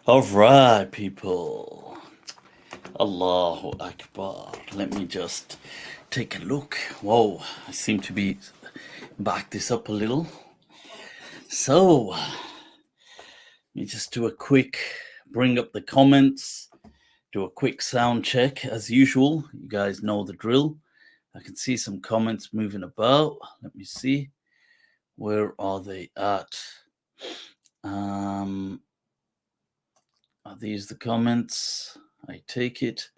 All right, people. Allahu Akbar. Let me just take a look. Whoa, I seem to be back this up a little. So, let me just do a quick bring up the comments, do a quick sound check as usual. You guys know the drill. I can see some comments moving about. Let me see. Where are they at? Are these the comments? I take it.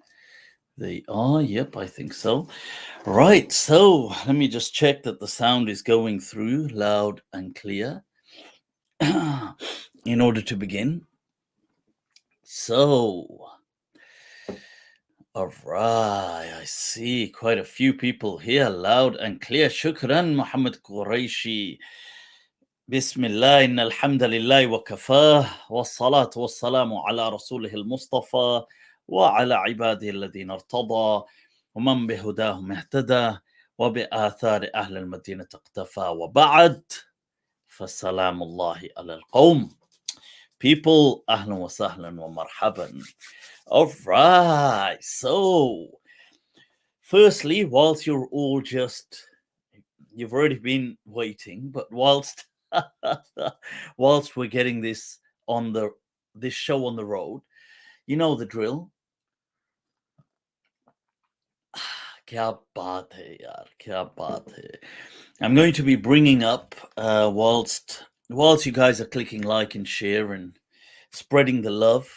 They are. Yep, I think so. Right. So let me just check that the sound is going through loud and clear in order to begin. So, all right. I see quite a few people here, loud and clear. Shukran, Muhammad Quraishi. بسم الله إن الحمد لله وكفاه والصلاة والسلام على رسوله المصطفى وعلى عباده الذين ارتضى ومن بهداهم اهتدى وبآثار أهل المدينة اقتفى وبعد فالسلام الله على القوم. People, أهلا وسهلا ومرحبا. All right, so firstly, whilst you're all you've already been waiting, but whilst we're getting this show on the road, you know the drill. Kya baat hai yaar, kya baat hai. I'm going to be bringing up whilst you guys are clicking like and share and spreading the love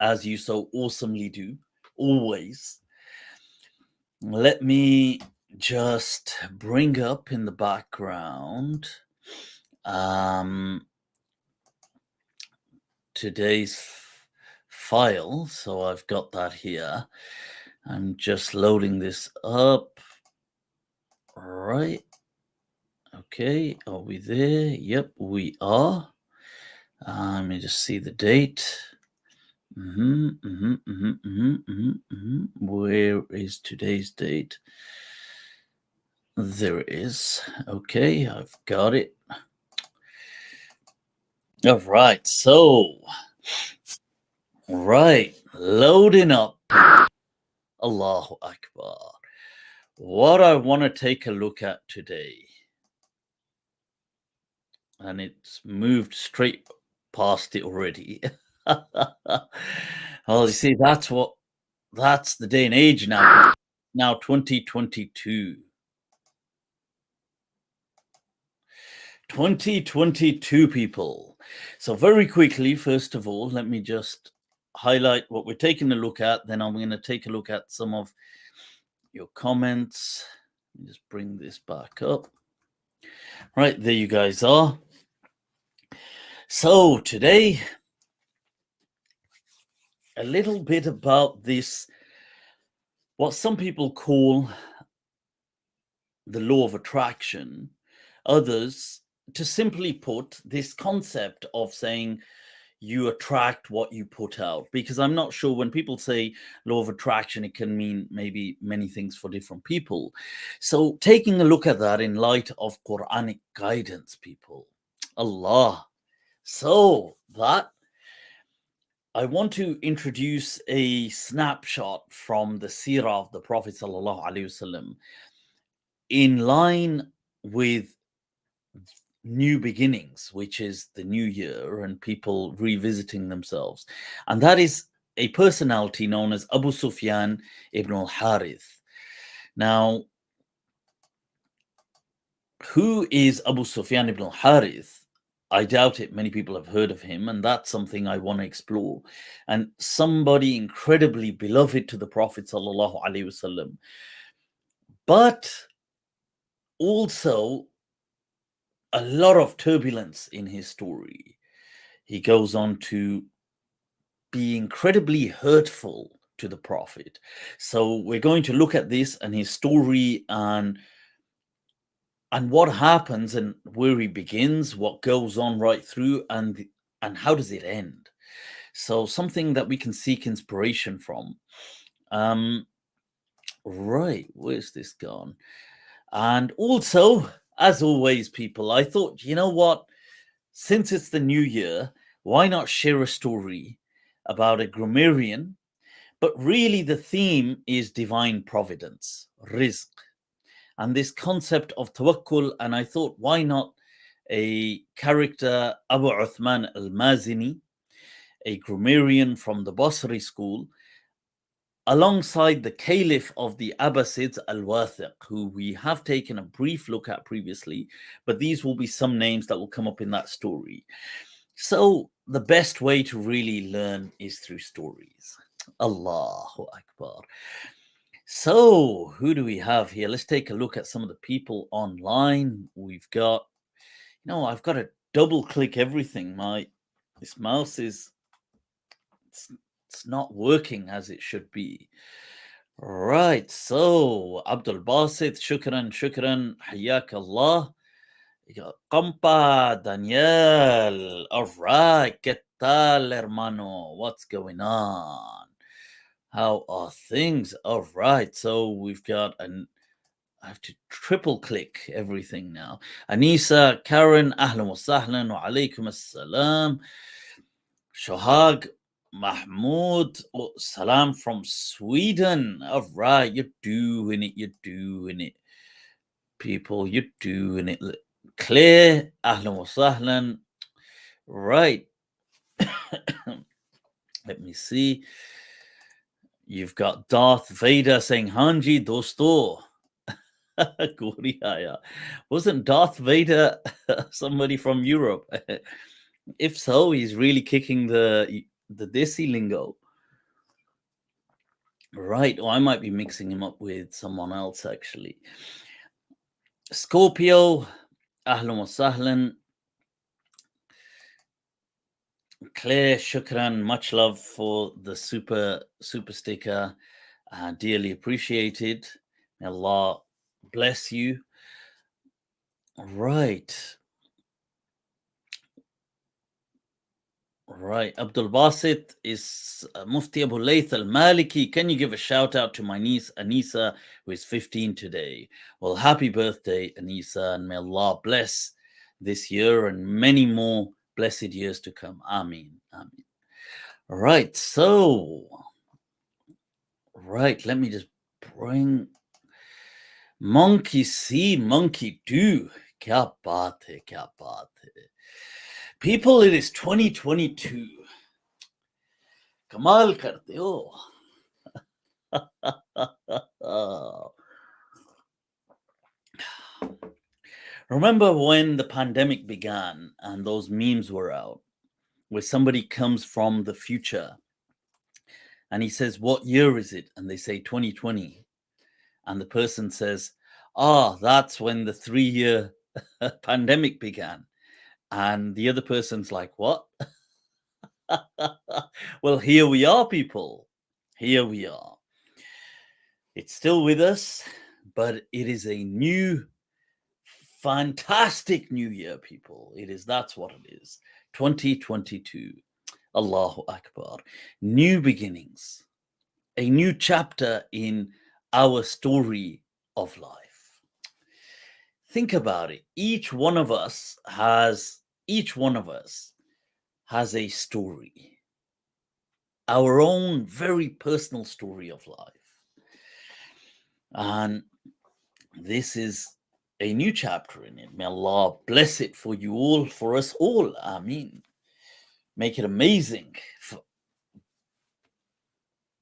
as you so awesomely do always. Let me just bring up in the background today's file. So I've got that here. I'm just loading this up. Right. Okay. Are we there? Yep, we are. Let me just see the date. Where is today's date? There it is. Okay, I've got it. All right, so loading up. Allahu Akbar. What I want to take a look at today, and it's moved straight past it already. Well, you see, that's the day and age now. Now 2022. 2022, people. So very quickly, first of all, let me just highlight what we're taking a look at. Then I'm going to take a look at some of your comments. Let me just bring this back up. Right, there you guys are. So today, a little bit about this, what some people call the law of attraction. Others, to simply put, this concept of saying you attract what you put out, because I'm not sure when people say law of attraction, it can mean maybe many things for different people. So taking a look at that in light of Quranic guidance, people, Allah. So that I want to introduce a snapshot from the Seerah of the Prophet sallallahu alaihi wasallam in line with new beginnings, which is the new year and people revisiting themselves. And that is a personality known as Abu Sufyan ibn al-Harith. Now, who is Abu Sufyan ibn al-Harith? I doubt it. Many people have heard of him, and that's something I want to explore. And somebody incredibly beloved to the Prophet sallallahu alaihi wasallam, but also a lot of turbulence in his story. He goes on to be incredibly hurtful to the Prophet. So we're going to look at this and his story and what happens and where he begins, what goes on right through, and how does it end. So something that we can seek inspiration from. Right, where's this gone? And also, as always, people, I thought, you know what? Since it's the new year, why not share a story about a grammarian? But really, the theme is divine providence, rizq, and this concept of tawakkul. And I thought, why not a character, Abu Uthman al-Mazini, a grammarian from the Basri school, alongside the caliph of the Abbasids, al-Wathiq, who we have taken a brief look at previously, but these will be some names that will come up in that story. So the best way to really learn is through stories. Allahu Akbar. So who do we have here? Let's take a look at some of the people online. We've got, I've got to double click everything. This mouse is, it's not working as it should be. Right, so Abdul Basit, shukran, hayak Allah. You got Kampa, Daniel. All right, ¿qué tal, hermano? What's going on? How are things? All right, so we've got I have to triple click everything now. Anisa, Karen, ahlan wa sahlan wa alaykum assalam. Shohag, Mahmoud, salam from Sweden. All right, you're doing it. People, you're doing it. Claire, ahlan wa sahlan. Right. Let me see. You've got Darth Vader saying, Hanji dosto. Wasn't Darth Vader somebody from Europe? If so, he's really kicking the Desi lingo. Right. Or I might be mixing him up with someone else, actually. Scorpio, ahlan wa sahlan. Claire, shukran, much love for the super sticker. Dearly appreciated. May Allah bless you. Right. Abdul Basit is Mufti Abu Layth al-Maliki. Can you give a shout out to my niece Anisa, who is 15 today? Well, happy birthday, Anisa, and may Allah bless this year and many more blessed years to come. Ameen. Right, so let me just bring Monkey see, monkey do. Kya baat hai. People, it is 2022. Kamal karte ho. Remember when the pandemic began and those memes were out, where somebody comes from the future and he says, what year is it? And they say 2020. And the person says, that's when the 3-year pandemic began. And the other person's like, what? Well, here we are, people. Here we are. It's still with us, but it is a new, fantastic new year, people. That's what it is. 2022. Allahu Akbar. New beginnings. A new chapter in our story of life. Think about it. Each one of us has a story. Our own very personal story of life. And this is a new chapter in it. May Allah bless it for you all, for us all. Ameen. Make it amazing.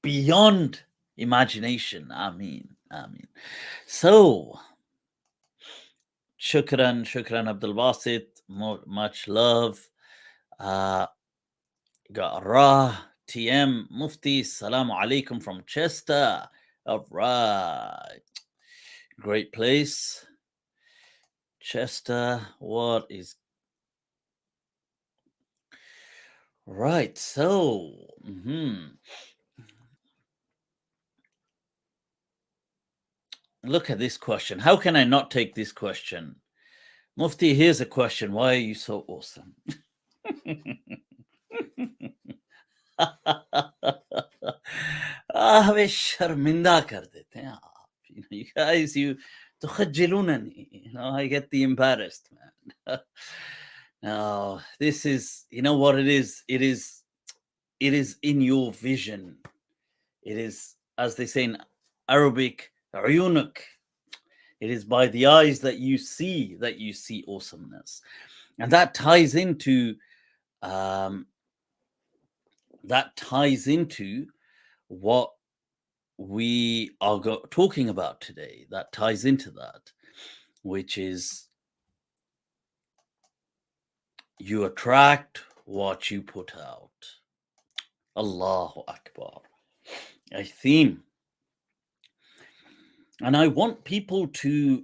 Beyond imagination. Ameen. So, shukran Abdul Basit. Much love. Got Ra TM Mufti. Assalamu alaikum from Chester. All right. Great place. Chester. What is right? So, look at this question. How can I not take this question? Mufti, here's a question. Why are you so awesome? हमें शर्मिंदा कर देते हैं आप. You guys, you تخجلونني. I get the embarrassed, man. Oh, this is, you know what it is? It is in your vision. It is, as they say in Arabic, uyunuk. It is by the eyes that you see awesomeness. And that ties into what we are talking about today. That ties into that, which is you attract what you put out. Allahu Akbar. A theme. And I want people to,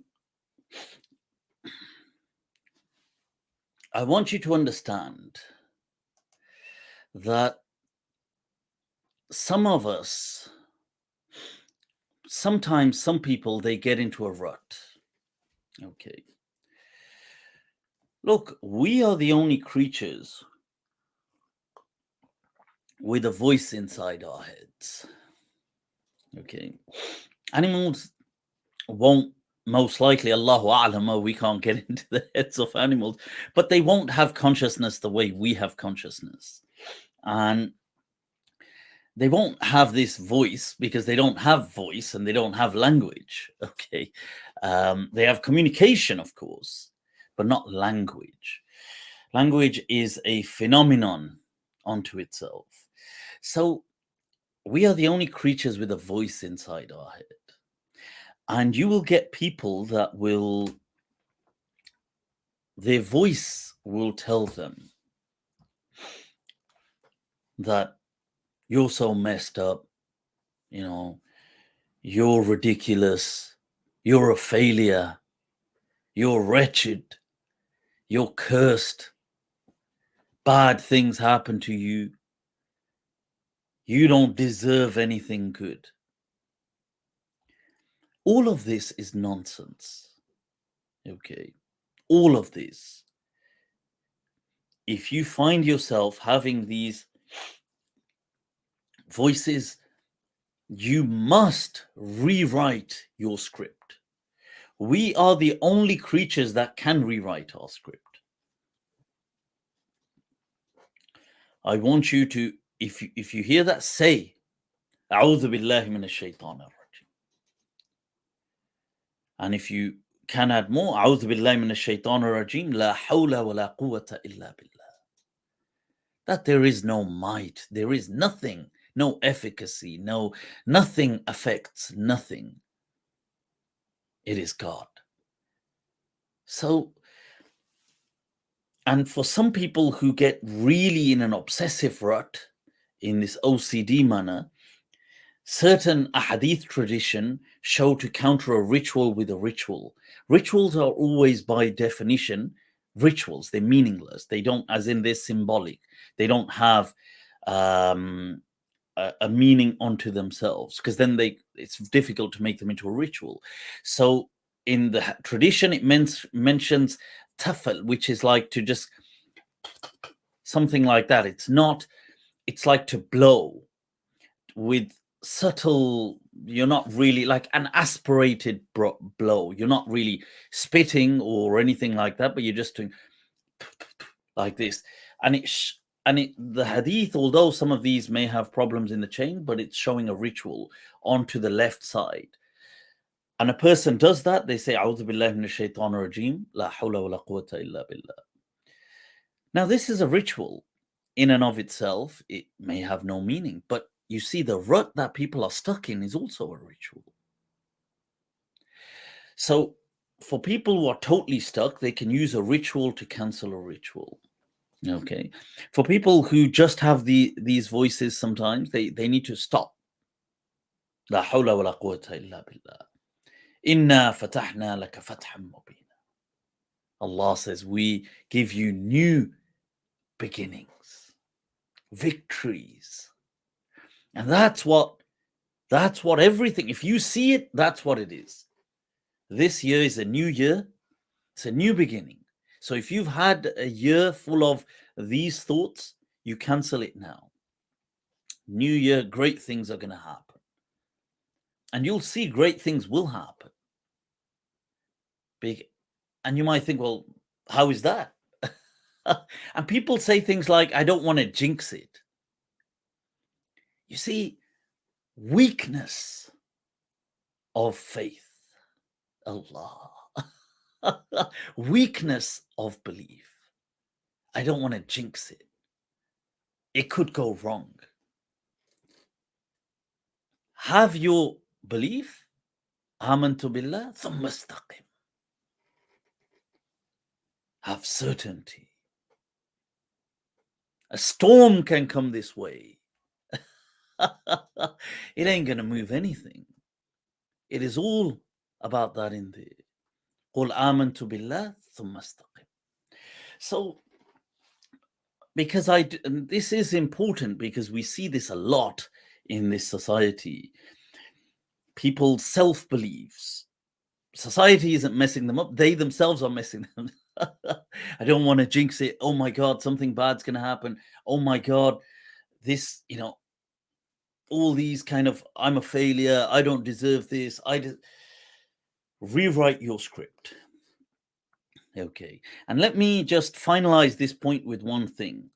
I want you to understand that some of us, sometimes some people, they get into a rut. Okay. Look, we are the only creatures with a voice inside our heads. Okay. Animals won't, most likely, Allahu A'lam, we can't get into the heads of animals, but they won't have consciousness the way we have consciousness. And they won't have this voice because they don't have voice and they don't have language. Okay. They have communication, of course, but not language. Language is a phenomenon unto itself. So we are the only creatures with a voice inside our head. And you will get people that will, their voice will tell them that you're so messed up, you know, you're ridiculous, you're a failure, you're wretched, you're cursed, bad things happen to you, you don't deserve anything good. All of this is nonsense. Okay. All of this. If you find yourself having these voices, you must rewrite your script. We are the only creatures that can rewrite our script. I want you to, if you hear that, say, A'udhu billahi minash shaitanir rajim. And if you can add more, A'udhu billahi minash shaitanir rajim, la hawla wa la quwwata illa billah. That there is no might, there is nothing, no efficacy, nothing affects nothing. It is God. So, and for some people who get really in an obsessive rut, in this OCD manner, certain ahadith tradition show to counter a ritual with a ritual. Rituals are always, by definition, rituals. They're meaningless. They don't, as in they're symbolic. They don't have a meaning unto themselves, because then it's difficult to make them into a ritual. So in the tradition, it mentions tafal, which is like to just something like that. It's like to blow with subtle, you're not really like an aspirated blow. You're not really spitting or anything like that, but you're just doing like this. And the hadith, although some of these may have problems in the chain, but it's showing a ritual onto the left side. And a person does that, they say, A'udhu billahi minash shaitanir rajim, la hawla wa la quwwata illa billah. Now, this is a ritual in and of itself. It may have no meaning, but you see, the rut that people are stuck in is also a ritual. So for people who are totally stuck, they can use a ritual to cancel a ritual. Okay. For people who just have these voices, sometimes they need to stop. La hawla wa la quwwata illa billah. Inna fatahna laka fatham mubina. Allah says, we give you new beginnings, victories. And that's what everything, if you see it, that's what it is. This year is a new year. It's a new beginning. So if you've had a year full of these thoughts, you cancel it now. New year, great things are going to happen. And you'll see great things will happen. Big. And you might think, well, how is that? And people say things like, I don't want to jinx it. You see, weakness of faith, Allah, weakness of belief. I don't want to jinx it. It could go wrong. Have your belief, amantu billah, thumma istaqim. Have certainty. A storm can come this way. It ain't going to move anything. It is all about that in there. قُلْ آمَنْتُ بِاللَّهِ ثُمَّ اسْتَقِمْ. So, because and this is important because we see this a lot in this society. People's self-beliefs. Society isn't messing them up. They themselves are messing them up. I don't want to jinx it. Oh my God, something bad's going to happen. Oh my God, this, all these kind of, I'm a failure. I don't deserve this. Rewrite your script. Okay. And let me just finalize this point with one thing.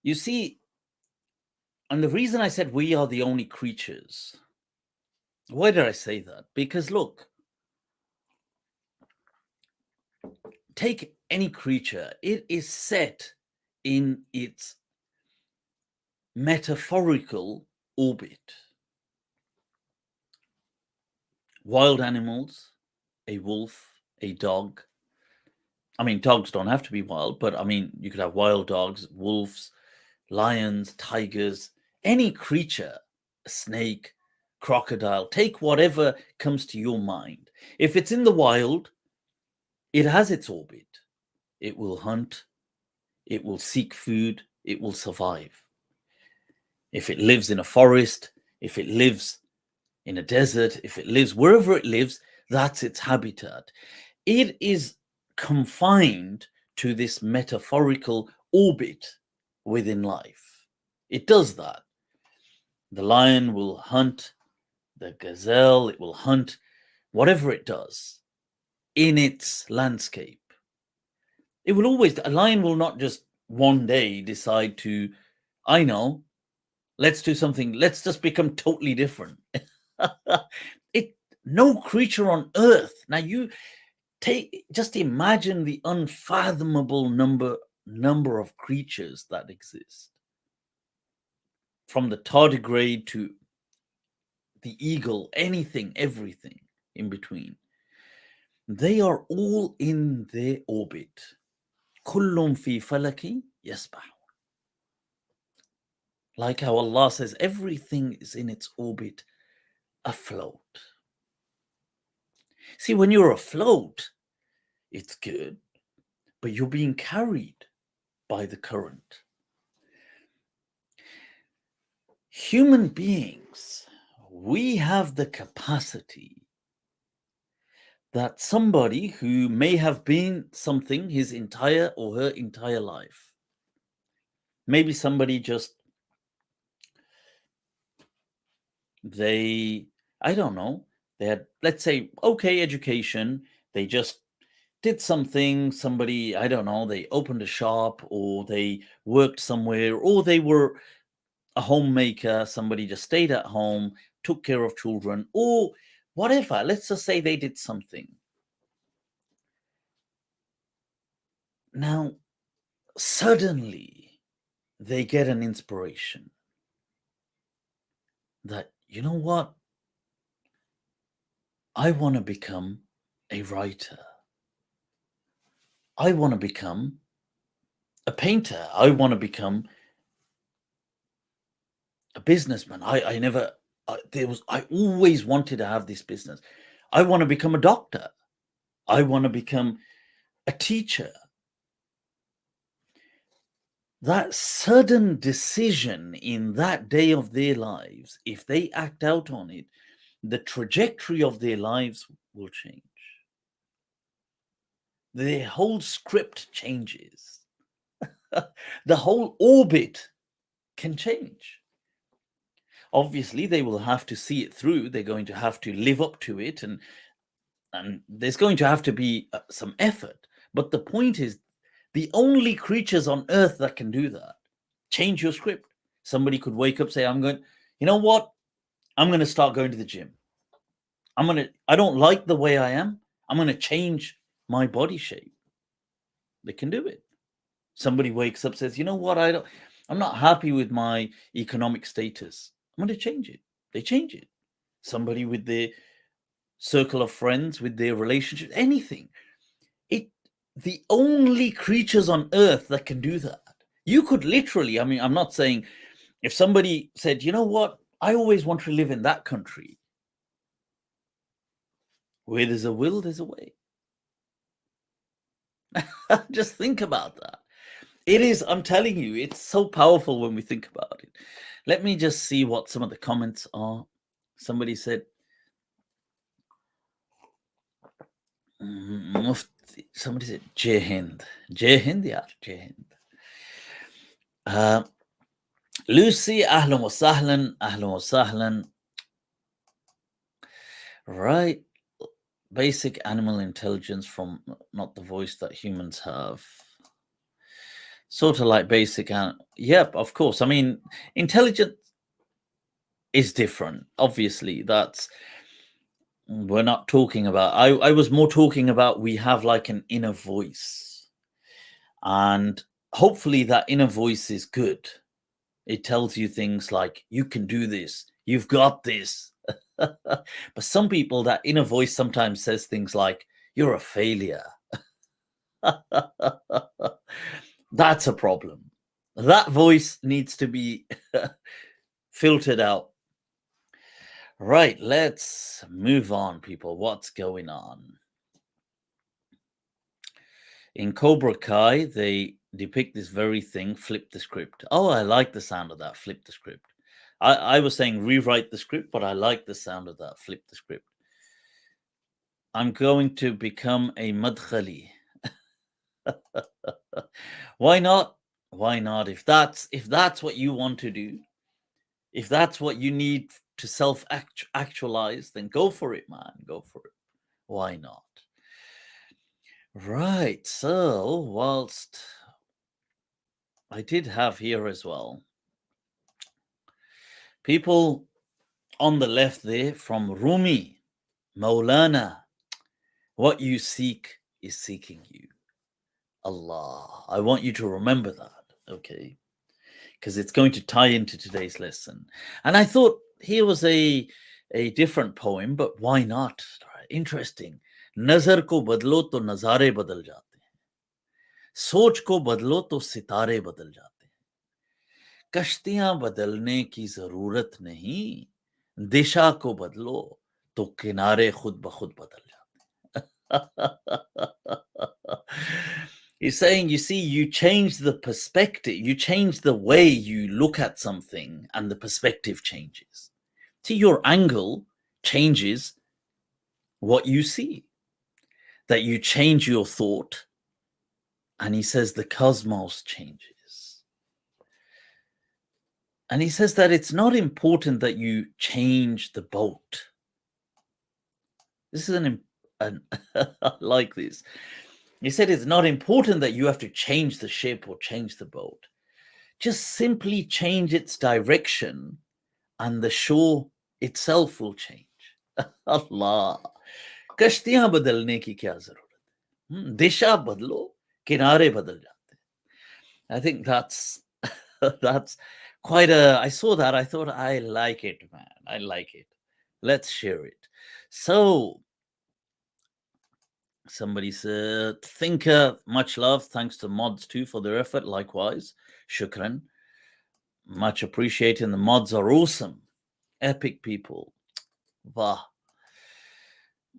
You see, and the reason I said we are the only creatures, why did I say that? Because look, take any creature, it is set in its metaphorical orbit. Wild animals, a wolf, a dog. I mean, dogs don't have to be wild, but I mean, you could have wild dogs, wolves, lions, tigers, any creature, a snake, crocodile, take whatever comes to your mind. If it's in the wild, it has its orbit. It will hunt, it will seek food, it will survive. If it lives in a forest, if it lives in a desert, if it lives wherever it lives, that's its habitat. It is confined to this metaphorical orbit within life. It does that. The lion will hunt, the gazelle, it will hunt, whatever it does in its landscape. It will always, a lion will not just one day decide to, I know, let's do something, let's just become totally different. No creature on earth. Now you just imagine the unfathomable number of creatures that exist. From the tardigrade to the eagle, anything, everything in between. They are all in their orbit. كُلٌّ فِي فَلَكٍ يَسْبَحُونَ. Like how Allah says, everything is in its orbit afloat. See, when you're afloat, it's good, but you're being carried by the current. Human beings, we have the capacity that somebody who may have been something his entire or her entire life, maybe somebody just, I don't know, they had, let's say, okay education, they just did something, somebody, I don't know, they opened a shop or they worked somewhere or they were a homemaker, somebody just stayed at home, took care of children or whatever. Let's just say they did something. Now, suddenly they get an inspiration that, you know what? I want to become a writer. I want to become a painter. I want to become a businessman. I always wanted to have this business. I want to become a doctor. I want to become a teacher. That sudden decision in that day of their lives, if they act out on it, the trajectory of their lives will change. Their whole script changes. The whole orbit can change. Obviously, they will have to see it through. They're going to have to live up to it, and there's going to have to be some effort. But the point is The only creatures on earth that can do that. Change your script. Somebody could wake up, say, you know what? I'm going to start going to the gym. I don't like the way I am. I'm going to change my body shape. They can do it. Somebody wakes up, says, you know what? I'm not happy with my economic status. I'm going to change it. They change it. Somebody with their circle of friends, with their relationship, anything. The only creatures on earth that can do that. You could literally, I'm not saying, if somebody said, you know what? I always want to live in that country. Where there's a will, there's a way. Just think about that. It is, I'm telling you, it's so powerful when we think about it. Let me just see what some of the comments are. Somebody said, Mufti, somebody said, Jai Hind. Jai Hind, yeah, Jai Hind. Lucy, ahlan wa sahlan, ahlan wa sahlan. Right. Basic animal intelligence from not the voice that humans have. Sort of like basic. Yep, of course. I mean, intelligence is different. Obviously, we're not talking about. I was more talking about we have like an inner voice, and hopefully that inner voice is good. It tells you things like, you can do this, you've got this. But some people, that inner voice sometimes says things like, you're a failure. That's a problem. That voice needs to be filtered out. Right, let's move on, people. What's going on? In Cobra Kai, they depict this very thing, flip the script. Oh, I like the sound of that, flip the script. I was saying rewrite the script, but I like the sound of that, flip the script. I'm going to become a madkhali. Why not? Why not? If that's what you want to do, if that's what you need to self-actualize, then go for it, man. Go for it. Why not? Right. So, whilst I did have here as well, people on the left there from Rumi, Maulana, what you seek is seeking you. Allah. I want you to remember that, okay? Because it's going to tie into today's lesson. And I thought here was a different poem, but why not? Interesting. Nazar ko badlo to nazare badal jate hain. Soch ko badlo to sitare badal jate hain. Kashtiyan badalne ki zarurat nahi. Disha ko badlo to kinare khud ba khud badal jate. He's saying, you see, you change the perspective, you change the way you look at something, and the perspective changes. See, your angle changes what you see, that you change your thought. And he says the cosmos changes. And he says that it's not important that you change the boat. This is I like this. He said it's not important that you have to change the ship or change the boat. Just simply change its direction and the shore itself will change. Allah. Kashtiyan badalne ki kya zarurat? Disha badlo, kinare badal jate. I think that's quite I saw that, I thought, I like it, man. I like it. Let's share it. So, somebody said, Thinker, much love. Thanks to mods too for their effort. Likewise. Shukran. Much appreciated. The mods are awesome. Epic people. Wah.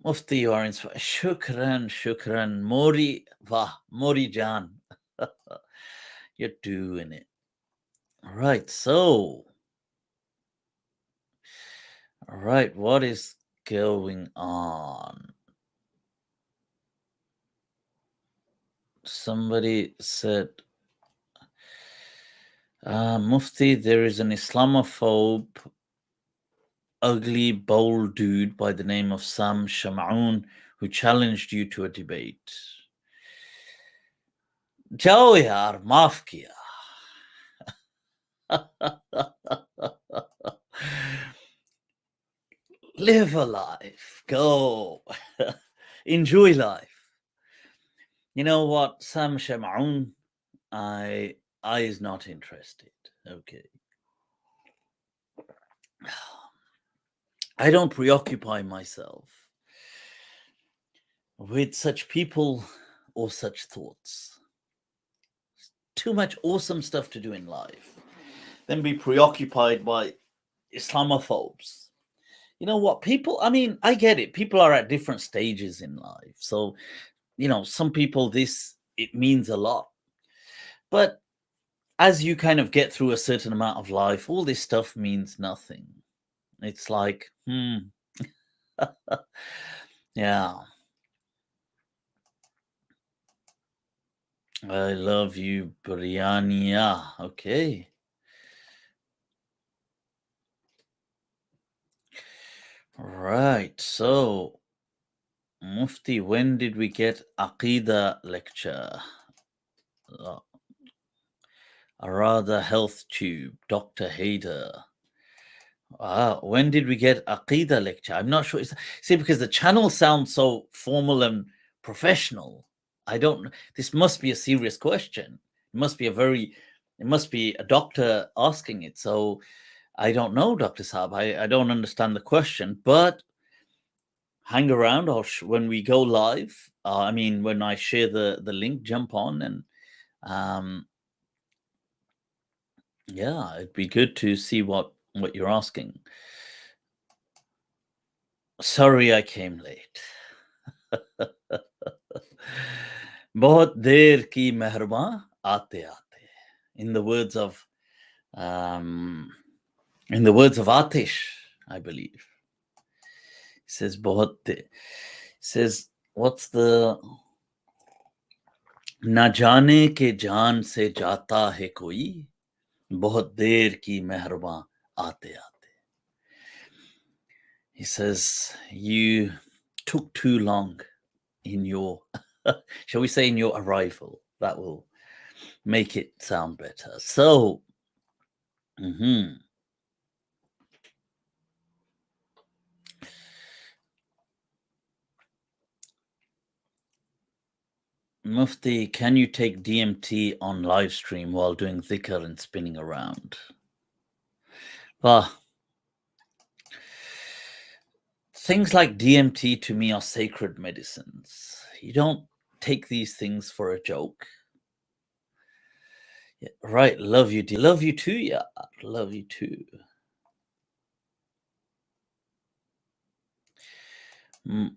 Mufti, you are inspired. Shukran. Mori. Wah. Mori Jan. You're doing it. All right. So, all right. What is going on? Somebody said, Mufti, there is an Islamophobe, ugly, bold dude by the name of Sam Shamoun who challenged you to a debate. जाओ यार माफ किया. Live a life. Go. Enjoy life. You know what? Sam Shamoun, I is not interested. Okay. I don't preoccupy myself with such people or such thoughts. Too much awesome stuff to do in life. Then be preoccupied by Islamophobes. You know what? People, I mean, I get it. People are at different stages in life. So, you know, some people, it means a lot. But as you kind of get through a certain amount of life, all this stuff means nothing. It's like, yeah. I love you, Briannia. Okay. Right. So, Mufti, when did we get Aqidah lecture? Arada Health Tube, Dr. Hader. When did we get Aqidah lecture? I'm not sure. See, because the channel sounds so formal and professional. I don't. This must be a serious question. It must be a doctor asking it. So I don't know, Dr. Saab. I don't understand the question, but hang around. When we go live, when I share the link, jump on and yeah, it'd be good to see what you're asking. Sorry I came late. बहुत देर की मेहरबान आते आते. In the words of Atish, I believe. He says बहुत देर. He says, what's the ना जाने के जान से जाता है कोई बहुत देर की मेहरबान आते आते. He says, you took too long in your, shall we say, in your arrival. That will make it sound better. So, Mufti, can you take DMT on live stream while doing dhikr and spinning around? Things like DMT to me are sacred medicines. You don't take these things for a joke. Yeah, right, love you, dear. Love you too, yeah. Love you too.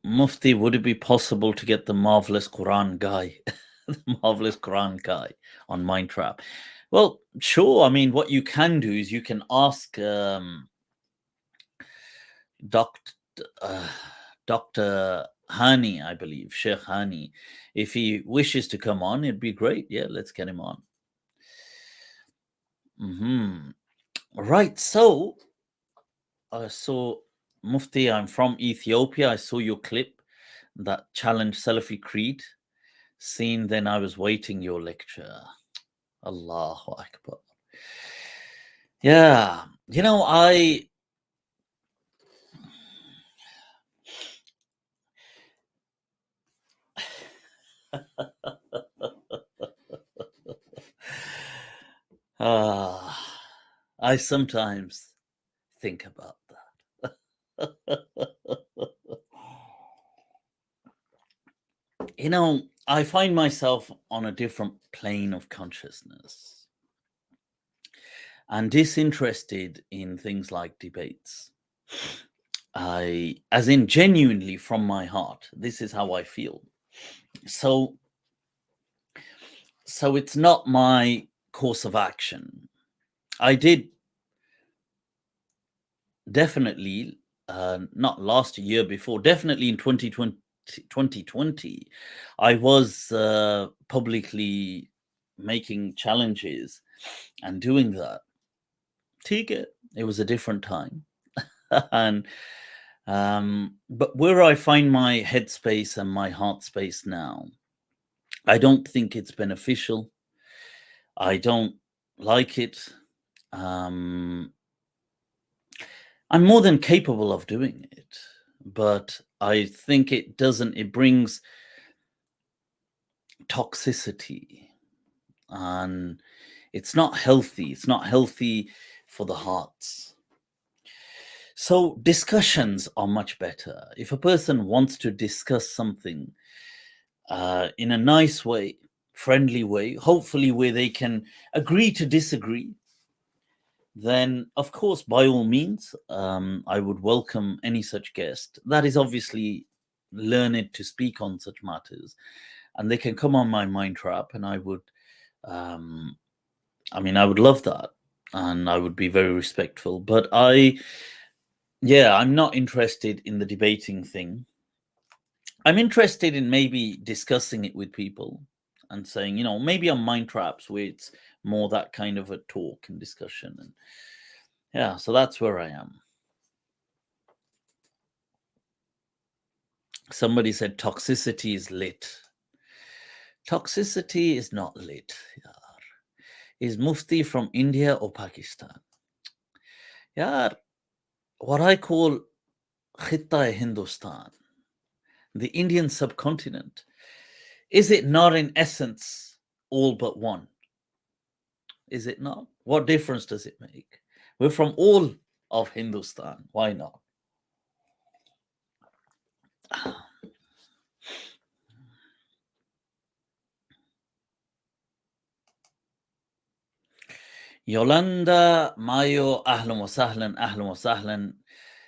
Mufti, would it be possible to get the marvelous Quran guy, the marvelous Quran guy on MindTrap? Well, sure. I mean, what you can do is you can ask Dr. Hany, I believe, Sheikh Hany, if he wishes to come on, it'd be great. Yeah, let's get him on. Right. So, Mufti, I'm from Ethiopia. I saw your clip that challenged Salafi Creed. Then I was waiting your lecture. Allahu Akbar. Yeah. You know, I sometimes think about that. You know, I find myself on a different plane of consciousness and disinterested in things like debates. As in genuinely from my heart, this is how I feel. So it's not my course of action. I did definitely, not last year before, definitely in 2020, I was publicly making challenges and doing that. It was a different time. And but where I find my headspace and my heart space now I don't think it's beneficial. I don't like it. I'm more than capable of doing it, but I think it brings toxicity, and it's not healthy. It's not healthy for the hearts. So discussions are much better. If a person wants to discuss something in a nice way, friendly way, hopefully where they can agree to disagree, then of course, by all means, I would welcome any such guest that is obviously learned to speak on such matters, and they can come on my MindTrap, and I would love that, and I would be very respectful. But I'm not interested in the debating thing. I'm interested in maybe discussing it with people and saying, maybe on MindTraps where it's more that kind of a talk and discussion. And yeah, so that's where I am. Somebody said toxicity is lit. Toxicity is not lit. Yaar. Is Mufti from India or Pakistan? Yaar, what I call Khitta Hindustan, the Indian subcontinent, is it not in essence all but one? Is it not? What difference does it make? We're from all of Hindustan. Why not? Yolanda Mayo, ahlan wa sahlan, ahlan wa sahlan.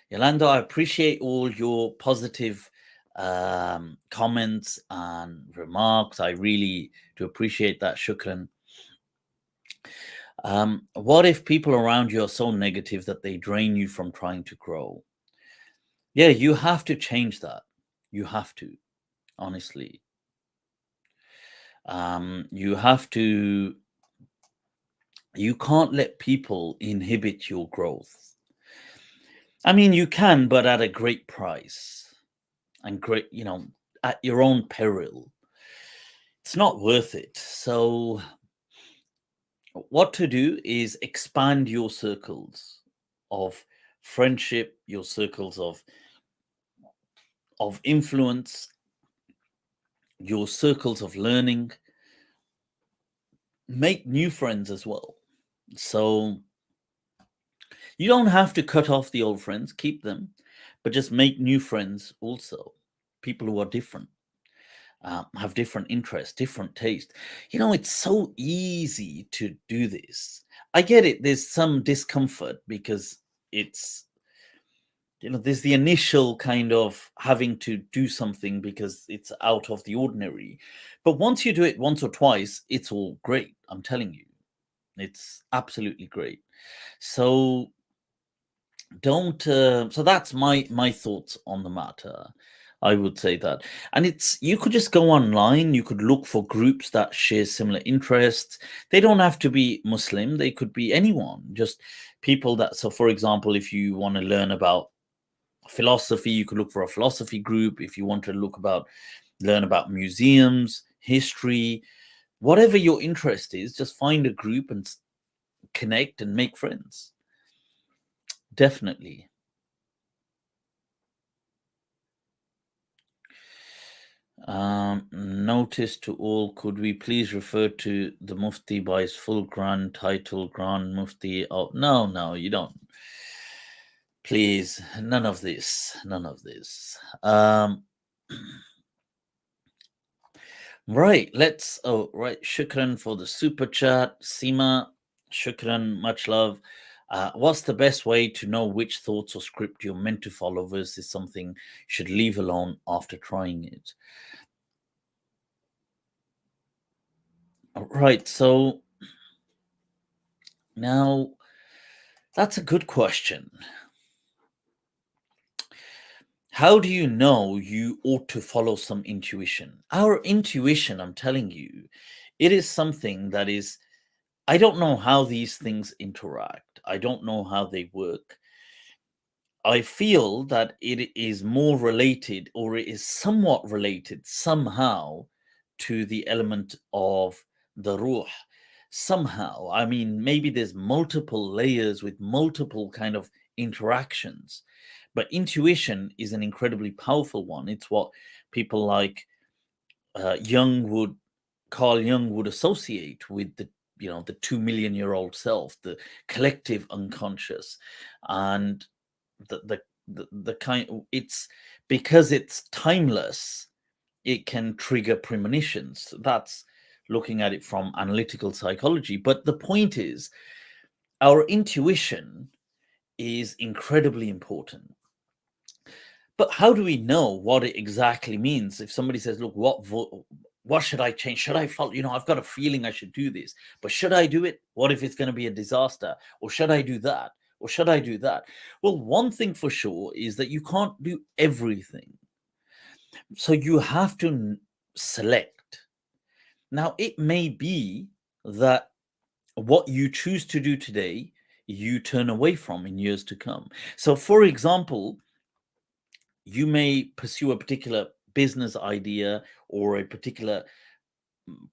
Yolanda, I appreciate all your positive comments and remarks. I really do appreciate that. Shukran. What if people around you are so negative that they drain you from trying to grow? Yeah, you have to change that. You have to, honestly. You have to. You can't let people inhibit your growth. I mean, you can, but at a great price and great, at your own peril. It's not worth it. So, what to do is expand your circles of friendship, your circles of influence, your circles of learning. Make new friends as well. So you don't have to cut off the old friends, keep them, but just make new friends also. People who are different, have different interests, different taste. It's so easy to do this. I get it. There's some discomfort because it's, there's the initial kind of having to do something because it's out of the ordinary. But once you do it once or twice, it's all great. I'm telling you, it's absolutely great. So don't so that's my thoughts on the matter. I would say that. And you could just go online, you could look for groups that share similar interests. They don't have to be Muslim, they could be anyone, just people that, so for example, if you want to learn about philosophy, you could look for a philosophy group. If you want to learn about museums, history, whatever your interest is, just find a group and connect and make friends. Definitely. Notice to all, could we please refer to the Mufti by his full grand title, Grand Mufti? Oh, no, you don't. Please, none of this. Right, shukran for the super chat. Seema, shukran, much love. What's the best way to know which thoughts or script you're meant to follow versus something you should leave alone after trying it? Right, so now that's a good question. How do you know you ought to follow some intuition? Our intuition, I'm telling you, it is something that is, I don't know how these things interact. I don't know how they work. I feel that it is more related, or it is somewhat related somehow to the element of the ruh somehow. I mean, maybe there's multiple layers with multiple kind of interactions, but intuition is an incredibly powerful one. It's what people like Carl Jung would associate with the the 2 million-year-old self, the collective unconscious, and the kind. It's because it's timeless. It can trigger premonitions. That's looking at it from analytical psychology. But the point is, our intuition is incredibly important. But how do we know what it exactly means? If somebody says, look, what should I change? Should I follow? I've got a feeling I should do this, but should I do it? What if it's going to be a disaster? Or should I do that? Or should I do that? Well, one thing for sure is that you can't do everything. So you have to select. Now, it may be that what you choose to do today, you turn away from in years to come. So, for example, you may pursue a particular business idea or a particular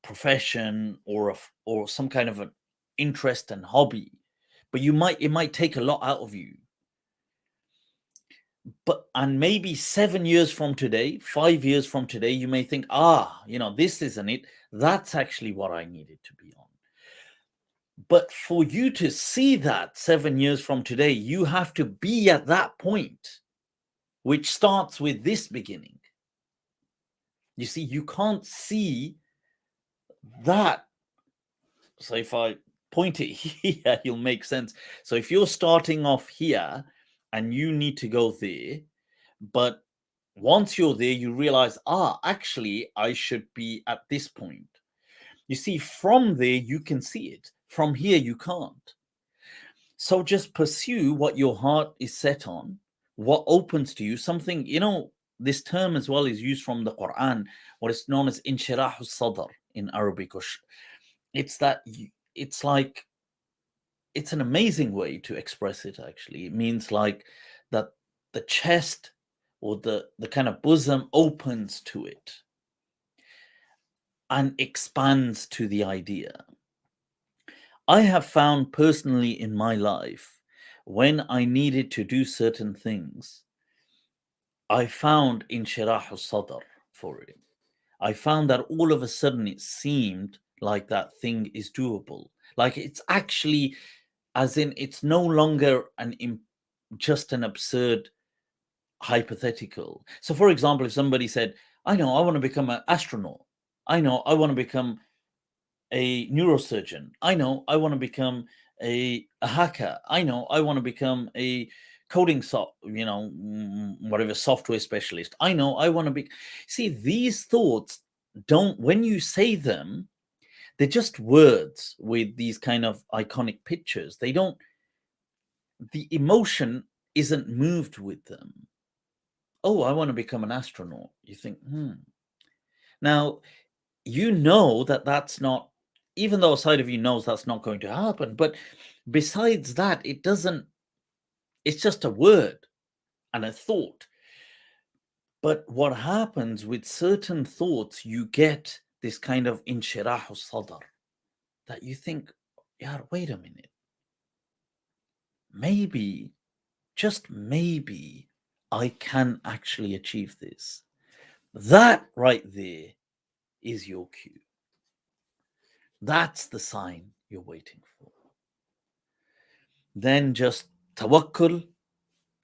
profession or some kind of an interest and hobby, but it might take a lot out of you. And maybe 7 years from today, 5 years from today, you may think, this isn't it. That's actually what I needed to be on. But for you to see that 7 years from today, you have to be at that point, which starts with this beginning. You see, you can't see that. So if I point it here, it'll make sense. So if you're starting off here and you need to go there, but once you're there, you realize, actually, I should be at this point. You see, from there, you can see it. From here, you can't. So just pursue what your heart is set on, what opens to you. Something, this term as well is used from the Quran, what is known as Inshirah-us-Sadr in Arabic. It's like, it's an amazing way to express it, actually. It means like that the chest or the kind of bosom opens to it and expands to the idea. I have found personally in my life, when I needed to do certain things, I found Inshirah-us-Sadr for it. I found that all of a sudden it seemed like that thing is doable. Like it's actually, as in, it's no longer just an absurd hypothetical. So, for example, if somebody said, I know I want to become an astronaut. I know I want to become a neurosurgeon. I know I want to become a hacker. I know I want to become a coding whatever software specialist. I know I want to be. See, these thoughts when you say them, they're just words with these kind of iconic pictures. The emotion isn't moved with them. Oh, I want to become an astronaut. You think, Now, that's not, even though a side of you knows that's not going to happen. But besides that, it's just a word and a thought. But what happens with certain thoughts, you get this kind of Inshirah-us-Sadr that you think, yeah, wait a minute. Maybe, just maybe, I can actually achieve this. That right there is your cue. That's the sign you're waiting for. Then just tawakkul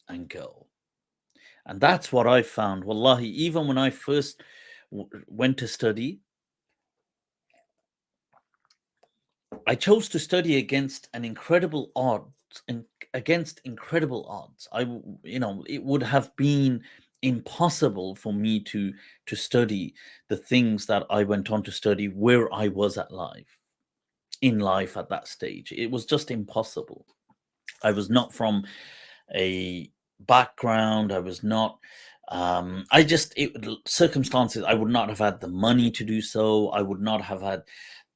and go. And that's what I found. Wallahi, even when I first went to study, I chose to study against incredible odds. It would have been impossible for me to study the things that I went on to study where I was in life at that stage. It was just impossible. I was not from a background. I was not. Circumstances. I would not have had the money to do so. I would not have had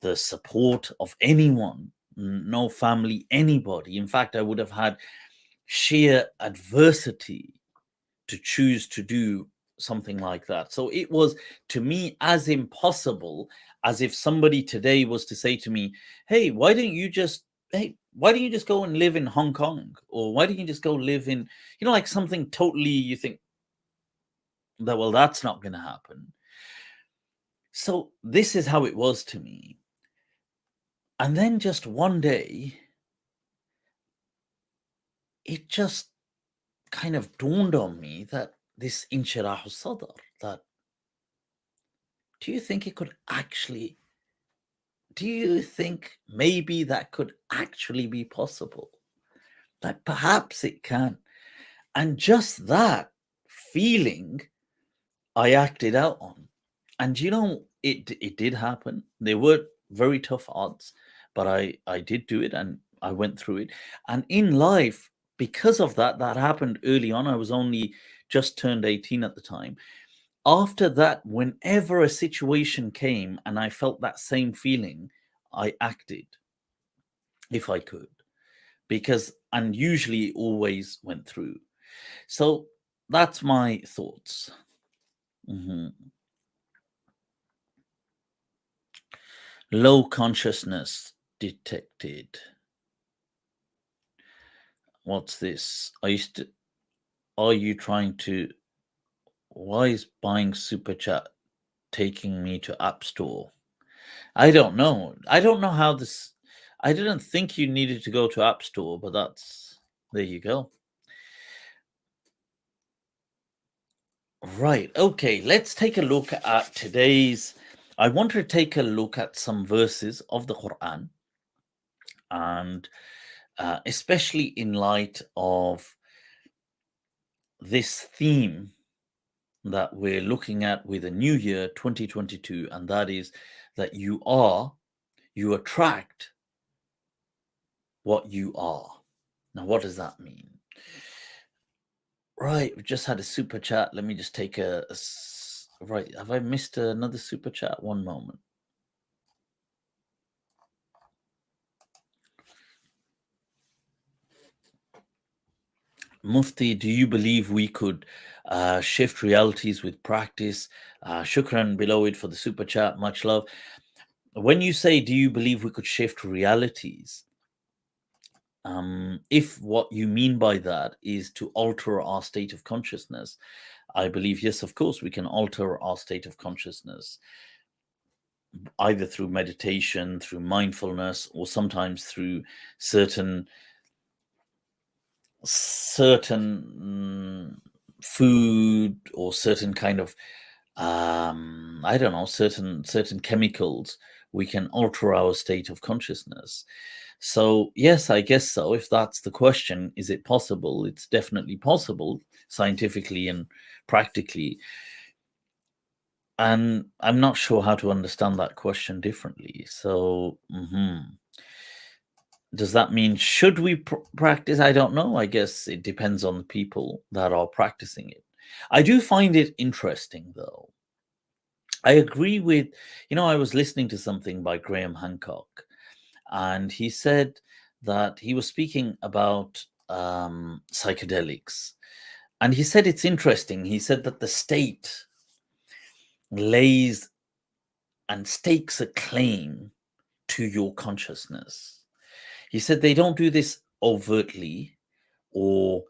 the support of anyone, no family, anybody. In fact, I would have had sheer adversity to choose to do something like that. So it was, to me, as impossible as if somebody today was to say to me, hey, why don't you just go and live in Hong Kong? Or why don't you just go live in, like something totally, you think that, well, that's not going to happen. So this is how it was to me. And then just one day, it just kind of dawned on me that this Inshirah-us-Sadr, that do you think maybe that could actually be possible? That perhaps it can. And just that feeling I acted out on. And it did happen. There were very tough odds, but I did do it and I went through it. And in life, because of that happened early on. I was only just turned 18 at the time. After that, whenever a situation came and I felt that same feeling, I acted if I could, and usually it always went through. So that's my thoughts. Low consciousness detected. What's this? Are you trying to, why is buying super chat taking me to App Store? I don't know. I don't know how this, I didn't think you needed to go to App Store, but there you go. Right. Okay. Let's take a look at I want to take a look at some verses of the Quran, and especially in light of this theme that we're looking at with a new year 2022, and that is that you attract what you are. Now, what does that mean? Right, we just had a super chat. Let me just take right. Have I missed another super chat? One moment. Mufti, do you believe we could shift realities with practice? Shukran below it for the super chat. Much love. When you say, do you believe we could shift realities? If what you mean by that is to alter our state of consciousness, I believe, yes, of course, we can alter our state of consciousness, either through meditation, through mindfulness, or sometimes through certain food or certain kind of I don't know, certain chemicals. We can alter our state of consciousness. So yes, I guess so. If that's the question, is it possible? It's definitely possible, scientifically and practically. And I'm not sure how to understand that question differently. So does that mean should we practice? I don't know. I guess it depends on the people that are practicing it. I do find it interesting, though. I agree with, I was listening to something by Graham Hancock, and he said that he was speaking about psychedelics. And he said it's interesting. He said that the state lays and stakes a claim to your consciousness. He said they don't do this overtly, or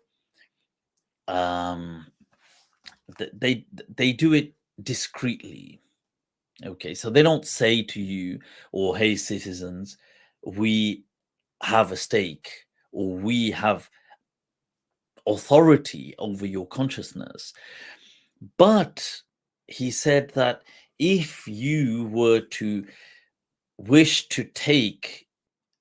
they do it discreetly. Okay, so they don't say to you, or hey, citizens, we have a stake, or we have authority over your consciousness. But he said that if you were to wish to take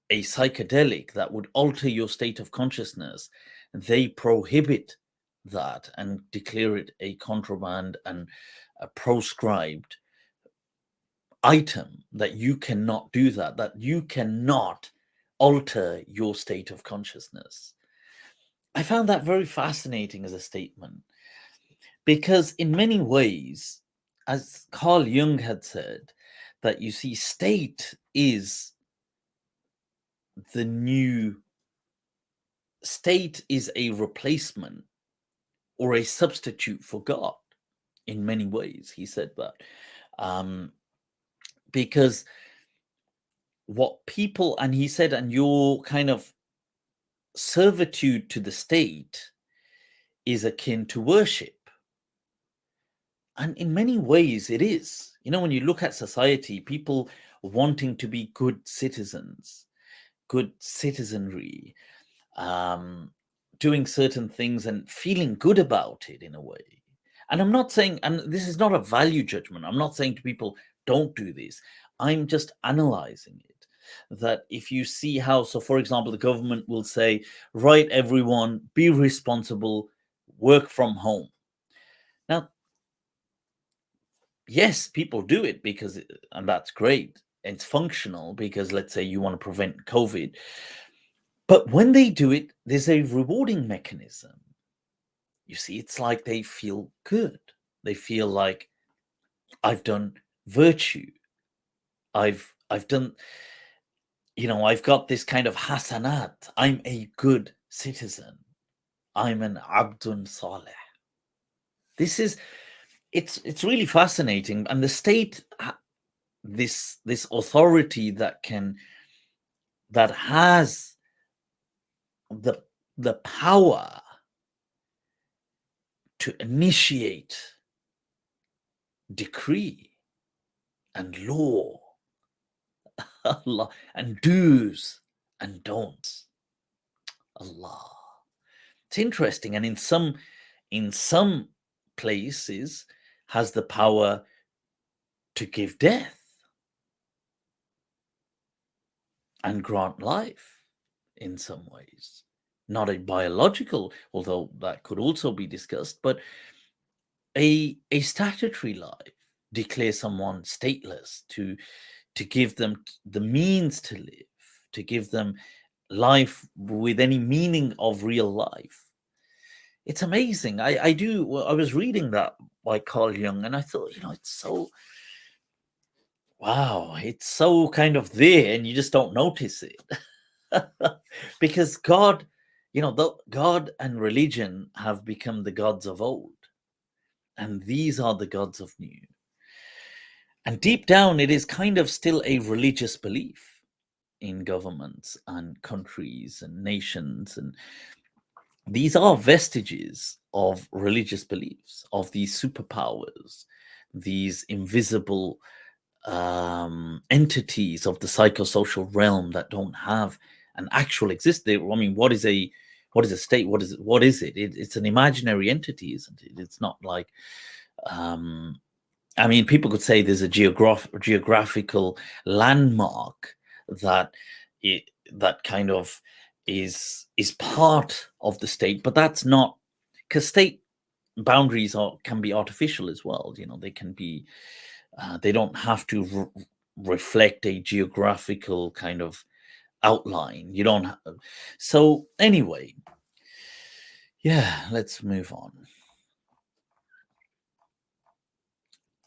a psychedelic that would alter your state of consciousness, they prohibit that and declare it a contraband and a proscribed item, that you cannot do that you cannot alter your state of consciousness. I found that very fascinating as a statement, because in many ways, as Carl Jung had said, that you see, state is a replacement or a substitute for God. in many ways. He said that. Because what people, and he said, and your kind of servitude to the state is akin to worship. And in many ways it is. You know, when you look at society, people wanting to be good citizens, good citizenry, doing certain things and feeling good about it in a way. And I'm not saying, and this is not a value judgment, I'm not saying to people, don't do this. I'm just analyzing it. That if you see how, so for example, the government will say, right, everyone, be responsible, work from home. Now, yes, people do it because, and that's great. It's functional because, let's say, you want to prevent COVID. But when they do it, there's a rewarding mechanism. You see, it's like they feel good. They feel like, I've done virtue. I've done, you know, I've got this kind of hasanat. I'm a good citizen. I'm an abdun saleh. This is, it's really fascinating. And the state, this authority that has the power to initiate decree and law, Allah, and do's and don'ts. Allah. It's interesting, and in some places has the power to give death and grant life in some ways. Not a biological, although that could also be discussed, but a statutory life, declare someone stateless, to give them the means to live, to give them life with any meaning of real life. It's amazing. I was reading that by Carl Jung, and I thought, you know, it's so, wow, it's so kind of there, and you just don't notice it. Because God, you know, God and religion have become the gods of old, and these are the gods of new. And deep down, it is kind of still a religious belief in governments and countries and nations. And these are vestiges of religious beliefs, of these superpowers, these invisible entities of the psychosocial realm that don't have an actual existence. I mean, what is a state? What is it? It's an imaginary entity, isn't it? It's not like, I mean, people could say there's a geographical landmark that that kind of is part of the state, but that's not, because state boundaries can be artificial as well. You know, they can be, they don't have to reflect a geographical kind of outline. You don't so anyway, yeah, let's move on.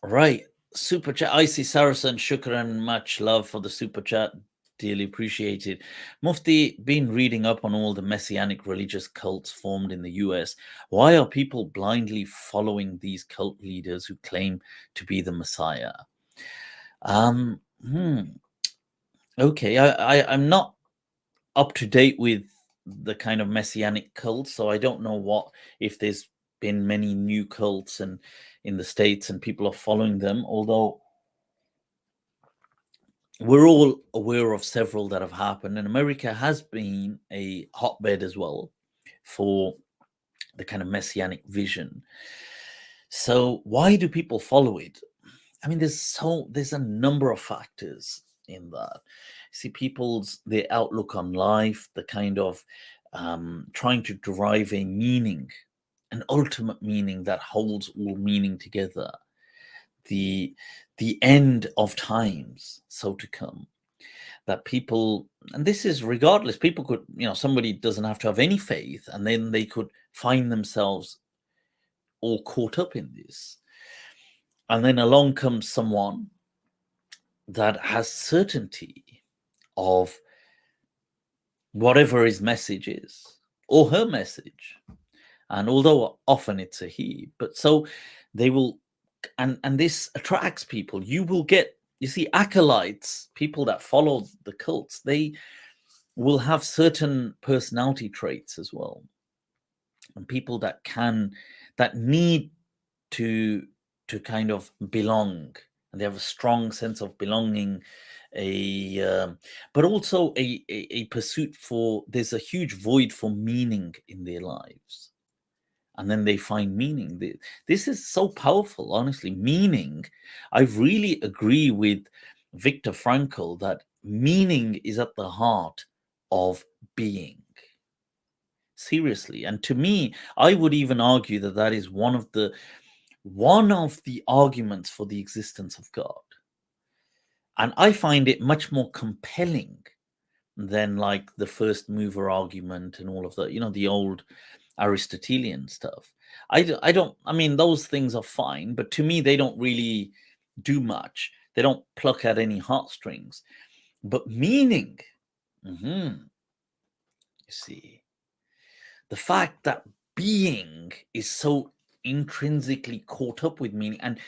Right, super chat. Icy Saracen, shukran, much love for the super chat, dearly appreciated. Mufti, been reading up on all the messianic religious cults formed in the US. Why are people blindly following these cult leaders who claim to be the Messiah? Okay, I'm not up to date with the kind of messianic cults, so I don't know if there's been many new cults and in the States and people are following them, although we're all aware of several that have happened, and America has been a hotbed as well for the kind of messianic vision. So why do people follow it? I mean, there's a number of factors in that. See, their outlook on life, the kind of trying to derive a meaning, an ultimate meaning that holds all meaning together, the end of times, so to come, that people, and this is regardless, people could, you know, somebody doesn't have to have any faith, and then they could find themselves all caught up in this. And then along comes someone that has certainty of whatever his message is, or her message. And although often it's a he, but so they will and this attracts people. You will get, you see, acolytes, people that follow the cults, they will have certain personality traits as well, and people that need to kind of belong, and they have a strong sense of belonging, but also a pursuit for, there's a huge void for meaning in their lives, and then they find meaning. This is so powerful, honestly. Meaning, I really agree with Viktor Frankl that meaning is at the heart of being. Seriously. And to me, I would even argue that that is one of the arguments for the existence of God. And I find it much more compelling than like the first mover argument and all of that, the old Aristotelian stuff. I mean, those things are fine, but to me, they don't really do much. They don't pluck at any heartstrings. But meaning, you see, the fact that being is so intrinsically caught up with meaning, and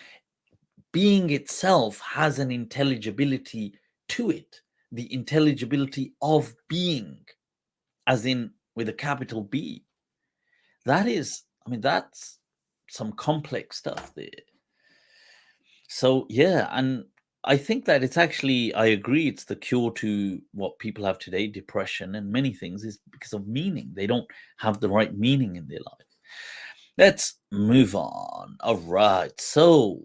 being itself has an intelligibility to it, the intelligibility of being, as in with a capital B. That is, I mean, that's some complex stuff there. So, yeah, and I think that it's actually, I agree, it's the cure to what people have today, depression and many things, is because of meaning. They don't have the right meaning in their life. Let's move on. All right. So,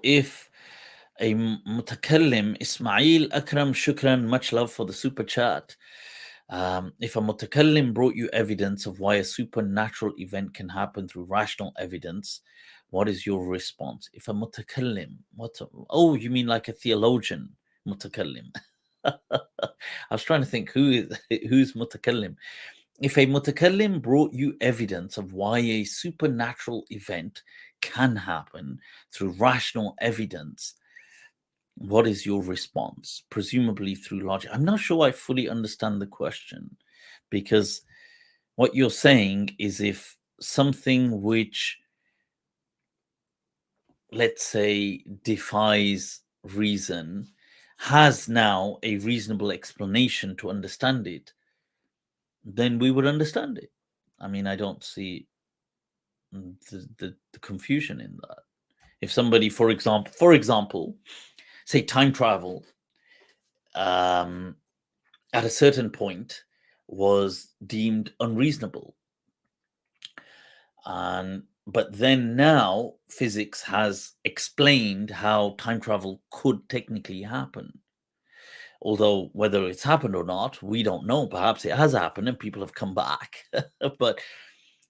if a mutakallim, Ismail Akram Shukran, much love for the super chat. If a mutakallim brought you evidence of why a supernatural event can happen through rational evidence, what is your response? If a mutakallim, oh, you mean like a theologian mutakallim? I was trying to think who's mutakallim. If a mutakallim brought you evidence of why a supernatural event can happen through rational evidence, what is your response? Presumably through logic. I'm not sure I fully understand the question, because what you're saying is if something which, let's say, defies reason has now a reasonable explanation to understand it, then we would understand it. I mean, I don't see the confusion in that. If somebody, for example, say time travel, at a certain point was deemed unreasonable, but then now physics has explained how time travel could technically happen. Although whether it's happened or not, we don't know. Perhaps it has happened and people have come back. But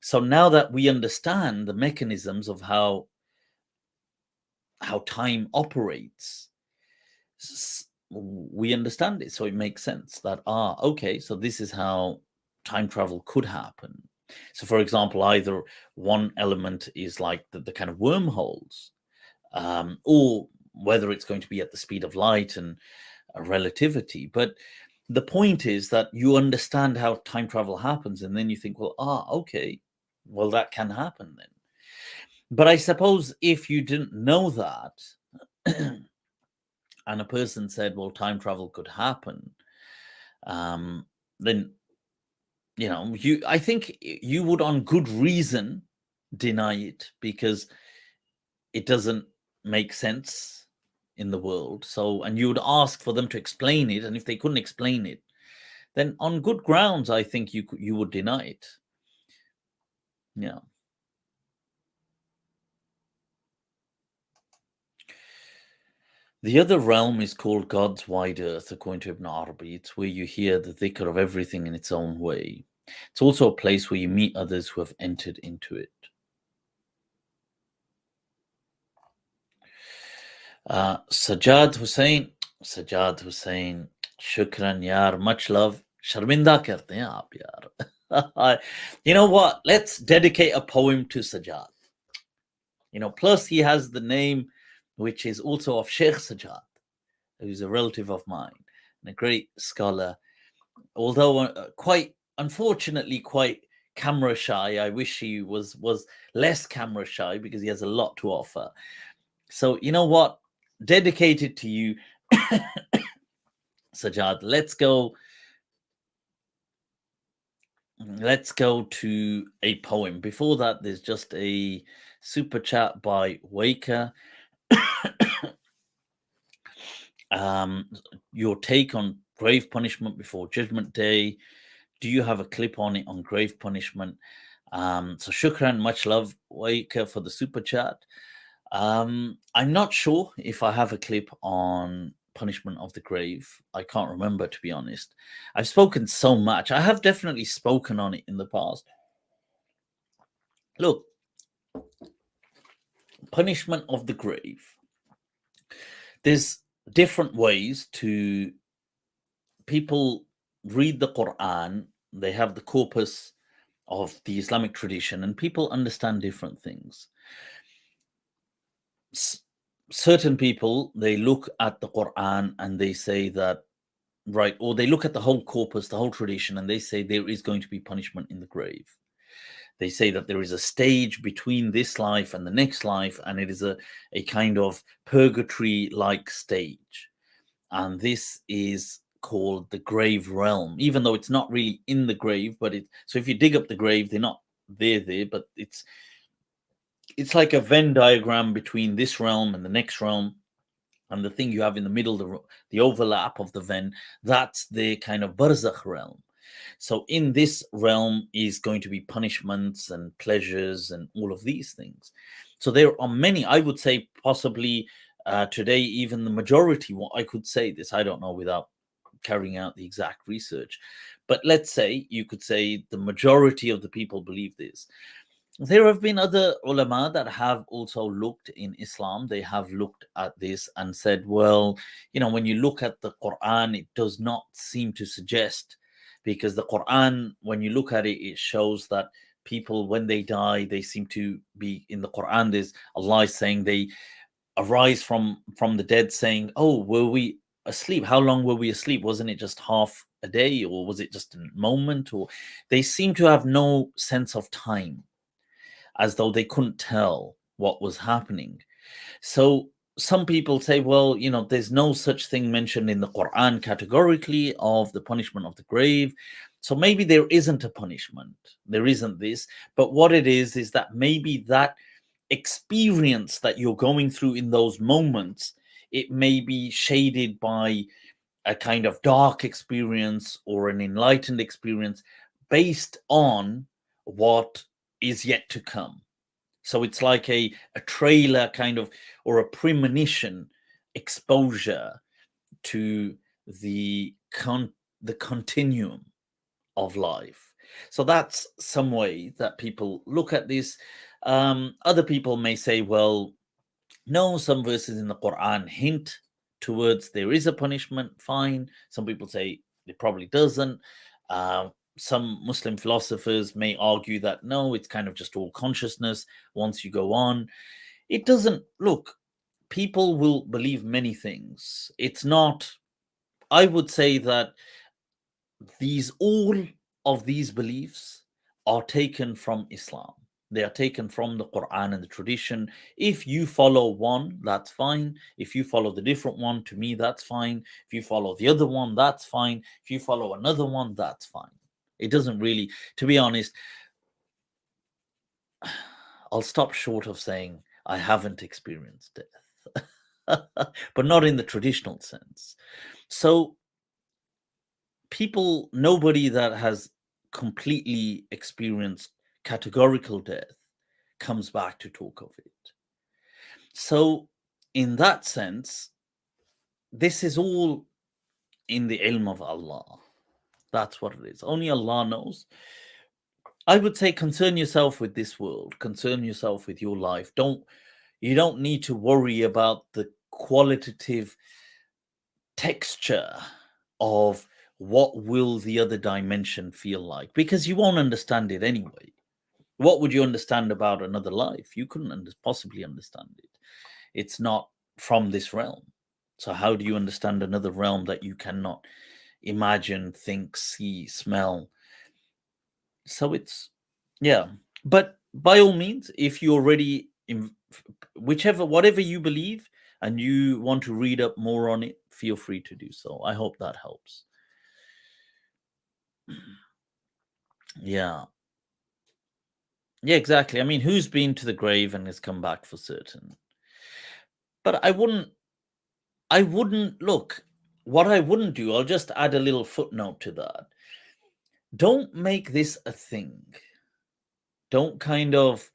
so now that we understand the mechanisms of how time operates, we understand it. So it makes sense that, okay, so this is how time travel could happen. So, for example, either one element is like the kind of wormholes, or whether it's going to be at the speed of light and relativity. But the point is that you understand how time travel happens, and then you think, well, okay, well, that can happen then. But I suppose if you didn't know that, and a person said, well, time travel could happen, then, I think you would on good reason deny it, because it doesn't make sense in the world. So, and you would ask for them to explain it, and if they couldn't explain it, then on good grounds, I think you would deny it. Yeah. The other realm is called God's wide earth, according to Ibn Arabi. It's where you hear the dhikr of everything in its own way. It's also a place where you meet others who have entered into it. Sajaad Hussain, shukran yaar, much love. Sharminda karte hain aap yaar. You know what? Let's dedicate a poem to Sajaad. Plus he has the name, which is also of Sheikh Sajaad, who's a relative of mine and a great scholar, although quite unfortunately quite camera shy. I wish he was less camera shy because he has a lot to offer. So you know what? Dedicated to you, Sajaad. Let's go to a poem. Before that, there's just a super chat by Waker. Your take on grave punishment before Judgment Day. Do you have a clip on it on grave punishment? So shukran, much love, Waker, for the super chat. I'm not sure if I have a clip on punishment of the grave. I can't remember, to be honest. I've spoken so much. I have definitely spoken on it in the past. Look, punishment of the grave. There's different ways to people read the Quran. They have the corpus of the Islamic tradition, and people understand different things. Certain people, they look at the Quran and they say that, right, or they look at the whole corpus, the whole tradition, and they say there is going to be punishment in the grave. They say that there is a stage between this life and the next life, and it is a kind of purgatory-like stage. And this is called the grave realm, even though it's not really in the grave, but so if you dig up the grave, they're not there, but it's like a Venn diagram between this realm and the next realm. And the thing you have in the middle, the overlap of the Venn, that's the kind of barzakh realm. So in this realm is going to be punishments and pleasures and all of these things. So there are many, I would say possibly today, even the majority, I could say this, I don't know without carrying out the exact research, but let's say you could say the majority of the people believe this. There have been other ulama that have also looked in Islam. They have looked at this and said, well, when you look at the Quran, it does not seem to suggest, because the Quran, when you look at it, it shows that people, when they die, they seem to be in the Quran. There's Allah saying they arise from the dead saying, oh, were we asleep? How long were we asleep? Wasn't it just half a day, or was it just a moment? Or they seem to have no sense of time, as though they couldn't tell what was happening. So some people say, well, there's no such thing mentioned in the Quran categorically of the punishment of the grave. So maybe there isn't a punishment. There isn't this. But what it is that maybe that experience that you're going through in those moments, it may be shaded by a kind of dark experience or an enlightened experience based on what is yet to come. So it's like a trailer kind of, or a premonition exposure to the continuum of life. So that's some way that people look at this. Other people may say, well, no, some verses in the Quran hint towards there is a punishment, fine. Some people say it probably doesn't. Some Muslim philosophers may argue that no, it's kind of just all consciousness once you go on. It doesn't, look, people will believe many things. It's not, I would say that all of these beliefs are taken from Islam. They are taken from the Quran and the tradition. If you follow one, that's fine. If you follow the different one, to me, that's fine. If you follow the other one, that's fine. If you follow another one, that's fine. It doesn't really, to be honest, I'll stop short of saying I haven't experienced death, but not in the traditional sense. So nobody that has completely experienced categorical death comes back to talk of it. So in that sense, this is all in the ilm of Allah. That's what it is. Only Allah knows. I would say concern yourself with this world. Concern yourself with your life. You don't need to worry about the qualitative texture of what will the other dimension feel like, because you won't understand it anyway. What would you understand about another life? You couldn't possibly understand it. It's not from this realm. So how do you understand another realm that you cannot imagine, think, see, smell? So it's, yeah. But by all means, if you're already in whatever you believe and you want to read up more on it, feel free to do so. I hope that helps. Yeah. Yeah, exactly. I mean, who's been to the grave and has come back for certain? But I wouldn't look. What I wouldn't do, I'll just add a little footnote to that. Don't make this a thing. Don't kind of,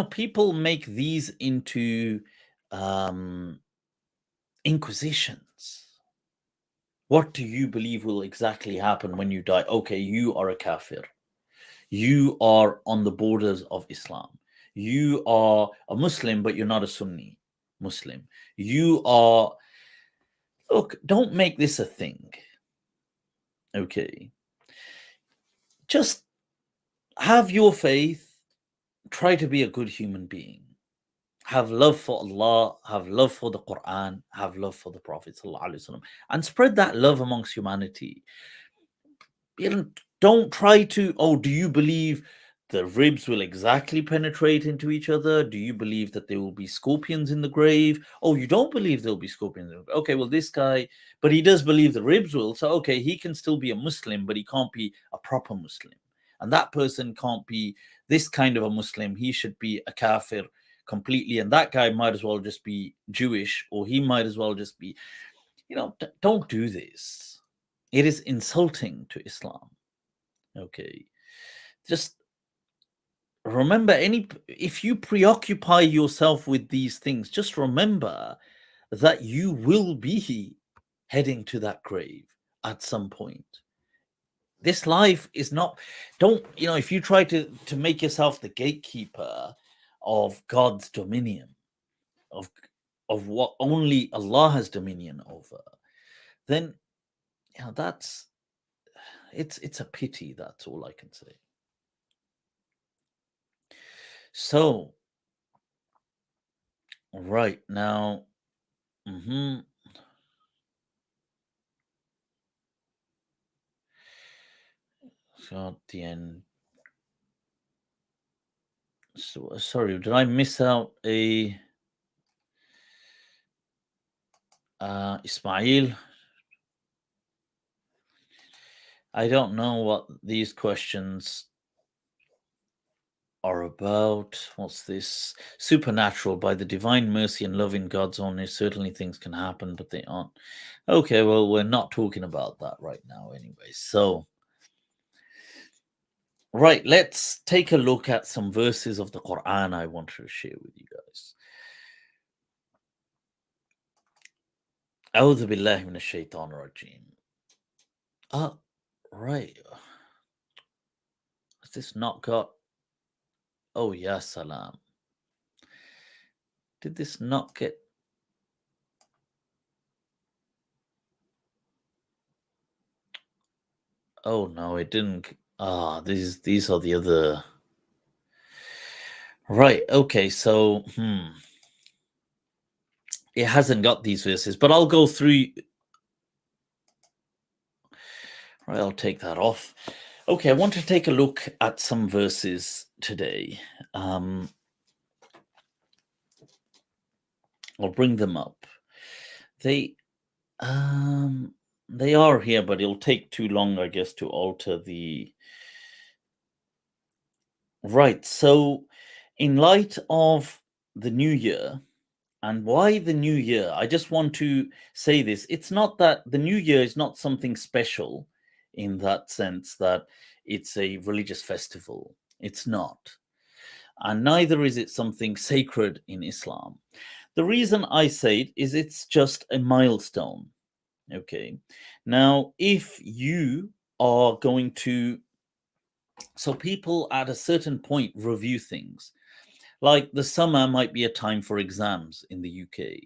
people make these into inquisitions. What do you believe will exactly happen when you die? Okay, you are a kafir. You are on the borders of Islam. You are a Muslim, but you're not a Sunni Muslim. You are, look, don't make this a thing. Okay. Just have your faith, try to be a good human being. Have love for Allah, have love for the Quran, have love for the Prophet, and spread that love amongst humanity. Don't try to, do you believe the ribs will exactly penetrate into each other? Do you believe that there will be scorpions in the grave? Oh, you don't believe there'll be scorpions in the grave. Okay, well, this guy, but he does believe the ribs will. So, okay, he can still be a Muslim, but he can't be a proper Muslim. And that person can't be this kind of a Muslim. He should be a kafir completely. And that guy might as well just be Jewish, or he might as well just be, don't do this. It is insulting to Islam. Okay. Just remember, if you preoccupy yourself with these things, just remember that you will be heading to that grave at some point. This life is not, if you try to make yourself the gatekeeper of God's dominion, of what only Allah has dominion over, then it's a pity. That's all I can say. So, right now, so at the end. So, sorry, did I miss out a Ismail? I don't know what these questions are about. What's this? Supernatural. By the divine mercy and love in God's honor, certainly things can happen, but they aren't. Okay, well, we're not talking about that right now anyway. So, right, let's take a look at some verses of the Quran I want to share with you guys. A'udhu billahi minash shaitanir rajim. Right. Has this not got... Oh, yeah, salam. Did this not get... Oh, no, it didn't. These are the other... Right, okay, so, it hasn't got these verses, but I'll go through... Right, I'll take that off. Okay, I want to take a look at some verses today. I'll bring them up. They are here, but it'll take too long, I guess, to alter the... Right, so in light of the new year, and why the new year, I just want to say this. It's not that the new year is not something special in that sense that it's a religious festival. It's not. And neither is it something sacred in Islam. The reason I say it is it's just a milestone. Okay. Now, if you are going to... So people at a certain point review things. Like the summer might be a time for exams in the UK.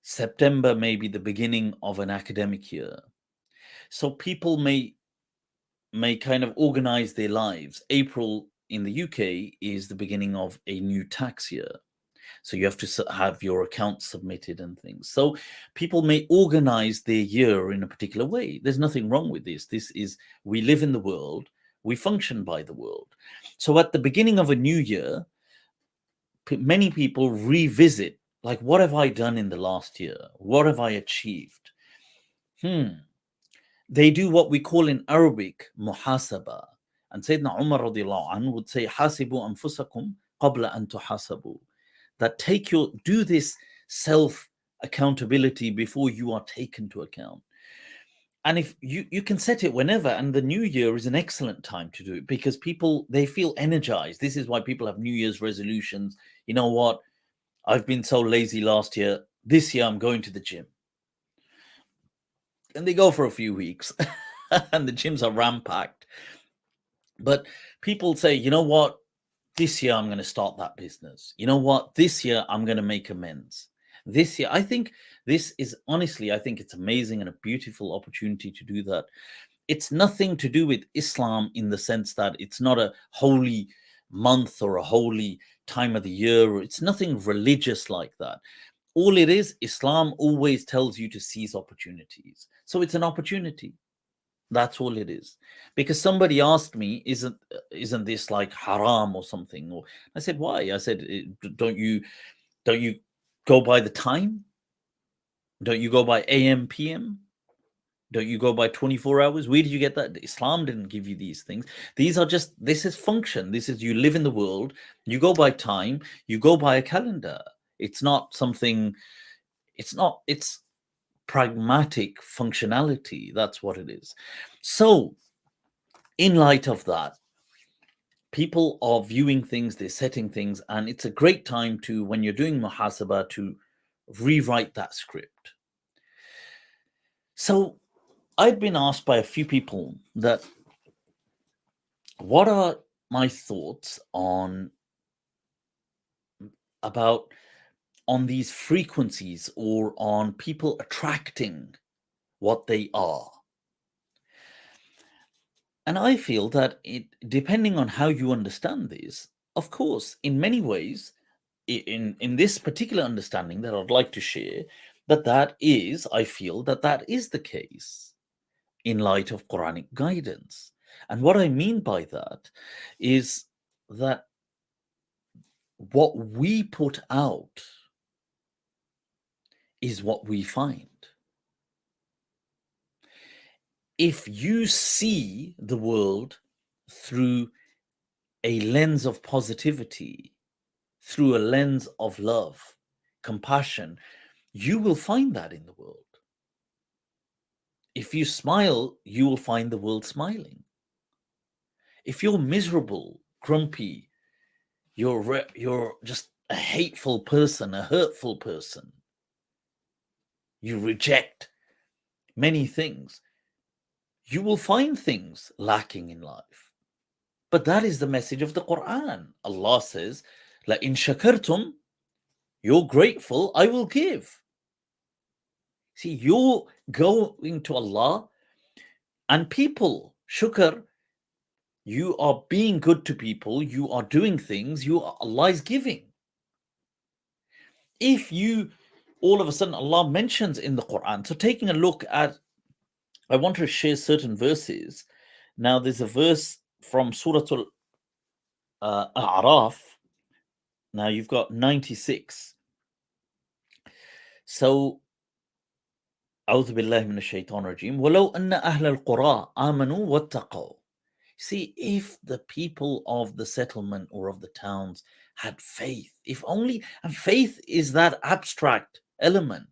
September may be the beginning of an academic year. So people may kind of organize their lives. April in the UK is the beginning of a new tax year. So you have to have your accounts submitted and things. So people may organize their year in a particular way. There's nothing wrong with this. We live in the world We function by the world. So at the beginning of a new year, many people revisit, like, what have I done in the last year? What have I achieved? They do what we call in Arabic muhasaba. And Sayyidina Umar radiallahu anhu would say, hasibu anfusakum qabla an tuhasabu. That do this self accountability before you are taken to account. And if you can set it whenever, and the new year is an excellent time to do it, because people, they feel energized. This is why people have New Year's resolutions. You know what? I've been so lazy last year. This year I'm going to the gym. And they go for a few weeks and the gyms are rampacked. But people say, you know what? This year I'm going to start that business. You know what? This year I'm going to make amends. This year, I think this is, honestly, I think it's amazing and a beautiful opportunity to do that. It's nothing to do with Islam in the sense that it's not a holy month or a holy time of the year. It's nothing religious like that. All it is, Islam always tells you to seize opportunities. So it's an opportunity. That's all it is. Because somebody asked me, isn't this like haram or something? Or I said, why? I said, don't you go by the time? Don't you go by AM, PM? Don't you go by 24 hours? Where did you get that? Islam didn't give you these things. These are just, this is function. This is, you live in the world. You go by time. You go by a calendar. It's not something, it's pragmatic functionality. That's what it is. So in light of that, people are viewing things, they're setting things, and it's a great time to, when you're doing muhasabah, to rewrite that script. So I've been asked by a few people that, what are my thoughts on these frequencies, or on people attracting what they are? And I feel that depending on how you understand this, of course, in many ways, in this particular understanding that I'd like to share, I feel that is the case in light of Quranic guidance. And what I mean by that is that what we put out is what we find. If you see the world through a lens of positivity, through a lens of love, compassion, you will find that in the world. If you smile, you will find the world smiling. If you're miserable, grumpy, you're just a hateful person, a hurtful person, you reject many things, you will find things lacking in life. But that is the message of the Quran. Allah says, La in shakartum, you're grateful, I will give. See, you're going to Allah, and people, shukr, you are being good to people, you are doing things, Allah is giving. If you, all of a sudden, Allah mentions in the Quran, so taking a look at, I want to share certain verses. Now, there's a verse from Surah Al-A'raf. Now, you've got 96. So, أعوذ بالله من الشيطان الرجيم ولو أن أهل القرى آمنوا واتقوا. See, if the people of the settlement or of the towns had faith, if only, and faith is that abstract element,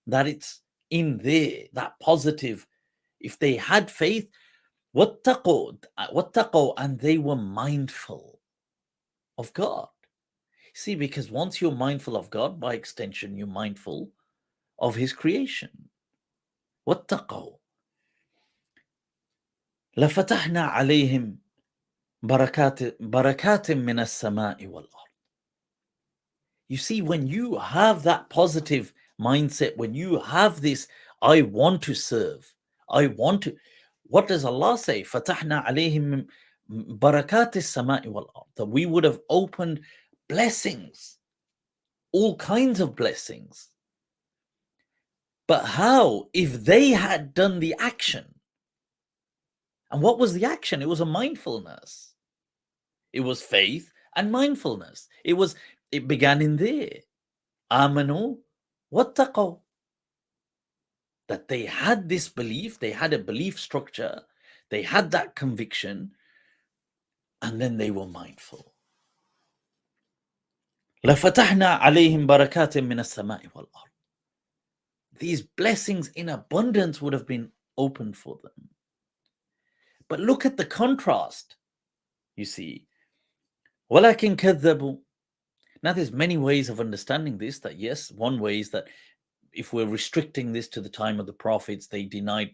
that it's in there, that positive. If they had faith, واتقوا, and they were mindful of God. See, because once you're mindful of God, by extension, you're mindful of His creation. واتقوا لفتحنا عليهم بركات من السماء والأرض. You see, when you have that positive mindset, when you have this, I want to serve, what does Allah say? فتحنا عليهم بركات السماء والأرض. That we would have opened blessings, all kinds of blessings. But how? If they had done the action. And what was the action? It was a mindfulness. It was faith and mindfulness. It began in there. Amanu wattaqaw. That they had this belief, they had a belief structure, they had that conviction, and then they were mindful. لَفَتَحْنَا عَلَيْهِمْ بَرَكَاتٍ مِّنَ السَّمَاءِ وَالْأَرْضِ. These blessings in abundance would have been opened for them. But look at the contrast, you see. وَلَكِنْ كَذَّبُوا. Now there's many ways of understanding this, that yes, one way is that if we're restricting this to the time of the prophets, they denied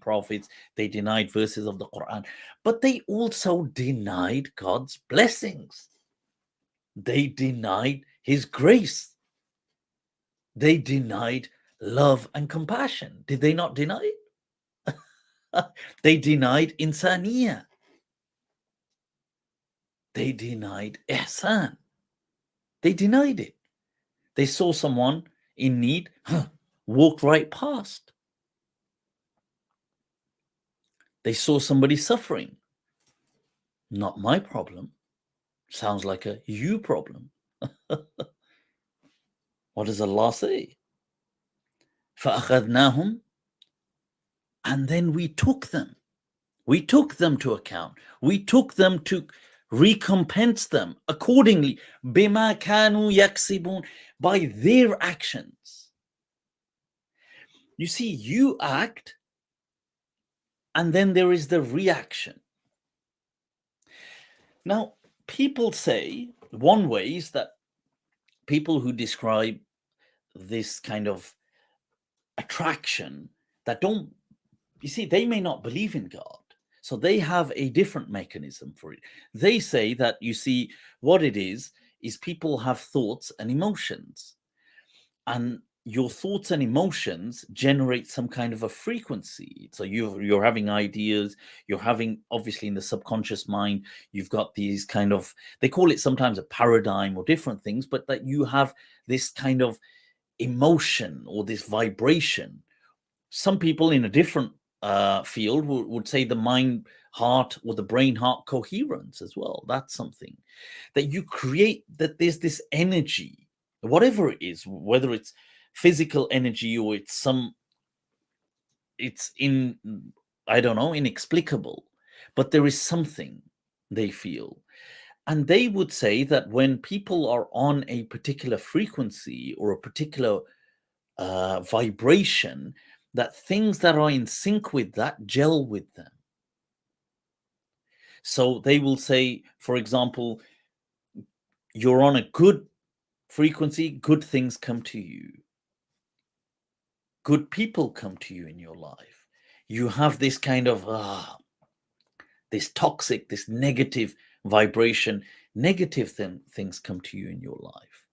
verses of the Quran, but they also denied God's blessings. They denied his grace. They denied love and compassion. Did they not deny it? They denied insaniya. They denied ihsan. They denied it. They saw someone in need, walked right past. They saw somebody suffering. Not my problem. Sounds like a you problem. What does Allah say? فَأَخَذْنَاهُمْ. And then we took them. We took them to account. We took them to recompense them accordingly. بِمَا كَانُوا يَكْسِبُونَ. By their actions. You see, you act, and then there is the reaction. Now, people say, one way is that people who describe this kind of attraction that don't, you see, they may not believe in God. So they have a different mechanism for it. They say that, you see, what it is people have thoughts and emotions. And your thoughts and emotions generate some kind of a frequency. So you're having ideas, you're having, obviously in the subconscious mind, you've got these kind of, they call it sometimes a paradigm or different things, but that you have this kind of emotion or this vibration. Some people in a different field would say the mind heart or the brain heart coherence as well. That's something that you create, that there's this energy, whatever it is, whether it's physical energy or it's I don't know, inexplicable, but there is something they feel. And they would say that when people are on a particular frequency or a particular vibration, that things that are in sync with that gel with them. So they will say, for example, you're on a good frequency, good things come to you. Good people come to you in your life. You have this kind of this toxic, this negative vibration, negative things come to you in your life.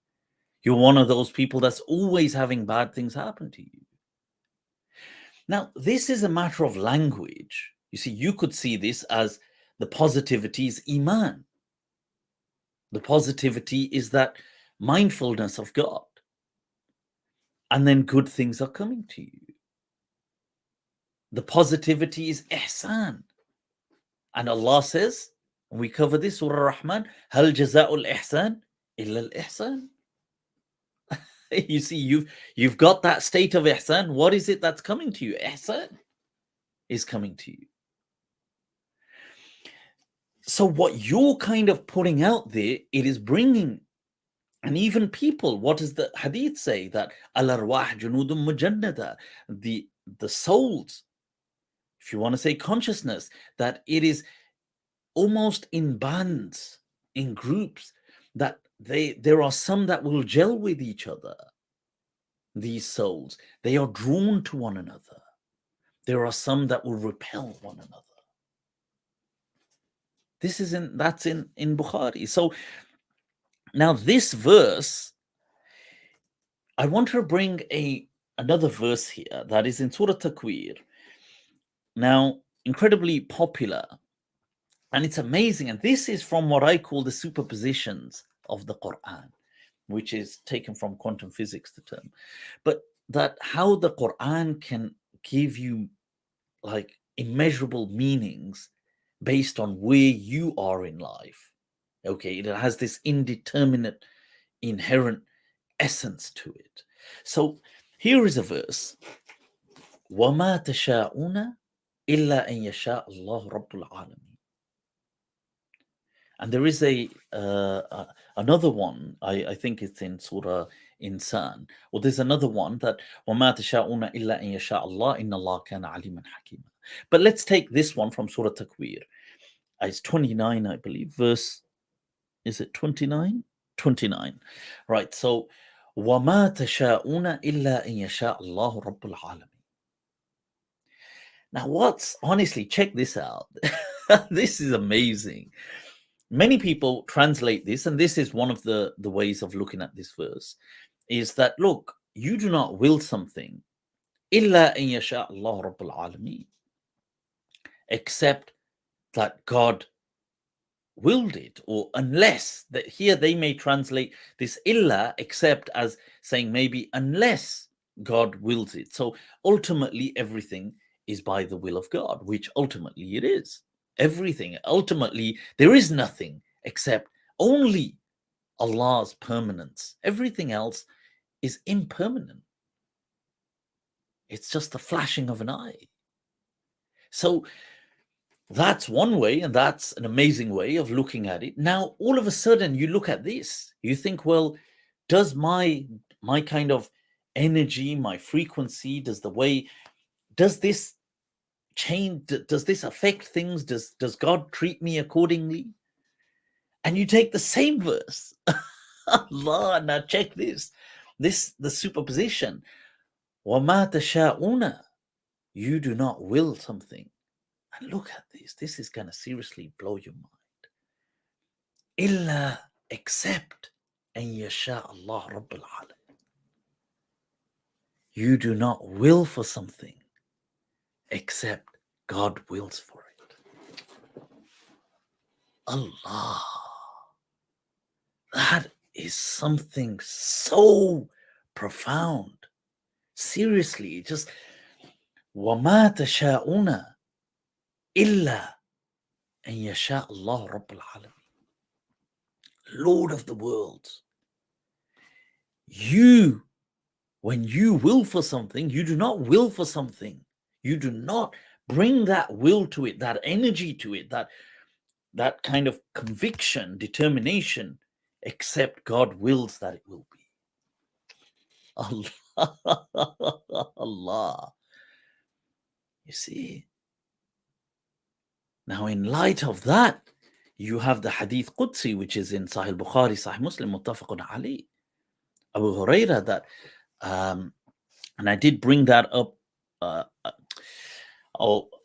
You're one of those people that's always having bad things happen to you. Now, this is a matter of language. You see, you could see this as the positivity is iman. The positivity is that mindfulness of God. And then good things are coming to you. The positivity is ihsan. And Allah says, and we cover this, Surah Rahman, Hal jaza'ul ihsan illa al-ihsan. You see, you've got that state of ihsan. What is it that's coming to you? Ihsan is coming to you. So what you're kind of putting out there, it is bringing, and even people, what does the hadith say? That al-arwah junudun mujannada, the souls, if you want to say consciousness, that it is almost in bands, in groups, that there are some that will gel with each other. These souls, they are drawn to one another. There are some that will repel one another. That's in Bukhari. So now this verse, I want to bring another verse here that is in Surah Takwir. Now, incredibly popular, and it's amazing. And this is from what I call the superpositions of the Quran, which is taken from quantum physics, the term. But that how the Quran can give you like immeasurable meanings based on where you are in life. Okay, it has this indeterminate, inherent essence to it. So here is a verse: وَمَا تَشَاءُونَ إِلَّا أَن يَشَاءَ اللَّهُ رَبُّ الْعَالَمِينَ. And there is another one, I think it's in Surah Insan, or there's another one that وَمَا تَشَاءُونَ إِلَّا أَن يَشَاءَ اللَّهُ إِنَّ اللَّهَ كَانَ عَلِيمًا حَكِيمًا. But let's take this one from Surah Takwir. It's 29, I believe, verse, is it 29? 29. Right, so وَمَا تَشَاءُونَ إِلَّا أَن يَشَاءَ اللَّهُ رَبُّ الْعَالَمِينَ. Now, honestly, check this out. This is amazing. Many people translate this, and this is one of the ways of looking at this verse, is that, look, you do not will something, إِلَّا أَن يَشَاءَ اللَّهُ رَبُّ الْعَالَمِينَ, except that God willed it, or unless, that here they may translate this illa, except, as saying maybe unless God wills it. So ultimately everything is by the will of God, which ultimately it is. Everything, ultimately there is nothing except only Allah's permanence. Everything else is impermanent. It's just the flashing of an eye. So that's one way, and that's an amazing way of looking at it. Now, all of a sudden, you look at this, you think, well, does my kind of energy, my frequency, does this change? Does this affect things? Does God treat me accordingly? And you take the same verse. Allah, now check this. The superposition. وَمَا تَشَاءُونَ, you do not will something. And look at this. This is going to seriously blow your mind. إِلَّا, except أَن يَشَاءَ اللَّهُ رَبُّ الْعَالَمِينَ. You do not will for something except God wills for it. Allah. That is something so profound. Seriously, just وَمَا تَشَاءُونَ إِلَّا أَن يَشَاءَ اللَّهُ رَبُّ الْعَالَمِينَ. Lord of the worlds. You, when you will for something, you do not will for something. You do not bring that will to it, that energy to it, that kind of conviction, determination, except God wills that it will be. Allah. Allah. You see? Now, in light of that, you have the Hadith Qudsi, which is in Sahih Bukhari, Sahih Muslim, Muttafaqun Ali. Abu Huraira, that, and I did bring that up.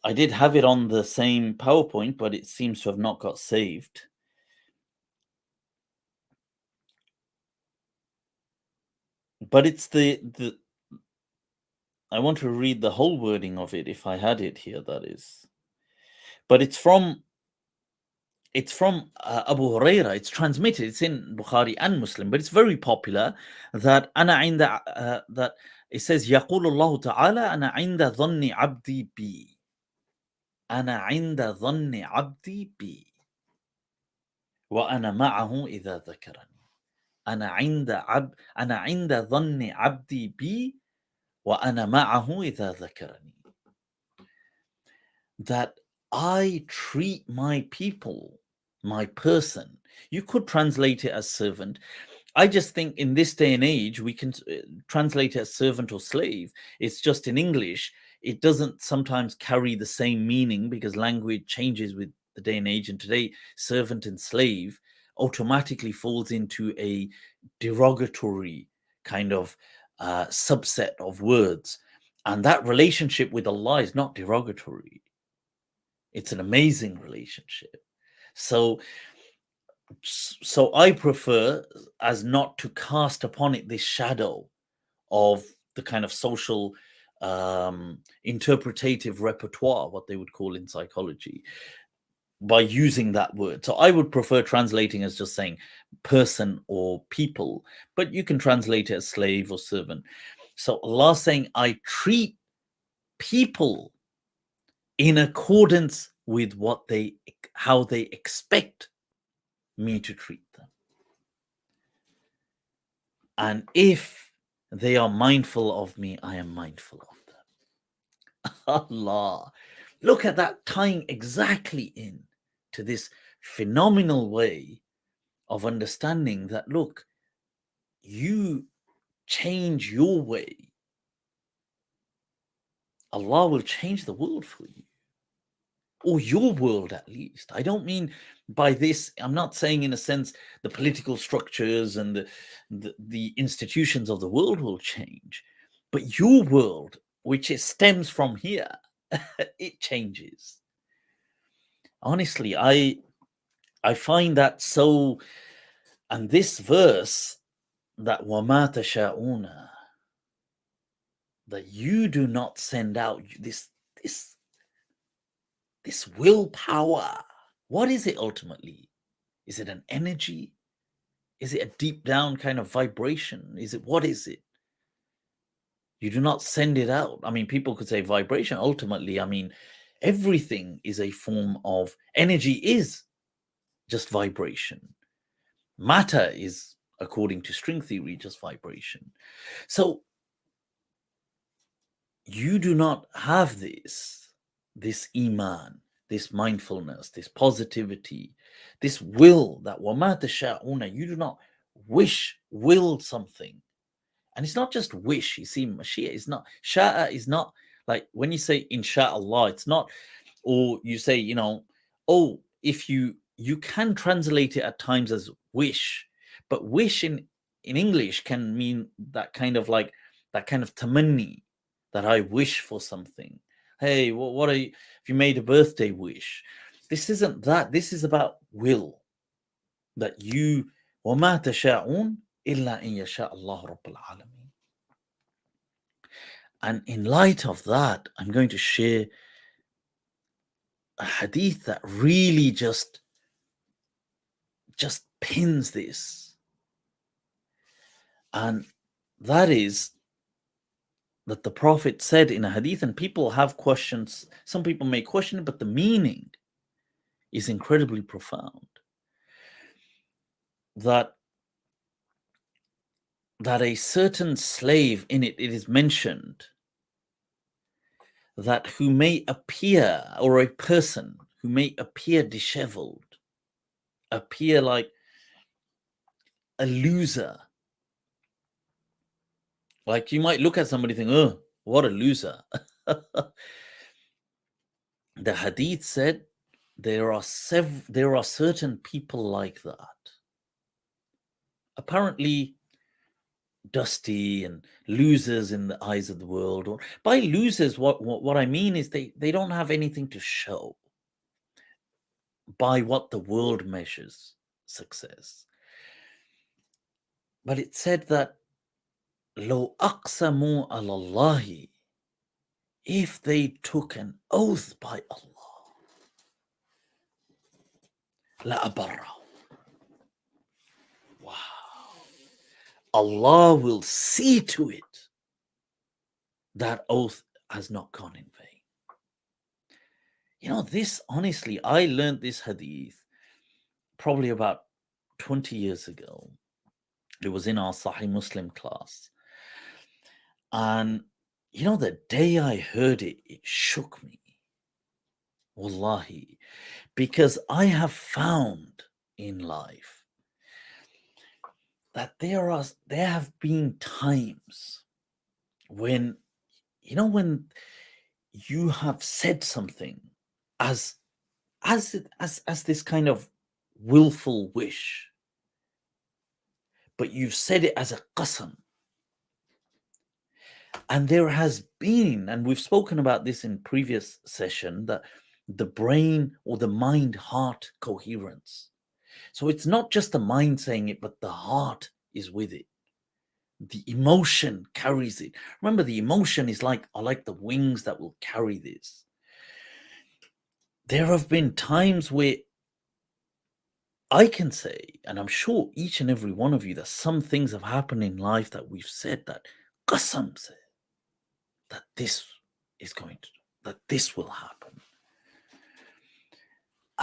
I did have it on the same PowerPoint, but it seems to have not got saved. But it's the I want to read the whole wording of it if I had it here, that is. But it's from Abu Huraira. It's transmitted. It's in Bukhari and Muslim, but it's very popular. That that it says يقول الله تعالى أنا عند ظن عبدي بي. أنا عند ظن عبدي بي. وأنا معه إذا ذكرني. أنا عند ظن عبدي بي. وأنا معه إذا ذكرني. That I treat my people, my person. You could translate it as servant. I just think in this day and age, we can translate it as servant or slave. It's just in English, it doesn't sometimes carry the same meaning because language changes with the day and age. And today, servant and slave automatically falls into a derogatory kind of subset of words. And that relationship with Allah is not derogatory. It's an amazing relationship. So I prefer as not to cast upon it this shadow of the kind of social interpretative repertoire, what they would call in psychology, by using that word. So I would prefer translating as just saying person or people, but you can translate it as slave or servant. So Allah saying, I treat people in accordance with how they expect me to treat them. And if they are mindful of me, I am mindful of them. Allah. Look at that, tying exactly in to this phenomenal way of understanding that, look, you change your way, Allah will change the world for you. Or your world, at least. I don't mean by this, I'm not saying in a sense the political structures and the institutions of the world will change, but your world, which stems from here, it changes. Honestly, I find that so, and this verse, that وَمَا تَشَاءُونَ, that you do not send out this willpower. What is it ultimately? Is it an energy? Is it a deep down kind of vibration? What is it? You do not send it out. I mean, people could say vibration. Ultimately, I mean, everything is a form of energy, is just vibration. Matter is, according to string theory, just vibration. So you do not have this iman, this mindfulness, this positivity, this will, that وَمَا تَشَاءُونَ, you do not will something. And it's not just wish. You see, Mashiach is not, Sha'a is not, like when you say Insha'Allah, it's not, or you say, oh, if you can translate it at times as wish, but wish in English can mean that kind of tamanni, that I wish for something. Hey, what are you, if you made a birthday wish? This isn't that. This is about will. That you, وَمَا تَشَاءُونَ إِلَّا إِن يَشَاءَ اللَّهُ رَبُّ الْعَالَمِينَ. And in light of that, I'm going to share a hadith that really just pins this. And that is that the Prophet said in a hadith, and people have questions, some people may question it, but the meaning is incredibly profound. That a certain slave, in it is mentioned that who may appear, or a person who may appear disheveled, appear like a loser. Like you might look at somebody and think, oh, what a loser. The hadith said there are certain people like that. Apparently dusty and losers in the eyes of the world. Or by losers, what I mean is they don't have anything to show by what the world measures success. But it said that lo aqsamu alallahi, if they took an oath by Allah, la abarra. Wow. Allah will see to it that oath has not gone in vain. This, honestly, I learned this hadith probably about 20 years ago. It was in our Sahih Muslim class. And, the day I heard it, it shook me. Wallahi. Because I have found in life that there have been times when, when you have said something as this kind of willful wish, but you've said it as a qasam. And there has been, and we've spoken about this in previous session, that the brain or the mind-heart coherence. So it's not just the mind saying it, but the heart is with it. The emotion carries it. Remember, the emotion is like the wings that will carry this. There have been times where I can say, and I'm sure each and every one of you, that some things have happened in life that we've said that qasam said that this will happen.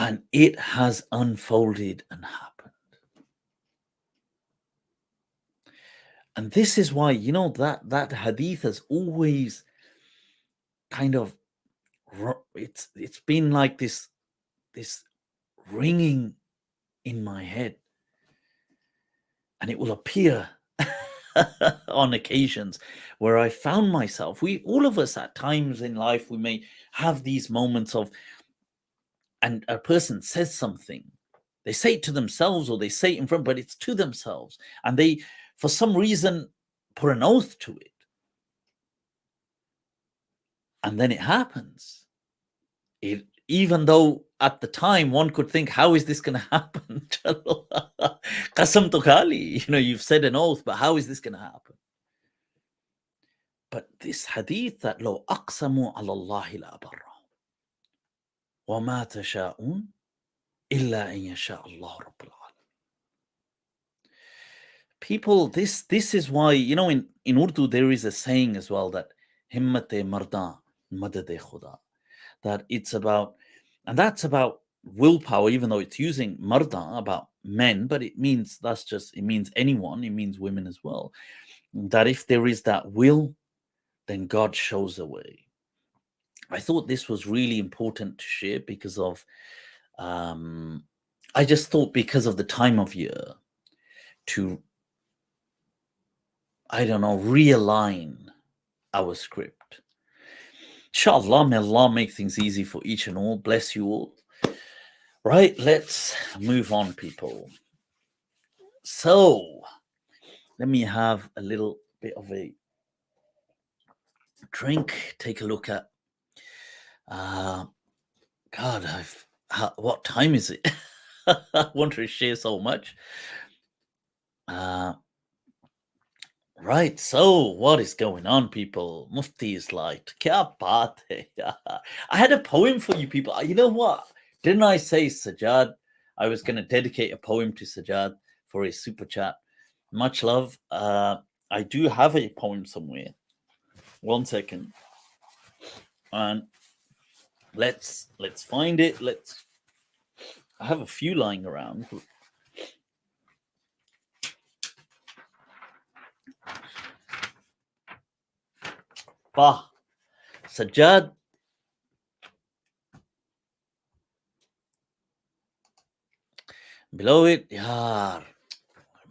And it has unfolded and happened. And this is why, that hadith has always kind of, it's been like this ringing in my head. And it will appear on occasions where I found myself, all of us at times in life, we may have these moments of, and a person says something, they say it to themselves or they say it in front, but it's to themselves. And they, for some reason, put an oath to it. And then it happens. Even though at the time one could think, how is this going to happen? Qasam to khali, you've said an oath, but how is this going to happen? But this hadith that lo aqsamu ala Allahi la barra wa ma tasha'un illa an yasha Allah rabbul alamin. People, this is why, in Urdu there is a saying as well that himmate mardan madad-e khuda, that it's about, and that's about willpower, even though it's using marda, about men, but it means anyone, it means women as well. That if there is that will, then God shows a way. I thought this was really important to share because of, I just thought because of the time of year to, realign our script. Inshallah, may Allah make things easy for each and all. Bless you all. Right, let's move on, people. So, let me have a little bit of a drink. Take a look at, what time is it? I want to share so much. Right, so what is going on, people? Mufti is like, kya baat hai? I had a poem for you people. You know what? Didn't I say Sajaad? I was going to dedicate a poem to Sajaad for a super chat. Much love. I do have a poem somewhere. 1 second. And let's find it. I have a few lying around. Sajaad. Below it, yaar.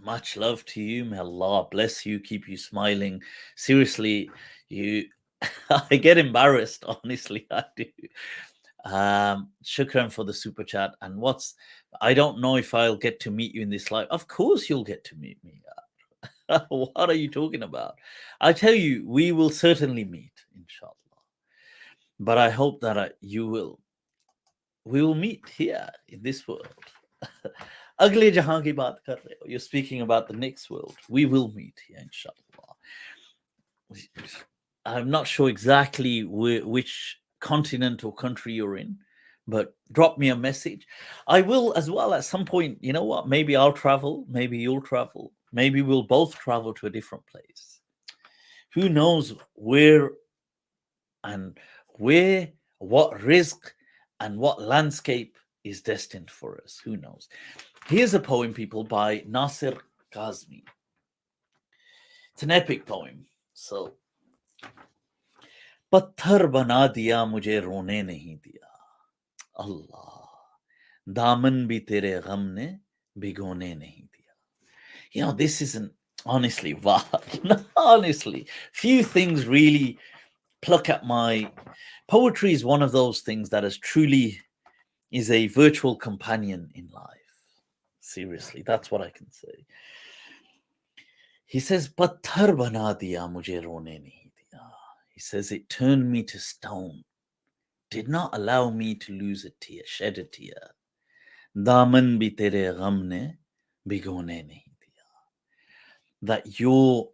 Much love to you. May Allah bless you, keep you smiling. Seriously, I get embarrassed, honestly, I do. Shukran for the super chat. And I don't know if I'll get to meet you in this life. Of course you'll get to meet me. What are you talking about? I tell you, we will certainly meet, inshallah. But I hope that we will meet here in this world. Agle jahan ki baat kar rahe ho. You're speaking about the next world. We will meet here, inshallah. I'm not sure exactly which continent or country you're in, but drop me a message. I will as well at some point. You know what? Maybe I'll travel. Maybe you'll travel. Maybe we'll both travel to a different place. Who knows where, what rizq and what landscape is destined for us. Who knows? Here's a poem, people, by Nasir Kazmi. It's an epic poem. So, पत्थर बना दिया मुझे रोने नहीं दिया अल्लाह दामन भी तेरे गम ने भिगोने नहीं दिया. This isn't honestly honestly, few things really pluck at my poetry. Is one of those things that is a virtual companion in life. Seriously, that's what I can say. He says, पत्थर बना दिया मुझे रोने नहीं दिया. He says, it turned me to stone, did not allow me to lose a tear, shed a tear. दामन भी तेरे गम ने भिगोने नहीं दिया. That your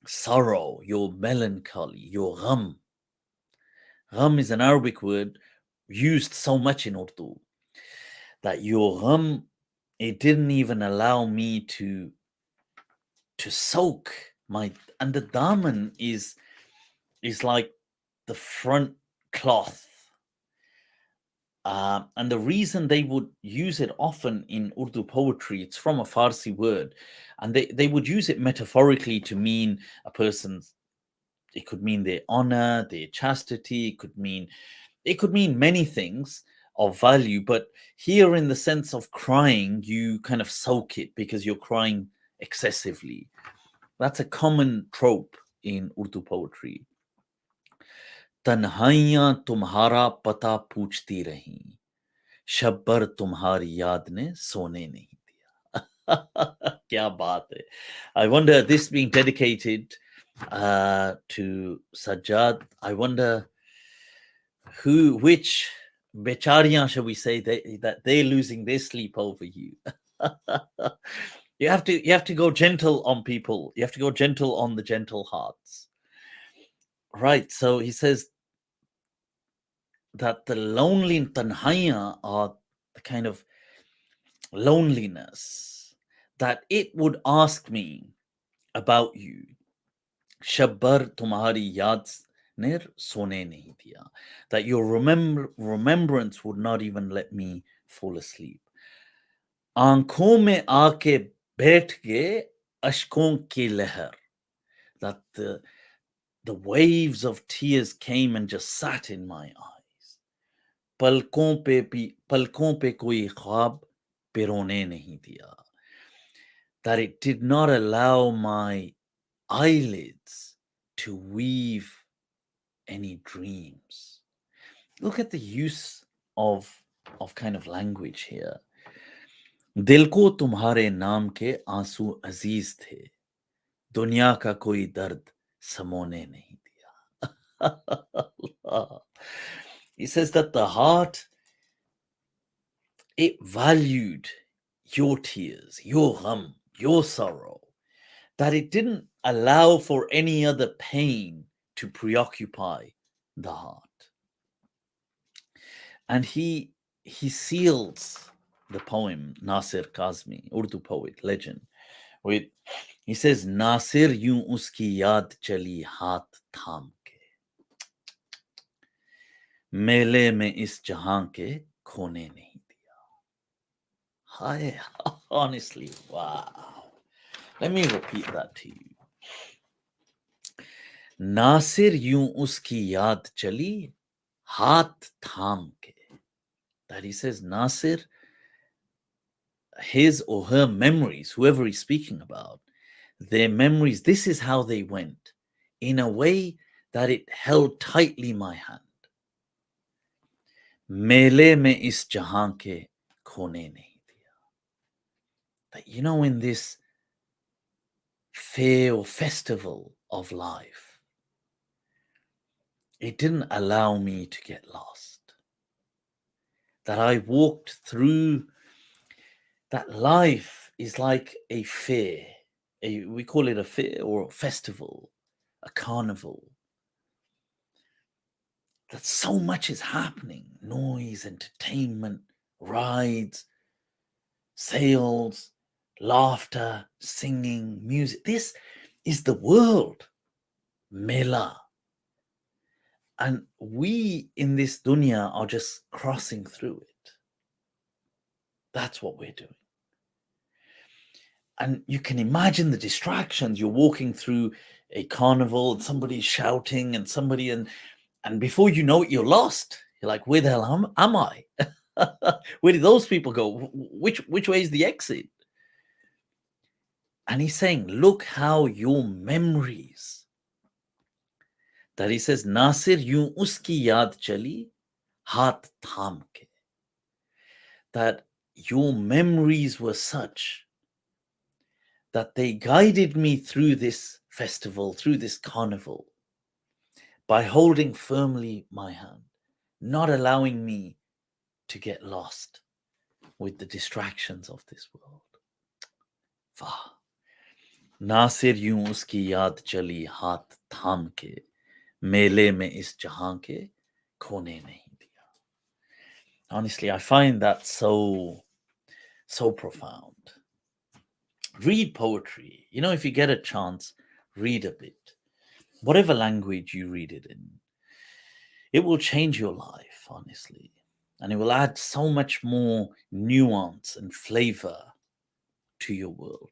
sorrow, your melancholy, your gham is an Arabic word used so much in Urdu, that your gham, it didn't even allow me to soak my, and the daman is like the front cloth And the reason they would use it often in Urdu poetry, it's from a Farsi word, and they would use it metaphorically to mean a person's, it could mean their honor, their chastity, it could mean many things of value, but here in the sense of crying, you kind of soak it because you're crying excessively. That's a common trope in Urdu poetry. तन्हाइयां तुम्हारा पता पूछती रहीं, शब्बर तुम्हारी याद ने सोने नहीं दिया. क्या बात hai. I wonder, this being dedicated to Sajaad, I wonder which bechariyan shall we say that they're losing their sleep over you. You have to go gentle on people. You have to go gentle on the gentle hearts. Right. So he says that the lonely tanhaya are the kind of loneliness that it would ask me about you. Shabbar tumhari yaad ner sone nahi diya. That your remembrance would not even let me fall asleep. Aankhon mein aake baith gaye ashkon ki lehar. That the waves of tears came and just sat in my eyes. Palkon pe koi khwab pirone nahi diya. That it did not allow my eyelids to weave any dreams. Look at the use of kind of language here. दिल को तुम्हारे नाम के आंसू अजीज थे, दुनिया का कोई दर्द समोने नहीं दिया. He says that the heart, it valued your tears, your gham, your sorrow, that it didn't allow for any other pain to preoccupy the heart. And he seals the poem, Nasir Kazmi, Urdu poet, legend, with, he says, Nasir yun uski yaad chali haath tham ke, mele mein is jahan ke khone nahi diya. Hi, honestly, wow. Let me repeat that to you. Nasir yun uski yaad chali haath tham ke. That he says, Nasir, his or her memories, whoever he's speaking about, their memories, this is how they went, in a way that it held tightly my hand. Mele mein is jahan ke khone nahi diya. That, you know, in this fair or festival of life, it didn't allow me to get lost. That I walked through, that life is like a fair. We call it a fair or a festival, a carnival. That so much is happening: noise, entertainment, rides, sales, laughter, singing, music. This is the world, Mela. And we in this dunya are just crossing through it. That's what we're doing. And you can imagine the distractions. You're walking through a carnival and somebody's shouting and somebody, and before you know it, you're lost. You're like, where the hell am I? Where did those people go? Which way is the exit? And he's saying, look how your memories, that he says, Nasir yun uski yaad chali haath tham ke. That your memories were such that they guided me through this festival, through this carnival, by holding firmly my hand, not allowing me to get lost with the distractions of this world. Vah. Nasir yun uski yaad chali haath tham ke, mele mein is jahan ke khone nahi diya. Honestly, I find that so profound. Read poetry. You know, if you get a chance, read a bit. Whatever language you read it in, it will change your life, honestly. and it will add so much more nuance and flavor to your world.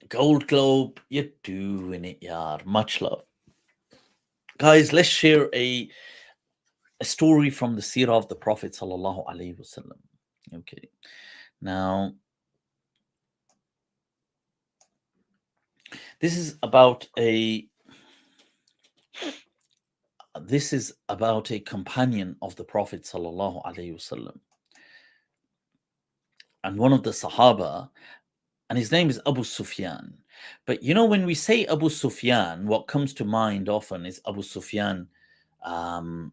Gold Globe, you're doing it, yar. Much love. Guys, let's share a story from the seerah of the Prophet sallallahu alaihi wasallam. Okay. Now, this is about a companion of the Prophet sallallahu alaihi wasallam. And one of the Sahaba, and his name is Abu Sufyan. But you know, when we say Abu Sufyan, what comes to mind often is Abu Sufyan al-Umawi,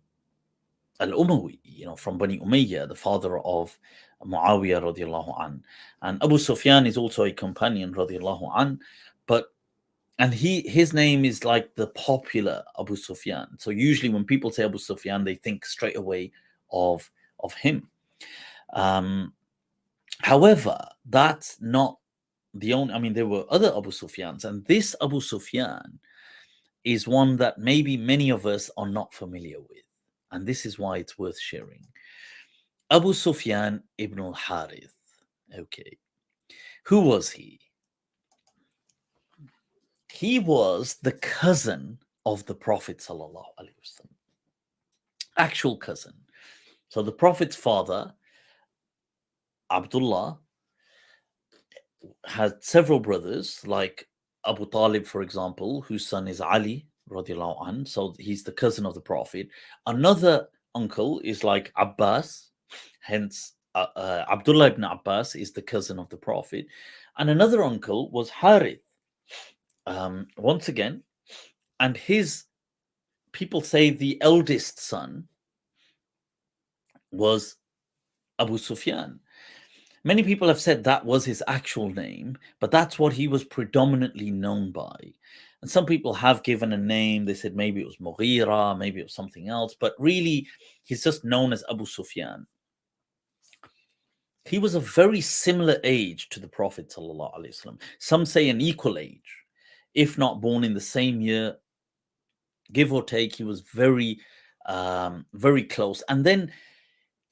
from Bani Umayyah, the father of Muawiyah radiallahu an. And Abu Sufyan is also a companion radiallahu an, and his name is like the popular Abu Sufyan. So usually when people say Abu Sufyan, they think straight away of him. However, that's not the only, there were other Abu Sufyans, and this Abu Sufyan is one that maybe many of us are not familiar with. And this is why it's worth sharing. Abu Sufyan ibn al-Harith. Okay. Who was he? He was the cousin of the Prophet sallallahu alaihi wasallam. Actual cousin. So the Prophet's father, Abdullah, had several brothers, like Abu Talib, for example, whose son is Ali radiallahu anh. So he's the cousin of the Prophet. Another uncle is like Abbas, hence Abdullah ibn Abbas is the cousin of the Prophet. And another uncle was Harith, once again, and his, people say the eldest son was Abu Sufyan. Many people have said that was his actual name, but that's what he was predominantly known by. And some people have given a name. They said maybe it was Mughira, maybe it was something else, but really he's just known as Abu Sufyan. He was a very similar age to the Prophet sallallahu alaihi wasallam. Some say an equal age, if not born in the same year, give or take. He was very, very close. And then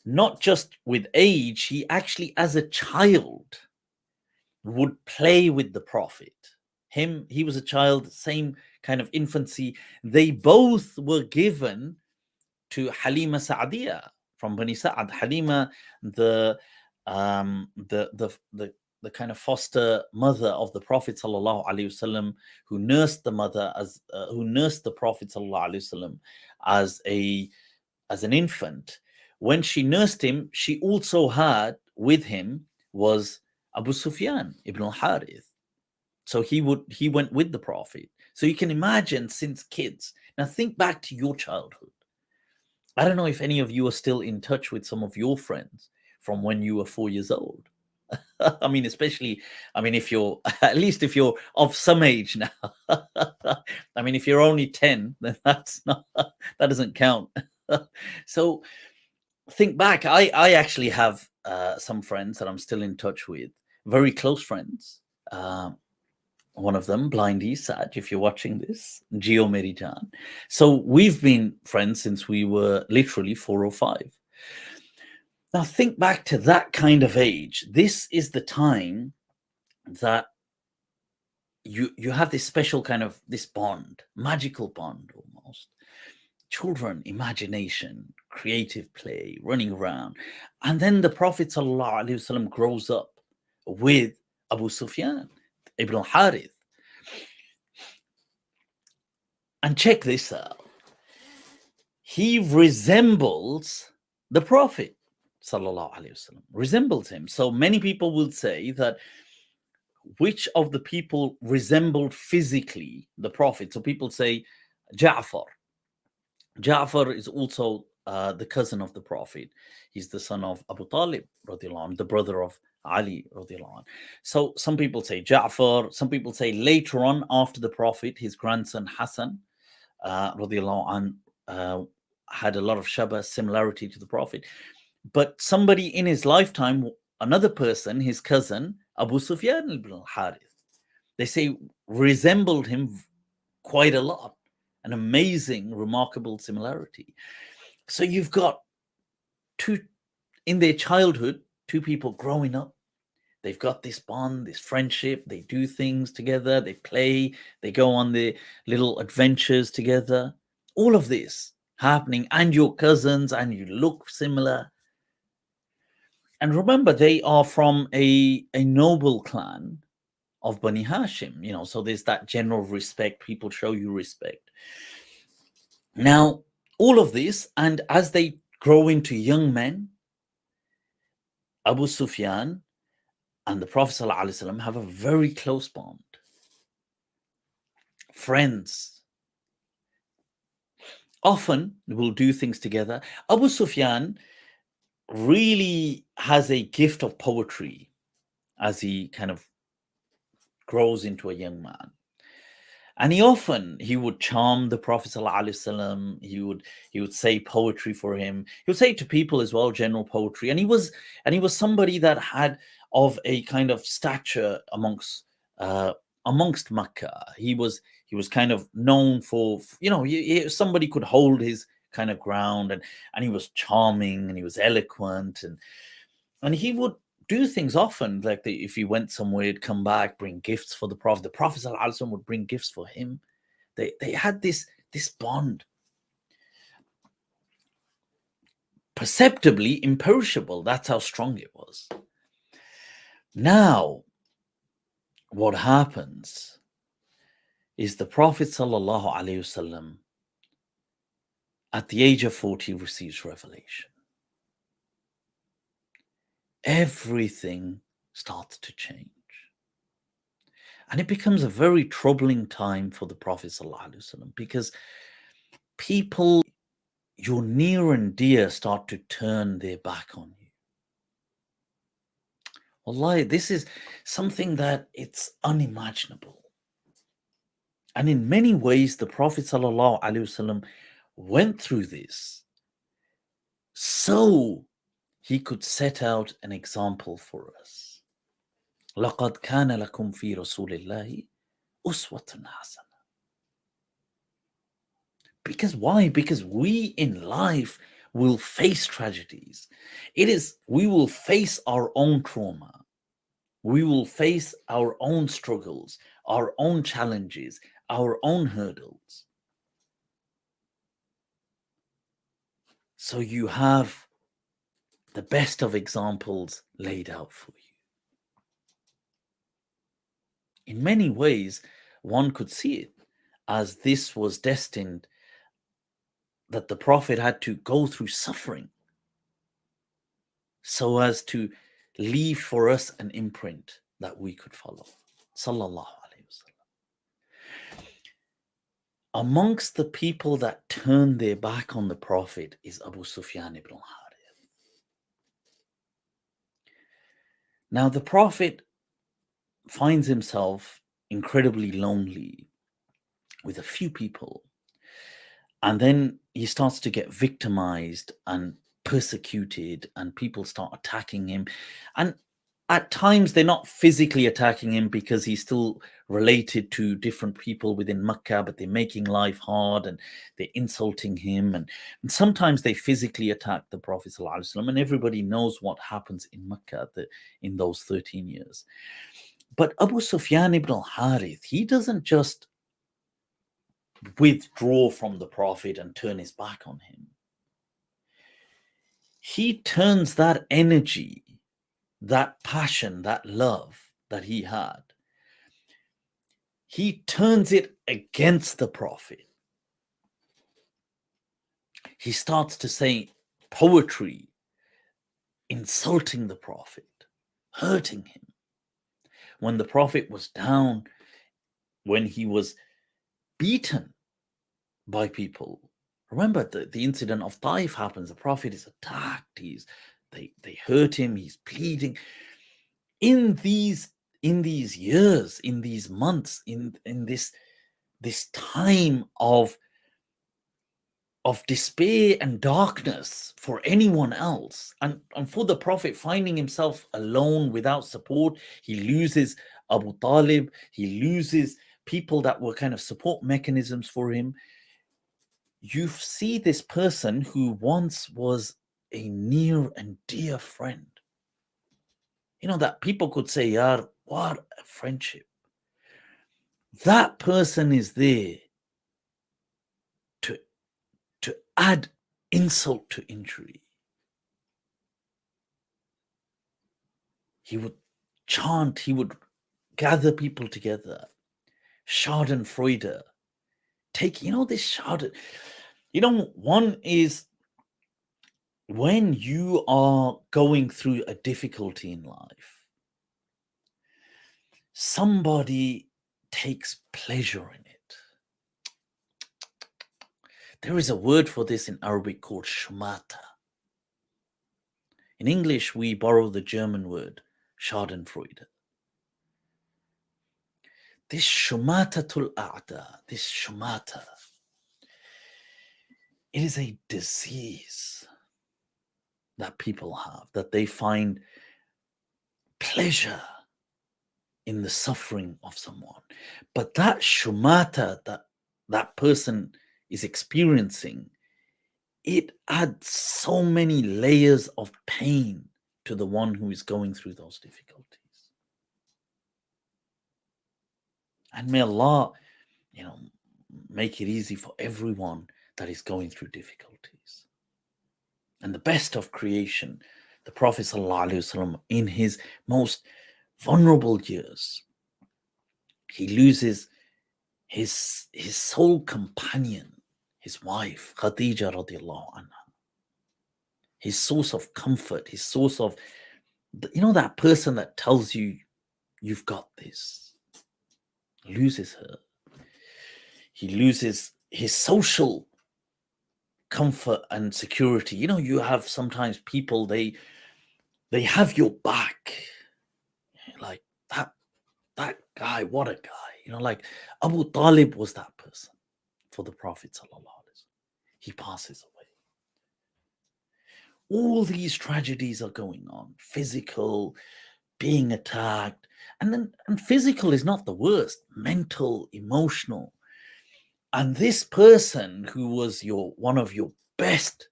not just with age, he actually, as a child, would play with the Prophet. He was a child, same kind of infancy. They both were given to Halima Sa'adiyah from Bani Sa'ad. Halima, the kind of foster mother of the Prophet sallallahu alaihi wasallam, who nursed the Prophet sallallahu alaihi wasallam as an infant. When she nursed him, she also had with him was Abu Sufyan ibn al-Harith. So he went with the Prophet. So you can imagine, since kids. Now think back to your childhood. I don't know if any of you are still in touch with some of your friends from when you were 4 years old. Especially, if you're, at least if you're of some age now. If you're only 10, then that doesn't count. So think back. I actually have some friends that I'm still in touch with, very close friends. One of them, Blindy Saj, if you're watching this, Gio Merijan. So we've been friends since we were literally 4 or 5. Now think back to that kind of age. This is the time that you have this special kind of, this bond, magical bond almost. Children, imagination, creative play, running around. And then the Prophet sallallahu alaihi wasallam grows up with Abu Sufyan ibn al-Harith. And check this out. He resembles the Prophet sallallahu alaihi wasallam, resembles him. So many people will say that which of the people resembled physically the Prophet. So people say Ja'far. Ja'far is also the cousin of the Prophet. He's the son of Abu Talib radiallahu anh, the brother of Ali radiallahu anh. So some people say Ja'far. Some people say later on, after the Prophet, his grandson Hassan radiallahu anh had a lot of shabah, similarity to the Prophet. But somebody in his lifetime, another person, his cousin Abu Sufyan ibn al-Harith, they say resembled him quite a lot, an amazing, remarkable similarity. So you've got two, in their childhood, two people growing up. They've got this bond, this friendship. They do things together. They play. They go on their little adventures together. All of this happening, and your cousins, and you look similar. And remember, they are from a noble clan of Bani Hashim, so there's that general respect. People show you respect. Now, all of this, and as they grow into young men, Abu Sufyan and the Prophet ﷺ have a very close bond. Friends. Often will do things together. Abu Sufyan really has a gift of poetry as he kind of grows into a young man. And he would charm the Prophet ﷺ. He would say poetry for him. He would say to people as well, general poetry. And he was somebody that had of a kind of stature amongst Makkah. He was kind of known for, somebody could hold his kind of ground, and he was charming, and he was eloquent, and he would do things often, like if he went somewhere, he'd come back, bring gifts for the Prophet. The Prophet ﷺ would bring gifts for him. They had this bond, perceptibly imperishable. That's how strong it was. Now, what happens is the Prophet ﷺ, at the age of 40, receives revelation. Everything starts to change. And it becomes a very troubling time for the Prophet ﷺ, because people, your near and dear, start to turn their back on you. Wallahi, this is something that it's unimaginable. And in many ways, the Prophet ﷺ went through this so he could set out an example for us. لَقَدْ كَانَ لَكُمْ فِي رَسُولِ اللَّهِ أُسْوَةٌ حَسَنَةٌ. Because why? Because we in life will face tragedies. We will face our own trauma. We will face our own struggles, our own challenges, our own hurdles. So you have the best of examples laid out for you. In many ways, one could see it as this was destined, that the Prophet had to go through suffering so as to leave for us an imprint that we could follow. Sallallahu Alaihi Wasallam. Amongst the people that turned their back on the Prophet is Abu Sufyan ibn al-Harith. Now, the Prophet finds himself incredibly lonely with a few people, and then he starts to get victimized and persecuted, and people start attacking him. And at times they're not physically attacking him because he's still related to different people within Makkah, but they're making life hard and they're insulting him. And sometimes they physically attack the Prophet ﷺ, and everybody knows what happens in Makkah in those 13 years. But Abu Sufyan ibn al-Harith, he doesn't just withdraw from the Prophet and turn his back on him. He turns that energy, that passion, that love that he had, he turns it against the Prophet. He starts to say poetry, insulting the Prophet, hurting him. When the Prophet was down, when he was beaten by people. Remember, the incident of Taif happens. The Prophet is attacked. They hurt him. He's bleeding. In these years, in these months, in this time of despair and darkness for anyone else, and for the Prophet finding himself alone without support, he loses Abu Talib, he loses people that were kind of support mechanisms for him. You see this person who once was a near and dear friend. That people could say, "Yaar, what a friendship." That person is there to add insult to injury. He would chant, he would gather people together. Schadenfreude. Take, this Schaden. One is when you are going through a difficulty in life, somebody takes pleasure in it. There is a word for this in Arabic called Shumata. In English, we borrow the German word Schadenfreude. This Shumatatul A'da, this Shumata, it is a disease that people have, that they find pleasure in the suffering of someone. But that Shumata that person is experiencing, it adds so many layers of pain to the one who is going through those difficulties. And may Allah, make it easy for everyone that is going through difficulties. And the best of creation, the Prophet ﷺ, in his most vulnerable years, he loses his sole companion, his wife, Khadija radiallahu anha. His source of comfort, his source of, that person that tells you, you've got this, loses her. He loses his social comfort and security. You have sometimes people, they have your back. Like that guy, what a guy. Like Abu Talib was that person for the Prophet sallallahu alaihi wasallam. He passes away. All these tragedies are going on, physical, being attacked, and physical is not the worst, mental, emotional. And this person who was one of your best,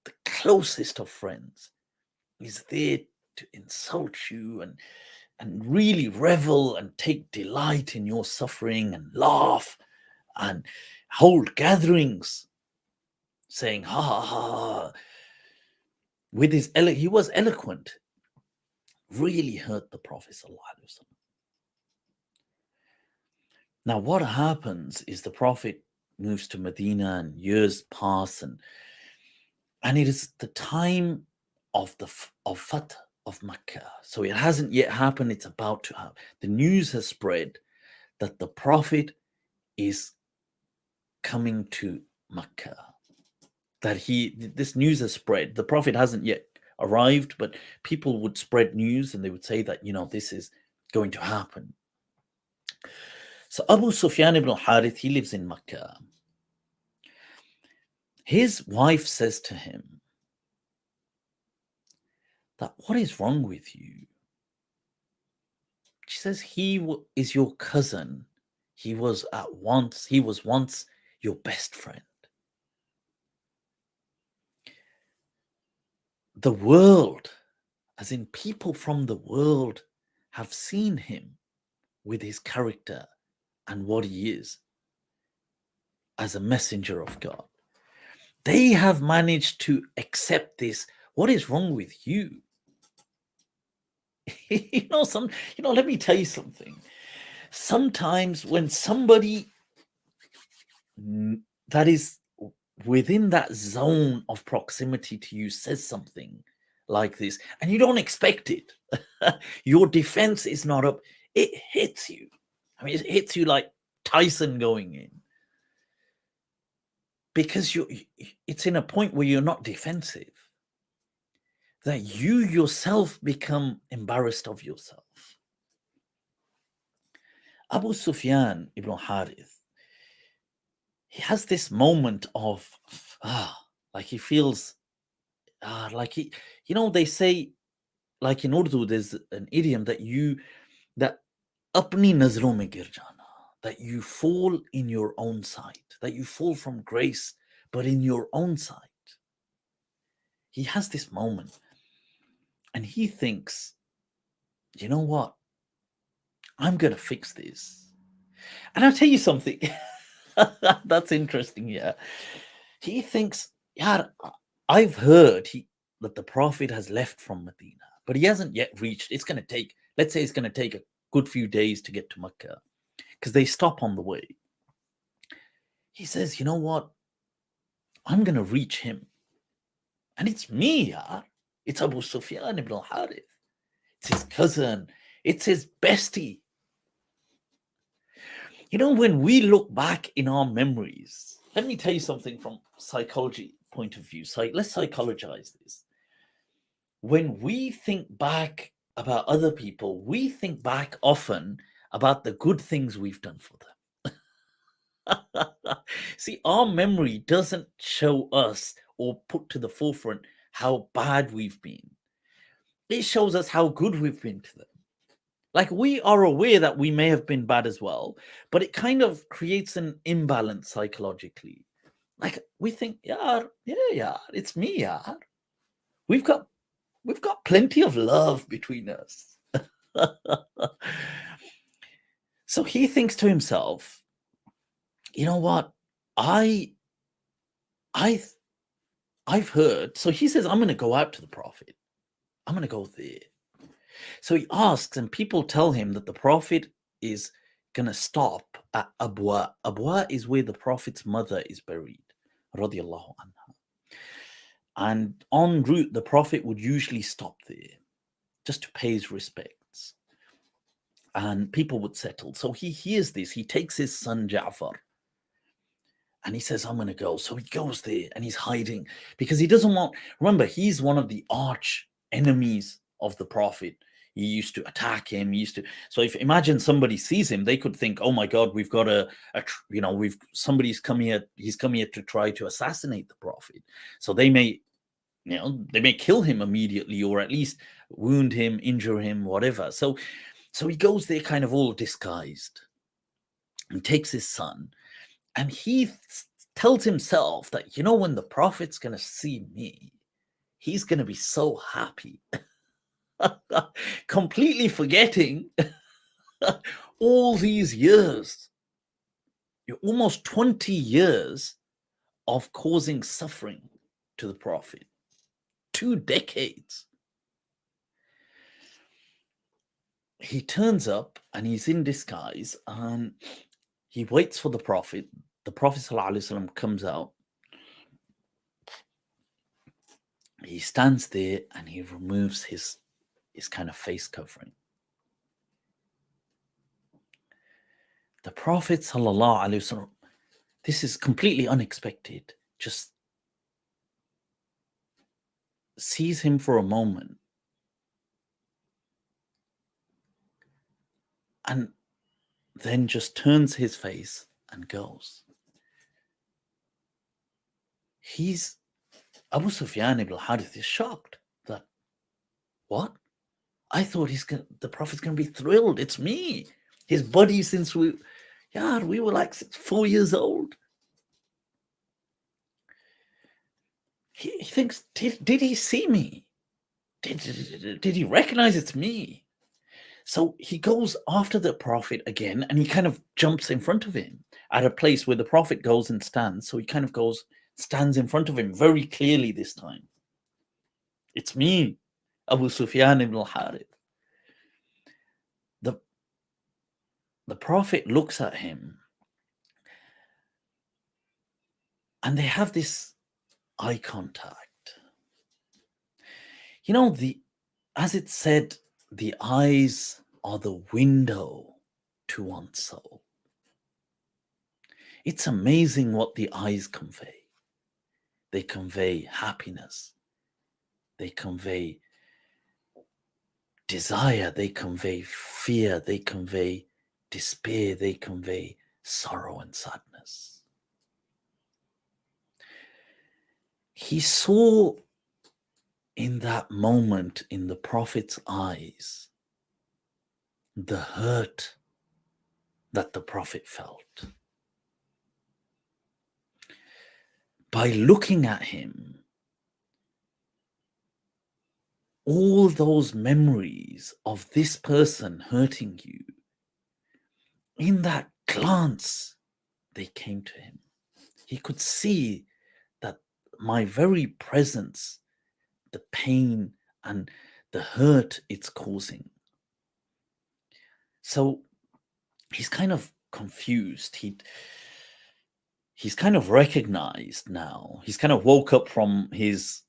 the closest of friends, is there to insult you and really revel and take delight in your suffering and laugh and hold gatherings saying, ha ha ha. With he was eloquent, really hurt the Prophet sallallahu alaihi wasallam. Now, what happens is the Prophet moves to Medina and years pass, and it is the time of Fatah of Mecca. So it hasn't yet happened, it's about to happen. The news has spread that the Prophet is coming to Mecca. This news has spread. The Prophet hasn't yet arrived, but people would spread news and they would say that, this is going to happen. So Abu Sufyan ibn al-Harith, he lives in Mecca. His wife says to him that, what is wrong with you? She says, he is your cousin. He was once your best friend. The world, as in people from the world, have seen him with his character and what he is as a messenger of God. They have managed to accept this. What is wrong with you? Let me tell you something. Sometimes when somebody that is within that zone of proximity to you says something like this, and you don't expect it, your defense is not up, it hits you. I mean, it hits you like Tyson going in. Because it's in a point where you're not defensive, that you yourself become embarrassed of yourself. Abu Sufyan ibn al-Harith, he has this moment of, like he feels, like they say, like in Urdu, there's an idiom that apni nazron mein gir jana. that you fall in your own sight, that you fall from grace, but in your own sight. He has this moment and he thinks, you know what? I'm going to fix this. And I'll tell you something. That's interesting. Yeah. He thinks, yeah, I've heard that the Prophet has left from Medina, but he hasn't yet reached. It's going to take, let's say it's going to take a good few days to get to Mecca because they stop on the way. He says, you know what? I'm going to reach him. And it's me, yeah. It's Abu Sufyan ibn al-Harith. It's his cousin. It's his bestie. You know, when we look back in our memories, let me tell you something from psychology point of view. Let's psychologize this. When we think back about other people, we think back often about the good things we've done for them. See, our memory doesn't show us or put to the forefront how bad we've been. It shows us how good we've been to them. Like, we are aware that we may have been bad as well, but it kind of creates an imbalance psychologically. Like, we think, yeah, it's me, yeah. We've got plenty of love between us. So he thinks to himself, you know what? I've heard. So he says, I'm going to go out to the Prophet. I'm going to go there. So he asks, and people tell him that the Prophet is going to stop at Abwa. Abwa is where the Prophet's mother is buried, radiallahu anha. And en route, the Prophet would usually stop there just to pay his respects. And people would settle. So he hears this. He takes his son Ja'far and he says, I'm going to go. So he goes there and he's hiding because he doesn't want, remember, he's one of the arch enemies of the Prophet. He used to attack him. So if imagine somebody sees him, they could think, oh my God, we've got somebody's come here. He's come here to try to assassinate the Prophet. So they may kill him immediately, or at least wound him, injure him, whatever. So he goes there kind of all disguised and takes his son. And he tells himself that, when the Prophet's going to see me, he's going to be so happy. Completely forgetting all these years, almost 20 years of causing suffering to the Prophet. 2 decades. He turns up and he's in disguise and he waits for the Prophet. The Prophet ﷺ comes out. He stands there and he removes his kind of face covering. The Prophet ﷺ, this is completely unexpected, just sees him for a moment and then just turns his face and goes. Abu Sufyan ibn al-Harith is shocked that, what? I thought the Prophet's going to be thrilled. It's me, his buddy since we were like 4 years old. He thinks, did he see me? Did he recognize it's me? So he goes after the Prophet again and he kind of jumps in front of him at a place where the Prophet goes and stands. So he kind of stands in front of him very clearly this time. It's me, Abu Sufyan ibn al-Harith. The Prophet looks at him and they have this eye contact. As it said, the eyes are the window to one's soul. It's amazing what the eyes convey. They convey happiness. They convey desire. They convey fear. They convey despair. They convey sorrow and sadness. He saw in that moment in the Prophet's eyes the hurt that the Prophet felt. By looking at him, all those memories of this person hurting you, in that glance, they came to him. He could see that my very presence, the pain and the hurt it's causing. So he's kind of confused. He's kind of recognized now. He's kind of woke up from his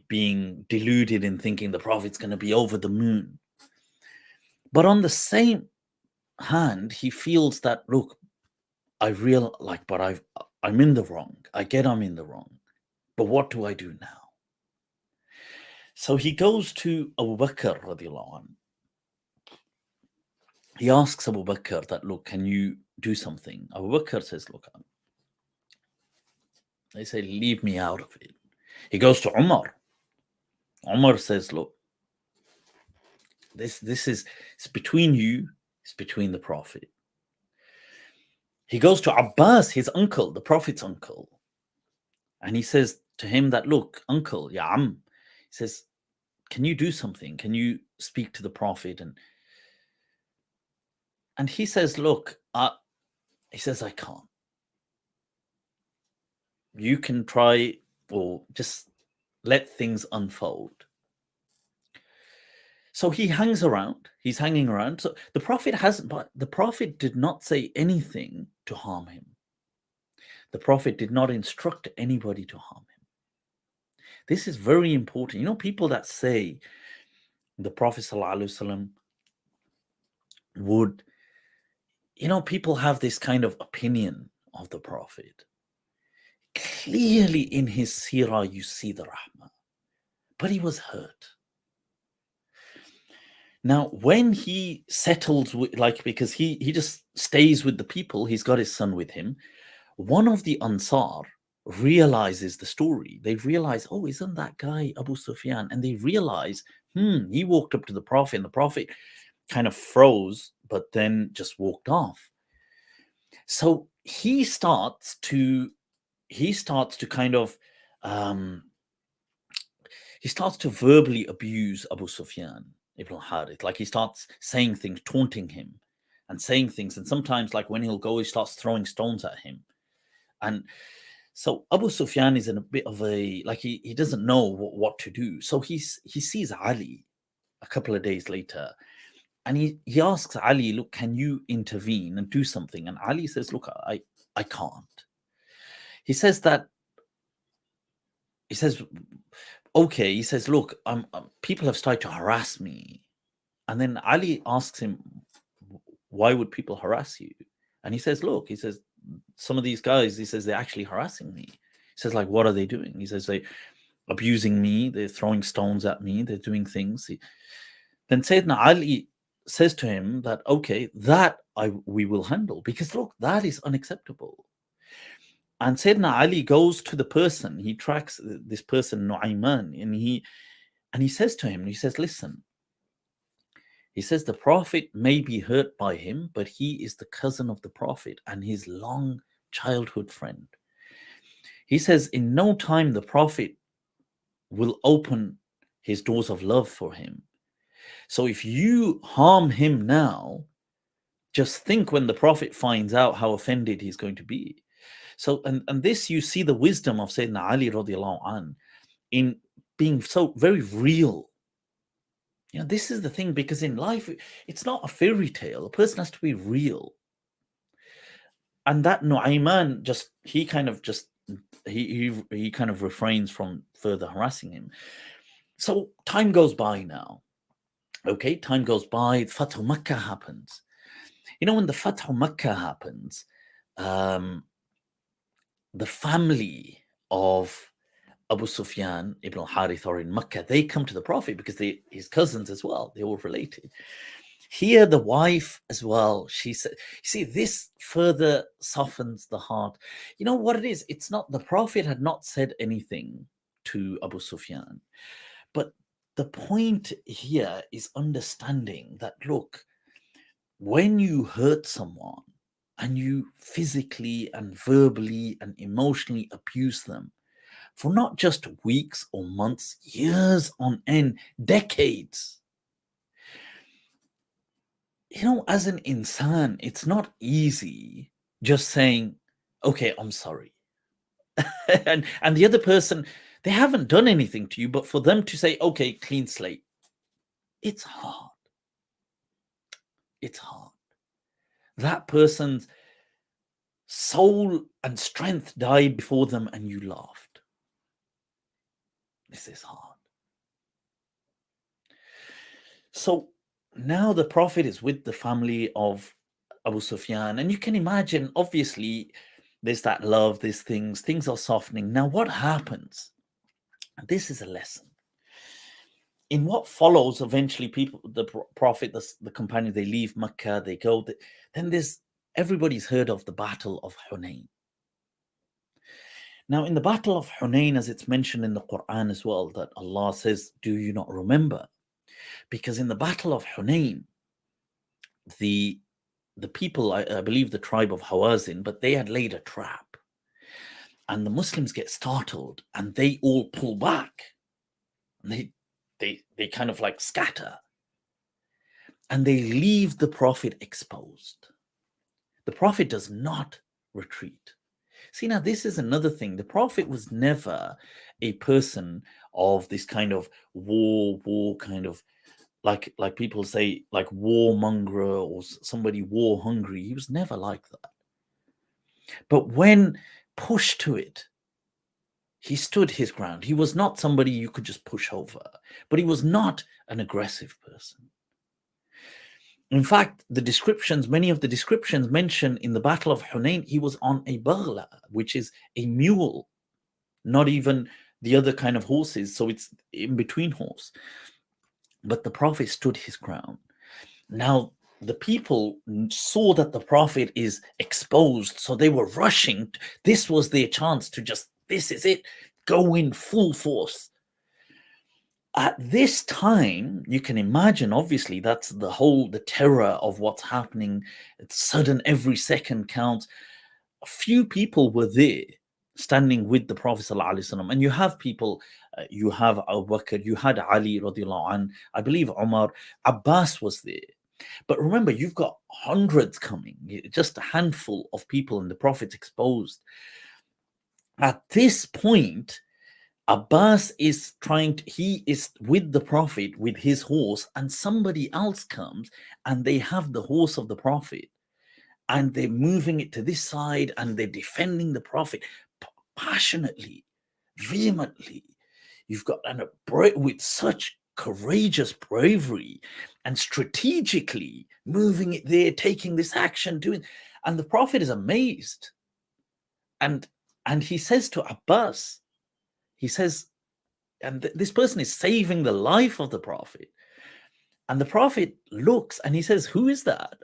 being deluded in thinking the Prophet's going to be over the moon. But on the same hand, he feels that, look, I'm in the wrong. I get I'm in the wrong. But what do I do now? So he goes to Abu Bakr radiallahu anh. He asks Abu Bakr that, look, can you do something? Abu Bakr says, look, they say, leave me out of it. He goes to Umar. Umar says, look, this is, it's between you, it's between the Prophet. He goes to Abbas, his uncle, the Prophet's uncle. And he says to him that, look, uncle, ya am, he says, can you do something? Can you speak to the Prophet? And he says, look, he says, I can't. You can try or just let things unfold. So he hangs around. He's hanging around. So the Prophet did not say anything to harm him. The Prophet did not instruct anybody to harm him. This is very important. You know, people that say the Prophet ﷺ would, you know, people have this kind of opinion of the Prophet. Clearly in his seerah, you see the rahmah. But he was hurt. Now, when he settles with, because he just stays with the people, he's got his son with him. One of the Ansar realizes the story. They realize, oh, isn't that guy Abu Sufyan? And they realize, he walked up to the Prophet, and the Prophet kind of froze, but then just walked off. So he starts to kind of, he starts to verbally abuse Abu Sufyan ibn al-Harith. Like he starts saying things, taunting him and saying things. And sometimes, like when he'll go, he starts throwing stones at him. And so Abu Sufyan is in a bit of a, like he doesn't know what to do. So he sees Ali a couple of days later, and he asks Ali, look, can you intervene and do something? And Ali says, look, I can't. He says, okay, he says, look, people have started to harass me. And then Ali asks him, why would people harass you? And he says, look, he says, some of these guys, he says, they're actually harassing me. He says, like, what are they doing? He says, they're abusing me, they're throwing stones at me, they're doing things. Then Sayyidina Ali says to him that, okay, that we will handle, because look, that is unacceptable. And Sayyidina Ali goes to the person, he tracks this person, Nu'ayman, and he says to him, he says, listen, he says, the Prophet may be hurt by him, but he is the cousin of the Prophet and his long childhood friend. He says, in no time the Prophet will open his doors of love for him. So if you harm him now, just think when the Prophet finds out how offended he's going to be. So, and this, you see the wisdom of Sayyidina Ali radiallahu anh in being so very real. You know, this is the thing, because in life, it's not a fairy tale. A person has to be real. And that Nu'ayman he kind of refrains from further harassing him. So time goes by now. Okay, time goes by. Fathu Makkah happens. You know, when the Fathu Makkah happens, the family of Abu Sufyan ibn al-Harith are in Makkah. They come to the Prophet because his cousins as well. They're all related. Here, the wife as well, she said, see, this further softens the heart. You know what it is? It's not, the Prophet had not said anything to Abu Sufyan. But the point here is understanding that, look, when you hurt someone and you physically and verbally and emotionally abuse them for not just weeks or months, years on end, decades, as an insan, it's not easy just saying, okay, I'm sorry. and the other person, they haven't done anything to you, but for them to say, okay, clean slate, it's hard. It's hard. That person's soul and strength died before them and you laughed. This is hard. So now the Prophet is with the family of Abu Sufyan, and you can imagine, obviously, there's that love, there's things are softening. Now, what happens? This is a lesson. In what follows, eventually, people, the Prophet, the companions, they leave Mecca, they go. Then everybody's heard of the Battle of Hunayn. Now, in the Battle of Hunayn, as it's mentioned in the Quran as well, that Allah says, do you not remember? Because in the Battle of Hunayn, the people, I believe the tribe of Hawazin, but they had laid a trap. And the Muslims get startled and they all pull back. And they kind of like scatter. And they leave the Prophet exposed. The Prophet does not retreat. See, now this is another thing. The Prophet was never a person of this kind of war kind of, like people say, like warmonger or somebody war hungry. He was never like that. But when pushed to it, he stood his ground. He was not somebody you could just push over, but he was not an aggressive person. In fact, many of the descriptions mentioned in the Battle of Hunayn, he was on a baghla, which is a mule, not even the other kind of horses. So it's in between horse. But the Prophet stood his ground. Now, the people saw that the Prophet is exposed, so they were rushing. This was their chance to this is it, go in full force. At this time, you can imagine, obviously, that's the terror of what's happening. It's sudden, every second counts. A few people were there standing with the Prophet ﷺ. And you have people, you have Abu Bakr, you had Ali radiallahu anh, I believe Umar, Abbas was there. But remember, you've got hundreds coming, just a handful of people, and the Prophet's exposed. At this point, Abbas is he is with the Prophet with his horse, and somebody else comes and they have the horse of the Prophet and they're moving it to this side and they're defending the Prophet passionately, vehemently. You've got with such courageous bravery and strategically moving it there, taking this action, and the Prophet is amazed. And he says to Abbas, he says, and this person is saving the life of the Prophet. And the Prophet looks and he says, who is that?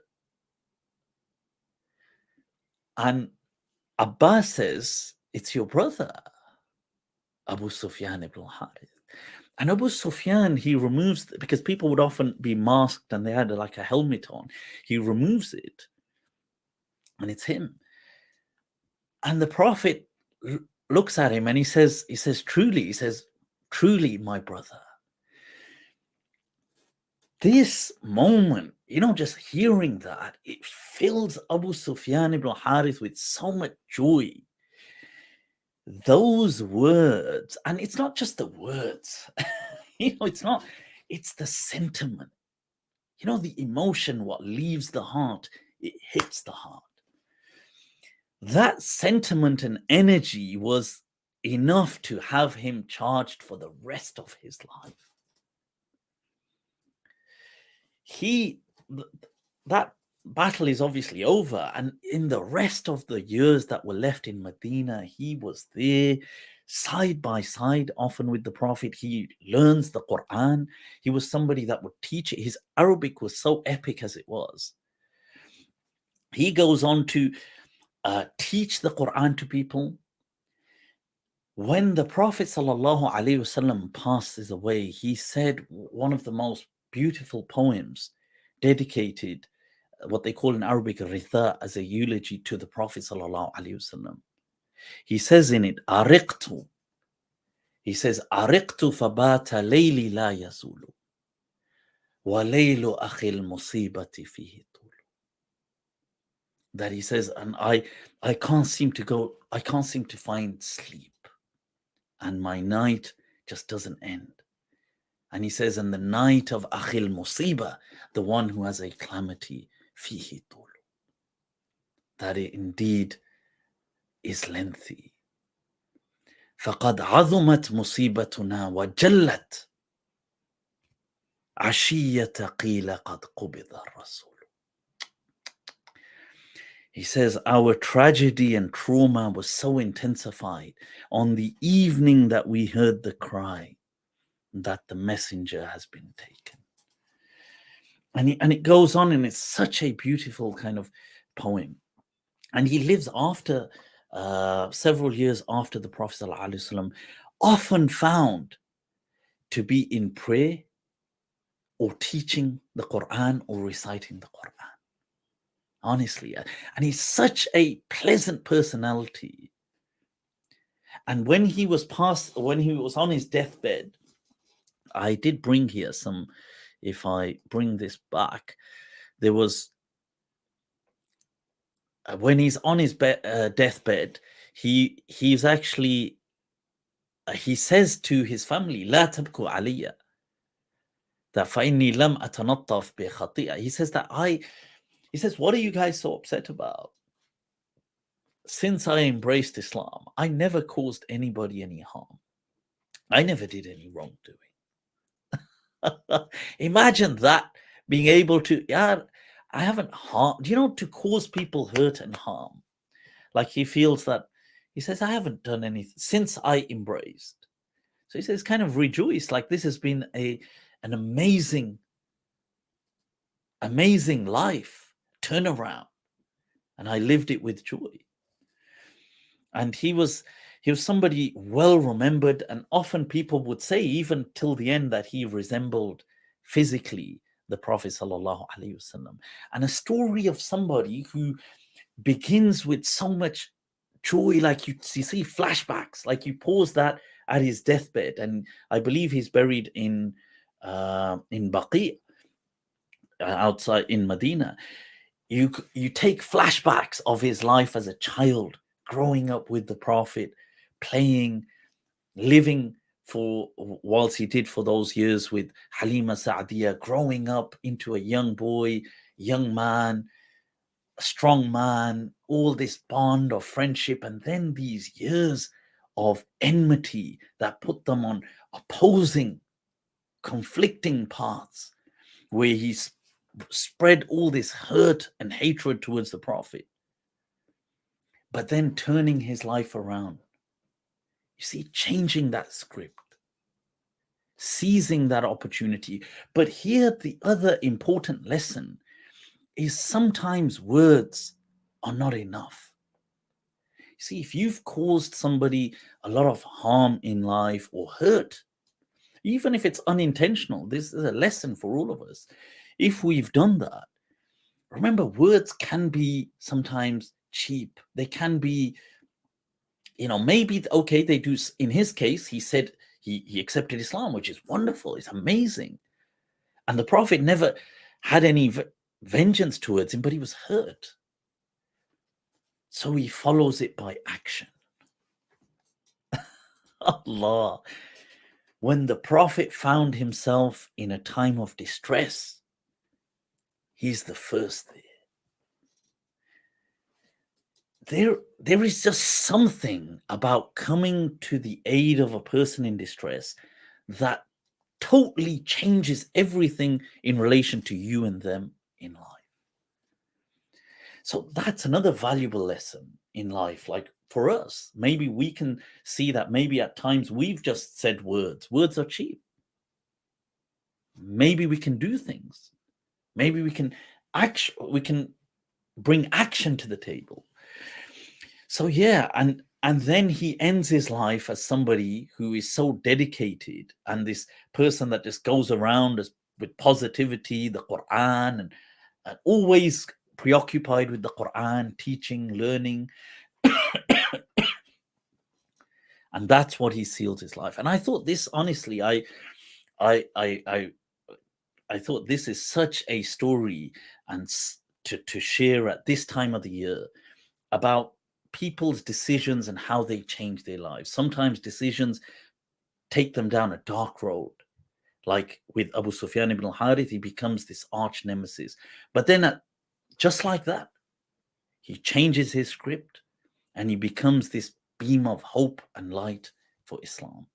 And Abbas says, it's your brother, Abu Sufyan ibn al-Harith. And Abu Sufyan, he removes, because people would often be masked and they had like a helmet on. He removes it and it's him. And the Prophet looks at him and he says, truly, my brother. This moment, just hearing that, it fills Abu Sufyan ibn al-Harith with so much joy. Those words, and it's not just the words, it's the sentiment. The emotion, what leaves the heart, it hits the heart. That sentiment and energy was enough to have him charged for the rest of his life. That battle is obviously over, and in the rest of the years that were left in Medina, he was there side by side, often with the Prophet. He learns the Quran. He was somebody that would teach it. His Arabic was so epic as it was. He goes on to teach the Quran to people. When the Prophet ﷺ passes away, he said one of the most beautiful poems dedicated what they call in Arabic ritha, as a eulogy to the Prophet sallallahu alaihi wasallam. He says in it, ariqtu. He says, ariqtu fabata layli la yazulu wa laylu akhil musibati fihi tul. That he says, and I can't seem to find sleep, and my night just doesn't end. And he says, and the night of akhil musiba, the one who has a calamity, fihi tul, that it indeed is lengthy. فقد عظمت مصيبتنا وجلت عشية قيل قد قبض الرسول. He says, our tragedy and trauma was so intensified on the evening that we heard the cry that the messenger has been taken. And it goes on, and it's such a beautiful kind of poem. And he lives after, several years after the Prophet ﷺ, often found to be in prayer or teaching the Quran or reciting the Quran. Honestly, and he's such a pleasant personality. And when he was on his deathbed, I did bring here some, if I bring this back, there was, when he's on his deathbed, he's actually, he says to his family, لا تبكوا علي, that فإني لم أتنطف بخطيئة. He says that he says, what are you guys so upset about? Since I embraced Islam, I never caused anybody any harm. I never did any wrongdoing. Imagine that, being able to, I haven't harmed, to cause people hurt and harm. Like he feels that, he says, I haven't done anything since I embraced. So he says, kind of rejoice, like this has been an amazing life turnaround, and I lived it with joy. And he was somebody well remembered, and often people would say, even till the end, that he resembled physically the Prophet sallallahu alaihi wasallam. And a story of somebody who begins with so much joy, like you see flashbacks, like you pause that at his deathbed, and I believe he's buried in Baqi, outside in Medina. You take flashbacks of his life as a child, growing up with the Prophet, playing, living for, whilst he did for those years with Halima Sa'diyah, growing up into a young boy, young man, a strong man, all this bond of friendship, and then these years of enmity that put them on opposing, conflicting paths, where he spread all this hurt and hatred towards the Prophet, but then turning his life around. You see, changing that script, seizing that opportunity. But here, the other important lesson is sometimes words are not enough. See, if you've caused somebody a lot of harm in life or hurt, even if it's unintentional, this is a lesson for all of us. If we've done that, remember, words can be sometimes cheap. They can be, maybe, okay, they do. In his case, he said he accepted Islam, which is wonderful. It's amazing. And the Prophet never had any vengeance towards him, but he was hurt. So he follows it by action. Allah. When the Prophet found himself in a time of distress, he's the first there. There is just something about coming to the aid of a person in distress that totally changes everything in relation to you and them in life. So that's another valuable lesson in life. Like for us, maybe we can see that maybe at times we've just said words. Words are cheap. Maybe we can do things. Maybe we can bring action to the table. So yeah, and then he ends his life as somebody who is so dedicated, and this person that just goes around with positivity, the Quran, and always preoccupied with the Quran, teaching, learning. And that's what he sealed his life. And I thought this, honestly, I thought this is such a story and to share at this time of the year about people's decisions and how they change their lives. Sometimes decisions take them down a dark road. Like with Abu Sufyan ibn al-Harith, he becomes this arch nemesis. But then just like that, he changes his script and he becomes this beam of hope and light for Islam.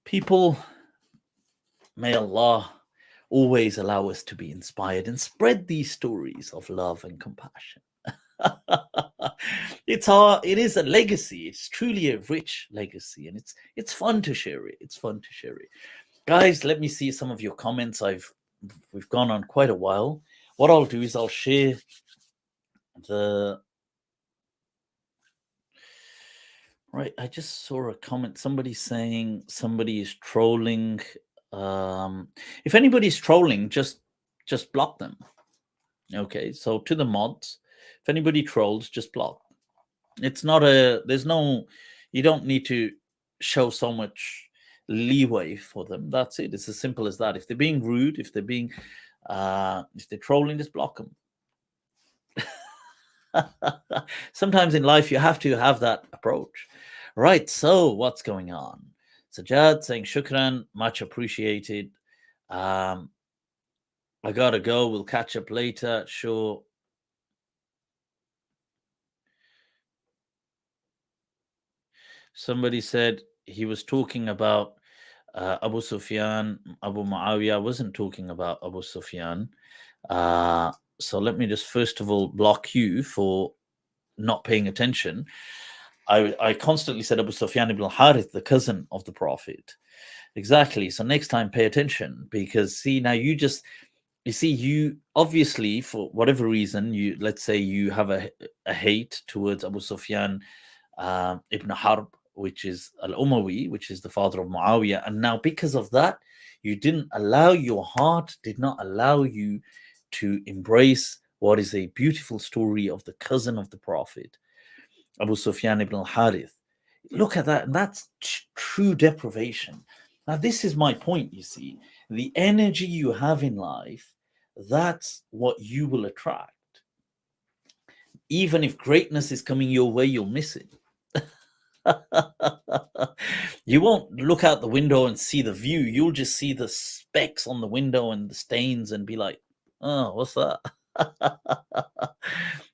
People, may Allah always allow us to be inspired and spread these stories of love and compassion. It is a legacy. It's truly a rich legacy, and it's fun to share it. It's fun to share it. Guys, let me see some of your comments. We've gone on quite a while. What I'll do is I'll share the right. I just saw a comment. Somebody saying somebody is trolling. If anybody's trolling, just block them. Okay, so to the mods, if anybody trolls, just block. It's not you don't need to show so much leeway for them. That's it. It's as simple as that. If they're being rude, if they're trolling, just block them. Sometimes in life you have to have that approach. Right, so what's going on? Sajaad saying shukran, much appreciated. I gotta go. We'll catch up later. Sure. Somebody said he was talking about Abu Sufyan, Abu Muawiyah. I wasn't talking about Abu Sufyan. So let me just first of all block you for not paying attention. I constantly said Abu Sufyan ibn al-Harith, the cousin of the Prophet. Exactly. So next time pay attention, because see, now you obviously, for whatever reason, let's say you have a hate towards Abu Sufyan ibn Harb, which is al-Umawi, which is the father of Muawiyah. And now because of that, your heart did not allow you to embrace what is a beautiful story of the cousin of the Prophet, Abu Sufyan ibn al-Harith. Look at that. And that's true deprivation. Now, this is my point, you see. The energy you have in life, that's what you will attract. Even if greatness is coming your way, you'll miss it. You won't look out the window and see the view. You'll just see the specks on the window and the stains and be like, oh, what's that?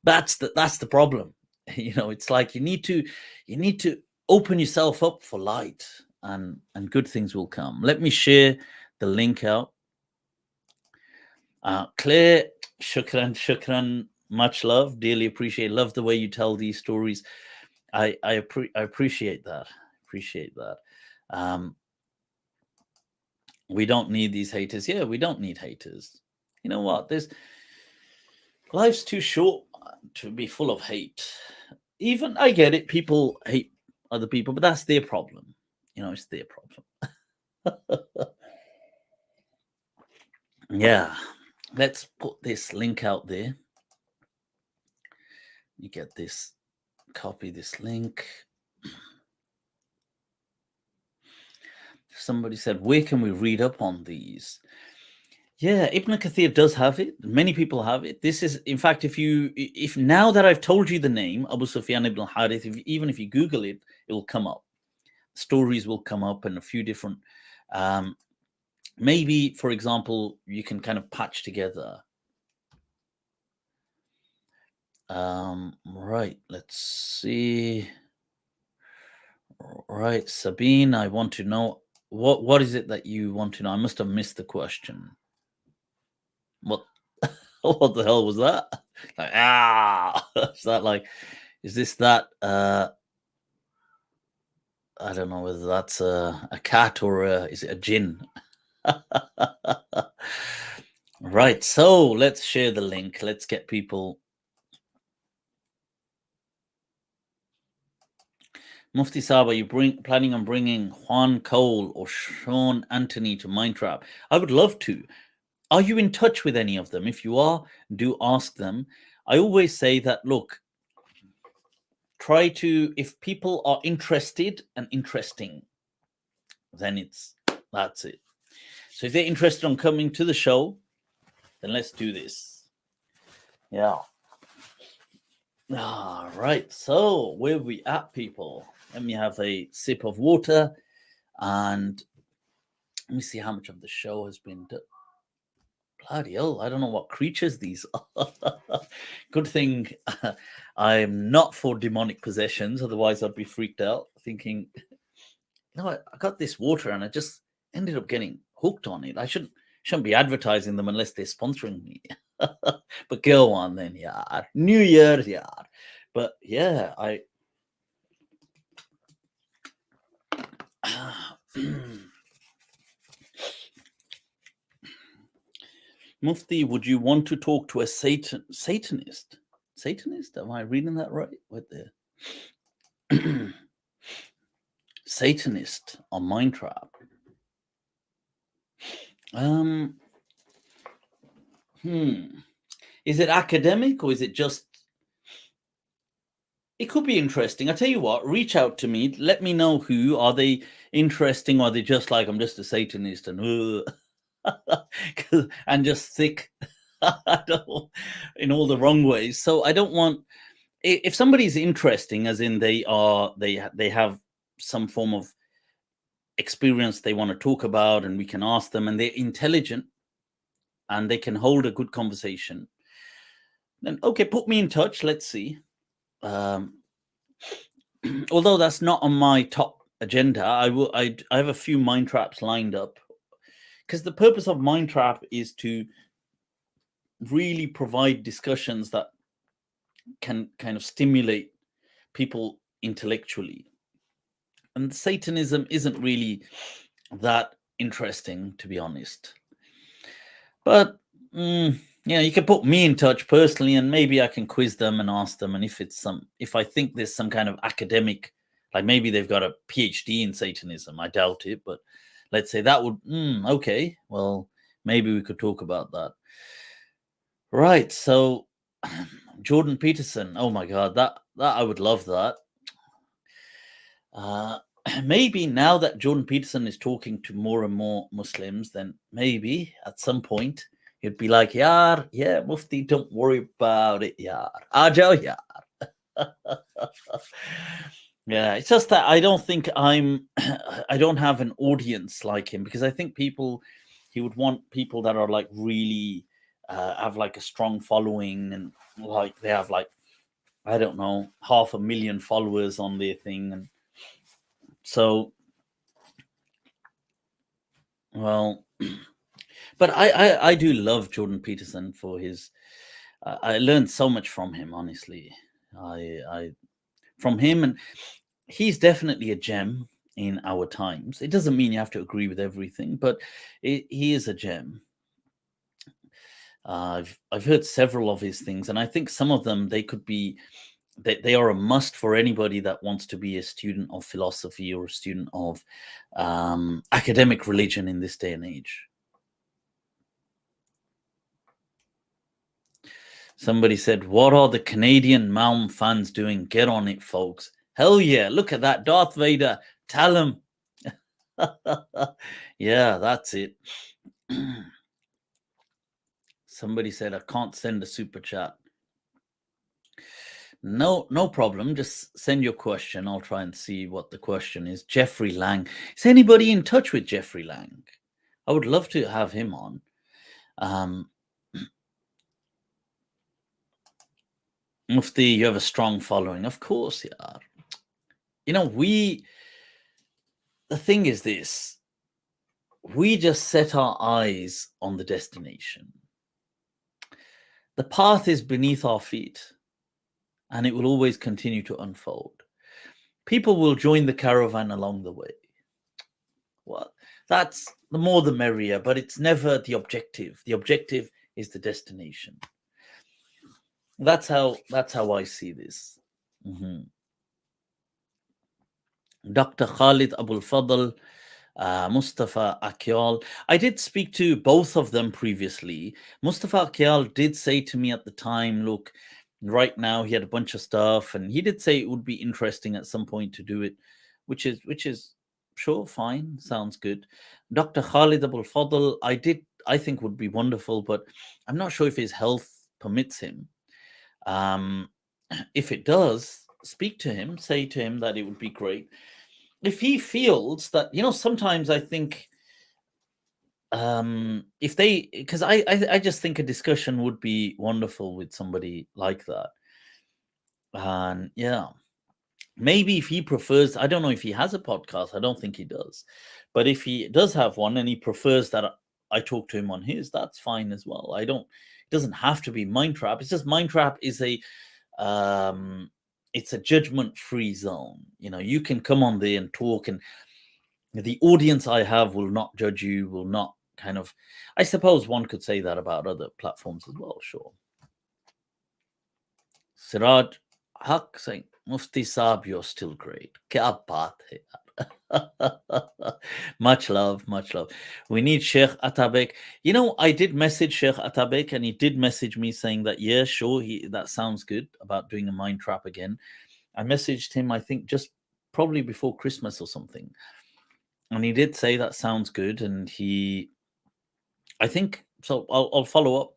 That's the problem. It's like you need to open yourself up for light, and good things will come. Let me share the link out. Claire, shukran, much love, dearly appreciate. Love the way you tell these stories. I appreciate that. We don't need these haters. Yeah, we don't need haters. You know what? Life's too short to be full of hate. Even I get it. People hate other people, but that's their problem. It's their problem. Yeah. Let's put this link out there. You get this. Copy this link. Somebody said, where can we read up on these? Yeah, Ibn Kathir does have it. Many people have it. This is, in fact, if now that I've told you the name, Abu Sufyan ibn al-Harith, even if you Google it, it will come up. Stories will come up and a few different, maybe, for example, you can kind of patch together. Right, let's see. Right, Sabine, I want to know, what is it that you want to know? I must have missed the question. What the hell was that? Is that like, is this that I don't know whether that's a cat or is it a jinn? Right, so let's share the link. Let's get people. Mufti Saab, are you planning on bringing Juan Cole or Sean Anthony to MindTrap? I would love to. Are you in touch with any of them? If you are, do ask them. I always say that, look, try to, if people are interested and interesting, then that's it. So if they're interested on coming to the show, then let's do this. Yeah. All right. So where we at, people? Let me have a sip of water and let me see how much of the show has been done. Bloody hell, I don't know what creatures these are. Good thing I'm not for demonic possessions, otherwise I'd be freaked out thinking, I got this water and I just ended up getting hooked on it. I shouldn't be advertising them unless they're sponsoring me. But go on then, yeah. New Year, yeah. But yeah, Mufti, would you want to talk to a Satanist? Satanist? Am I reading that right? What there? Satanist on MindTrap. Is it academic or is it just? It could be interesting. I tell you what, reach out to me. Let me know who. Are they interesting or are they just like, I'm just a Satanist and and just thick in all the wrong ways. So I don't want, if somebody's interesting, as in they have some form of experience they want to talk about and we can ask them and they're intelligent and they can hold a good conversation, then okay, put me in touch. Let's see. Although that's not on my top agenda, I have a few mind traps lined up, because the purpose of MindTrap is to really provide discussions that can kind of stimulate people intellectually. And Satanism isn't really that interesting, to be honest. But yeah, you can put me in touch personally, and maybe I can quiz them and ask them. And if I think there's some kind of academic, like maybe they've got a PhD in Satanism, I doubt it, but let's say that would, okay, well, maybe we could talk about that. Right. So Jordan Peterson, oh my God, that I would love that. Maybe now that Jordan Peterson is talking to more and more Muslims, then maybe at some point he'd be like, Yar, yeah, Mufti, don't worry about it, Yar. Ajo, Yar. Yeah, it's just that I don't think I don't have an audience like him, because I think he would want people that are like really have like a strong following, and like they have like, I don't know, 500,000 followers on their thing. And so, well, but I do love Jordan Peterson for his, I learned so much from him, honestly. From him, and he's definitely a gem in our times. It doesn't mean you have to agree with everything, but he is a gem. I've heard several of his things, and I think some of them they are a must for anybody that wants to be a student of philosophy or a student of academic religion in this day and age. Somebody said, what are the Canadian MALM fans doing? Get on it, folks. Hell yeah, look at that. Darth Vader, tell him. Yeah, that's it. Somebody said, I can't send a super chat. No problem. Just send your question. I'll try and see what the question is. Jeffrey Lang. Is anybody in touch with Jeffrey Lang? I would love to have him on. Mufti, you have a strong following. Of course, yeah. You know, the thing is this, we just set our eyes on the destination. The path is beneath our feet, and it will always continue to unfold. People will join the caravan along the way. Well, that's the more the merrier, but it's never the objective. The objective is the destination. That's how I see this. Dr. Khalid Abul Fadl, Mustafa Akyal. I did speak to both of them previously. Mustafa Akyal did say to me at the time, look, right now he had a bunch of stuff, and he did say it would be interesting at some point to do it, which is sure, fine, sounds good. Dr. Khalid Abul Fadl, I think would be wonderful, but I'm not sure if his health permits him. Um, if it does, speak to him, say to him that it would be great. If he feels that, sometimes I think if they, because I just think a discussion would be wonderful with somebody like that. And yeah, maybe if he prefers, I don't know if he has a podcast, I don't think he does, but if he does have one and he prefers that I talk to him on his, that's fine as well. It doesn't have to be MindTrap. It's just MindTrap is it's a judgment-free zone. You can come on there and talk, and the audience I have will not judge you, will not kind of, I suppose one could say that about other platforms as well, sure. Siraj Haq saying, Mufti Saab, you're still great. Kya baat hai yaar. Much love, much love. We need Sheikh Atabek. I did message Sheikh Atabek, and he did message me saying that, yeah, sure, that sounds good about doing a MindTrap again. I messaged him, I think, just probably before Christmas or something. And he did say that sounds good. And I think, so I'll follow up.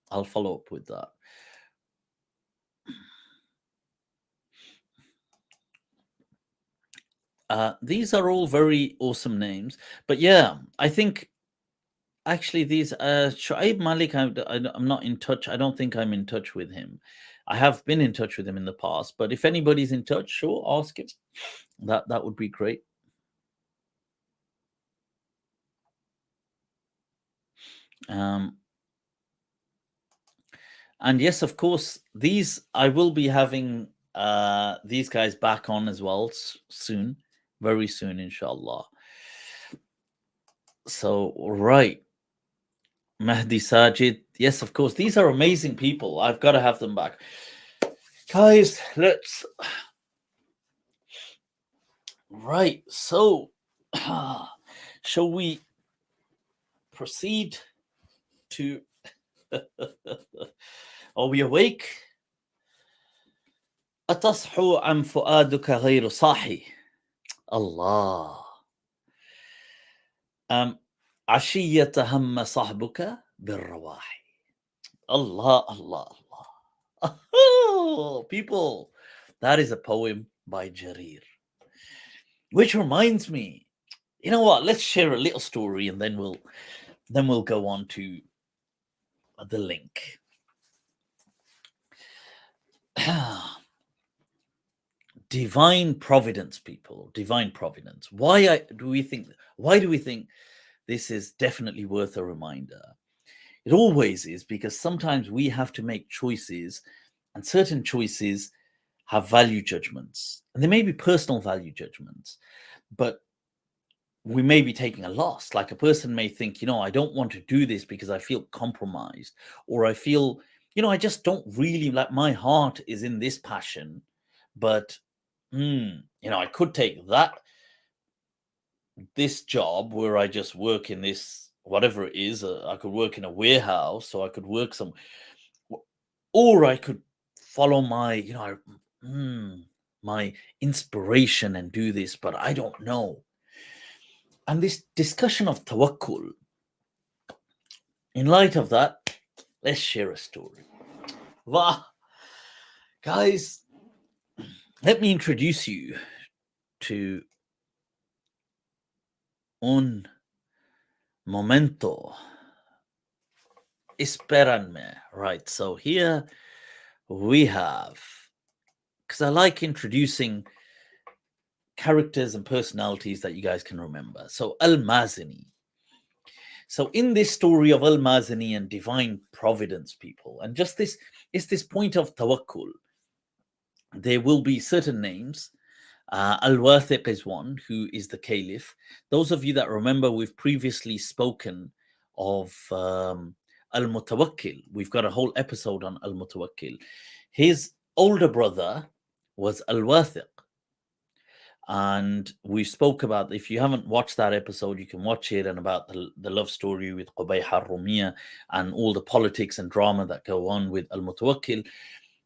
I'll follow up with that. These are all very awesome names. But yeah, I think actually these, Shuaib Malik, I'm not in touch. I don't think I'm in touch with him. I have been in touch with him in the past, but if anybody's in touch, sure, ask him. That would be great. And yes, of course, these I will be having these guys back on as well soon, very soon, inshallah. So, right. Mahdi Sajid. Yes, of course. These are amazing people. I've got to have them back. Guys, let's. Right. So, shall we proceed to. Are we awake? أتصحو عن فؤادك غير صاحي. الله. عشية هم صحبك بالرواحي. Allah, Allah, Allah. Oh, people, that is a poem by Jarir. Which reminds me, you know what? Let's share a little story, and then we'll go on to the link. Divine providence, people. Divine providence. Why do we think this is definitely worth a reminder? It always is, because sometimes we have to make choices, and certain choices have value judgments, and they may be personal value judgments, but we may be taking a loss. Like a person may think, I don't want to do this because I feel compromised, or I feel, I just don't really, like, my heart is in this passion, but I could take this job where I just work in this, whatever it is. I could work in a warehouse, or I could work or I could follow my, my inspiration and do this, but I don't know. And this discussion of tawakkul, in light of that, let's share a story. Wow. Guys, let me introduce you to un momento. Esperanme. Right, so here we have, because I like introducing characters and personalities that you guys can remember. So al-Mazini. So in this story of al-Mazini and divine providence, people, and just this point of tawakkul, there will be certain names. Al-Wathiq is one, who is the caliph. Those of you that remember, we've previously spoken of Al-Mutawakkil. We've got a whole episode on Al-Mutawakkil. His older brother was Al-Wathiq. And we spoke about, if you haven't watched that episode, you can watch it, and about the love story with Qubayha al-Rumiyya and all the politics and drama that go on with al-Mutawakkil.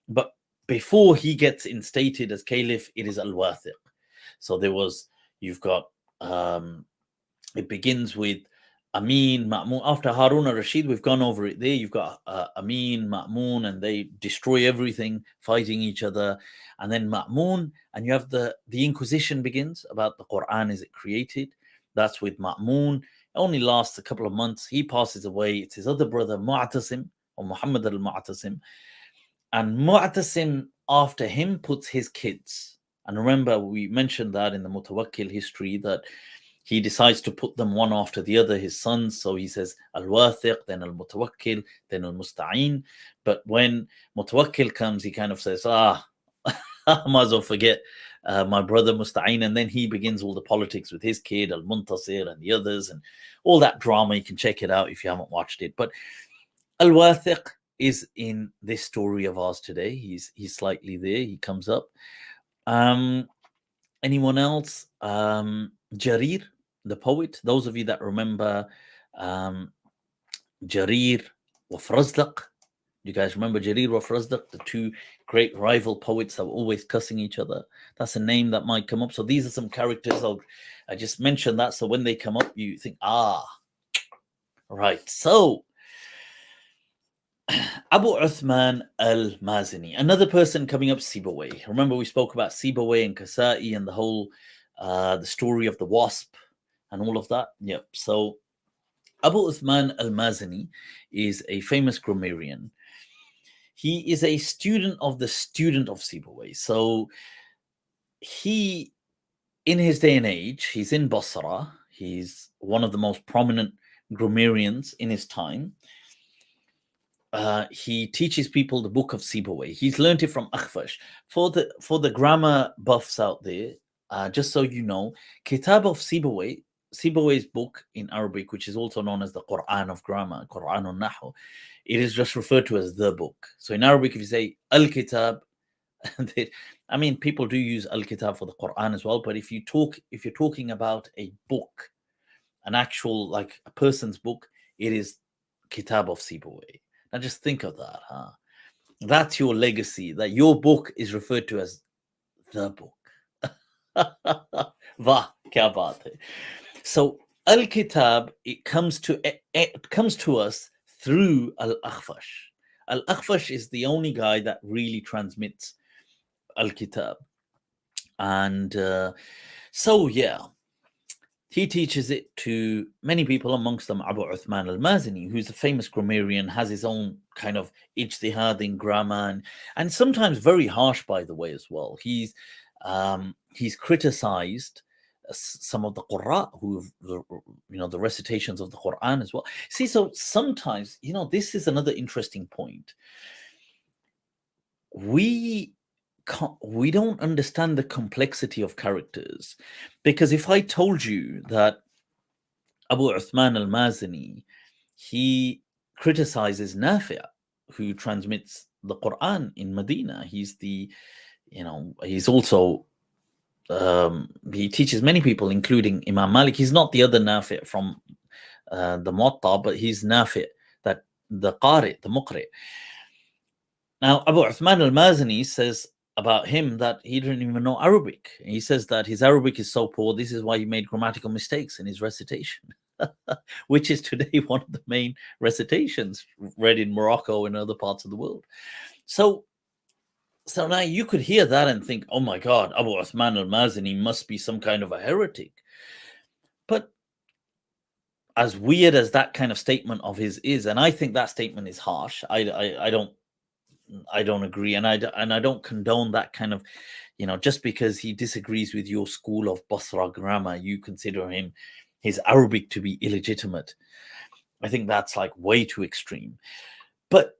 But before he gets instated as caliph, it is al-Wathiq. So you've got, it begins with Amin, Ma'mun. After Harun al-Rashid, we've gone over it there. You've got Amin, Ma'mun, and they destroy everything, fighting each other. And then Ma'mun, and you have the Inquisition begins about the Quran. Is it created? That's with Ma'mun. It only lasts a couple of months. He passes away. It's his other brother, Mu'tasim, or Muhammad al-Mu'tasim. And Mu'tasim, after him, puts his kids. And remember, we mentioned that in the Mutawakkil history, that he decides to put them one after the other, his sons. So he says al-Wathiq, then al-Mutawakkil, then al-Musta'in. But when Mutawakkil comes, he kind of says, I might as well forget my brother Musta'in. And then he begins all the politics with his kid, al-Muntasir, and the others, and all that drama. You can check it out if you haven't watched it. But al-Wathiq is in this story of ours today. He's slightly there. He comes up. Anyone else? Jarir, the poet. Those of you that remember Jarir wa Frazdak. You guys remember Jarir wa Frazdak, the two great rival poets that were always cussing each other? That's a name that might come up. So these are some characters. I just mentioned that, so when they come up, you think, right. So Abu Uthman al-Mazini, another person coming up, Sibawayh. Remember, we spoke about Sibawayh and Kasa'i and the whole the story of the wasp and all of that. Yep. So Abu Uthman al-Mazini is a famous grammarian. He is a student of the student of Sibawayh. So he, in his day and age, he's in Basra. He's one of the most prominent grammarians in his time. He teaches people the book of Sibawayh. He's learned it from Akhfash. For the grammar buffs out there, just so you know, Kitab of Sibawayh, Sibawayh's book in Arabic, which is also known as the Quran of grammar, Quran al-Nahu, it is just referred to as the book. So in Arabic, if you say al-Kitab, I mean, people do use al-Kitab for the Quran as well, but if you're talking about a book, an actual, like a person's book, it is Kitab of Sibawayh. Now just think of that, huh? That's your legacy, that your book is referred to as the book. Vah, kya baat hai. So Al-Kitab, it comes to us through Al-Akhfash. Al-Akhfash is the only guy that really transmits Al-Kitab. And so, yeah, he teaches it to many people, amongst them Abu Uthman al-Mazini, who's a famous grammarian, has his own kind of ijtihad in grammar, and sometimes very harsh, by the way, as well. He's criticized some of the Qurra, the recitations of the Quran as well. See, so sometimes, this is another interesting point. We don't understand the complexity of characters, because if I told you that Abu Uthman al-Mazini, he criticizes Nafi', who transmits the Quran in Medina, he's also he teaches many people, including Imam Malik. He's not the other Nafi' from the Muwatta, but he's Nafi', that the Qari, the Muqri. Now, Abu Uthman al-Mazini says about him that he didn't even know Arabic. He says that his Arabic is so poor, this is why he made grammatical mistakes in his recitation, which is today one of the main recitations read in Morocco and other parts of the world. So now you could hear that and think, oh my God, Abu Uthman al-Mazini must be some kind of a heretic. But as weird as that kind of statement of his is, and I think that statement is harsh, I don't agree, and I don't condone that kind of, just because he disagrees with your school of Basra grammar, you consider his Arabic to be illegitimate. I think that's like way too extreme. But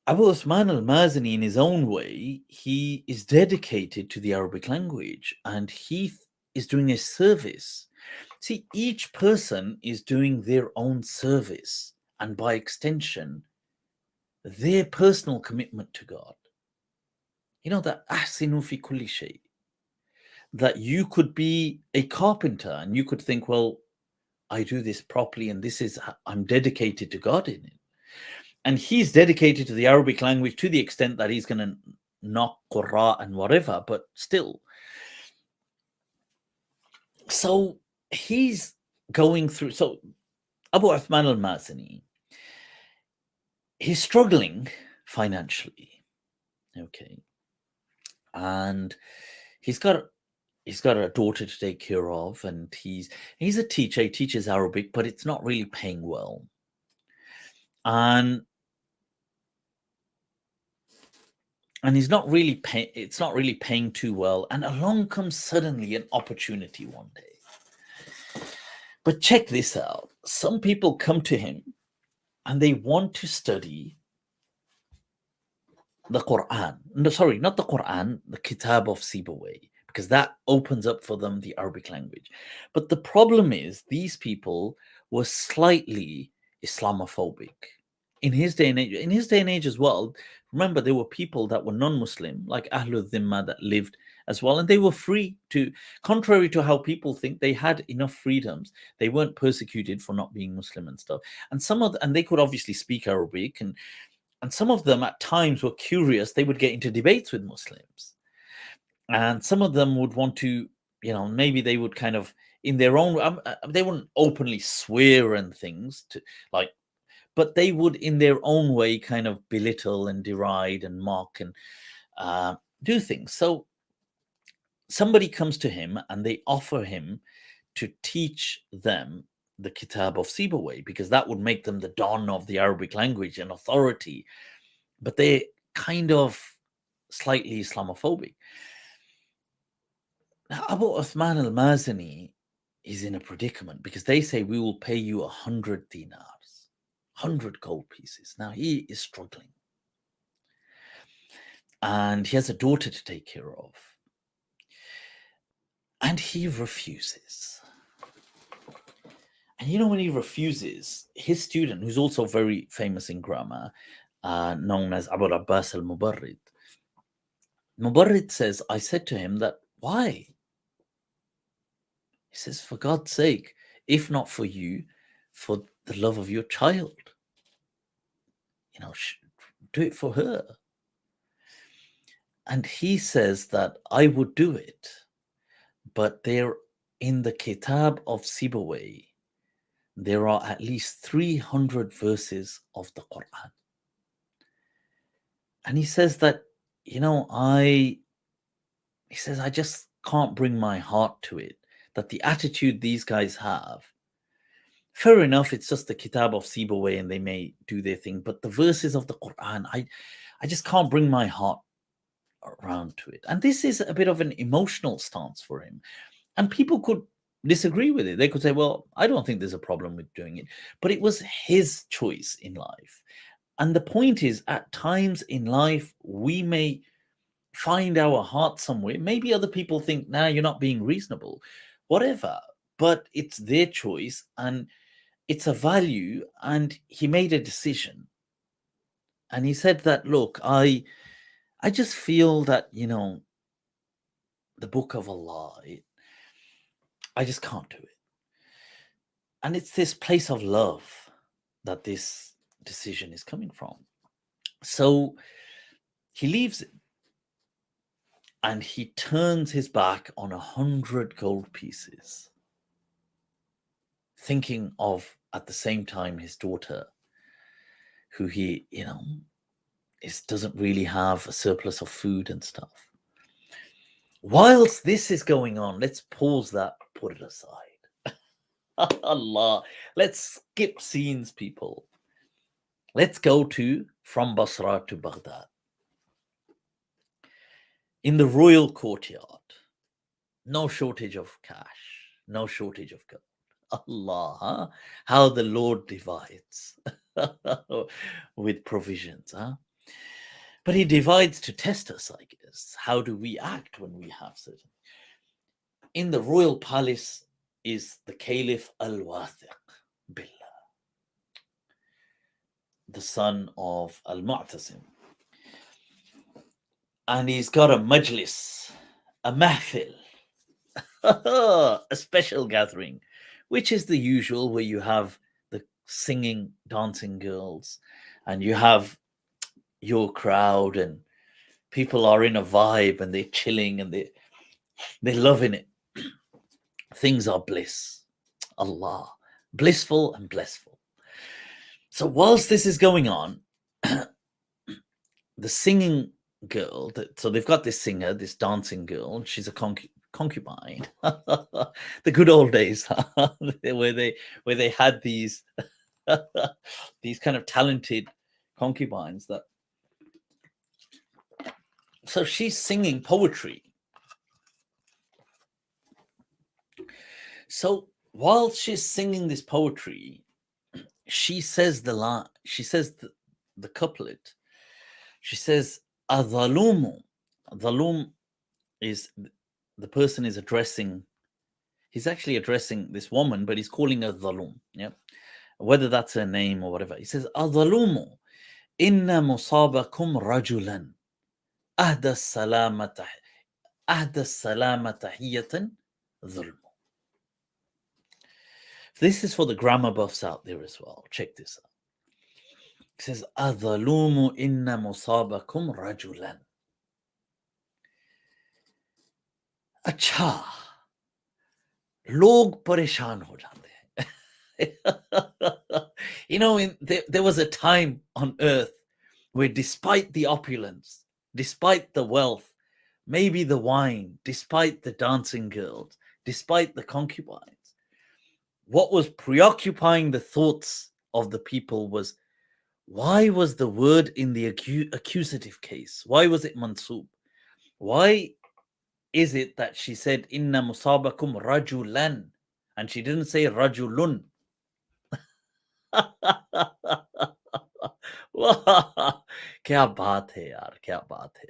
Abu Uthman al-Mazini, in his own way, he is dedicated to the Arabic language, and he is doing a service. See, each person is doing their own service, and by extension, their personal commitment to God. That ahsinu fi kulli shay. that you could be a carpenter and you could think, well, I do this properly and I'm dedicated to God in it. And he's dedicated to the Arabic language to the extent that he's going to knock Qurra and whatever, but still. So he's going through. So Abu Uthman al-Mazini, he's struggling financially. Okay. And he's got a daughter to take care of, and he's a teacher. He teaches Arabic, but it's not really paying well. And he's not really it's not really paying too well. And along comes suddenly an opportunity one day. But check this out. Some people come to him and they want to study the Quran. No, sorry, not the Quran, the Kitab of Sibawayh, because that opens up for them the Arabic language. But the problem is these people were slightly Islamophobic. In his day and age as well, remember, there were people that were non-Muslim, like Ahlul Dhimma, that lived as well, and they were free to, contrary to how people think, they had enough freedoms. They weren't persecuted for not being Muslim and stuff. And and they could obviously speak Arabic, and some of them at times were curious. They would get into debates with Muslims, and some of them would want to, maybe they would kind of, in their own, they wouldn't openly swear and things to like, but they would in their own way kind of belittle and deride and mock and do things. So somebody comes to him and they offer him to teach them the Kitab of Sibawayh, because that would make them the don of the Arabic language and authority. But they're kind of slightly Islamophobic. Now, Abu Uthman al-Mazini is in a predicament because they say, we will pay you 100 dinars. 100 gold pieces. Now he is struggling. And he has a daughter to take care of. And he refuses. And when he refuses, his student, who's also very famous in grammar, known as Abu Abbas al-Mubarrid, Mubarrid says, I said to him that, why? He says, for God's sake, if not for you, for the love of your child. Do it for her. And he says that I would do it, but there in the Kitab of Sibawayh, there are at least 300 verses of the Quran. And he says that, I just can't bring my heart to it, that the attitude these guys have, fair enough, it's just the Kitab of Sibawayh and they may do their thing, but the verses of the Quran, I just can't bring my heart around to it. And this is a bit of an emotional stance for him. And people could disagree with it. They could say, well, I don't think there's a problem with doing it. But it was his choice in life. And the point is, at times in life, we may find our heart somewhere. Maybe other people think, nah, you're not being reasonable, whatever. But it's their choice and it's a value. And he made a decision. And he said that, look, I just feel that, the book of Allah, I just can't do it. And it's this place of love that this decision is coming from. So he leaves it and he turns his back on 100 gold pieces, thinking of, at the same time, his daughter, who he, doesn't really have a surplus of food and stuff. Whilst this is going on, let's pause that, put it aside. Allah, let's skip scenes, people. Let's go from Basra to Baghdad. In the royal courtyard, no shortage of cash, no shortage of gold. Allah, huh? How the Lord divides with provisions, huh? But he divides to test us, I guess. How do we act when we have certain? In the royal palace is the Caliph al-Wathiq Billah, the son of al-Mu'tasim. And he's got a majlis, a mahfil, a special gathering, which is the usual, where you have the singing, dancing girls, and you have your crowd, and people are in a vibe, and they're chilling, and they're loving it. Things are bliss. Allah, blissful and blissful. So whilst this is going on, the singing girl, so they've got this singer, this dancing girl, she's a concubine. The good old days, where they had these these kind of talented concubines. That so she's singing poetry. So while she's singing this poetry, she says the line. She says the couplet. She says, "Adhalumu." Dhalum is the person is addressing. He's actually addressing this woman, but he's calling her dhalum. Yeah, whether that's her name or whatever. He says, "Adhalumu, inna musabakum rajulan, ahda salamata, tahiyatan dhulmu." This is for the grammar buffs out there as well. Check this out. It says, "Adhalumu inna musabakum rajulan." अच्छा, लोग परेशान हो जाते हैं. You know, there was a time on earth where, despite the opulence, despite the wealth, maybe the wine, despite the dancing girls, despite the concubines, what was preoccupying the thoughts of the people was, why was the word in the accusative case? Why was it mansub? Why is it that she said inna musabakum rajulan and she didn't say rajulun? क्या बात है यार, क्या बात है.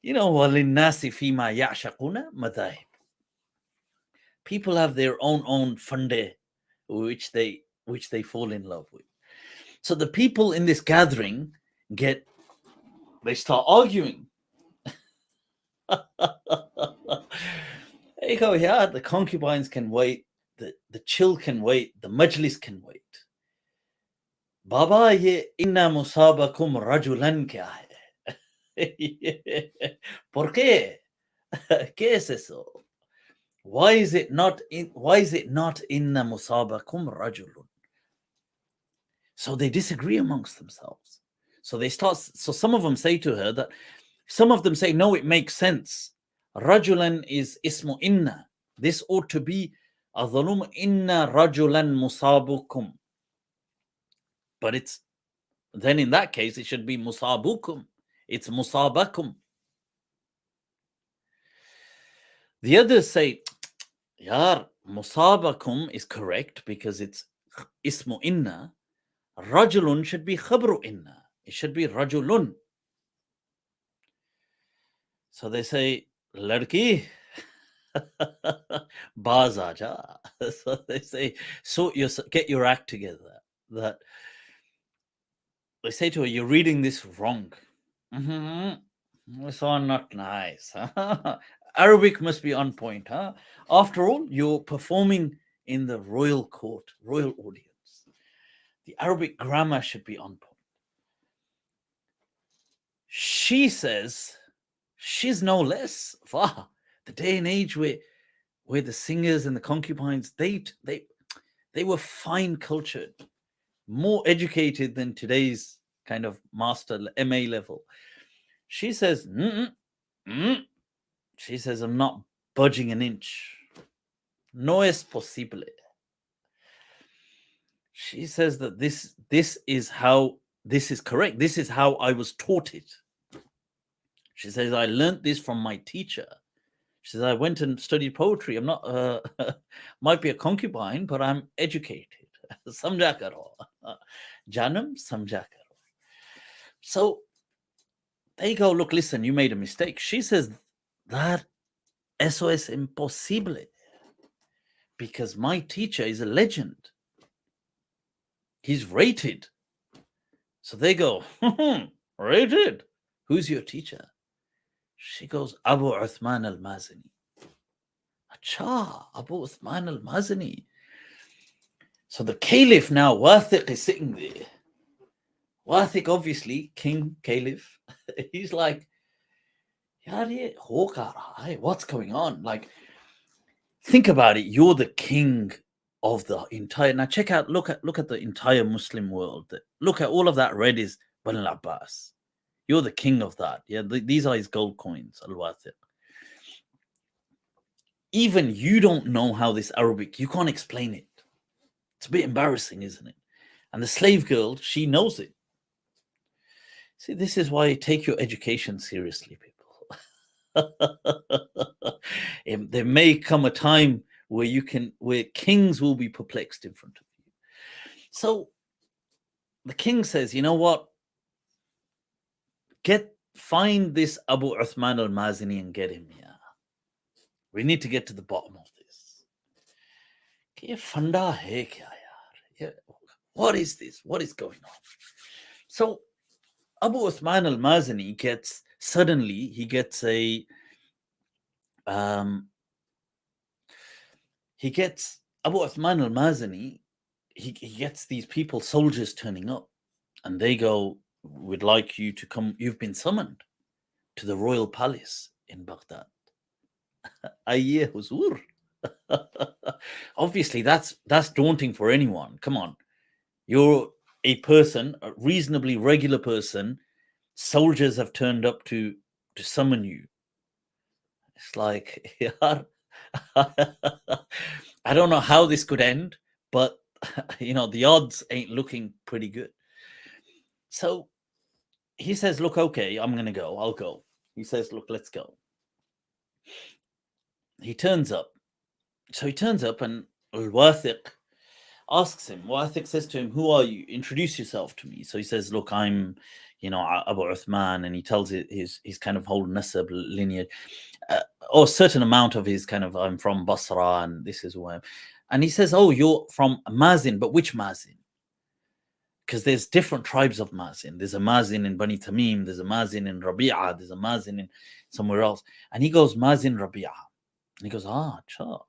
You know, وَلِلنَّاسِ فِيمَا يَعْشَقُونَ مَذَاهِبٌ. People have their own funde which they fall in love with. So the people in this gathering they start arguing. There you go. Yeah, the concubines can wait, the chill can wait, the majlis can wait. Baba, ye inna musabakum rajulan kya hai? ¿Por qué? ¿Qué es eso? Why is it not inna musabakum rajulun? So they disagree amongst themselves. So some of them say to her that, some of them say, no, it makes sense. Rajulan is ismu inna. This ought to be adhalum inna rajulan musabukum. But then in that case, it should be musabukum. It's musabakum. The others say, yar, musabakum is correct because it's ismu inna. Rajulun should be khabru inna. It should be rajulun. So they say, ladki, baaz aaja. So they say, get your act together. That they say to her, you're reading this wrong. It's all not nice. Arabic must be on point. Huh? After all, you're performing in the royal court, royal audience. The Arabic grammar should be on point. She says, she's no less. The day and age where the singers and the concubines, they were fine cultured, more educated than today's kind of master MA level. She says, she says, I'm not budging an inch. No es posible. She says that this is correct. This is how I was taught it. She says, I learned this from my teacher. She says, I went and studied poetry. I'm not, might be a concubine, but I'm educated. Samjha karo. Janam samjha karo. So they go, look, listen, you made a mistake. She says, that eso es imposible. Because my teacher is a legend. He's rated. So they go, rated? Who's your teacher? She goes, Abu Othman al-Mazini. Acha, Abu Uthman al-Mazini. So the caliph now, Wathiq, is sitting there. Wathiq, obviously, king, caliph. He's like, what's going on? Like, think about it. You're the king of the entire. Now, check out, look at the entire Muslim world. Look at all of that red is Bani al-Abbas. You're the king of that. Yeah, these are his gold coins, al-Wathiq. Even you don't know how this Arabic, you can't explain it. It's a bit embarrassing, isn't it? And the slave girl, she knows it. See, this is why you take your education seriously, people. There may come a time where kings will be perplexed in front of you. So the king says, you know what? Find this Abu Uthman al-Mazini and get him here. We need to get to the bottom of this. What is this? What is going on? So Abu Uthman al-Mazini gets Abu Uthman al-Mazini, he gets these people, soldiers turning up, and they go, we'd like you to come, you've been summoned to the royal palace in Baghdad. Ayye huzur. Obviously, that's daunting for anyone. Come on. You're a person, a reasonably regular person. Soldiers have turned up to summon you. It's like, I don't know how this could end, but the odds ain't looking pretty good. So he says, look, okay, I'm going to go. I'll go. He says, look, let's go. He turns up. So he turns up and al-Wathiq asks him. Wathiq says to him, who are you? Introduce yourself to me. So he says, look, I'm, Abu Uthman, and he tells his kind of whole nasab lineage, or a certain amount of his kind of, I'm from Basra, and this is who I am. And he says, oh, you're from Mazin, but which Mazin? Because there's different tribes of Mazin. There's a Mazin in Bani Tamim, there's a Mazin in Rabi'ah, there's a Mazin in somewhere else. And he goes, Mazin Rabi'ah. And he goes, cha.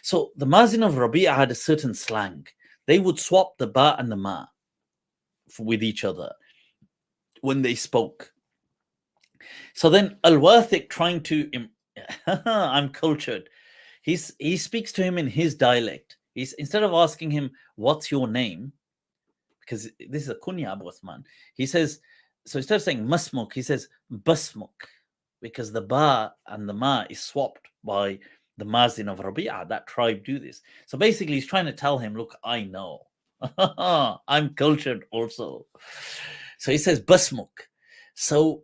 So the Mazin of Rabi'ah had a certain slang. They would swap the ba and the ma with each other when they spoke. So then al-Wathiq, trying to, I'm cultured. He speaks to him in his dialect. Instead of asking him, what's your name? Because this is a kunya Abu Uthman. He says, so instead of saying masmuk, he says basmuk, because the ba and the ma is swapped by the Mazin of Rabi'ah. That tribe do this. So basically he's trying to tell him, look, I know. I'm cultured also. So he says basmuk. So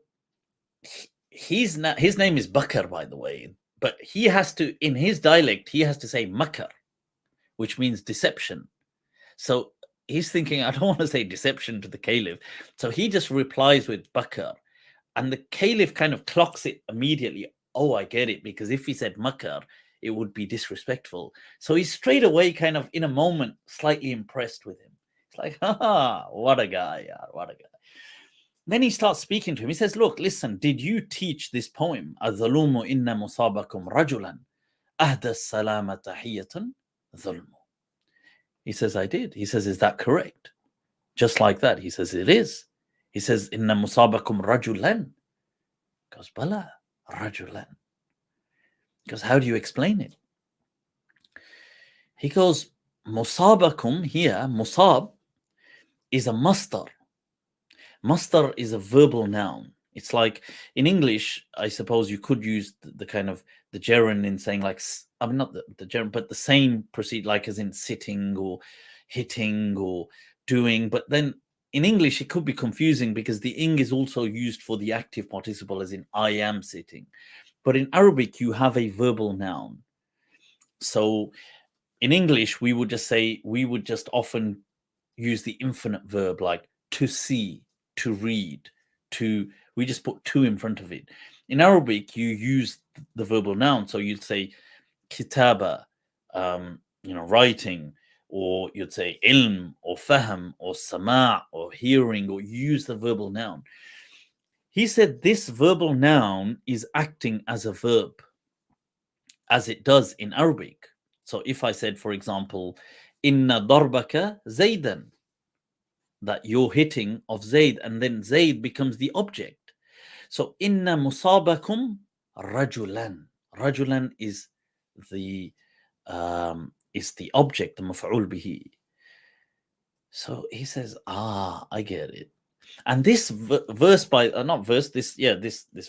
his name is Bakr, by the way, but he has to, in his dialect, he has to say makar, which means deception. So he's thinking, I don't want to say deception to the caliph. So he just replies with Bakr. And the caliph kind of clocks it immediately. Oh, I get it. Because if he said makar, it would be disrespectful. So he's straight away kind of in a moment slightly impressed with him. It's like, what a guy, what a guy. Then he starts speaking to him. He says, look, listen, did you teach this poem? الظلوم إن مصابكم رجلا أهدى السلام تحية ظلم. He says, I did. He says, is that correct? Just like that. He says, it is. He says, Inna musabakum rajulan. He goes, Bala, rajulan. He goes, how do you explain it? He goes, musabakum here, musab, is a mastar. Mastar is a verbal noun. It's like, in English, I suppose you could use the kind of the gerund in saying like, I mean, not the gerund, but the same proceed, like as in sitting or hitting or doing. But then in English, it could be confusing because the ing is also used for the active participle, as in I am sitting. But in Arabic, you have a verbal noun. So in English, we would just often use the infinite verb, like to see, to read, we just put to in front of it. In Arabic, you use the verbal noun. So you'd say kitaba, writing, or you'd say ilm, or fahm, or sama', or hearing, or use the verbal noun. He said this verbal noun is acting as a verb. as it does in Arabic. So if I said, for example, inna darbaka zaydan, that you're hitting of Zayd, and then Zayd becomes the object. So inna musabakum rajulan. Rajulan is the object, the maf'ul bihi. So he says, I get it. And this verse by not verse, this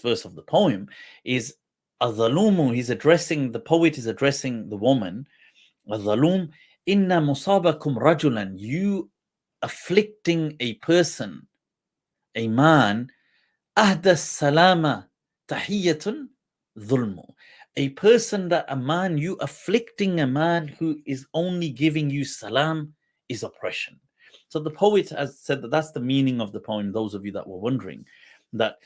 verse of the poem is al-Zalumu. He's addressing, the poet is addressing the woman. Al-Zalum, inna musabakum rajulan, you afflicting a person, a man, ahda salama tahiyatun dhulmu. A person that a man, you afflicting a man who is only giving you salam is oppression. So the poet has said that that's the meaning of the poem, those of you that were wondering, that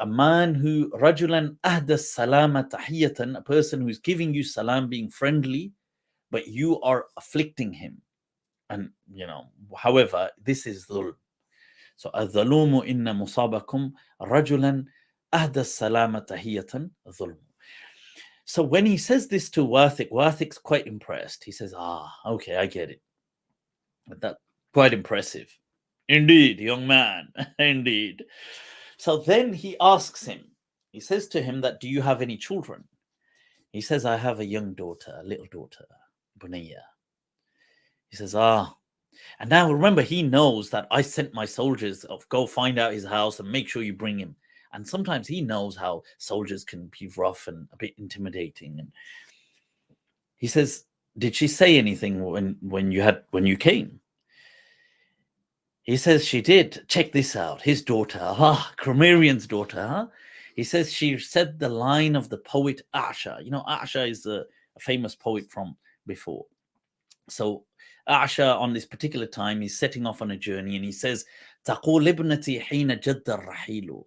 a man who, rajulan ahda salama tahiyatan, a person who's giving you salam, being friendly, but you are afflicting him. And, however, this is dhulm. So, al-dhalumu inna musabakum rajulan ahda salama tahiyatan dhulm. So when he says this to Wathiq, Wathiq's quite impressed. He says, okay, I get it. That's quite impressive. Indeed, young man, indeed. So then he asks him, he says to him that, do you have any children? He says, I have a young daughter, a little daughter, Bunayya. He says, and now remember, he knows that I sent my soldiers of go find out his house and make sure you bring him. And sometimes he knows how soldiers can be rough and a bit intimidating. And he says, did she say anything when you came? He says, she did. Check this out. His daughter, Cromerian's daughter, huh? He says she said the line of the poet Asha. Asha is a famous poet from before. So Asha, on this particular time, he's setting off on a journey, and he says, تَقُولِ ابْنَتِي حِينَ جَدَّ الرَّحِيلُ.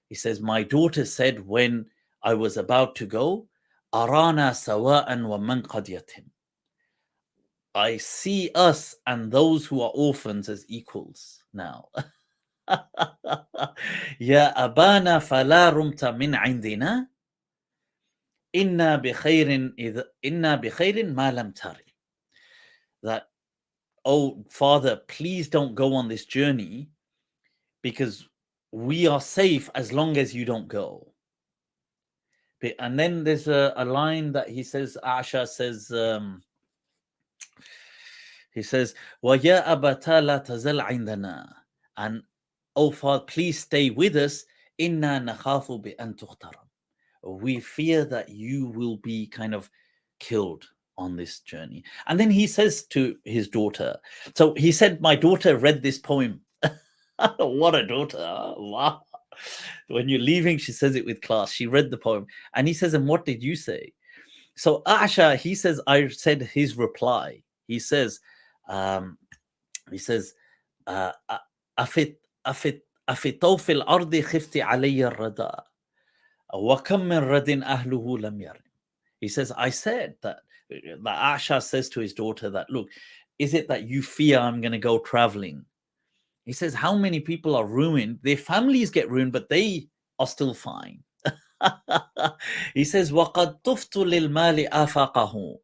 He says, my daughter said when I was about to go, أَرَانَا سَوَاءً وَمَنْ قَدْ يَتِمْ. I see us and those who are orphans as equals now. يَا أَبَانَا فَلَا رُمْتَ مِنْ عِنْدِنَا إِنَّا بِخَيْرٍ مَا لَمْ تَرِ. That, oh father, please don't go on this journey, because we are safe as long as you don't go. And then there's a line that he says, Asha says, he says, وَيَا أَبَتَا لَا تَزَلْ عِنْدَنَا. And, oh father, please stay with us. إِنَّا نَخَافُ بِأَن تُخْتَرَمْ. We fear that you will be kind of killed on this journey. And then he says to his daughter, so he said, my daughter read this poem. What a daughter. Wow. When you're leaving, she says it with class. She read the poem. And he says, and what did you say? So Asha, he says, I said his reply. He says, أفت طوف الأرض خفت علي الردى وكم من رد أهله لم يرم. He says, I said that Asha says to his daughter that, look, is it that you fear I'm going to go traveling? He says, how many people are ruined? Their families get ruined, but they are still fine. He says, وَقَدْ طُفْتُ لِلْمَالِ آفَاقَهُ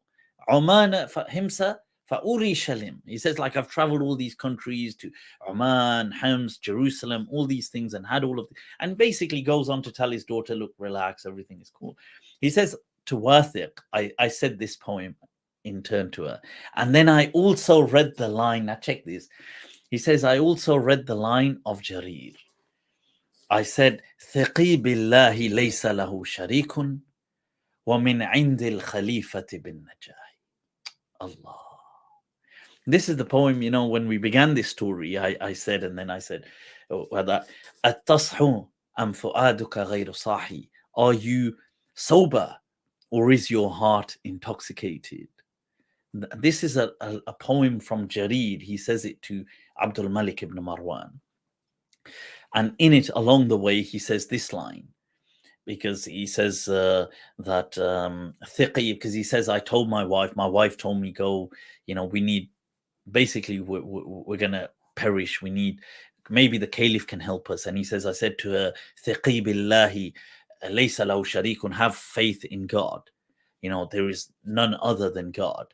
عُمَانَ فَهِمْسَ فَأُرِي شَلِمْ. He says, like, I've traveled all these countries to Oman, Homs, Jerusalem, all these things, and had all of and basically goes on to tell his daughter, look, relax, everything is cool. He says to Wathiq, I said this poem in turn to her. And then I also read the line, now check this. He says, I also read the line of Jarir. I said, ثقي بالله ليس له شريك ومن عند الخليفة بالنجاح. Allah. This is the poem, when we began this story, I said, and then I said, التصح أم فؤادك غير صاحي. Are you sober, or is your heart intoxicated? This is a poem from Jarir. He says it to Abdul Malik ibn Marwan. And in it, along the way, he says this line, because he says that thiqi, because he says, I told my wife told me, go, we need, basically, we're going to perish. We need, maybe the caliph can help us. And he says, I said to her, thiqi billahi لَيْسَ لَهُ شَرِيكٌ, have faith in God. You know, there is none other than God.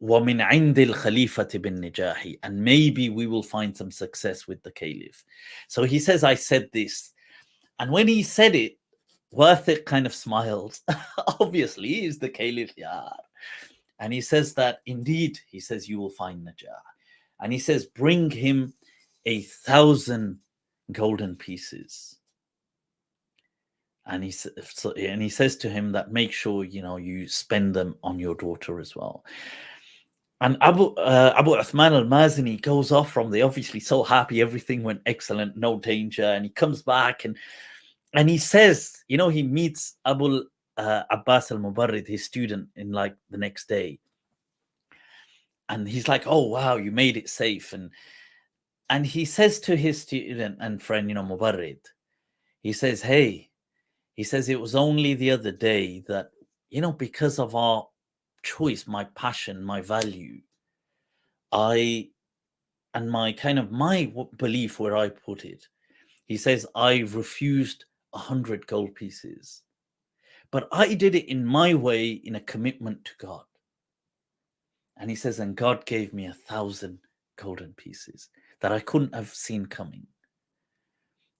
وَمِنْ عِنْدِ الْخَلِيفَةِ بِالنِّجَاحِ, and maybe we will find some success with the caliph. So he says, I said this. And when he said it, Wathiq kind of smiled. Obviously, he's the caliph, yeah. And he says that, indeed, he says, you will find Najah. And he says, bring him 1,000 golden pieces. And he says to him that make sure, you know, you spend them on your daughter as well. And Abu Uthman al-Mazini goes off from there, obviously so happy, everything went excellent, no danger. And he comes back and he says, you know, he meets Abu Abbas al-Mubarrid, his student, in like the next day. And he's like, oh, wow, you made it safe. And he says to his student and friend, you know, Mubarrid, he says, hey, he says, it was only the other day that, you know, because of our choice, my passion, my value, my belief where I put it, he says, I refused 100 gold pieces, but I did it in my way, in a commitment to God. And he says, and God gave me 1,000 golden pieces that I couldn't have seen coming.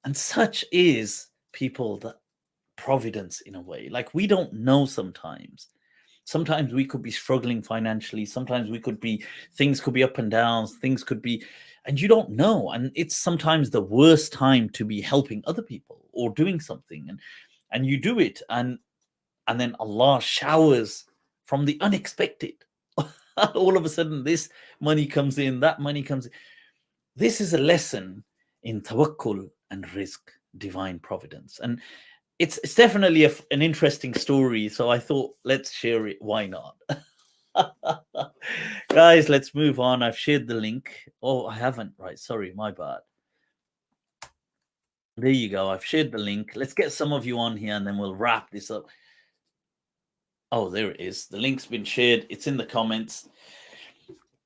And such is people, that Providence, in a way. Like, we don't know sometimes. Sometimes we could be struggling financially. Sometimes things could be up and down. Things could be, and you don't know. And it's sometimes the worst time to be helping other people or doing something. And you do it. And then Allah showers from the unexpected. All of a sudden, this money comes in, that money comes in. This is a lesson in tawakkul and rizq, divine providence. And it's definitely an interesting story. So I thought, let's share it. Why not? Guys, let's move on. I've shared the link. Oh, I haven't. Right. Sorry, my bad. There you go. I've shared the link. Let's get some of you on here and then we'll wrap this up. Oh, there it is. The link's been shared. It's in the comments.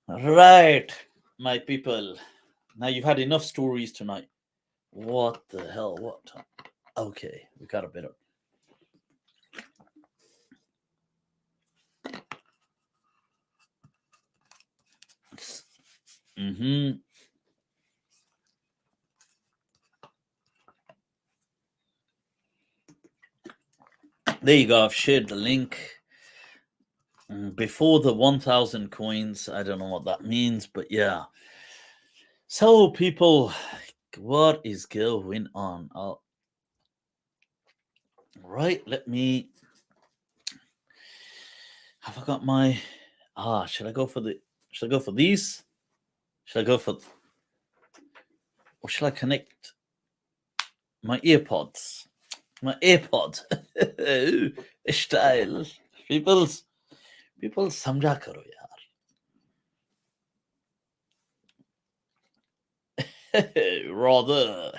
Right, my people. Now you've had enough stories tonight. What the hell? What? Okay, we got a bit of. There you go. I've shared the link. Before the 1,000 coins. I don't know what that means, but yeah. So, people, what is going on? Right, let me. Have I got my? Should I go for these? Should I go for? Or should I connect my earpods? My AirPod. Style. People समझा करो यार. Rather.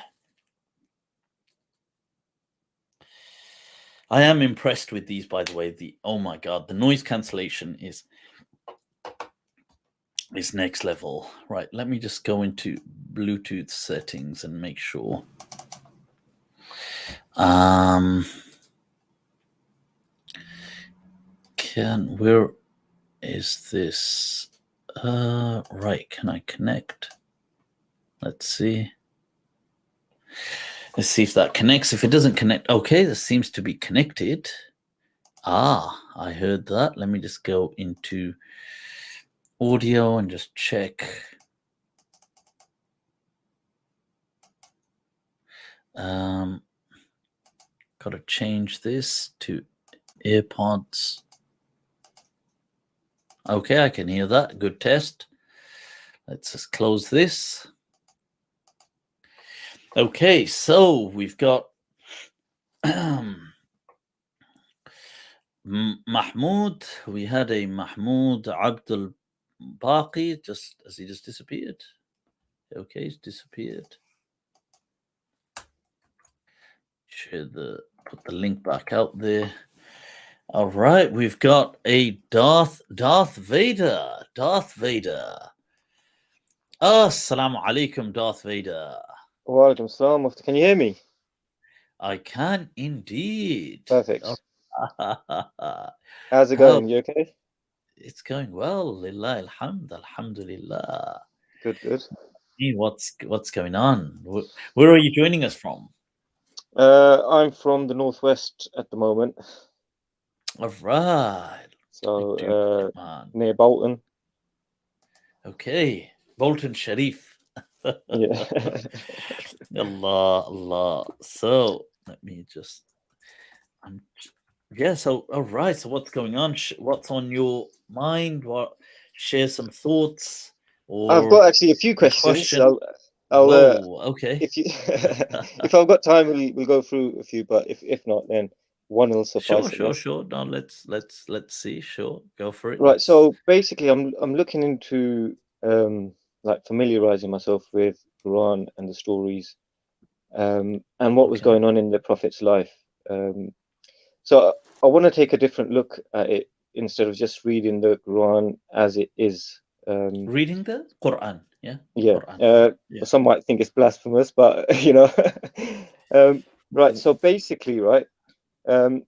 I am impressed with these, by the way. Oh my God, the noise cancellation is next level. Right, let me just go into Bluetooth settings and make sure. Where is this? Right, can I connect? Let's see. Let's see if that connects. If it doesn't connect, okay, this seems to be connected. I heard that. Let me just go into audio and just check. Got to change this to AirPods. Okay, I can hear that. Good test. Let's just close this. Okay, so we've got Mahmoud. We had a Mahmoud Abdul Baqi, has he just disappeared? Okay, he's disappeared. Put the link back out there. All right, we've got a Darth Vader. Assalamu alaikum, Darth Vader. Wa alaikum salam, Mufti. Can you hear me? I can indeed. Perfect. Oh, How's it how going? You okay? it's going well. Lillah alhamd, alhamdulillah. Good, good. What's going on? Where are you joining us from? I'm from the northwest at the moment, All right. I so do like man. near Bolton. Okay. Bolton Sharif. Yeah. Allah, Allah. So let me just. I'm. Yeah. So all right. So what's going on? What's on your mind? What? Share some thoughts I've or got actually a few a questions. question. I'll Whoa. Okay. if you if I've got time, we'll go through a few. But if not, then one will Sure. suffice, I Sure. guess. Sure. Now let's see. Sure. Go for it. Right. Let's. So basically, I'm looking into like familiarizing myself with Quran and the stories, and what was Okay. going on in the Prophet's life. Um, So I want to take a different look at it instead of just reading the Quran as it is. Reading the Quran. Yeah. Yeah, Quran. Yeah. some might think it's blasphemous, but right. So basically, right, um,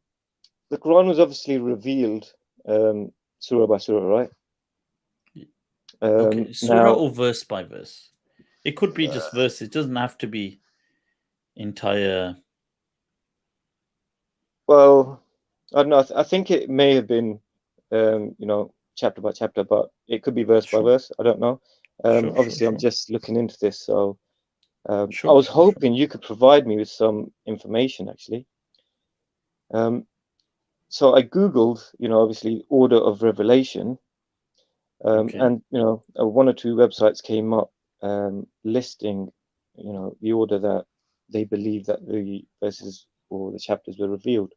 the Quran was obviously revealed surah by surah, right? Okay. Surah Now, or verse by verse? It could be just verses. It doesn't have to be entire. well, I don't know. I think it may have been, chapter by chapter, but it could be verse by Sure. verse. I don't know. Sure. Sure. Obviously, I'm Sure. just looking into this, so. I Sure. was Sure. Sure. hoping you could provide me with some information, actually. Um, so I Googled, obviously order of revelation, Okay. and one or two websites came up listing, the order that they believe that the verses or the chapters were revealed.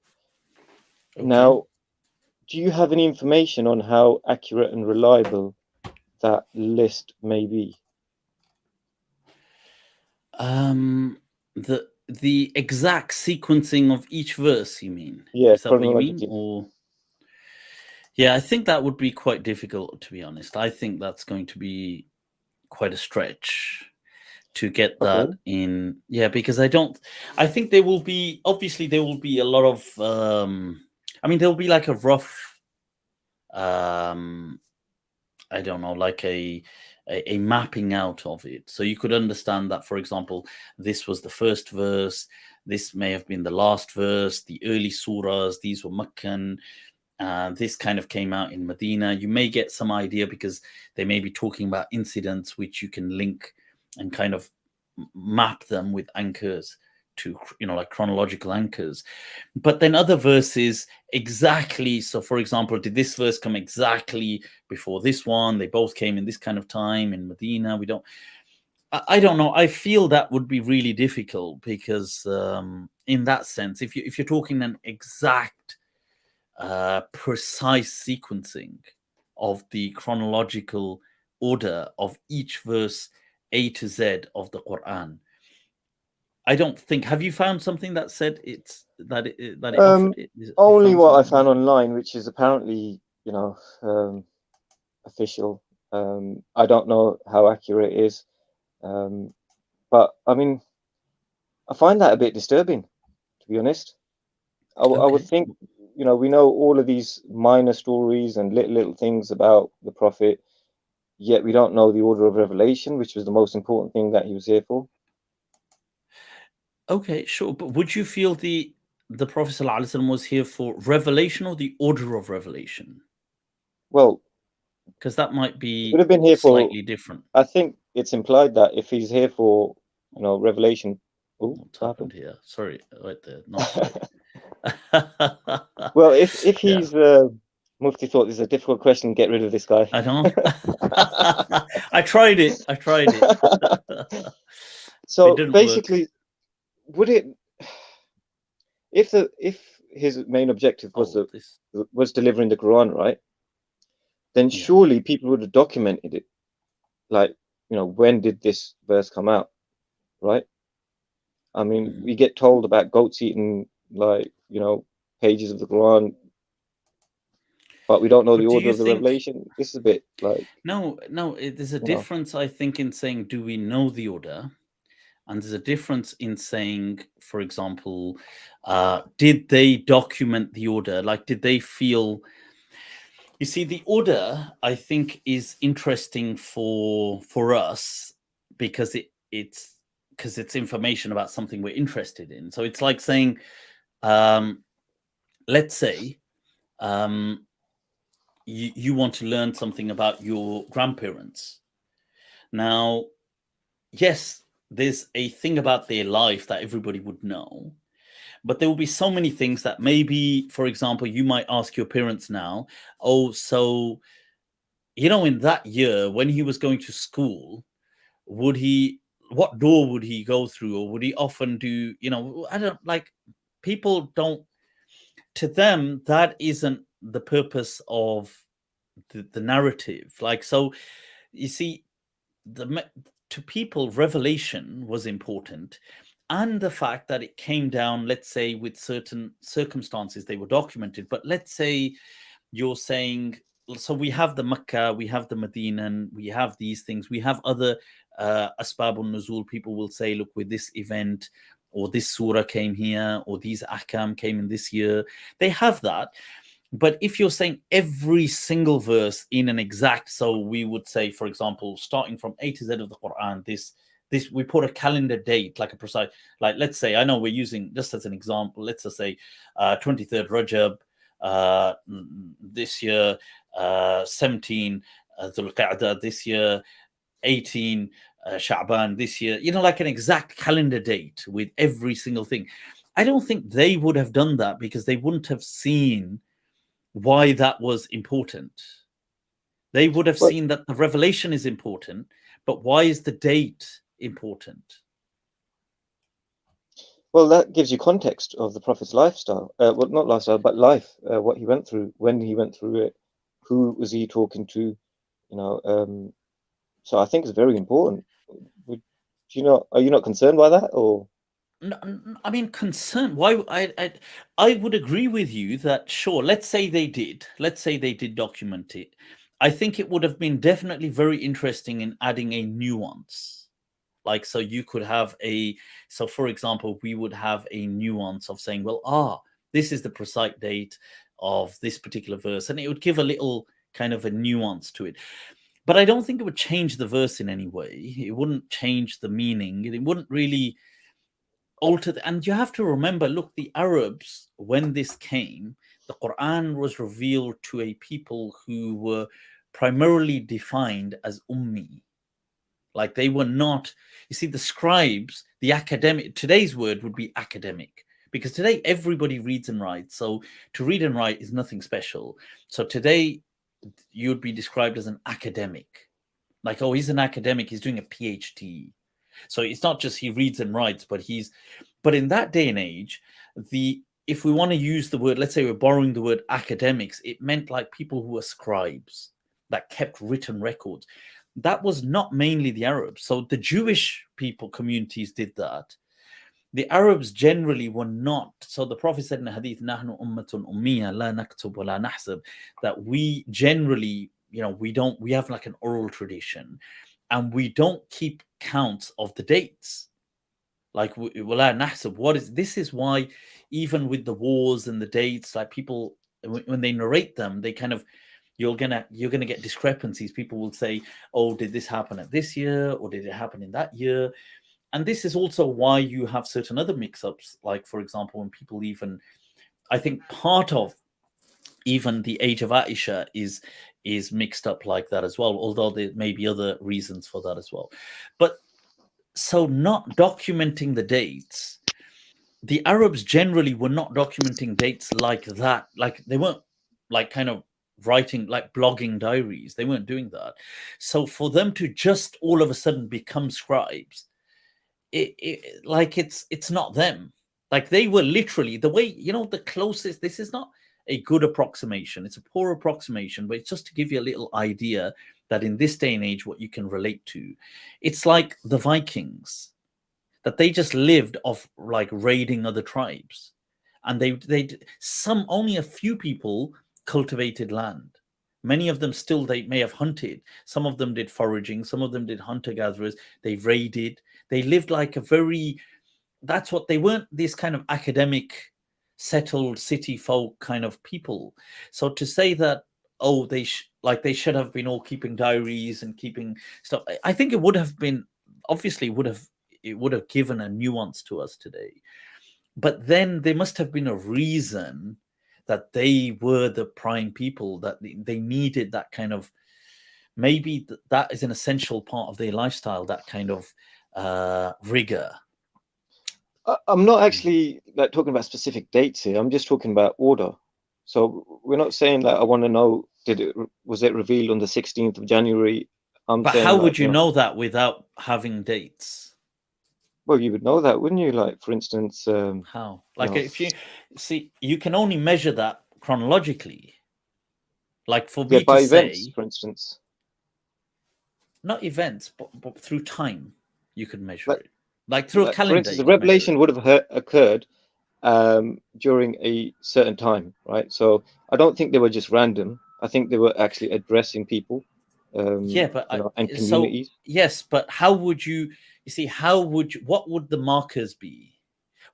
Okay. Now, do you have any information on how accurate and reliable that list may be? Um. The exact sequencing of each verse. You mean? Yeah, Is that what you mean? chronologically. Or yeah, I think that would be quite difficult. To be honest, I think that's going to be quite a stretch to get that Okay. in. Yeah, because I think there will be, obviously there will be a lot of I mean, there will be like a rough um I don't know, like a mapping out of it, so you could understand that, for example, this was the first verse, this may have been the last verse, the early surahs, these were Meccan, this kind of came out in Medina. You may get some idea because they may be talking about incidents which you can link and kind of map them with anchors to, like chronological anchors. But then other verses exactly. So, for example, did this verse come exactly before this one? They both came in this kind of time in Medina. We don't. I don't know. I feel that would be really difficult because, in that sense, if you're talking an exact precise sequencing of the chronological order of each verse A to Z of the Quran. I don't think. Have you found something that said that it offered Um, it? Have you Only found what I something? found online, which is apparently, official. I don't know how accurate it is, um, but I mean, I find that a bit disturbing, to be honest. I would Okay. think, we know all of these minor stories and little things about the Prophet, yet we don't know the order of revelation, which was the most important thing that he was here for. Okay, sure. But would you feel the Prophet ﷺ was here for revelation or the order of revelation? Well, Because that might he would be have been here for, slightly different. I think it's implied that if he's here for, revelation. Oh, What's what happened happened? here? Sorry, right there. No, sorry. Well, if Yeah, he's Mufti thought this is a difficult question, get rid of this guy. I don't. I tried it. I tried it. It So didn't work. basically, would it if his main objective Oh, this. was delivering the Quran, right? Then Yeah. surely people would have documented it. Like, when did this verse come out, right? I mean, Mhm. we get told about goats eating like, pages of the Quran, but we don't know the But do order you of the think? revelation. This is a bit like, No, no. There's a you know, difference, I think, in saying, "Do we know the order?" And there's a difference in saying, for example, did they document the order? Like, did they feel? You see, the order, I think, is interesting for us because it's information about something we're interested in. So it's like saying, let's say you want to learn something about your grandparents. Now, yes, there's a thing about their life that everybody would know, but there will be so many things that maybe, for example, you might ask your parents now, oh, so, in that year when he was going to school, what door would he go through? Or would he often do, I don't like, people don't, to them, that isn't the purpose of the narrative. Like, so you see, to people, revelation was important, and the fact that it came down, let's say, with certain circumstances, they were documented. But let's say you're saying, so we have the Makkah, we have the Medina, and we have these things, we have other asbab al-nuzul. People will say, look, with this event, or this surah came here, or these ahkam came in this year. They have that. But if you're saying every single verse in an exact, so we would say, for example, starting from A to Z of the Quran, this we put a calendar date, like a precise, like, let's say, I know we're using, just as an example, let's just say 23rd Rajab this year, 17 Dhul Qa'dah this year, 18 Sha'ban this year, like an exact calendar date with every single thing. I don't think they would have done that, because they wouldn't have seen why that was important. They would have seen that the revelation is important, but why is the date important? Well, that gives you context of the Prophet's lifestyle. Well, not lifestyle, but life. What he went through, when he went through it, who was he talking to? So I think it's very important. Are you not concerned by that, or? No, I mean, concern. Why? I would agree with you that, sure. Let's say they did. Let's say they did document it. I think it would have been definitely very interesting in adding a nuance. Like, so you could have so for example, we would have a nuance of saying, well, this is the precise date of this particular verse, and it would give a little kind of a nuance to it. But I don't think it would change the verse in any way. It wouldn't change the meaning. It wouldn't really alter. And you have to remember, look, the Arabs, when this came, the Quran was revealed to a people who were primarily defined as ummi. Like, they were not, you see, the scribes, the academic, today's word would be academic, because today everybody reads and writes. So to read and write is nothing special. So today you'd be described as an academic. Like, oh, he's an academic, he's doing a PhD. So it's not just he reads and writes, but in that day and age, if we want to use the word, let's say we're borrowing the word academics, it meant like people who were scribes that kept written records. That was not mainly the Arabs. So the Jewish people, communities did that. The Arabs generally were not. So the Prophet said in the Hadith, "Nahnu ummatun ummiya la naktub wa la nahsab," that we generally, we have like an oral tradition, and we don't keep counts of the dates. Like, wala nahsab, this is why even with the wars and the dates, like, people, when they narrate them, they kind of, you're gonna get discrepancies. People will say, oh, did this happen at this year, or did it happen in that year? And this is also why you have certain other mix-ups, like, for example, when people even, I think part of even the age of Aisha is mixed up like that as well, although there may be other reasons for that as well. But so not documenting the dates, the Arabs generally were not documenting dates like that. Like, they weren't like kind of writing, like blogging diaries. They weren't doing that. So for them to just all of a sudden become scribes, it's not them. Like, they were literally the way, the closest. This is not a good approximation. It's a poor approximation, but it's just to give you a little idea that in this day and age, what you can relate to. It's like the Vikings, that they just lived off like raiding other tribes, and only a few people cultivated land. Many of them still, they may have hunted. Some of them did foraging. Some of them did hunter gatherers. They raided. They lived like a very, that's what they weren't, this kind of academic, settled city folk kind of people. So to say that, oh, they should have been all keeping diaries and keeping stuff, I think it would have been, obviously it would have given a nuance to us today. But then there must have been a reason that they were the prime people, that they needed that kind of, maybe that is an essential part of their lifestyle, that kind of rigor. I'm not actually like talking about specific dates here. I'm just talking about order. So we're not saying that I want to know, was it revealed on the 16th of January? But saying, how would you know that without having dates? Well, you would know that, wouldn't you? Like, for instance, how? Like, if you see, you can only measure that chronologically. Like for me by to events, say, for instance, not events, but through time, you could measure it. Like through a calendar. For instance, the revelation would have occurred during a certain time, right? So I don't think they were just random. I think they were actually addressing people. Yeah, but and communities. So, yes, but how would you see? What would the markers be?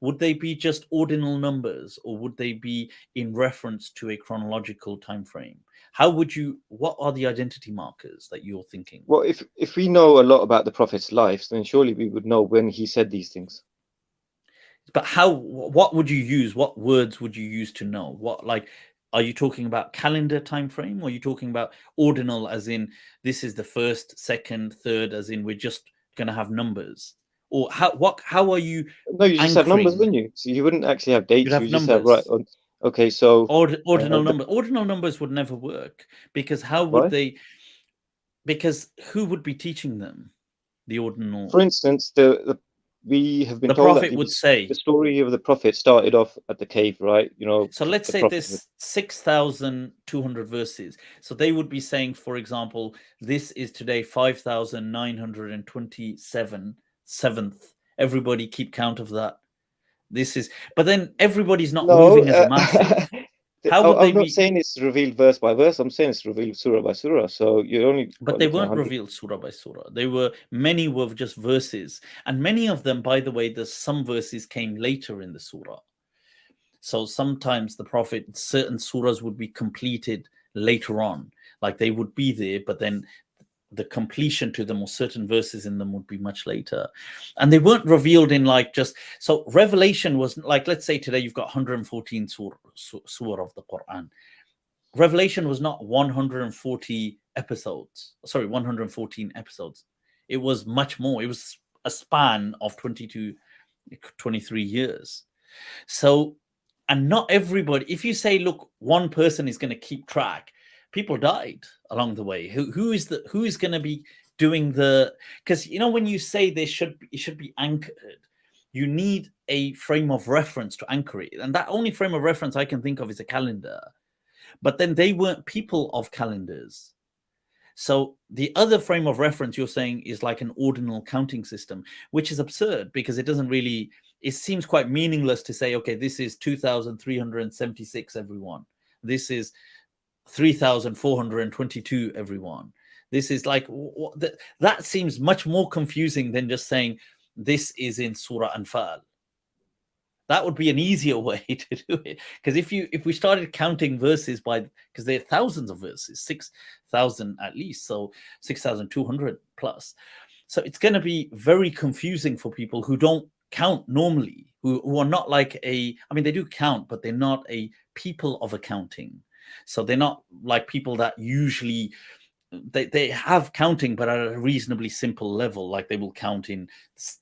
Would they be just ordinal numbers, or would they be in reference to a chronological time frame? What are the identity markers that you're thinking? Well, if we know a lot about the Prophet's life, then surely we would know when he said these things. But what would you use? What words would you use to know? What, like, are you talking about calendar time frame, or are you talking about ordinal, as in this is the first, second, third, as in we're just going to have numbers? Or how are you? No, you just have numbers, wouldn't you? So you wouldn't actually have dates. You just have, right, okay, so ordinal numbers. Ordinal numbers would never work, because how would they? Because who would be teaching them the ordinal? For instance, we have been the told Prophet that would say the story of the Prophet started off at the cave, right? You know. So let's say there's 6,200 verses. So they would be saying, for example, this is today 5,927 seventh. Everybody keep count of that. This is, but then everybody's not moving as a massive. How would I'm not saying it's revealed verse by verse. I'm saying it's revealed surah by surah. So you only. But they weren't revealed surah by surah. Many were just verses, and many of them, by the way, some verses came later in the surah. So sometimes the Prophet, certain surahs would be completed later on, like they would be there, but then the completion to them or certain verses in them would be much later. And they weren't revealed in like just, so revelation was like, let's say today you've got 114 surah of the Quran. Revelation was not 114 episodes. It was much more. It was a span of 22, 23 years. So, and not everybody, if you say, look, one person is going to keep track, people died along the way. Who is going to be doing because when you say it should be anchored, you need a frame of reference to anchor it. And that only frame of reference I can think of is a calendar. But then they weren't people of calendars. So the other frame of reference you're saying is like an ordinal counting system, which is absurd because it doesn't really, it seems quite meaningless to say, okay, this is 2,376, everyone. This is 3,422, everyone. This is like, that seems much more confusing than just saying this is in Surah Anfal. That would be an easier way to do it. Because if we started counting verses because there are thousands of verses, 6,000 at least, so 6,200 plus. So it's going to be very confusing for people who don't count normally, who are not like they do count, but they're not a people of accounting. So they're not like people that usually, they have counting, but at a reasonably simple level. Like they will count in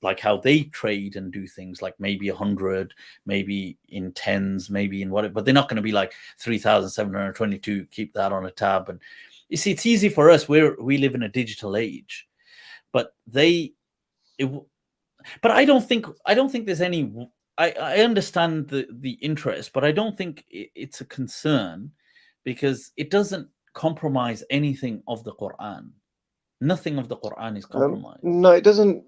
like how they trade and do things, like maybe 100, maybe in tens, maybe in whatever, but they're not going to be like 3,722, keep that on a tab. And you see, it's easy for us. We live in a digital age, but but I don't think there's any, I understand the interest, but I don't think it's a concern because it doesn't compromise anything of the Quran. Nothing of the Quran is compromised. No, it doesn't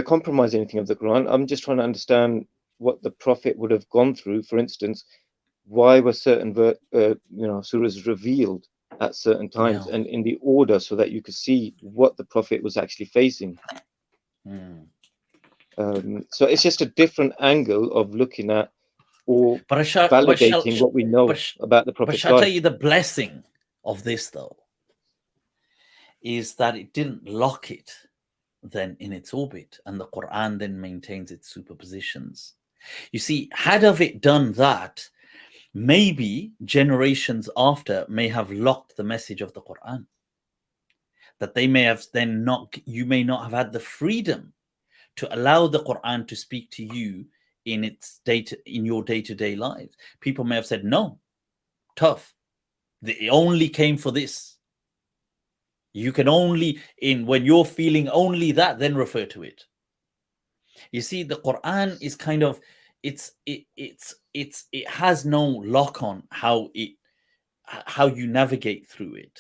compromise anything of the Quran. I'm just trying to understand what the Prophet would have gone through. For instance, why were certain surahs revealed at certain times and in the order so that you could see what the Prophet was actually facing. So it's just a different angle of looking at or But validating what we know about the Prophet's shall I tell life. you the blessing of this, though, is that it didn't lock it then in its orbit, and the Quran then maintains its superpositions. You see, had of it done that, maybe generations after may have locked the message of the Quran. That they may have then not, you may not have had the freedom to allow the Quran to speak to you in its in your day-to-day lives. People may have said, no, tough. It only came for this. You can only, when you're feeling only that, then refer to it. You see, the Quran is kind of, it has no lock on how you navigate through it.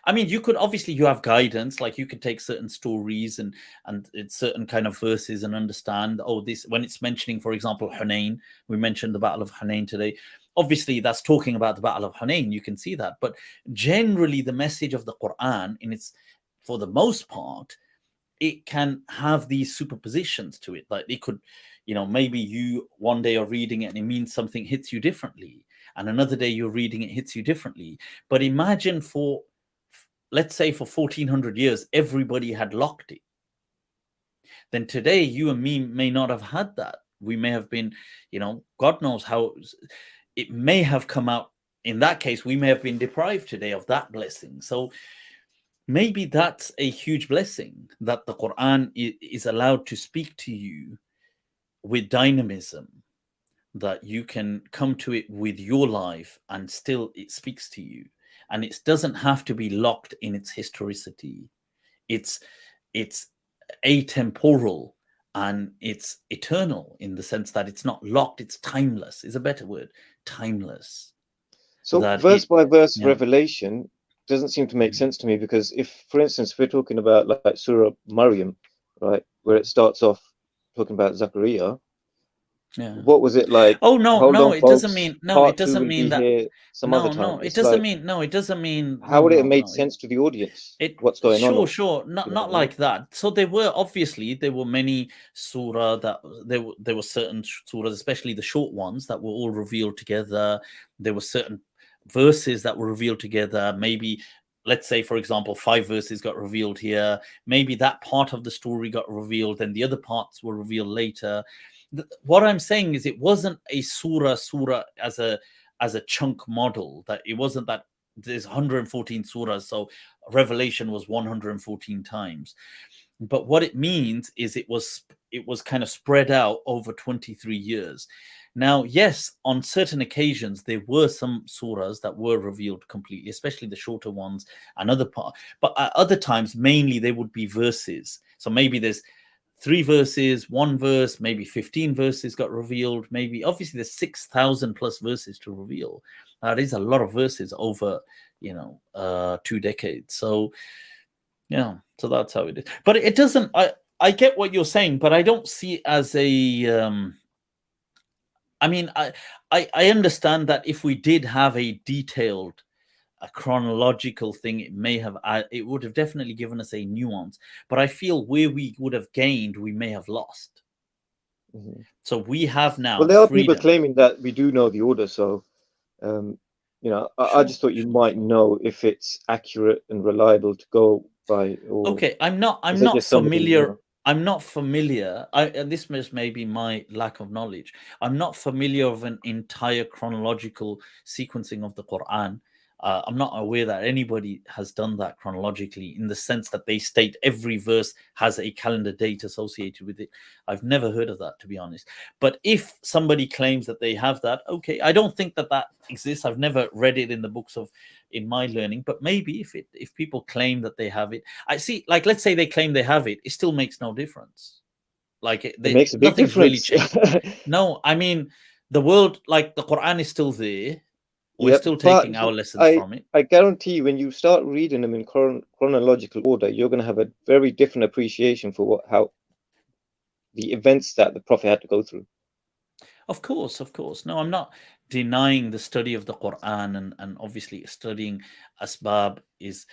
I mean, you could obviously, you have guidance, like you could take certain stories and it's certain kind of verses and understand, oh, this, when it's mentioning, for example, Hunain, we mentioned the Battle of Hunain today. Obviously, that's talking about the Battle of Hunain. You can see that. But generally, the message of the Quran, for the most part, it can have these superpositions to it. Like it could, maybe you one day are reading it and it means something hits you differently. And another day you're reading it hits you differently. But imagine let's say for 1400 years, everybody had locked it. Then today, you and me may not have had that. We may have been, God knows how it may have come out. In that case, we may have been deprived today of that blessing. So maybe that's a huge blessing, that the Quran is allowed to speak to you with dynamism, that you can come to it with your life and still it speaks to you. And it doesn't have to be locked in its historicity. It's atemporal and it's eternal, in the sense that it's not locked, it's timeless, is a better word, timeless. So verse by verse revelation doesn't seem to make sense to me, because if, for instance, if we're talking about like Surah Maryam, right, where it starts off talking about Zachariah, what was it like? Oh no, it doesn't mean Part two will be here some other time. It doesn't mean. How would it have made sense to the audience? What's going on? Sure, not like that. So there were many surah that there were certain surahs, especially the short ones, that were all revealed together. There were certain verses that were revealed together. Maybe, let's say, for example, 5 verses got revealed here. Maybe that part of the story got revealed, and the other parts were revealed later. What I'm saying is, it wasn't a surah as a chunk model. That it wasn't that there's 114 surahs, so revelation was 114 times. But what it means is it was kind of spread out over 23 years. Now, yes, on certain occasions there were some surahs that were revealed completely, especially the shorter ones and other parts. But at other times, mainly they would be verses. So maybe there's 3 verses, 1 verse, maybe 15 verses got revealed. Maybe, obviously, there's 6,000 plus verses to reveal. That is a lot of verses over, 2 decades. So, so that's how it is. But it doesn't. I get what you're saying, but I don't see it as a. I mean, I understand that if we did have a detailed, a chronological thing, it would have definitely given us a nuance. But I feel where we would have gained, we may have lost. So we have now. Well, there are people claiming that we do know the order. So, I just thought you might know if it's accurate and reliable to go by. Okay, I'm not familiar. I'm not familiar. This may be my lack of knowledge. I'm not familiar of an entire chronological sequencing of the Quran. I'm not aware that anybody has done that chronologically, in the sense that they state every verse has a calendar date associated with it. I've never heard of that, to be honest. But if somebody claims that they have that, okay, I don't think that exists. I've never read it in the books in my learning. But maybe if people claim that they have it, I see. Like, let's say they claim they have it, it still makes no difference. Like it makes a big difference. Really changed. No, I mean, the world, like the Quran is still there. We're still taking our lessons from it. I guarantee you, when you start reading them in chronological order, you're going to have a very different appreciation for how the events that the Prophet had to go through. Of course. No, I'm not denying the study of the Quran, and obviously studying asbab is.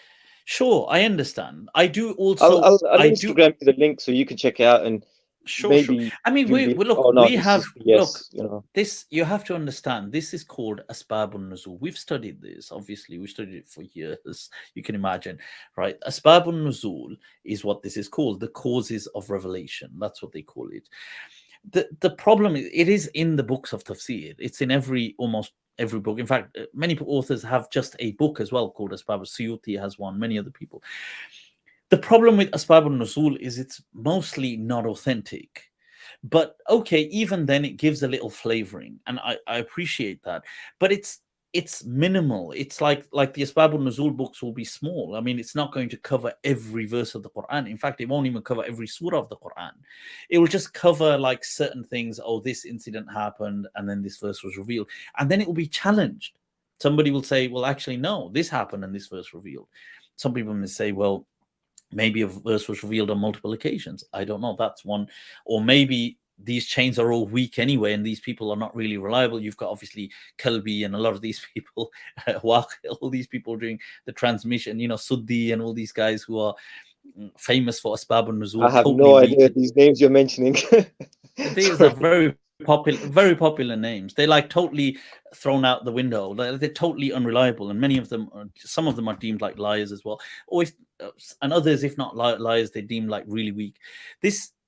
Sure, I understand. I do also. I'll Instagram you the link so you can check it out, and Sure. maybe I mean, you'll be, look, oh no, we this have, is look, yes, you know. this, you have to understand, this is called Asbabun Nuzul. We've studied this, obviously, we studied it for years, you can imagine, right? Asbabun Nuzul is what this is called, the causes of revelation. That's what they call it. The problem is, it is in the books of tafsir. It's in almost every book. In fact, many authors have just a book as well called Asbab. Suyuti has one, many other people. The problem with Asbab al-Nuzul is it's mostly not authentic. But okay, even then it gives a little flavoring, and I appreciate that. But it's minimal. It's like the Asbab al-Nuzul books will be small. I mean, it's not going to cover every verse of the Quran. In fact, it won't even cover every surah of the Quran. It will just cover like certain things. Oh, this incident happened, and then this verse was revealed, and then it will be challenged. Somebody will say, well, actually, no, this happened and this verse revealed. Some people may say, well, maybe a verse was revealed on multiple occasions. I don't know. That's one. Or maybe these chains are all weak anyway, and these people are not really reliable. You've got obviously Kalbi and a lot of these people, all these people doing the transmission, Suddi and all these guys who are famous for Asbab I al-Nuzul, have totally no weak. idea these names you're mentioning. These are very popular names. They're like totally thrown out the window. They're totally unreliable, and many of them, some of them are deemed like liars as well. Or and others, if not liars, they deem like really weak.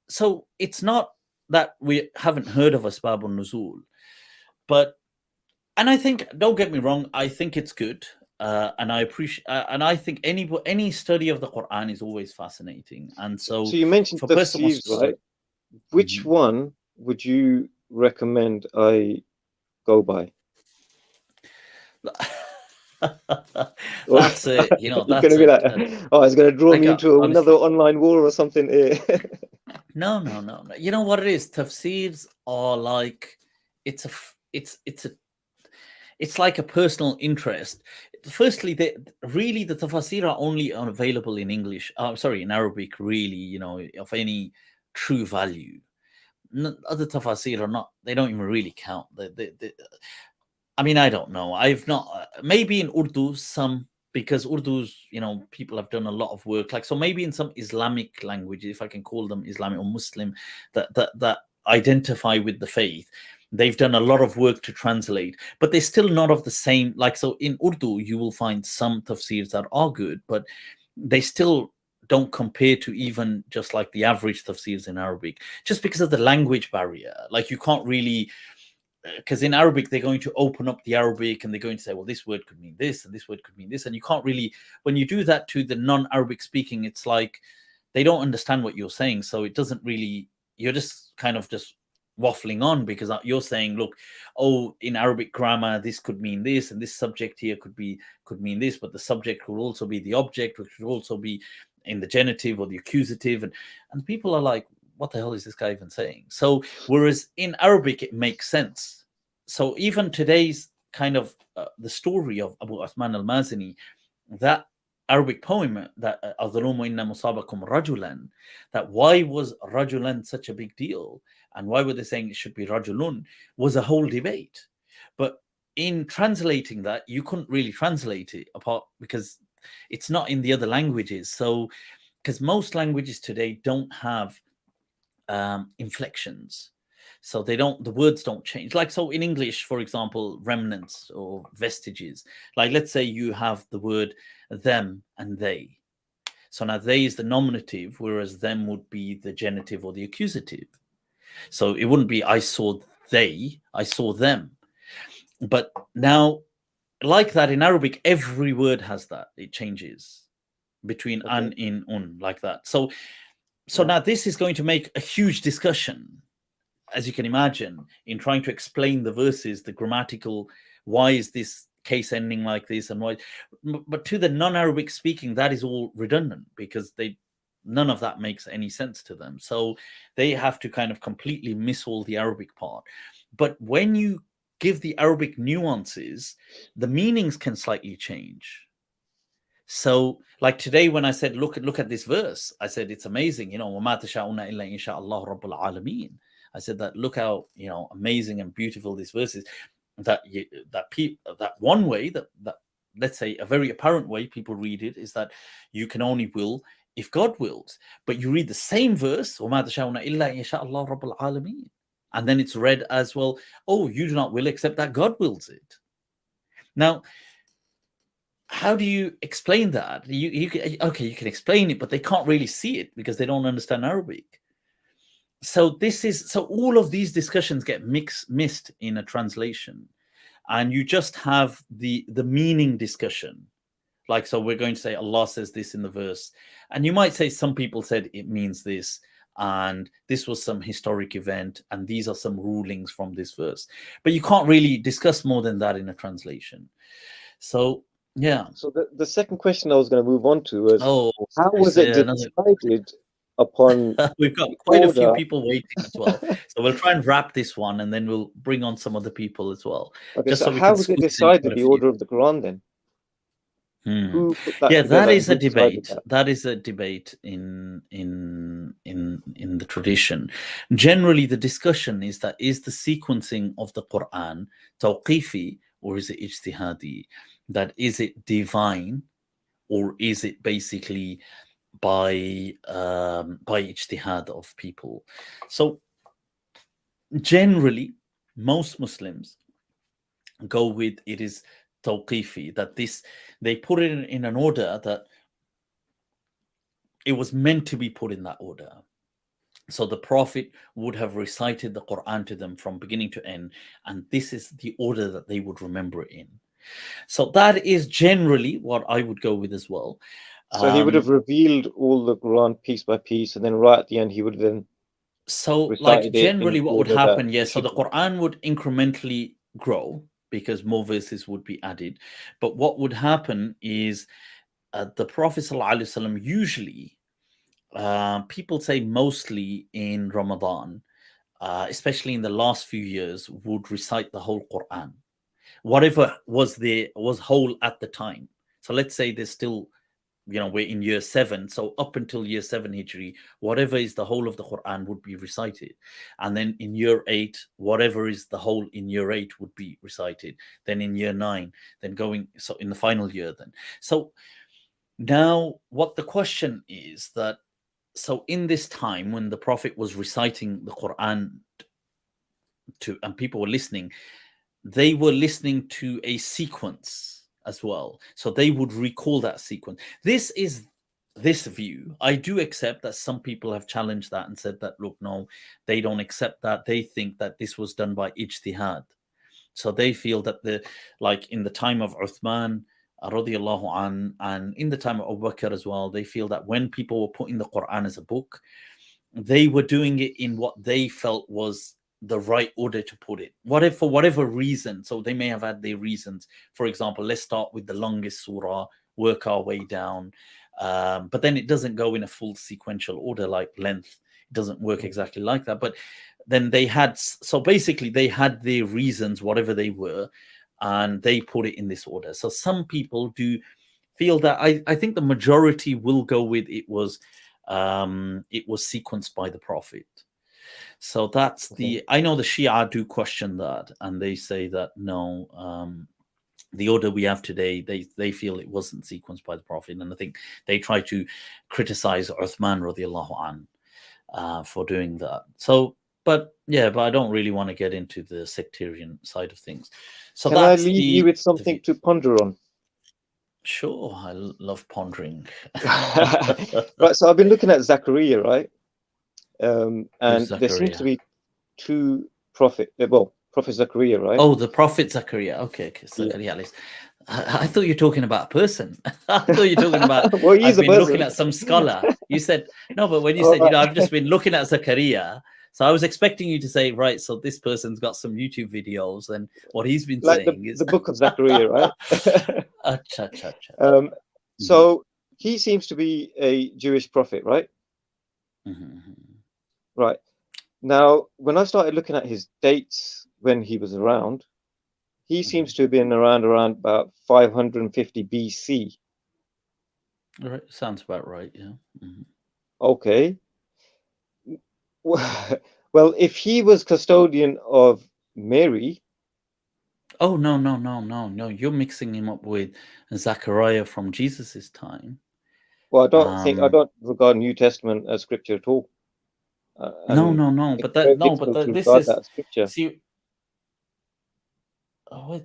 So it's not that we haven't heard of Asbab al-Nuzul, and I think, don't get me wrong, I think it's good. And I appreciate, and I think any study of the Quran is always fascinating. And so, So you mentioned for a person who wants tafsirs, to right? Which one would you recommend I go by? That's it. You're That's gonna be like, oh, it's gonna draw me into another honestly, online war or something here. no. You know what it is? Tafsirs are like, it's like a personal interest. Firstly, the tafsir are only available in English. Sorry, in Arabic. Really, of any true value. Other tafsir are not. They don't even really count. I mean, I don't know. I've not. Maybe in Urdu, some, because Urdu's, people have done a lot of work. Like, so maybe in some Islamic languages, if I can call them Islamic or Muslim, that identify with the faith, they've done a lot of work to translate, but they're still not of the same. Like, so in Urdu, you will find some tafsirs that are good, but they still don't compare to even just like the average tafsirs in Arabic, just because of the language barrier. Like, you can't really, because in Arabic, they're going to open up the Arabic and they're going to say, well, this word could mean this and this word could mean this. And you can't really, when you do that to the non-Arabic speaking, it's like they don't understand what you're saying. So it doesn't really, you're just kind of just waffling on, because you're saying, look, oh, in Arabic grammar, this could mean this, and this subject here could mean this, but the subject could also be the object, which could also be in the genitive or the accusative. And people are like, what the hell is this guy even saying? So whereas in Arabic it makes sense. So even today's kind of the story of Abu Uthman al-Mazini, that Arabic poem, that Adhalumu inna musabakum rajulan, that why was rajulan such a big deal, and why were they saying it should be rajulun, was a whole debate. But in translating that, you couldn't really translate it apart, because it's not in the other languages. So because most languages today don't have inflections, so the words don't change. Like, so in English, for example, remnants or vestiges, like let's say you have the word them and they, so now they is the nominative, whereas them would be the genitive or the accusative. So it wouldn't be I saw they, I saw them. But now, like that in Arabic, every word has that, it changes between an, in, un, like that. So now this is going to make a huge discussion, as you can imagine, in trying to explain the verses, the grammatical, why is this case ending like this, and why. But to the non-Arabic speaking, that is all redundant, because none of that makes any sense to them. So they have to kind of completely miss all the Arabic part. But when you give the Arabic nuances, the meanings can slightly change. So, like today, when I said, look at this verse, I said it's amazing. وَمَا تَشَاءُونَ إِلَّا إِنْ شَاءَ اللَّهُ رَبُّ الْعَالَمِينَ. I said that, look how amazing and beautiful this verse is. That one way that let's say a very apparent way people read it is that you can only will if God wills. But you read the same verse, وَمَا تَشَاءُونَ إِلَّا إِن يَشَاءَ اللَّهُ رَبُّ الْعَالَمِينَ, and then it's read as well, oh, you do not will except that God wills it. Now, how do you explain that? You can explain it, but they can't really see it because they don't understand Arabic. So all of these discussions get missed in a translation, and you just have the meaning discussion. Like, so we're going to say Allah says this in the verse, and you might say some people said it means this, and this was some historic event, and these are some rulings from this verse, but you can't really discuss more than that in a translation. So yeah. So the second question I was going to move on to was, how was it another... decided upon? We've got quite a few people waiting as well, so we'll try and wrap this one, and then we'll bring on some other people as well. Okay, just so how was it decided, the order of the Quran then? Who put that together? That is a debate. That is a debate in the tradition. Generally, the discussion is that, is the sequencing of the Quran tawqifi or is it ijtihadi? That is it divine, or is it basically by ijtihad of people? So generally, most Muslims go with it is tawqifi, that this, they put it in an order that it was meant to be put in that order. So the Prophet would have recited the Quran to them from beginning to end, and this is the order that they would remember it in. So that is generally what I would go with as well. So he would have revealed all the Quran piece by piece, and then right at the end he would have then... So like generally what would happen, so the Quran would incrementally grow because more verses would be added. But what would happen is the Prophet ﷺ usually, people say mostly in Ramadan, especially in the last few years, would recite the whole Quran. Whatever was whole at the time. So let's say there's still, we're in year 7. So up until year 7 Hijri, whatever is the whole of the Quran would be recited. And then in year 8, whatever is the whole in year 8 would be recited. Then in year 9, then so in the final year then. So now what the question is that, so in this time when the Prophet was reciting the Quran and people were listening, they were listening to a sequence as well. So they would recall that sequence. This is this view. I do accept that some people have challenged that and said that, look, no, they don't accept that. They think that this was done by ijtihad. So they feel that like in the time of Uthman, radiallahu an, and in the time of Abu Bakr as well, they feel that when people were putting the Quran as a book, they were doing it in what they felt was the right order to put it, for whatever reason. So they may have had their reasons. For example, let's start with the longest surah, work our way down, but then it doesn't go in a full sequential order like length. It doesn't work exactly like that. But then they had their reasons, whatever they were, and they put it in this order. So some people do feel that, I think the majority will go with it was sequenced by the Prophet. So that's I know the Shia do question that, and they say that no, the order we have today, they feel it wasn't sequenced by the Prophet, and I think they try to criticize Uthman radiallahu an for doing that. So, but I don't really want to get into the sectarian side of things. So can I leave you with something to ponder on? Sure, I love pondering. Right, so I've been looking at Zachariah, right? And there seems to be two Prophet Zachariah, right? Oh, the Prophet Zachariah. Okay. Zachariah. Yeah. I thought you were talking about a person. I thought you were talking about, well, I've been looking at some scholar. You said, no, but when you said, I've just been looking at Zachariah. So I was expecting you to say, right, so this person's got some YouTube videos, and what he's been saying is... the book of Zachariah, right? Acha. So he seems to be a Jewish prophet, right? Mm-hmm. Right. Now, when I started looking at his dates when he was around, he seems to have been around about 550 BC. All right. Sounds about right, yeah. Mm-hmm. Okay. Well, if he was custodian of Mary... Oh, no. You're mixing him up with Zachariah from Jesus's time. Well, I don't regard New Testament as scripture at all. No. It's But very no. But difficult to this regard is that as scripture. see. Oh, wait,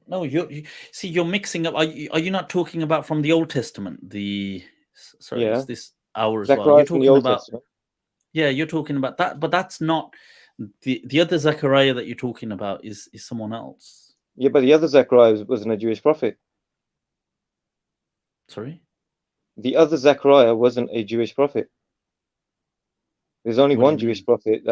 no, you see, you're mixing up. Are you not talking about from the Old Testament? Sorry, Yeah, is this hour as well? Zechariah You're from the talking Old about, Testament. yeah, you're talking about that, but that's not the other Zechariah that you're talking about is someone else. Yeah, but the other Zechariah wasn't a Jewish prophet. Sorry, The other Zechariah wasn't a Jewish prophet. There's only what do one you Jewish mean? prophet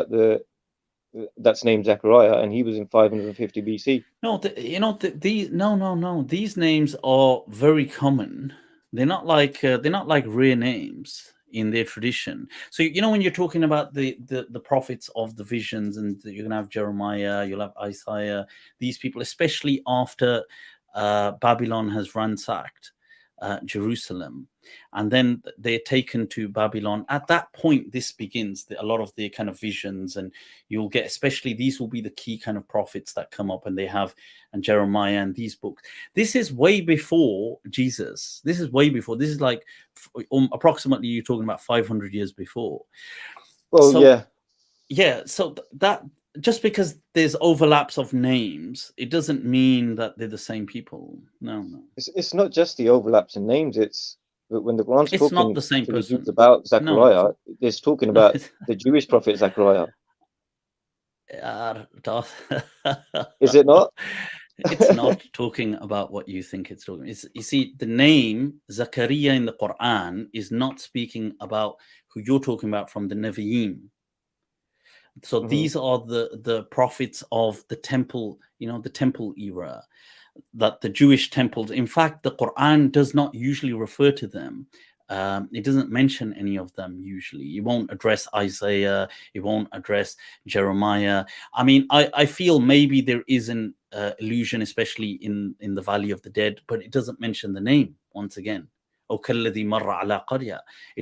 that's named Zechariah, and he was in 550 BC. No, no. These names are very common. They're not like rare names in their tradition. So when you're talking about the prophets of the visions, and you're gonna have Jeremiah, you'll have Isaiah, these people, especially after Babylon has ransacked Jerusalem, and then they're taken to Babylon. At that point, this begins a lot of the kind of visions, and you'll get, especially these will be the key kind of prophets that come up, and and Jeremiah and these books. This is way before Jesus. This is way before. This is like approximately, you're talking about 500 years before. Well, so, yeah. So that just because there's overlaps of names, it doesn't mean that they're the same people. No. It's not just the overlaps in names. It's when the Quran's It's not talking the same to the Jews person. about No, Zechariah, it's talking no. about the Jewish prophet Zechariah. Is it not? It's not talking about what you think it's talking. You see, the name Zakaria in the Quran is not speaking about who you're talking about from the Nevi'im. So these are the prophets of the temple, the temple era, that the Jewish temples. In fact, the Quran does not usually refer to them. It doesn't mention any of them usually. It won't address Isaiah. It won't address Jeremiah. I mean, I feel maybe there is an illusion, especially in the Valley of the Dead, but it doesn't mention the name once again. It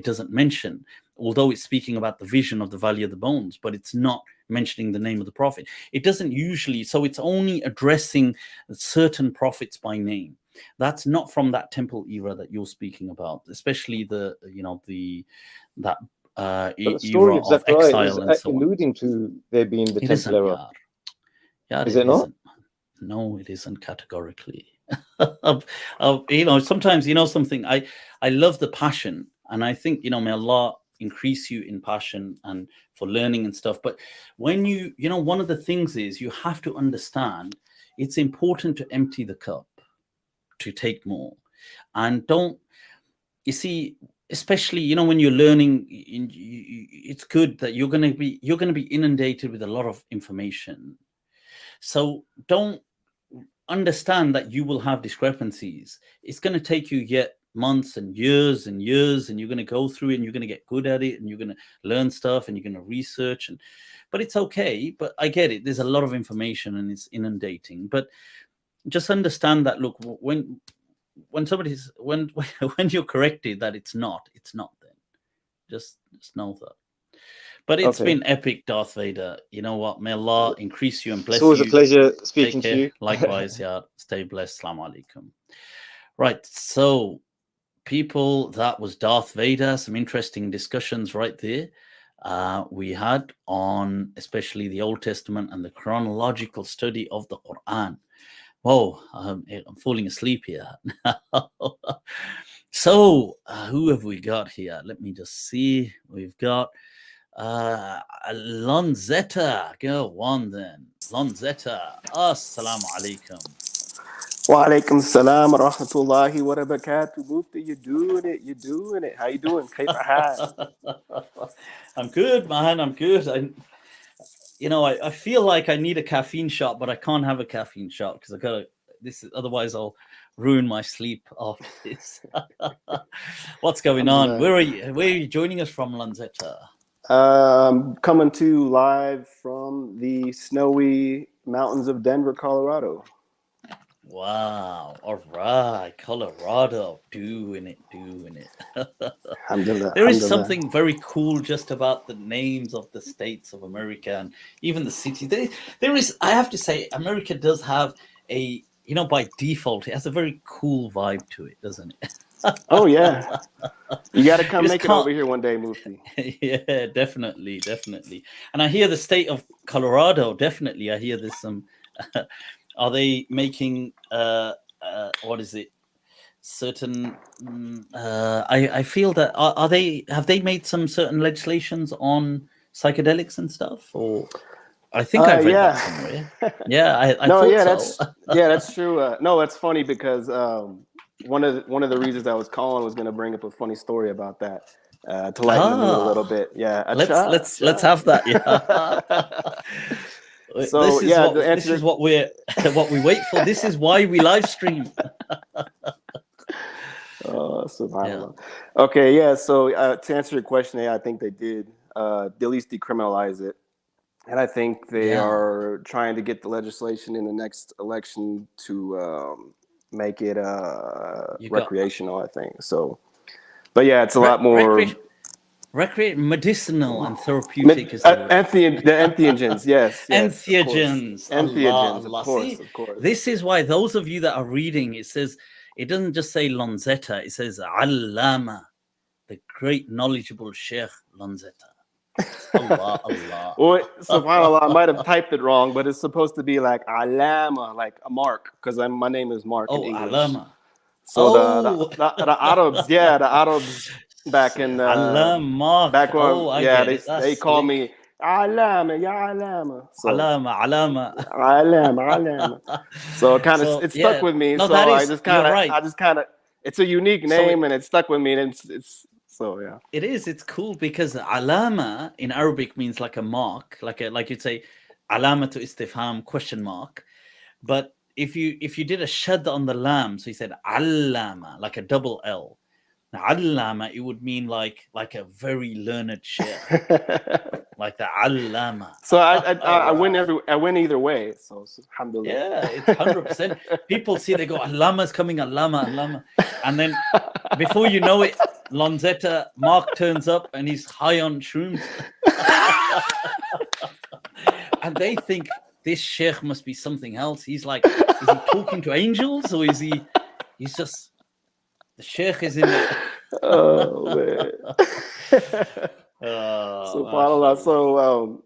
doesn't mention, although it's speaking about the vision of the Valley of the Bones, but it's not mentioning the name of the prophet. It doesn't usually, so it's only addressing certain prophets by name. That's not from that temple era that you're speaking about, especially that But the story era of of Zechariah is exile and so on. alluding to there being the It temple isn't, era. Yar, Is it not? No, it isn't categorically. Sometimes, something, I love the passion, and I think, may Allah increase you in passion and for learning and stuff. But when one of the things is you have to understand it's important to empty the cup to take more. And don't, you see, especially, when you're learning, it's good that you're going to be inundated with a lot of information. So don't understand that you will have discrepancies. It's going to take you yet months and years, and you're going to go through it, and you're going to get good at it, and you're going to learn stuff, and you're going to research, but it's okay. But I get it. There's a lot of information and it's inundating, but just understand that, look, when somebody's, when you're corrected that it's not then just know that. But it's been epic, Darth Vader. You know what? May Allah increase you and bless you. It's always a pleasure speaking to you. Likewise, yeah. Stay blessed. Assalamu alaikum. Right. So, people, that was Darth Vader. Some interesting discussions right there. We had on especially the Old Testament and the chronological study of the Quran. Whoa, I'm falling asleep here. So, who have we got here? Let me just see. We've got Lonzetta. Go on then. Lonzetta. Assalamu alaikum. Wa alaikum salam wa rahmatullahi wa barakatuh. Mufti, you're doing it. How you doing? I'm good, man. I'm good. I feel like I need a caffeine shot, but I can't have a caffeine shot because I got this. Otherwise, I'll ruin my sleep after this. What's going on? Where are you joining us from, Lanzetta? Coming to you live from the snowy mountains of Denver, Colorado. Wow. All right. Colorado. Doing it. Alhamdulillah, there is something very cool just about the names of the states of America and even the cities. There is, I have to say, America does have a, by default, it has a very cool vibe to it, doesn't it? Oh yeah, you got to come Just make it can't- over here one day, Mufti. Yeah, definitely. And I hear the state of Colorado. Definitely, I hear there's some. Are they making what is it? Certain. I feel that are they have they made some certain legislations on psychedelics and stuff, or I think I've read that somewhere. Yeah, I No, thought yeah, so. that's true. No, that's funny because one of the reasons I was calling was going to bring up a funny story about that to lighten the mood a little bit. Yeah, let's have that. Yeah. So this is what we wait for. This is why we live stream. Subhanallah. Yeah. Okay, yeah. So to answer your question, yeah, I think they did at least decriminalize it. And I think they are trying to get the legislation in the next election to make it recreational, I think. So, but yeah, it's a lot more medicinal and therapeutic. The entheogens, yes. Entheogens. Entheogens, Allah. Of course, See, of course. This is why those of you that are reading, it says, it doesn't just say Lanzetta, it says Allama, the great knowledgeable Sheikh Lanzetta. Allah. Well, subhanAllah, I might have typed it wrong, but it's supposed to be like alama, like a mark, because my name is Mark in English. Alama. So the Arabs, the Arabs back in Alama. back when they call me alama, ya alama. So, alama. So it stuck with me. No, so I just kind of it's a unique name and it stuck with me, and it's. So yeah, it is. It's cool because alama in Arabic means like a mark, like you'd say, alama to istifham, question mark. But if you did a shad on the lam, so you said allama, like a double L. Now, allama, it would mean like a very learned sheikh, like the allama. So I win either way. So alhamdulillah. Yeah, it's 100%. People see, they go, allama's coming, allama, and then before you know it, Lanzetta Mark turns up and he's high on shrooms. And they think this sheikh must be something else. He's like, is he talking to angels, or he's just, the sheikh is in it. Oh man. SubhanAllah. So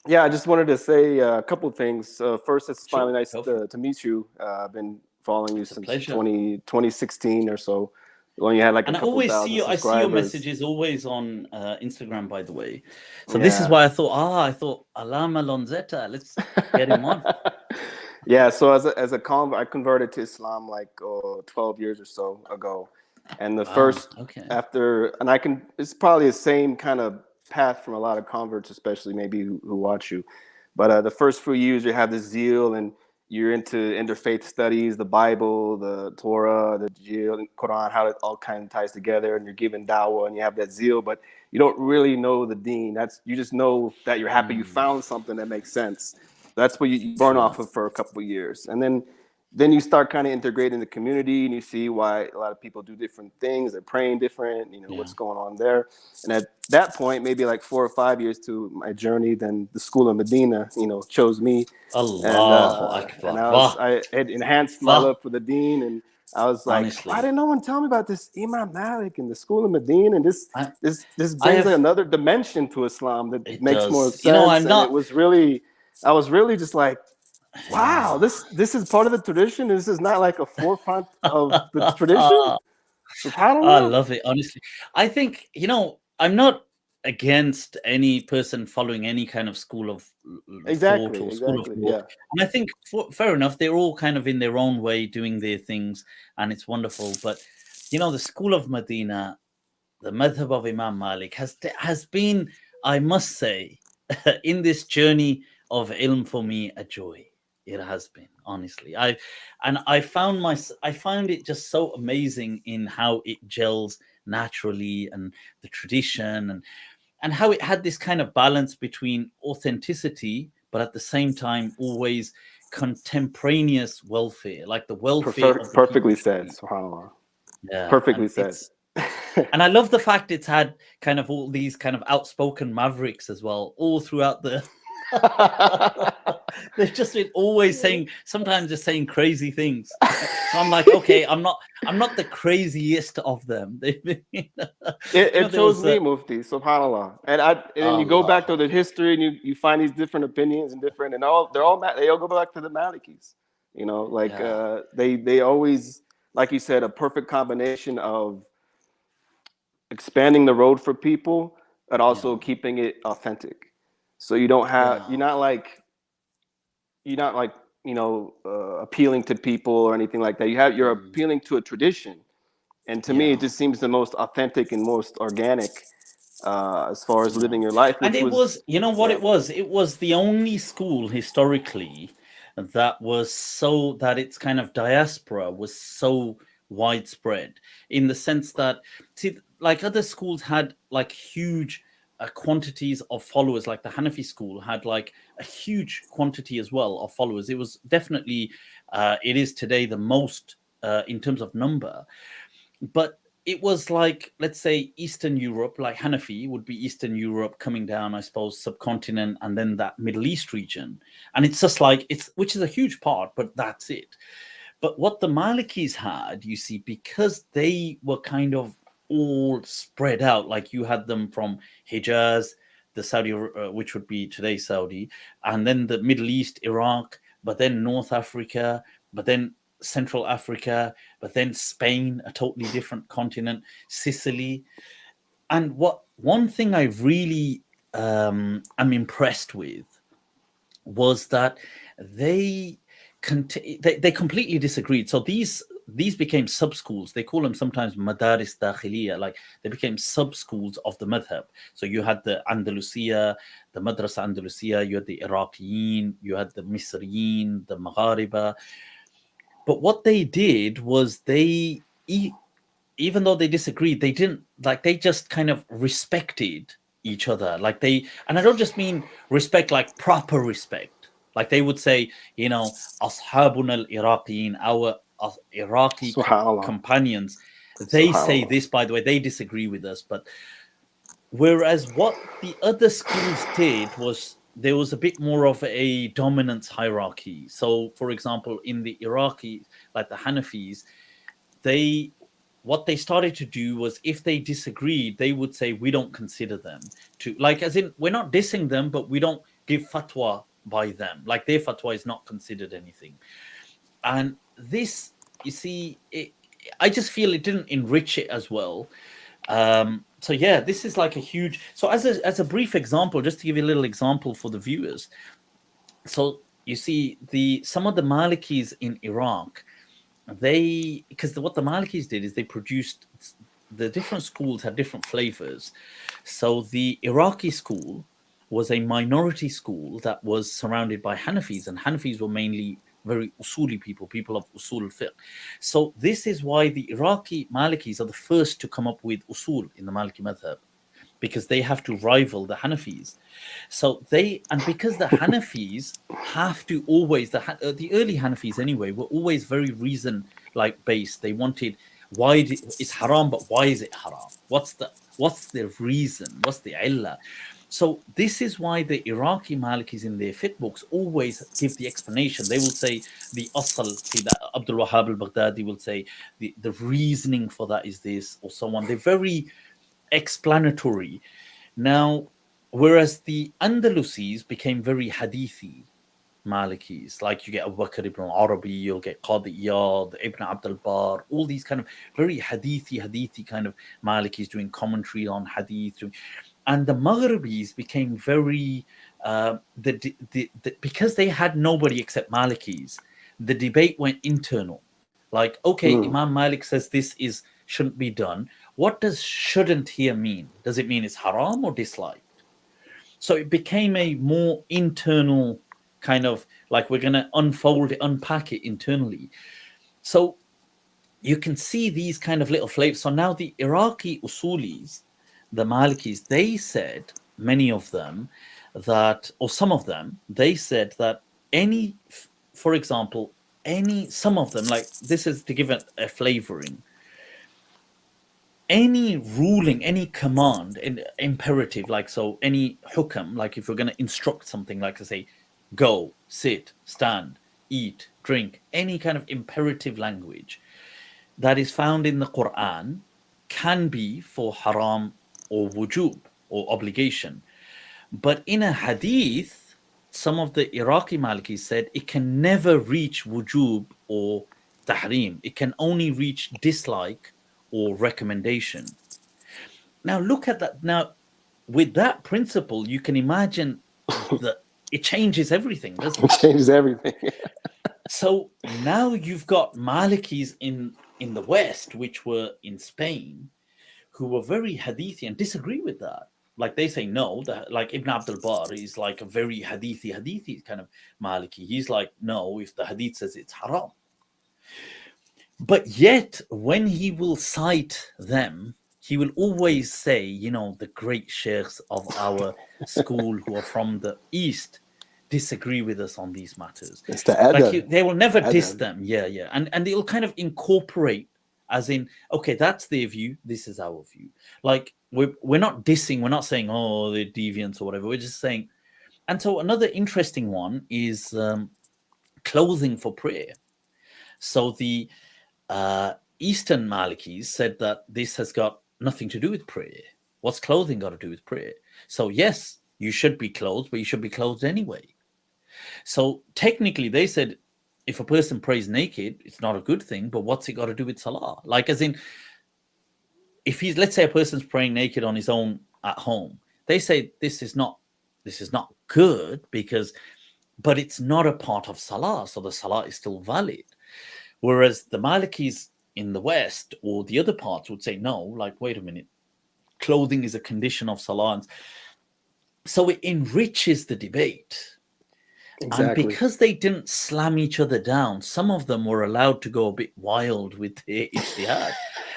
I just wanted to say a couple of things. First, it's finally nice to meet you. I've been following you since 2016 or so. When you had like, and I always see your messages always on Instagram, by the way. So this is why I thought Alama Lanzetta, let's get him on. Yeah. So as a convert, I converted to Islam like 12 years or so ago, and the first it's probably the same kind of path from a lot of converts, especially maybe who watch you. But the first few years, you have the zeal and you're into interfaith studies, the Bible, the Torah, the Quran, how it all kind of ties together, and you're giving dawah and you have that zeal, but you don't really know the deen. You just know that you're happy you found something that makes sense. That's what you burn off of for a couple of years. And then you start kind of integrating the community, and you see why a lot of people do different things. They're praying different, what's going on there. And at that point, maybe like 4 or 5 years to my journey, then the school of Medina, chose me. Allah and I had enhanced my love for the deen, and I was like, why didn't no one tell me about this Imam Malik and the school of Medina? And this brings another dimension to Islam that makes more sense. I was really just like, wow, this is part of the tradition. This is not like a forefront of the tradition. I love it, honestly. I think, I'm not against any person following any kind of school of thought or school of thought. Yeah. And I think, fair enough, they're all kind of in their own way doing their things, and it's wonderful. But, the school of Medina, the madhab of Imam Malik has been, I must say, in this journey of ilm for me, a joy. It has been, honestly. I find it just so amazing in how it gels naturally, and the tradition, and how it had this kind of balance between authenticity, but at the same time always contemporaneous welfare, like the welfare. Perfectly said, subhanAllah. Yeah, perfectly said. And I love the fact it's had kind of all these kind of outspoken mavericks as well, all throughout the They've just been always saying, sometimes just saying crazy things. So I'm like, okay, I'm not the craziest of them. It chose me, Mufti, subhanallah. And then you go back to the history and you find these different opinions and they all go back to the Malikis. You know, like they always, like you said, a perfect combination of expanding the road for people, but also keeping it authentic. So you don't have you're not like appealing to people or anything like that. You're appealing to a tradition, and to me, it just seems the most authentic and most organic as far as living your life. And it was, you know what it was? It was the only school historically that was so that its kind of diaspora was so widespread, in the sense that, see, like other schools had like huge quantities of followers. Like the Hanafi school had like a huge quantity as well of followers. It was definitely, it is today the most in terms of number, but it was like, let's say Eastern Europe, like Hanafi would be Eastern Europe coming down, I suppose, subcontinent, and then that Middle East region. And it's just like, which is a huge part, but that's it. But what the Malikis had, you see, because they were kind of all spread out, like you had them from Hijaz, the Saudi, which would be today Saudi, and then the Middle East, Iraq, but then North Africa, but then Central Africa, but then Spain, a totally different continent, Sicily. And one thing I really am impressed with was that they completely disagreed. So these became sub schools. They call them sometimes madaris dakhiliya, like they became sub schools of the madhab. So you had the Andalusia, the Madrasa Andalusia, you had the Iraqiyin, you had the Misriyin, the Maghariba. But what they did was even though they disagreed, they didn't, like, they just kind of respected each other. Like and I don't just mean respect, like proper respect. Like they would say, you know, Ashabun al-Iraqiyin, our Iraqi companions, they say this, by the way, they disagree with us. But whereas what the other schools did was, there was a bit more of a dominance hierarchy. So, for example, in the Iraqi, like the Hanafis, what they started to do was, if they disagreed, they would say, we don't consider them to, like, as in, we're not dissing them, but we don't give fatwa by them. Like their fatwa is not considered anything. And this, you see, I just feel it didn't enrich it as well. So yeah, this is like a huge. So as a brief example, just to give you a little example for the viewers. So you see, some of the Malikis in Iraq, because what the Malikis did is they produced, the different schools had different flavors. So the Iraqi school was a minority school that was surrounded by Hanafis, and Hanafis were mainly very usuli people of usul fiqh. So this is why the Iraqi Malikis are the first to come up with usul in the Maliki Madhab, because they have to rival the Hanafis. So because the Hanafis have to always, the early Hanafis anyway, were always very reason based. They wanted, why it's haram, but why is it haram? What's the reason? What's the illah? So this is why the Iraqi Malikis in their fiqh books always give the explanation. They will say the asl, Abdul Wahhab al-Baghdadi will say the reasoning for that is this, or so on. They're very explanatory. Now, whereas the Andalusis became very hadithi Malikis, like you get Abu Bakr ibn Arabi, you'll get Qadi Iyad, Ibn Abd al-Bar, all these kind of very hadithi kind of Malikis doing commentary on hadith. And the Maghribis became very, because they had nobody except Malikis, the debate went internal. Like, okay, Imam Malik says this shouldn't be done. What does shouldn't here mean? Does it mean it's haram or disliked? So it became a more internal kind of, like, we're going to unpack it internally. So you can see these kind of little flavors. So now the Iraqi usulis, the Malikis, they said, many of them, that, or some of them, they said that for example, some of them, like, this is to give it a flavoring, any ruling, any command, imperative, like, so any hukam, like if you're going to instruct something, like to say, go, sit, stand, eat, drink, any kind of imperative language that is found in the Quran can be for haram or wujub or obligation. But in a hadith, some of the Iraqi Malikis said it can never reach wujub or tahrim. It can only reach dislike or recommendation. Now look at that. Now with that principle, you can imagine that it changes everything, doesn't it? It changes everything. So now you've got Malikis in the West, which were in Spain, who were very Hadithi and disagree with that. Like they say no, like Ibn Abdul Bar is like a very Hadithi kind of Maliki. He's like, no, if the Hadith says it's haram. But yet, when he will cite them, he will always say, you know, the great sheikhs of our school who are from the East disagree with us on these matters. It's the adab. Like they will never diss them. Yeah. And they'll kind of incorporate, as in, okay, that's their view, this is our view. Like we're not dissing, we're not saying, oh, they're deviants or whatever. We're just saying. And so another interesting one is clothing for prayer. So the Eastern Malikis said that this has got nothing to do with prayer. What's clothing got to do with prayer? So yes, you should be clothed, but you should be clothed anyway. So technically they said if a person prays naked, it's not a good thing, but what's it got to do with salah? Like as in, if he's, let's say a person's praying naked on his own at home, they say this is not good but it's not a part of salah, so the salah is still valid. Whereas the Malikis in the West or the other parts would say, no, like, wait a minute, clothing is a condition of salah. So it enriches the debate. Exactly. And because they didn't slam each other down, some of them were allowed to go a bit wild with their ijtihad.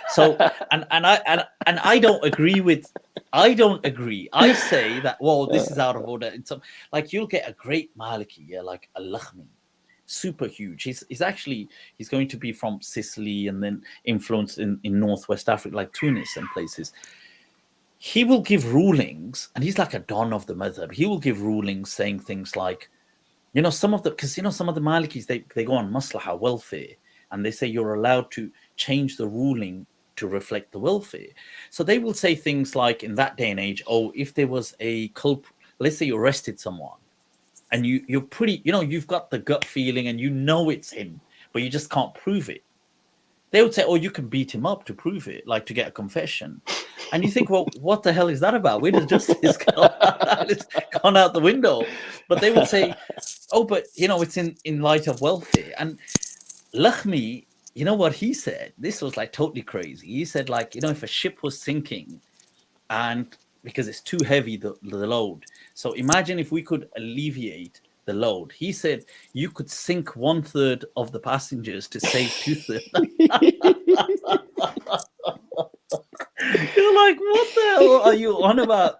So, and I don't agree. I say that, well, this is out of order. It's like you'll get a great Maliki, yeah, like al-Lakhmi, super huge. He's going to be from Sicily and then influenced in Northwest Africa, like Tunis and places. He will give rulings, and he's like a don of the madhab. He will give rulings saying things like, you know, some of the Malikis, they go on maslaha, welfare, and they say you're allowed to change the ruling to reflect the welfare. So they will say things like, in that day and age, oh, if there was a culprit, let's say you arrested someone, and you're pretty, you know, you've got the gut feeling and you know it's him, but you just can't prove it. They would say, oh, you can beat him up to prove it, like to get a confession. And you think, well, what the hell is that about? Where does justice go? It's gone out the window. But they would say, oh, but, you know, it's in light of welfare. And Lakhmi, you know what he said? This was like totally crazy. He said, like, you know, if a ship was sinking and because it's too heavy, the load. So imagine if we could alleviate the load. He said you could sink 1/3 of the passengers to save 2/3. You're like, what the hell are you on about?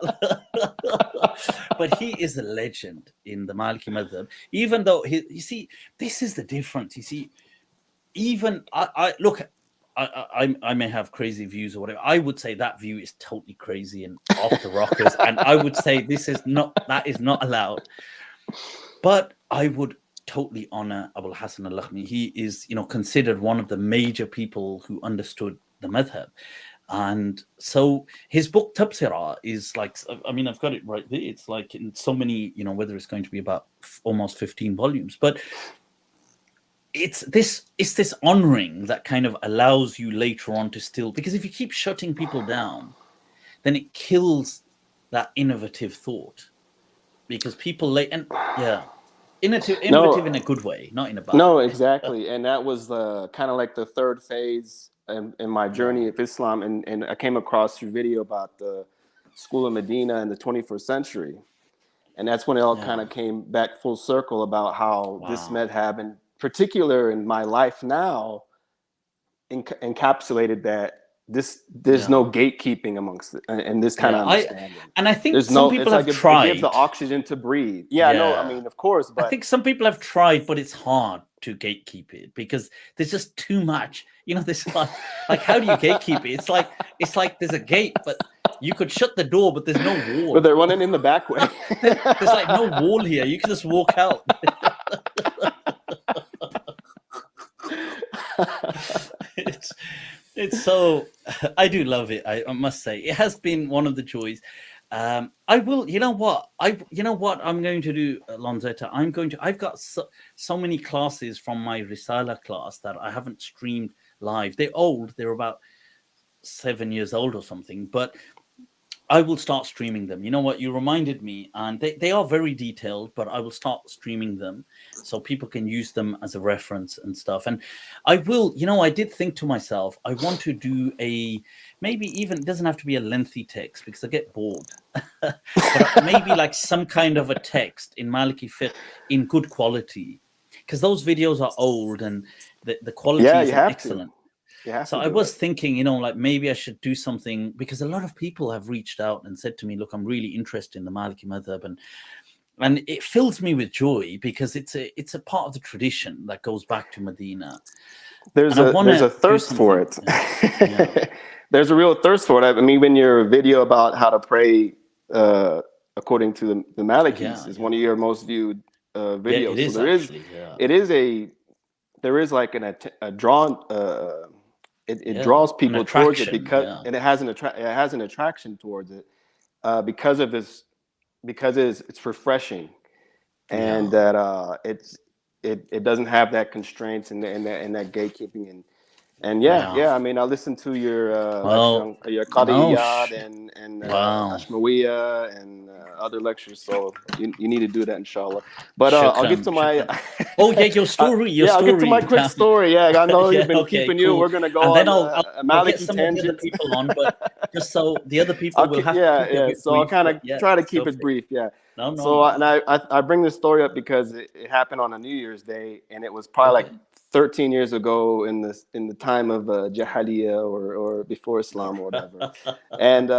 But he is a legend in the Maliki Madhab. Even though you see, this is the difference. You see, even I may have crazy views or whatever. I would say that view is totally crazy and off the rockers, and I would say that is not allowed. But I would totally honor Abul Hasan al-Lakhmi. He is, you know, considered one of the major people who understood the madhab. And so his book Tabsirah is like, I mean, I've got it right there. It's like in so many, you know, whether it's going to be about almost 15 volumes, but it's this honoring that kind of allows you later on to still, because if you keep shutting people down, then it kills that innovative thought, because people innovative in a good way, not in a bad way. No, exactly. And that was the kind of like the third phase in my journey of Islam, and I came across your video about the school of Medina in the 21st century, and that's when it all kind of came back full circle about how this madhab, in particular in my life now, encapsulated that there's no gatekeeping amongst it, and this kind of understanding. And I think some people have tried. It gives the oxygen to breathe. No, I mean, of course, but I think some people have tried, but it's hard to gatekeep it because there's just too much. You know, this like how do you gatekeep it? It's like it's like there's a gate, but you could shut the door, but there's no wall. But they're running in the back way. There's like no wall here. You can just walk out. It's so, I do love it. I must say, it has been one of the joys. I will, you know what I'm going to do, Lonzetta. I've got so many classes from my Risala class that I haven't streamed live. They're old. They're about 7 years old or something, but I will start streaming them. You know what? You reminded me, and they are very detailed, but I will start streaming them so people can use them as a reference and stuff. And I will, I did think to myself, I want to do maybe even, it doesn't have to be a lengthy text because I get bored, but maybe like some kind of a text in Maliki Fiqh in good quality, because those videos are old and the quality is excellent. So I was thinking, like maybe I should do something, because a lot of people have reached out and said to me, look, I'm really interested in the Maliki Madhab, and it fills me with joy because it's a part of the tradition that goes back to Medina. There's a thirst for it. Yeah. There's a real thirst for it. I mean, when your video about how to pray according to the Malikis is one of your most viewed videos. Yeah, it is there is like a drawn. It draws people towards it because and it has an attraction towards it because it's refreshing, and that it doesn't have that constraints and that gatekeeping and I mean, I listened to your Qadiyat and Ashmawiyya and other lectures, so you need to do that, inshallah. But I'll get to my your story. I'll get to my quick story. Yeah, I know you've been keeping you. We're gonna go and then I'll get some of the other people on, but just so the other people will have to so I'll kind of try to keep it brief. I bring this story up because it happened on a New Year's Day, and it was probably like 13 years ago in the time of Jahiliyyah or before Islam or whatever, and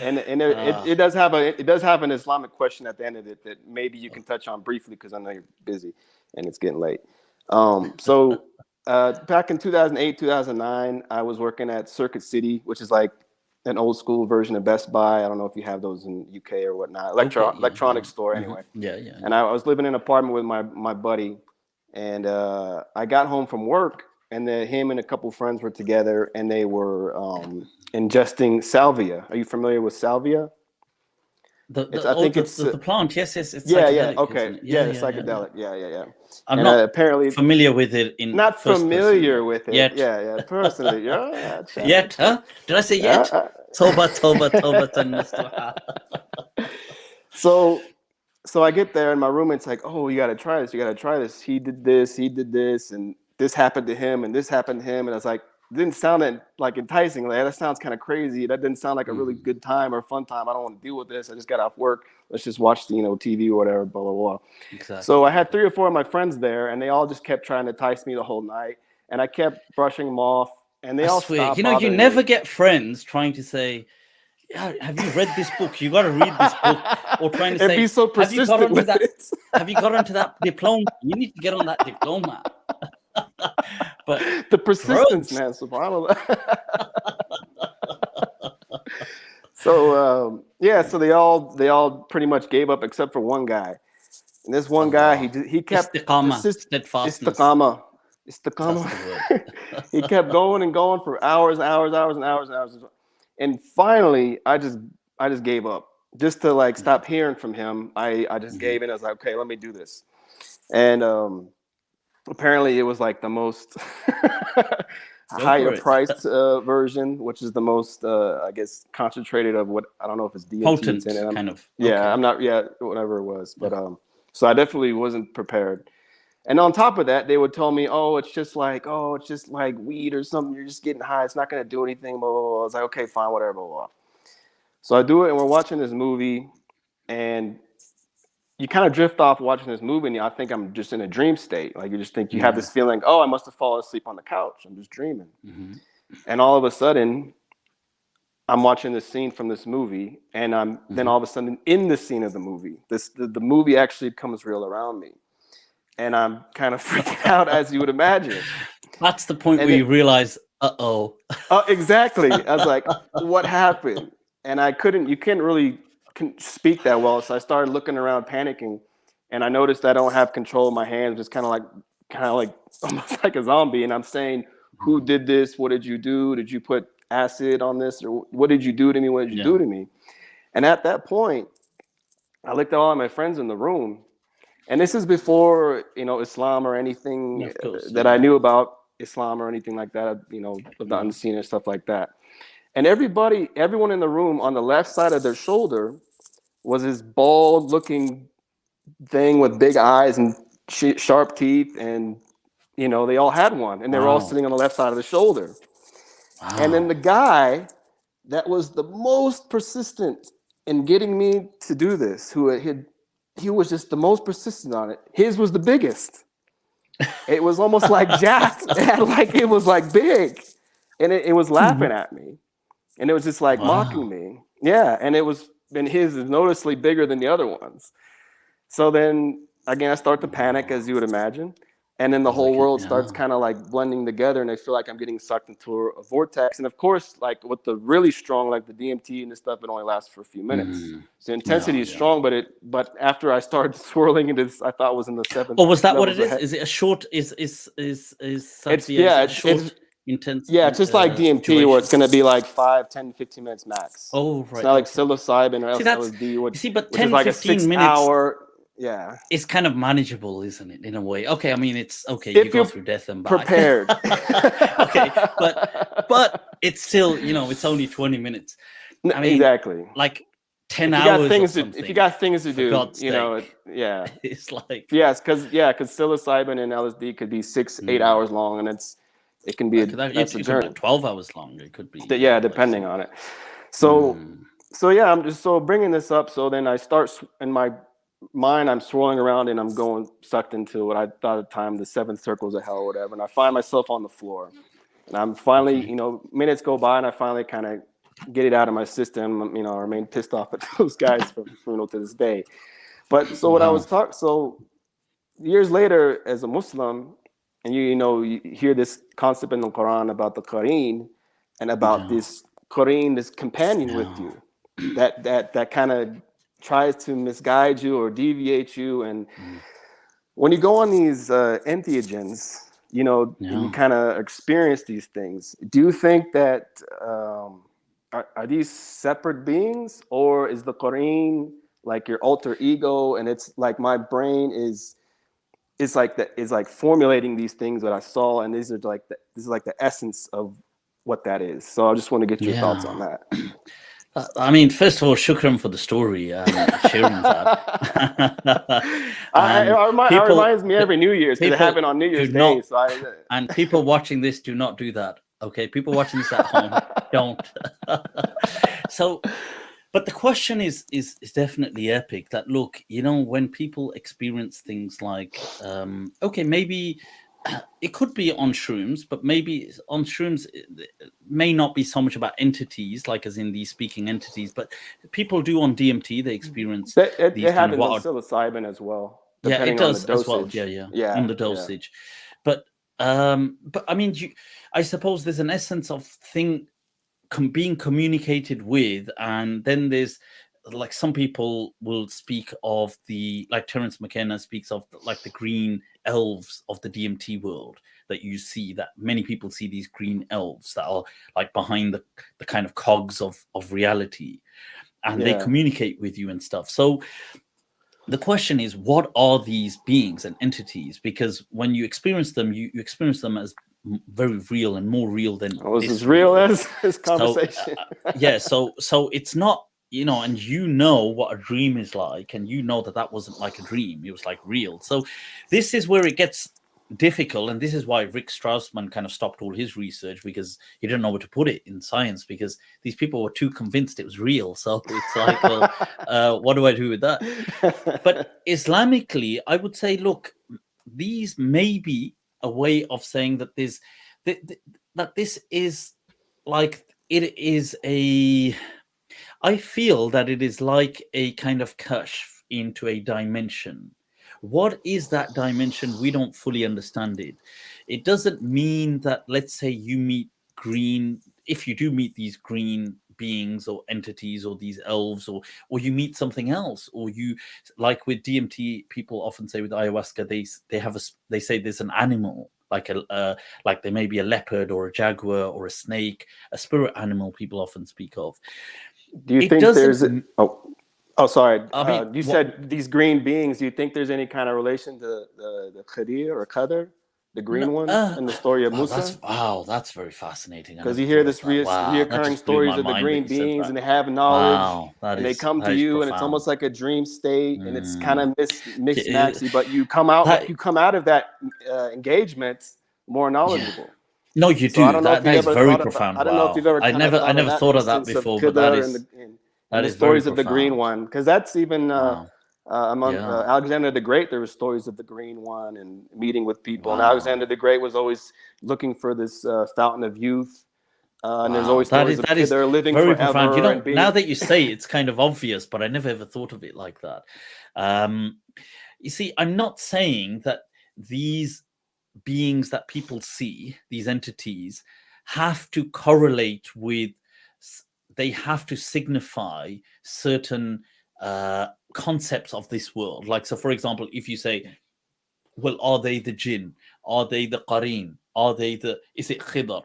it does have an Islamic question at the end of it that maybe you can touch on briefly because I know you're busy and it's getting late. So back in 2008, 2009, I was working at Circuit City, which is like an old school version of Best Buy. I don't know if you have those in UK or whatnot. Electronic store anyway. Mm-hmm. And I was living in an apartment with my buddy. And I got home from work, and him and a couple friends were together, and they were ingesting salvia. Are you familiar with salvia? I think it's the plant. Yes. It's okay. It's psychedelic. Yeah. I'm not apparently familiar with it. Not familiar with it. Yet. Yeah. Personally, Yet, huh? Did I say yet? Toba. So I get there and my roommate's like, oh, you got to try this. He did this, and this happened to him, and this happened to him. And I was like, it didn't sound like enticing. Like, that sounds kind of crazy. That didn't sound like a really good time or fun time. I don't want to deal with this. I just got off work. Let's just watch TV or whatever, blah, blah, blah. Exactly. So I had 3 or 4 of my friends there, and they all just kept trying to entice me the whole night. And I kept brushing them off, and they all stopped. You never get friends trying to say, have you read this book? You got to read this book. Or trying to say, be so persistent with it. Have you got onto that diploma? You need to get on that diploma. But the persistence, man, subhanAllah. So so they all pretty much gave up except for one guy. And this one guy, he kept steadfastness. Istiqama. He kept going and going for hours and hours. And finally, I just gave up. Just to stop hearing from him, I just gave in. I was like, okay, let me do this. And apparently, it was like the most higher priced version, which is the most, I guess, concentrated of what, I don't know if it's DMT. Potent, kind of. Yeah, I'm not, whatever it was. But so I definitely wasn't prepared. And on top of that, they would tell me, it's just like weed or something. You're just getting high. It's not going to do anything, blah, blah, blah. I was like, okay, fine, whatever, blah, blah. So I do it, and we're watching this movie, and you kind of drift off watching this movie, and I think I'm just in a dream state. Like, you just think you have this feeling, I must have fallen asleep on the couch. I'm just dreaming. Mm-hmm. And all of a sudden, I'm watching this scene from this movie, and then all of a sudden in the scene of the movie, the movie actually becomes real around me. And I'm kind of freaking out, as you would imagine. That's the point where you realize Uh-oh. Exactly. I was like, what happened? And you can't really speak that well. So I started looking around, panicking, and I noticed I don't have control of my hands, just kind of like almost like a zombie. And I'm saying, who did this? What did you do? Did you put acid on this? Or what did you do to me? What did you do to me? And at that point, I looked at all of my friends in the room, and this is before, Islam or anything that I knew about Islam or anything like that, of the unseen and stuff like that. And everyone in the room on the left side of their shoulder was this bald looking thing with big eyes and sharp teeth. And, they all had one, and they were all sitting on the left side of the shoulder. Wow. And then the guy that was the most persistent in getting me to do this, he was just the most persistent on it. His was the biggest. It was almost like jacked. It was like big, and it was laughing at me, and it was just like mocking me. Yeah, and his is noticeably bigger than the other ones. So then again, I start to panic, as you would imagine, and then the whole world starts kind of like blending together, and I feel like I'm getting sucked into a vortex. And of course, like with the really strong, like the DMT and this stuff, it only lasts for a few minutes. So the intensity is strong, but after I started swirling into this, I thought was in the 7th. Oh, was that what it is? Is it a short? Is short? Intense. Yeah, it's just like DMT, duration, where it's going to be like 5, 10, 15 minutes max. Oh, right. It's not like psilocybin or LSD, which is like 15 minutes. Hour. Yeah, it's kind of manageable, isn't it? In a way. Okay, I mean, it's okay. You go through death and back. Prepared. Okay, but it's still, it's only 20 minutes. I mean, exactly. Like 10 hours. If you got things to do, yeah. It's like because psilocybin and LSD could be 6-8 hours long, and it can be it could be 12 hours long. It could be. Yeah, depending on it. So I'm just bringing this up. So then I start in my mind, I'm swirling around and I'm going sucked into what I thought at the time, the 7 circles of hell or whatever. And I find myself on the floor, and I'm finally, minutes go by, and I finally kind of get it out of my system. I remain pissed off at those guys from, to this day. But so what I was years later as a Muslim, and you hear this concept in the Quran about the Qareen, and about this Qareen, this companion with you, that kind of tries to misguide you or deviate you. And when you go on these entheogens, you kind of experience these things. Do you think that are these separate beings, or is the Qareen like your alter ego, and it's like my brain is like formulating these things that I saw, and this is like the essence of what that is? So I just want to get your thoughts on that. I mean, first of all, shukran for the story, sharing that. It reminds me every New Year's, because it happened on New Year's Day. And people watching this, do not do that. Okay, people watching this at home, don't. But the question is definitely epic. That look, when people experience things like, maybe it could be on shrooms, but maybe on shrooms it may not be so much about entities, like as in these speaking entities, but people do on DMT, they experience it happens on psilocybin as well. Yeah, it does as well. Yeah, on the dosage. Yeah. But I mean, I suppose there's an essence of thing being communicated with, and then there's like some people will speak of like Terence McKenna speaks of like the green elves of the DMT world, that you see, that many people see these green elves that are like behind the kind of cogs of reality, and they communicate with you and stuff. So the question is, what are these beings and entities? Because when you experience them, you experience them as very real, and more real than this as real as this conversation. So it's not, and what a dream is like, and that wasn't like a dream, it was like real. So this is where it gets difficult, and this is why Rick Strassman kind of stopped all his research, because he didn't know where to put it in science, because these people were too convinced it was real. So it's like, well, what do I do with that? But Islamically, I would say, look, these may be a way of saying that that this is like, it is I feel that it is like a kind of kashf into a dimension. What is that dimension? We don't fully understand it. It doesn't mean that, let's say you meet green, if you do meet these green beings or entities or these elves, or you meet something else, or you, like with DMT, people often say with ayahuasca, they say there's an animal, like there may be a leopard or a jaguar or a snake, a spirit animal people often speak of. Do you think there's sorry. You said these green beings. Do you think there's any kind of relation to the Khadir or Qadr, the green one in the story of Musa? That's very fascinating. Because you hear this reoccurring stories of the green beings, and they have knowledge, and they come to you, and it's almost like a dream state, and it's kind of mixed maxy. But you come out of that engagement more knowledgeable. No, you do. That is very profound. I don't know if you've ever. I never thought of that before, but that is. The stories of the green one, because that's even among Alexander the Great, there were stories of the green one and meeting with people. And Alexander the Great was always looking for this fountain of youth. And there's always stories of kids that are living very forever. Profound. You know, now that you say it's kind of obvious, but I never ever thought of it like that. You see, I'm not saying that these beings that people see, these entities, have to correlate with. They have to signify certain concepts of this world. Like, so for example, if you say, well, are they the jinn? Are they the qareen? Is it khidr?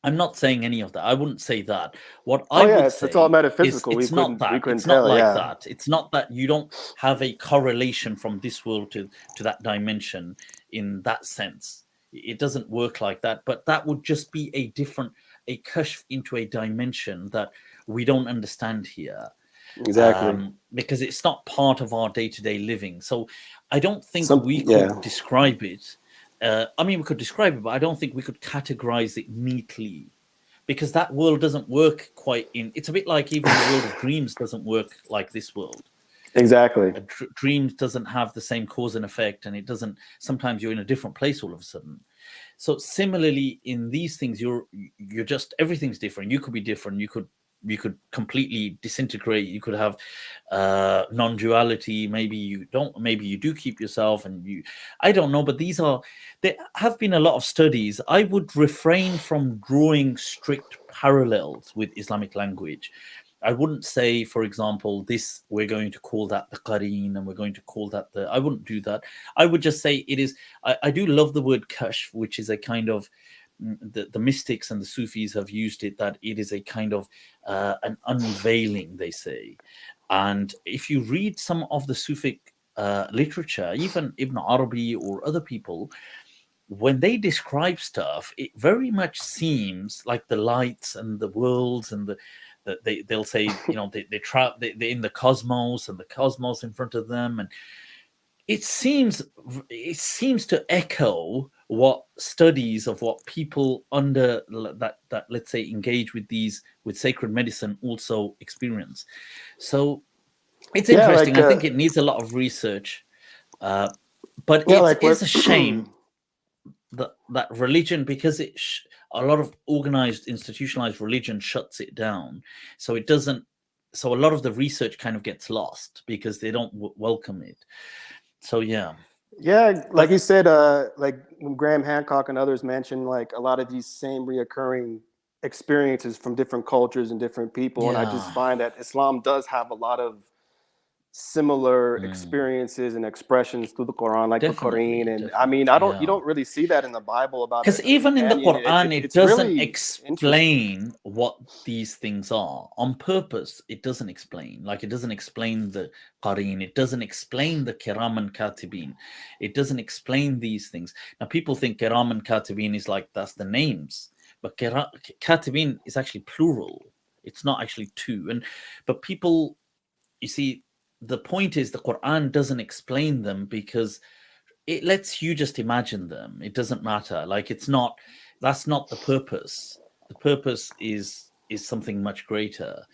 I'm not saying any of that. I wouldn't say that. What I would say it's all metaphysical. It's not that. It's not like that. It's not that you don't have a correlation from this world to that dimension in that sense. It doesn't work like that. But that would just be a kashf into a dimension that we don't understand here. Exactly. Because it's not part of our day-to-day living. So I don't think we could describe it. We could describe it, but I don't think we could categorize it neatly, because that world doesn't work quite in. It's a bit like even the world of dreams doesn't work like this world. Exactly. Dreams doesn't have the same cause and effect, and it doesn't. Sometimes you're in a different place all of a sudden. So similarly, in these things, you're just, everything's different. You could be different. You could completely disintegrate. You could have non-duality. Maybe you don't. Maybe you do keep yourself, and I don't know. But there have been a lot of studies. I would refrain from drawing strict parallels with Islamic language. I wouldn't say, for example, we're going to call that the qareen, and we're going to call that I wouldn't do that. I would just say it is. I do love the word kashf, which is a kind of, the mystics and the Sufis have used it, that it is a kind of an unveiling, they say. And if you read some of the Sufic literature, even Ibn Arabi or other people, when they describe stuff, it very much seems like the lights and the worlds and they'll say, they're in the cosmos, and the cosmos in front of them, and it seems to echo what studies of what people under that let's say engage with sacred medicine also experience. So it's interesting. I think it needs a lot of research, but it's a shame that religion, because a lot of organized, institutionalized religion shuts it down. So it doesn't. So a lot of the research kind of gets lost because they don't welcome it. So like you said, like when Graham Hancock and others mentioned, like a lot of these same reoccurring experiences from different cultures and different people, and I just find that Islam does have a lot of similar experiences and expressions through the Quran, like the Quran, and you don't really see that in the Bible about, because even in the Quran it doesn't really explain what these things are on purpose. It doesn't explain, like it doesn't explain the Qarin, it doesn't explain the Kiram and Katibin, it doesn't explain these things. Now people think Kiram and Katibin is like that's the names, but Katibin is actually plural. It's not actually two. But people, you see, the point is the Quran doesn't explain them because it lets you just imagine them. It doesn't matter. Like that's not the purpose. The purpose is something much greater.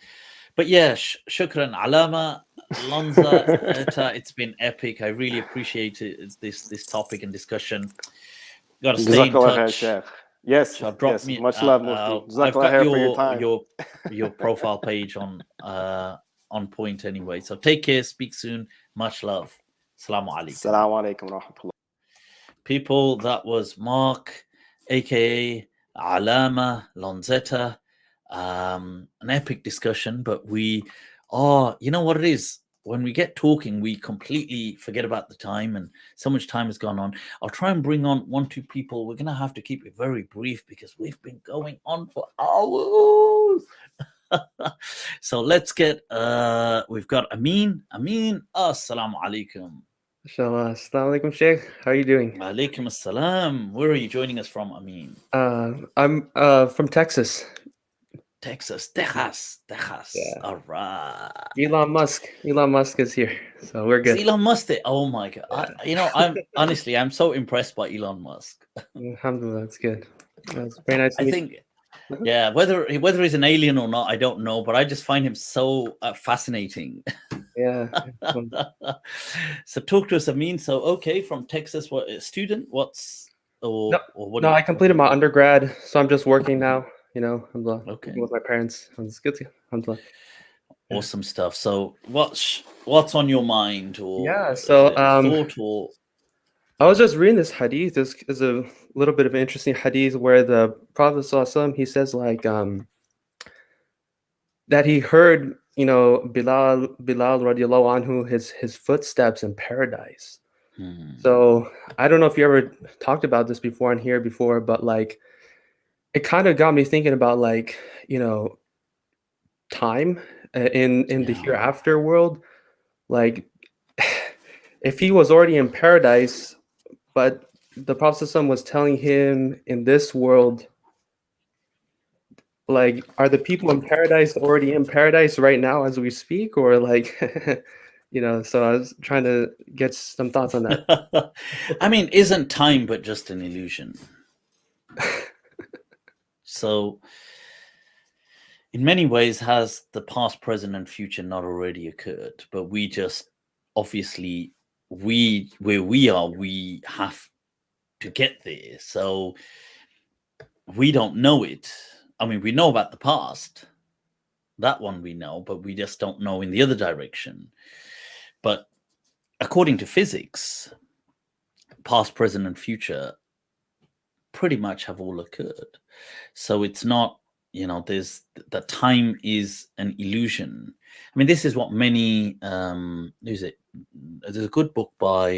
But shukran alama Lanza. It's been epic. I really appreciate this topic and discussion. Got to stay in touch. Yes, drop me. Much love, Mufti. I've got your profile page on point anyway. So take care, speak soon, much love. Assalamu alaikum. Assalamu alaikum wa rahmatullah. People, that was Mark, aka Alama, Lonzetta, an epic discussion, but we are, you know what it is? When we get talking, we completely forget about the time, and so much time has gone on. I'll try and bring on 1-2 people. We're going to have to keep it very brief because we've been going on for hours. So let's get, we've got Amin. Amin, assalamu alaikum. Inshallah. Assalamu alaikum, Sheikh. How are you doing? Alaikum assalam. Where are you joining us from, Amin? I'm from Texas. Texas. Yeah. All right. Elon Musk is here, so we're good. Is Elon Musk there? Oh my God. Yeah. I'm so impressed by Elon Musk. Alhamdulillah, that's good. That's very nice to I meet think, yeah, whether he's an alien or not, I don't know, but I just find him so fascinating. Yeah. So talk to us, Amin. So, okay, from Texas, what student? No, I completed my undergrad, so I'm just working now. You know, I'm okay with my parents. It's good to alhamdulillah. Awesome stuff. So, what's on your mind, or thought, or? I was just reading this hadith. This is a little bit of an interesting hadith where the Prophet ﷺ, he says like that he heard, you know, Bilal radiallahu anhu, his footsteps in paradise. So I don't know if you ever talked about this before and here before, but like it kind of got me thinking about like, you know, time in the hereafter world. Like if he was already in paradise, but the Prophet ﷺ was telling him in this world, like, are the people in paradise already in paradise right now as we speak, or like, you know? So I was trying to get some thoughts on that. I mean, isn't time but just an illusion? So, in many ways, has the past, present, and future not already occurred? But we just obviously where we are, we have to get there. So we don't know it. I mean, we know about the past, that one we know, but we just don't know in the other direction. But according to physics, past, present, and future pretty much have all occurred. So it's not, you know, there's the time is an illusion. I mean, this is what many there's a good book by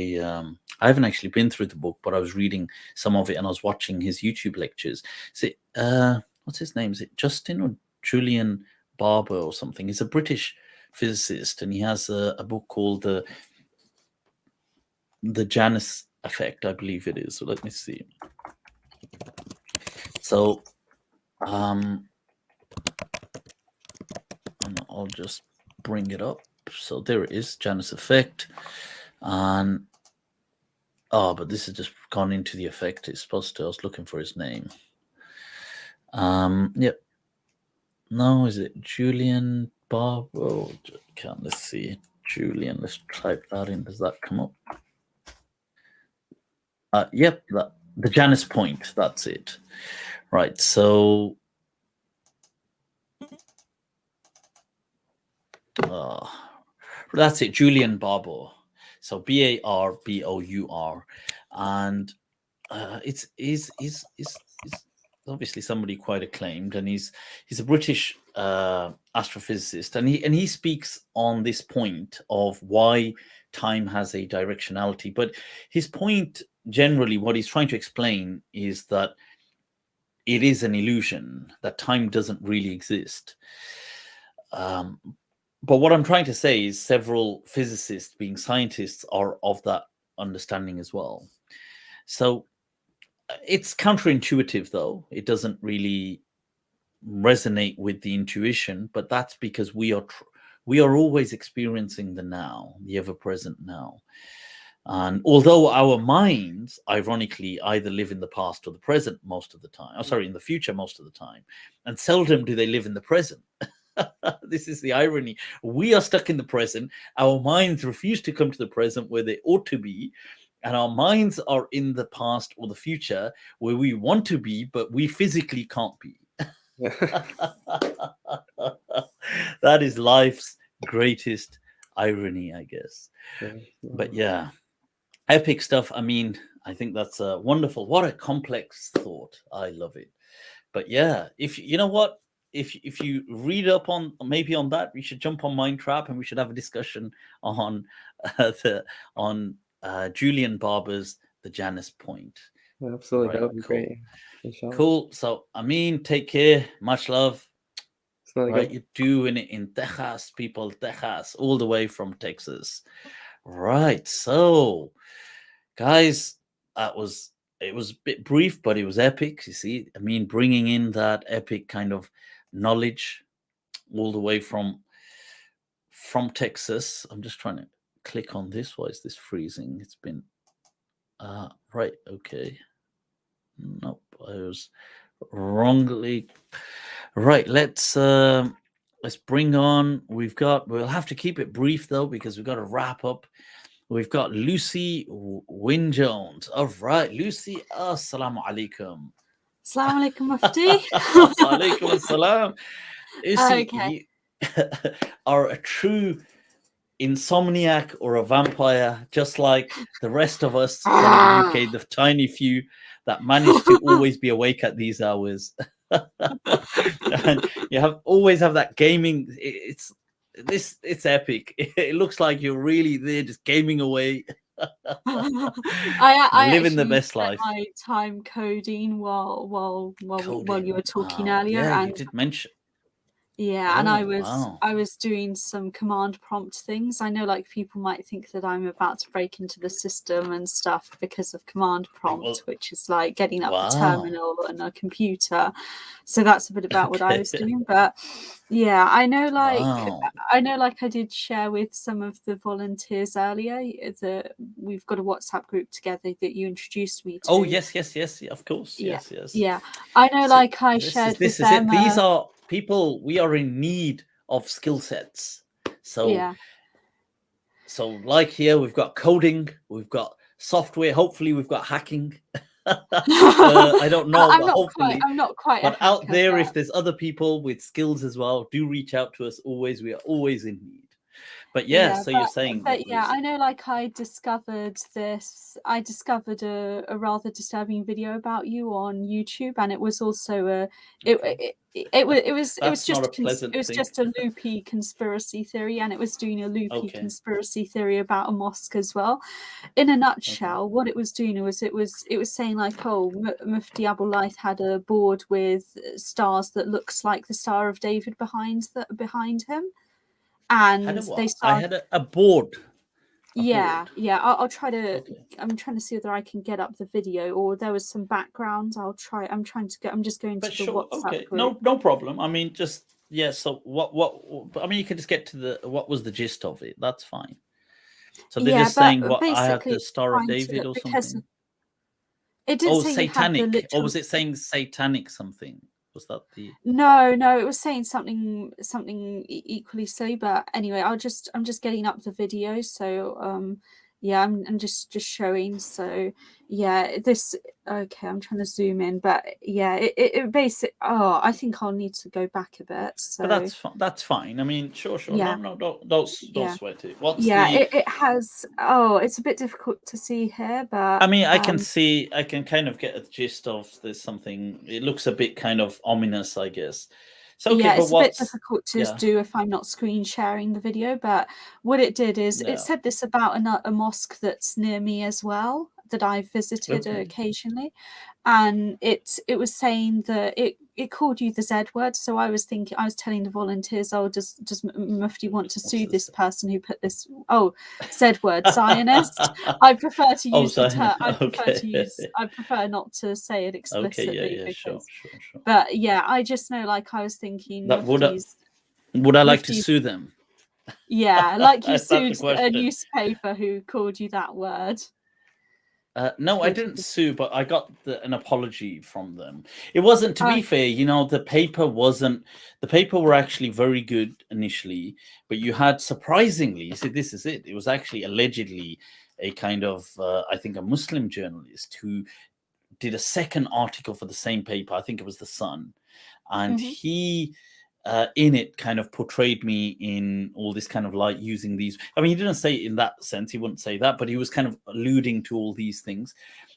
I haven't actually been through the book, but I was reading some of it and I was watching his YouTube lectures. Is it what's his name? Is it Justin or Julian Barber or something? He's a British physicist, and he has a book called the Janus Effect, I believe it is. So let me see. So I'll just bring it up. So there it is, Janus Effect. And but this has just gone into the effect. It's supposed to, I was looking for his name. Yep. No, is it Julian Barber? Oh, let's see. Julian, let's type that in. Does that come up? Yep, the Janus Point, that's it. Right, so that's it, Julian Barber. So Barbour, and it's obviously somebody quite acclaimed, and he's a British astrophysicist, and he speaks on this point of why time has a directionality. But his point generally, what he's trying to explain, is that it is an illusion, that time doesn't really exist. But what I'm trying to say is several physicists, being scientists, are of that understanding as well. So it's counterintuitive, though. It doesn't really resonate with the intuition, but that's because we are always experiencing the now, the ever-present now. And although our minds, ironically, either live in the past or the present most of the time, in the future most of the time, and seldom do they live in the present. This is the irony. We are stuck in the present. Our minds refuse to come to the present where they ought to be. And our minds are in the past or the future where we want to be, but we physically can't be. That is life's greatest irony, I guess. But yeah, epic stuff. I mean, I think that's wonderful. What a complex thought. I love it. But yeah, if you know what, if you read up on maybe on that, we should jump on MindTrap and we should have a discussion on Julian Barber's The Janus Point. Absolutely, Right, that would be cool. great. Inshallah. Cool. So take care. Much love. Right, Good. you're doing it in Texas, people. Texas, all the way from Texas. Right. So, guys, it was a bit brief, but it was epic. You see, I mean, bringing in that epic kind of knowledge all the way from Texas. I'm just trying to click on this. Why is this freezing? It's been right. Okay. Nope, I was wrongly. Right. Let's bring on. We'll have to keep it brief though because we've got to wrap up. We've got Lucy Wynne-Jones. All right, Lucy. Assalamu alaikum. Assalamu alaikum, Mufti. Alaikum assalam. Lucy, Okay. you are a true insomniac or a vampire, just like the rest of us from the UK, the tiny few that manage to always be awake at these hours. And you always have that gaming. It's epic. It looks like you're really there just gaming away. I living the best life. My time coding while you were talking earlier. Yeah, and you did mention. Yeah, and I was doing some command prompt things. I know like people might think that I'm about to break into the system and stuff because of command prompt, which is like getting up the terminal and a computer. So that's a bit about what I was doing. But yeah, I know like I did share with some of the volunteers earlier that we've got a WhatsApp group together that you introduced me to. Oh yes, of course. Yeah. Yes. Yeah. I know like I shared with them. These are people we are in need of skill sets. So like here we've got coding, we've got software, hopefully we've got hacking. I don't know, but hopefully I'm not quite. But out there, if there's other people with skills as well, do reach out to us always. We are always in need. But you're saying. But yeah, I know like I discovered a rather disturbing video about you on YouTube, and it was also it was just a loopy conspiracy theory, and it was doing a loopy conspiracy theory about a mosque as well. In a nutshell, what it was doing was it was saying like, Mufti Abul Laith had a board with stars that looks like the Star of David behind him. And I had a board. I'll try to. I'm trying to see whether I can get up the video, or there was some background. I'm just going to the WhatsApp group. No problem. I mean, so what? I mean, you can just get to what was the gist of it. That's fine. So they're just saying what I have the Star of David or something. It didn't say satanic, or was it saying satanic something? Was that the? No, it was saying something equally silly. But anyway, I'm just getting up the video. So I'm just showing. So yeah, I'm trying to zoom in, but yeah, it basically. I think I'll need to go back a bit. So but that's fine. I mean, sure. Yeah. No, don't sweat it. It has. It's a bit difficult to see here, but I mean, I can kind of get a gist of there's something. It looks a bit kind of ominous, I guess. So it's a bit difficult to do if I'm not screen sharing the video. But what it did is it said this about a mosque that's near me as well, that I've visited occasionally, and it was saying that it called you the Z word. So I was telling the volunteers, does Mufti want to sue this person who put this Z word, Zionist? I prefer to use the term. I prefer not to say it explicitly. Sure. But yeah, I just know, like I was thinking, would I like to sue them? Yeah, like you sued a newspaper who called you that word. No, I didn't sue, but I got an apology from them. It wasn't, to be fair, the paper were actually very good initially, but you had, surprisingly, you see, this is it. It was actually allegedly a kind of, I think, a Muslim journalist who did a second article for the same paper. I think it was The Sun. And he, in it, kind of portrayed me in all this kind of like using these. I mean, he didn't say it in that sense. He wouldn't say that, but he was kind of alluding to all these things.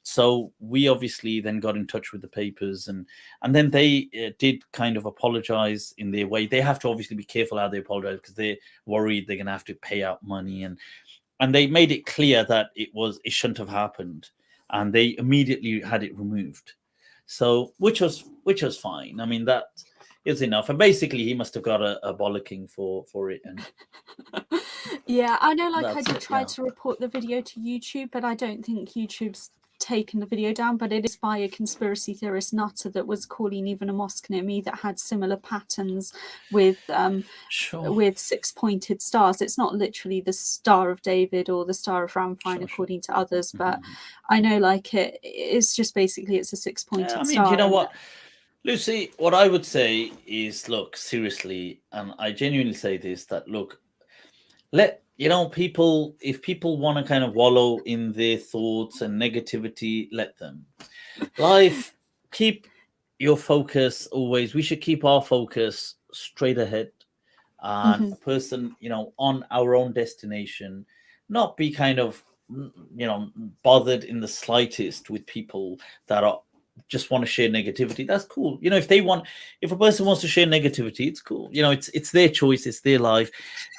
So we obviously then got in touch with the papers, and then they did kind of apologize in their way. They have to obviously be careful how they apologize, because they're worried they're going to have to pay out money, and they made it clear that it shouldn't have happened, and they immediately had it removed. So which was fine. I mean, that is enough. And basically he must have got a bollocking for it. And yeah, I know, like, I did try to report the video to YouTube, but I don't think YouTube's taken the video down. But it is by a conspiracy theorist nutter that was calling even a mosque near me that had similar patterns with with 6-pointed stars. It's not literally the Star of David or the Star of Ramphine according to others, but I know, like, it is just basically it's a 6-pointed star. I mean, you know what, Lucy, what I would say is, look, seriously, and I genuinely say this, that look, people, if people want to kind of wallow in their thoughts and negativity, let them. Life, keep your focus always. We should keep our focus straight ahead, and a person, on our own destination, not be kind of, bothered in the slightest with people that are just want to share negativity. That's cool. If a person wants to share negativity, it's cool. It's their choice, it's their life.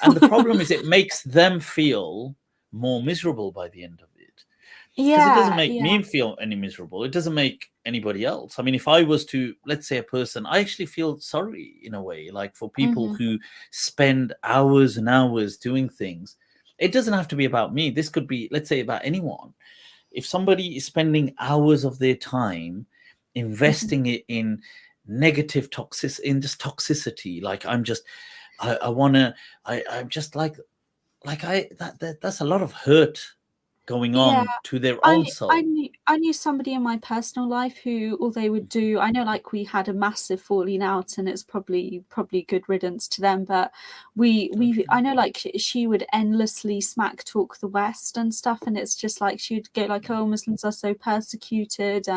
And the problem is it makes them feel more miserable by the end of it. Because it doesn't make me feel any miserable. It doesn't make anybody else. I mean, if I was to, let's say, a person, I actually feel sorry in a way, like for people who spend hours and hours doing things. It doesn't have to be about me. This could be, let's say, about anyone. If somebody is spending hours of their time investing it in negative toxicity, like I'm just that's a lot of hurt going on to their own soul. I knew somebody in my personal life who, all they would do, I know, like, we had a massive falling out, and it's probably good riddance to them, but I know, like, she would endlessly smack talk the West and stuff, and it's just like she'd go like, oh, Muslims are so persecuted,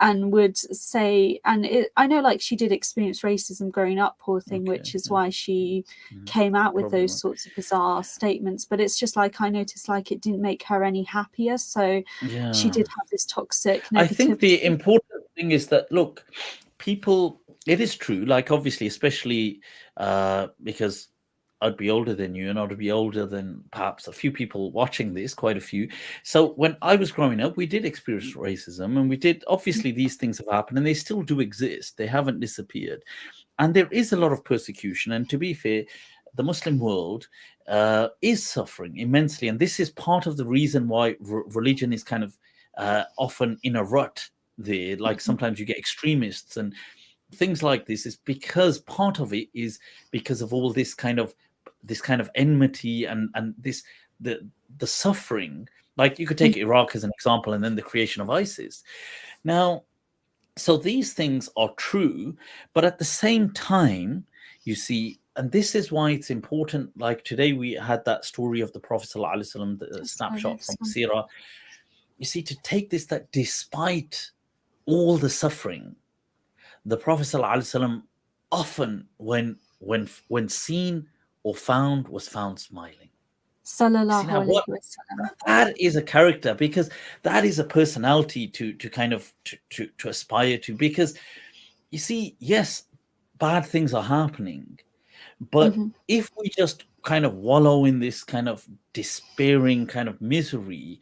and would say, and I know, like, she did experience racism growing up, poor thing, which is why she came out with those sorts of bizarre statements. But it's just like, I noticed, like, it didn't make her any happier, so she did have this toxic negativity. I think the important thing is that, look, people, it is true, like, obviously, especially because I'd be older than you, and I'd be older than perhaps a few people watching this, quite a few. So when I was growing up, we did experience racism, and we did, obviously, these things have happened, and they still do exist. They haven't disappeared. And there is a lot of persecution. And to be fair, the Muslim world is suffering immensely. And this is part of the reason why religion is kind of often in a rut there. Like, sometimes you get extremists and things like this, is because part of it is because of all this kind of enmity and the suffering. Like, you could take Iraq as an example, and then the creation of ISIS. Now, so these things are true, but at the same time, you see, and this is why it's important. Like, today we had that story of the Prophet ﷺ, the snapshot from Sirah. You see, to take this, that despite all the suffering, the Prophet ﷺ often, when seen or found, was found smiling. Sallallahu alaihi wasallam. That is a character, because that is a personality to kind of to aspire to. Because you see, yes, bad things are happening, but if we just kind of wallow in this kind of despairing kind of misery,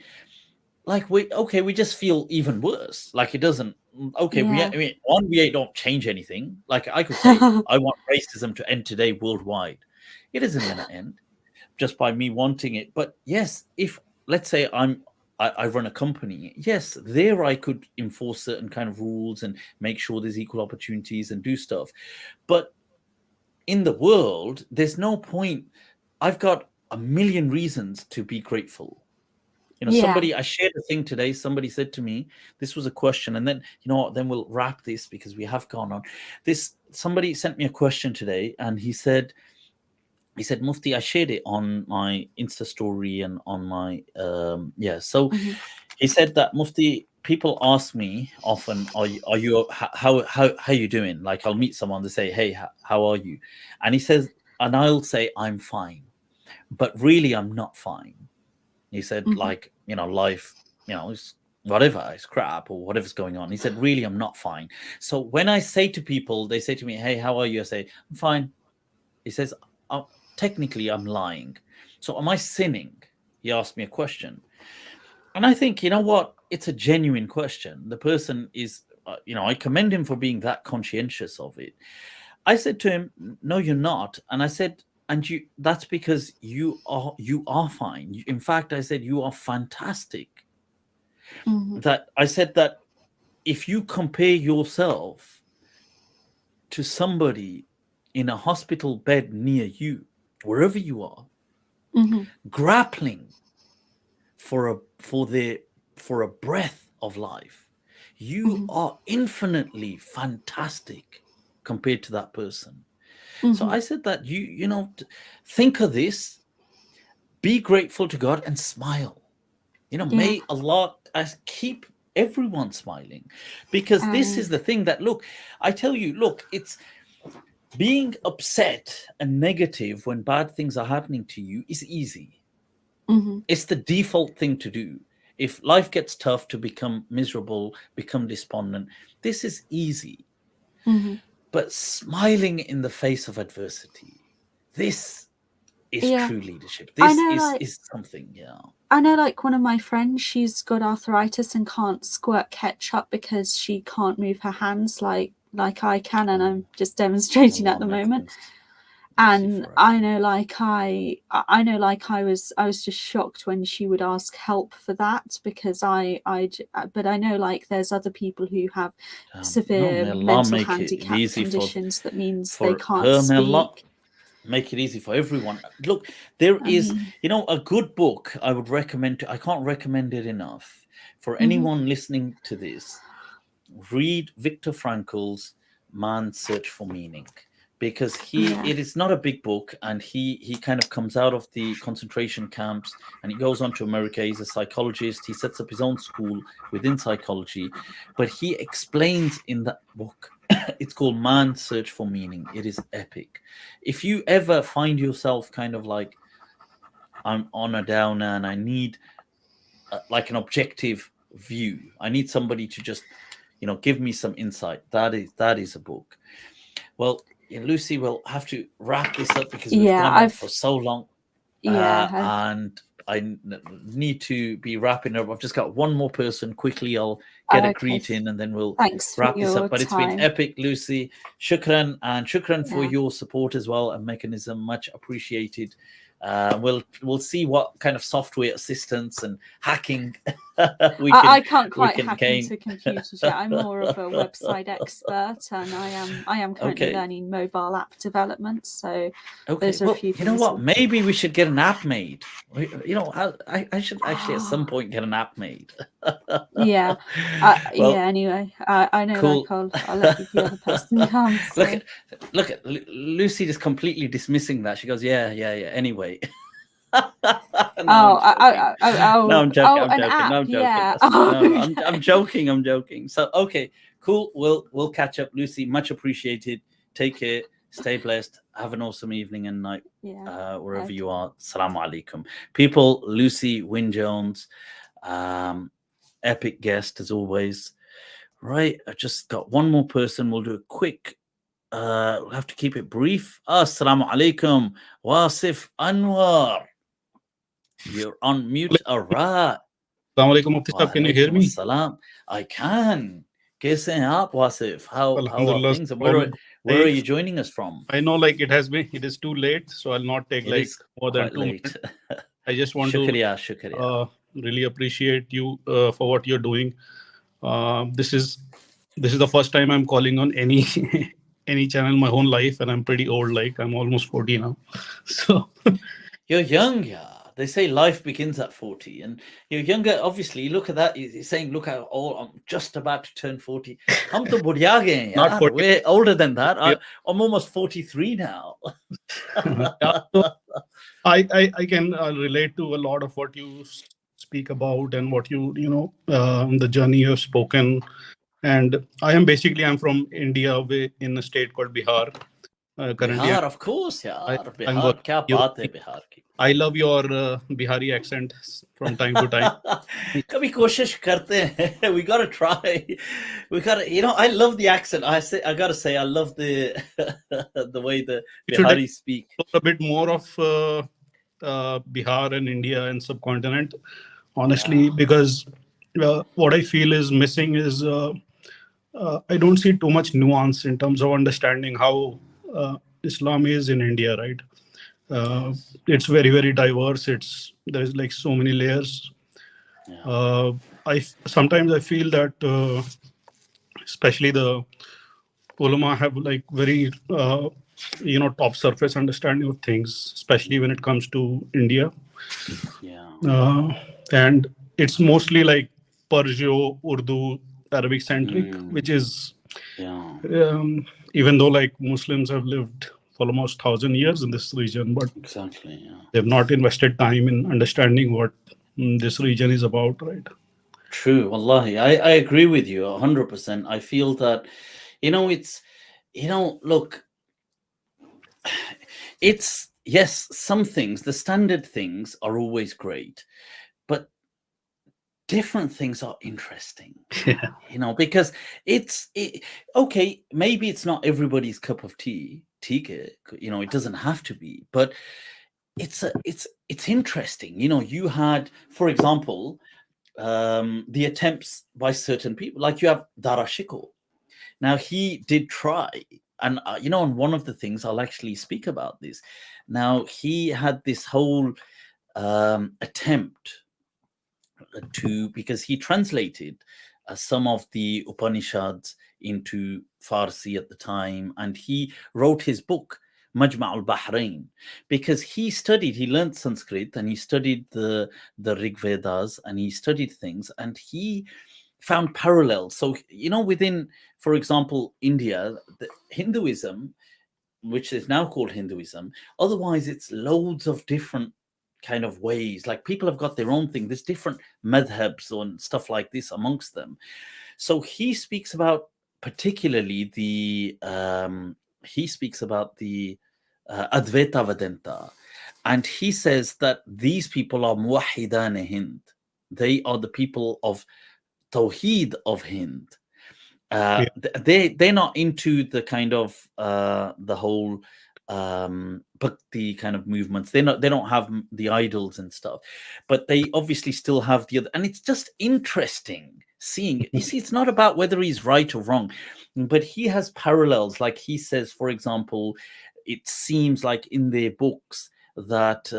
like, we just feel even worse. Like, it doesn't. We don't change anything. Like, I could say I want racism to end today worldwide. It isn't going to end just by me wanting it. But yes, if, let's say, I run a company, yes, there I could enforce certain kind of rules and make sure there's equal opportunities and do stuff. But in the world, there's no point. I've got a million reasons to be grateful. Somebody, I shared a thing today. Somebody said to me, this was a question, and then, then we'll wrap this because we have gone on. Somebody sent me a question today, and he said, Mufti, I shared it on my Insta story and on my, So he said that, Mufti, people ask me often, how you doing? Like, I'll meet someone, they say, hey, how are you? And he says, and I'll say, I'm fine, but really I'm not fine. He said, like, life, it's whatever, it's crap or whatever's going on. He said, really, I'm not fine. So when I say to people, they say to me, hey, how are you? I say, I'm fine. He says, technically, I'm lying. So am I sinning? He asked me a question. And I think, you know what? It's a genuine question. The person is, I commend him for being that conscientious of it. I said to him, no, you're not. And I said, and that's because you are fine. In fact, I said, you are fantastic. That I said that if you compare yourself to somebody in a hospital bed near you, wherever you are, grappling for a breath of life, you are infinitely fantastic compared to that person. So I said that think of this, be grateful to God and smile. May Allah keep everyone smiling, because this is the thing that, look, I tell you, look, it's being upset and negative when bad things are happening to you is easy. It's the default thing to do. If life gets tough, to become miserable, become despondent, this is easy. But smiling in the face of adversity, this is true leadership. This is something, I know, like, one of my friends, she's got arthritis and can't squirt ketchup because she can't move her hands like I can, and I'm just demonstrating at the moment. And I know, like, I was just shocked when she would ask help for that, because but I know, like, there's other people who have severe mental handicap conditions that means they can't speak. Make it easy for everyone. Look, there is, a good book I would recommend. I can't recommend it enough for anyone listening to this. Read Viktor Frankl's Man's Search for Meaning, because it is not a big book, and he kind of comes out of the concentration camps and he goes on to America. He's a psychologist. He sets up his own school within psychology, but he explains in that book, it's called Man's Search for Meaning. It is epic. If you ever find yourself kind of like, I'm on a downer and I need like an objective view, I need somebody to just, give me some insight, that is a book. Well, Lucy, we'll have to wrap this up because we've gone on for so long. And I need to be wrapping up. I've just got one more person. Quickly, I'll get a greet in and then we'll wrap this up. But it's been epic, Lucy. Shukran, and shukran for your support as well and mechanism. Much appreciated. We'll see what kind of software assistance and hacking I can't quite hack into computers yet. I'm more of a website expert, and I am currently learning mobile app development. So those are a few things. You know what? Maybe we should get an app made. I should actually at some point get an app made. Anyway, I know. Cool. Like I'll let the other person come. So. Look at Lucy just completely dismissing that. She goes, yeah. Anyway. I'm joking. So cool. We'll catch up, Lucy. Much appreciated. Take care. Stay blessed. Have an awesome evening and night wherever you are. Assalamu alaikum. People, Lucy Wynne-Jones, epic guest as always. Right, I've just got one more person. We'll do a quick. We'll have to keep it brief. Assalamu alaikum. Asif Anwar. You're on mute. All right. Assalamu alaikum, Mufti sahab. Can you hear me? Salam. I can. Kaise hain aap, Asif? How are things? Where are you joining us from? I know, like, it is too late, so I'll not take more than 2 minutes. I just want to really appreciate you for what you're doing. This is the first time I'm calling on any channel in my own life, and I'm pretty old. Like, I'm almost 40 now. So you're young, They say life begins at 40, and you're younger. Obviously, look at that. You're saying, look how old I'm just about to turn 40. I'm to not 40. We're older than that. I'm almost 43 now. So I can relate to a lot of what you speak about and what the journey you have spoken. And I'm from India, in a state called Bihar. currently. Bihar, of course, yeah. Bihar, kya baat hai Bihar ki. I love your Bihari accent from time to time. Kabhi koshish karte hain. We gotta try. We gotta, I love the accent. I gotta say, I love the the way the Bihari speak. A bit more of Bihar and India and subcontinent, honestly, because what I feel is missing is I don't see too much nuance in terms of understanding how Islam is in India, right? It's very, very diverse. There's like so many layers. Sometimes I feel that especially the ulama have like very top surface understanding of things, especially when it comes to India. And it's mostly like Persian, Urdu, Arabic centric, which is even though like Muslims have lived for almost 1,000 years in this region, but they've not invested time in understanding what this region is about, right? True, wallahi, I agree with you 100%. I feel that look, it's, yes, some things, the standard things are always great, but different things are interesting. Because okay, maybe it's not everybody's cup of tea, it doesn't have to be, but it's interesting. You had, for example, the attempts by certain people, like you have Darashiko. Now he did try, and and one of the things, I'll actually speak about this. Now he had this whole attempt because he translated some of the Upanishads into Farsi at the time, and he wrote his book Majma' al-Bahrain, because he learned Sanskrit, and he studied the Rig Vedas, and he studied things, and he found parallels. So within, for example, India, the Hinduism, which is now called Hinduism, otherwise it's loads of different kind of ways. Like people have got their own thing. There's different madhabs and stuff like this amongst them. So he speaks about particularly the Advaita Vedanta, and he says that these people are Muwahhidan Hind. They are the people of Tawheed of Hind. They're not into the kind of the whole bhakti kind of movements. They don't have the idols and stuff, but they obviously still have the other. And it's just interesting seeing it. You see, it's not about whether he's right or wrong, but he has parallels. Like he says, for example, it seems like in their books that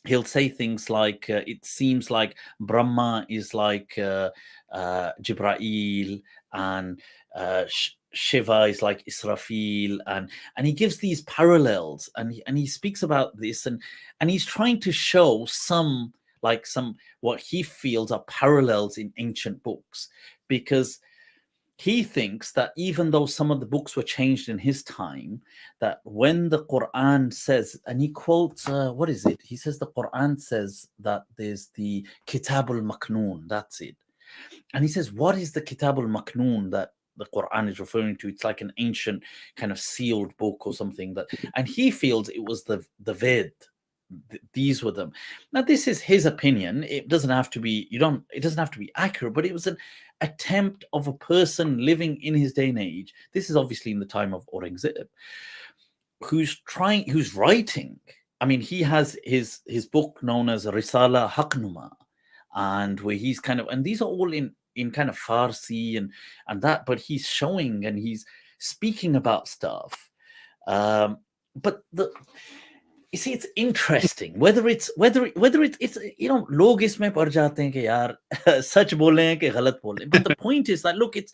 he'll say things like, it seems like Brahma is like Jibreel, and Shiva is like Israfil, and he gives these parallels, and he speaks about this, and he's trying to show some what he feels are parallels in ancient books, because he thinks that even though some of the books were changed in his time, that when the Quran says, and he quotes, what is it? He says the Quran says that there's the Kitab al-Maknoon, that's it. And he says, what is the Kitab al-Maknoon that the Quran is referring to? It's like an ancient kind of sealed book or something. And he feels it was the Ved. These were them. Now, this is his opinion. It doesn't have to be, it doesn't have to be accurate, but it was an attempt of a person living in his day and age. This is obviously in the time of Aurangzeb, who's writing. I mean, he has his book known as Risala Haqnuma, and where he's kind of, and these are all in kind of Farsi and that, but he's showing and he's speaking about stuff. But you see, it's interesting whether it's log isme par jate hain ki yaar sach bol rahe hain ki galat bol rahe hain. But the point is that look, it's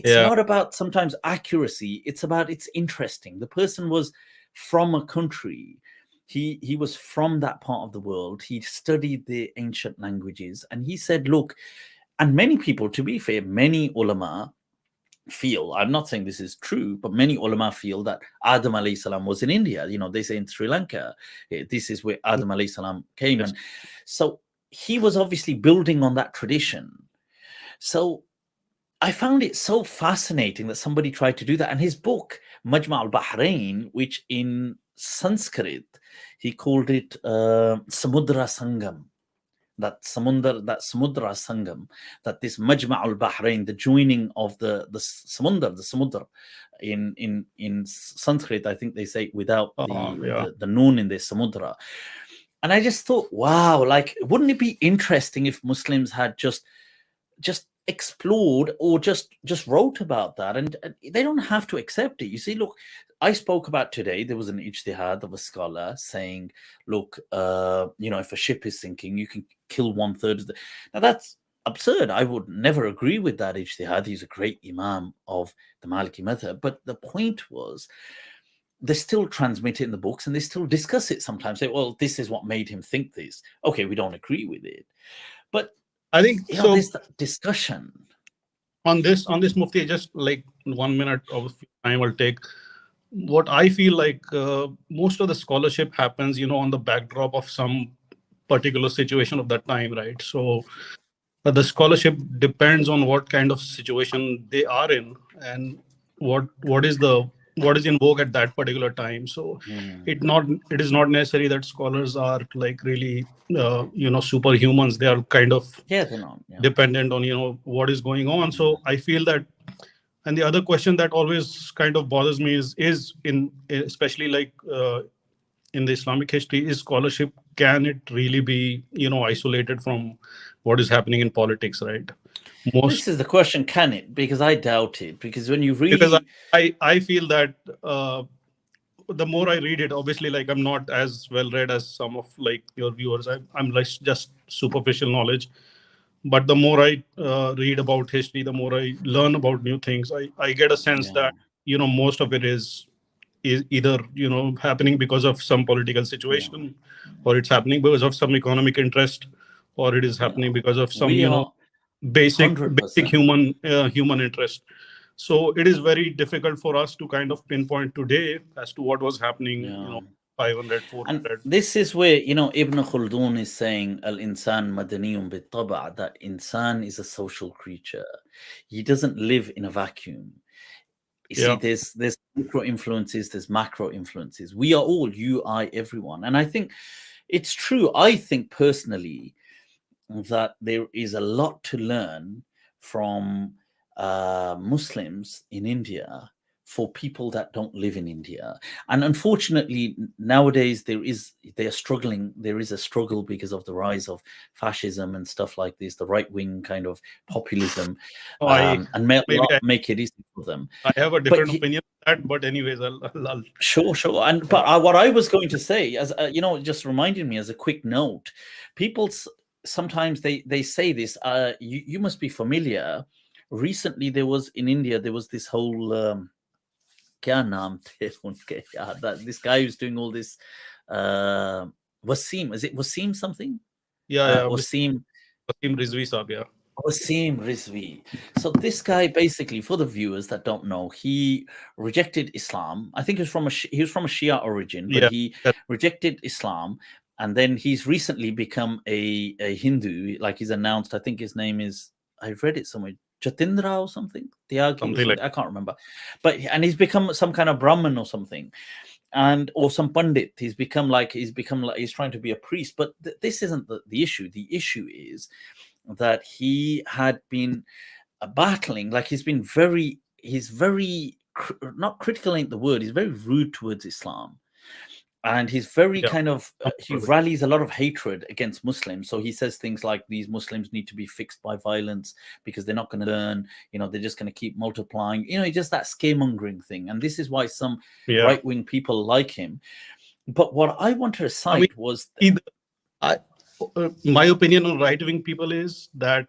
not about sometimes accuracy, it's about it's interesting. The person was from a country, he was from that part of the world, he studied the ancient languages, and he said, look, and many people, to be fair, many ulama feel, I'm not saying this is true, but many ulama feel that Adam alayhi salam was in India. They say in Sri Lanka, this is where Adam alayhi salam came. And so he was obviously building on that tradition. So I found it so fascinating that somebody tried to do that. And his book, Majma' al-Bahrain, which in Sanskrit he called it Samudra Sangam. That Samudra Sangam, that this Majma' al-Bahrain, the joining of the Samudra in Sanskrit, I think they say it without the noon in the Samudra. And I just thought, wow, like, wouldn't it be interesting if Muslims had just explored or just wrote about that, and they don't have to accept it. You see, look, I spoke about today, there was an ijtihad of a scholar saying, look, if a ship is sinking, you can kill 1/3 of the... Now that's absurd. I would never agree with that ijtihad. He's a great imam of the Maliki Madhab, but the point was, they still transmit it in the books and they still discuss it sometimes. Say, well, this is what made him think this. Okay, we don't agree with it, but I think so. This discussion on this Mufti, just like 1 minute of time I'll take. What I feel like most of the scholarship happens, on the backdrop of some particular situation of that time, right? So the scholarship depends on what kind of situation they are in and what is in vogue at that particular time. So it is not necessary that scholars are like really superhumans. They are kind of dependent on what is going on. So I feel that. And the other question that always kind of bothers me is in especially like in the Islamic history, is scholarship, can it really be isolated from what is happening in politics, right? This is the question, can it? Because I doubt it. Because when you read, because I feel that the more I read it, obviously, like, I'm not as well read as some of like your viewers. I'm like just superficial knowledge. But the more I read about history, the more I learn about new things. I get a sense that most of it is either happening because of some political situation, or it's happening because of some economic interest, or it is happening because of some basic human interest. So it is very difficult for us to kind of pinpoint today as to what was happening 500, 400. And this is where, Ibn Khaldun is saying, al-insan madaniyun bit-taba', that insan is a social creature. He doesn't live in a vacuum. You see, there's micro influences, there's macro influences. We are all, you, I, everyone. And I think it's true. I think personally that there is a lot to learn from Muslims in India for people that don't live in India. And unfortunately, nowadays they are struggling. There is a struggle because of the rise of fascism and stuff like this, the right-wing kind of populism, and make it easy for them. I have a different opinion on that, but anyways, I'll... Sure. And but what I was going to say, as just reminded me as a quick note, people sometimes they say this. You must be familiar. Recently, in India, there was this whole... that this guy who's doing all this Wasim, is it Wasim something? Wasim Rizvi Saab, Wasim Rizvi. So this guy, basically, for the viewers that don't know, he rejected Islam. I think he was from a Shia origin, but he rejected Islam, and then he's recently become a Hindu. Like, he's announced, I think his name is, I read it somewhere, Jatindra or something, I can't remember, and he's become some kind of Brahmin or something, or some Pandit. He's trying to be a priest. But this isn't the issue. The issue is that he had been battling, like he's very not critical ain't the word. He's very rude towards Islam. And he's very kind of, he rallies a lot of hatred against Muslims. So he says things like, these Muslims need to be fixed by violence because they're not going to learn, they're just going to keep multiplying, just that scaremongering thing. And this is why some right-wing people like him. But what I wanted to cite was... my opinion on right-wing people is that,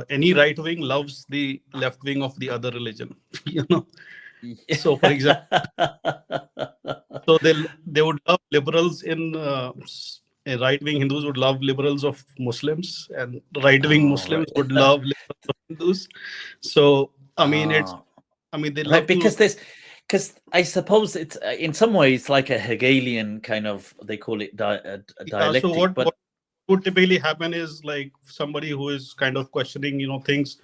any right-wing loves the left-wing of the other religion, So, for example, so they would love liberals in right-wing Hindus would love liberals of Muslims, and right-wing Muslims would love liberals of Hindus. So, I mean, they love because I suppose it's in some ways like a Hegelian kind of, they call it dialectic. So what would typically happen is like somebody who is kind of questioning, things.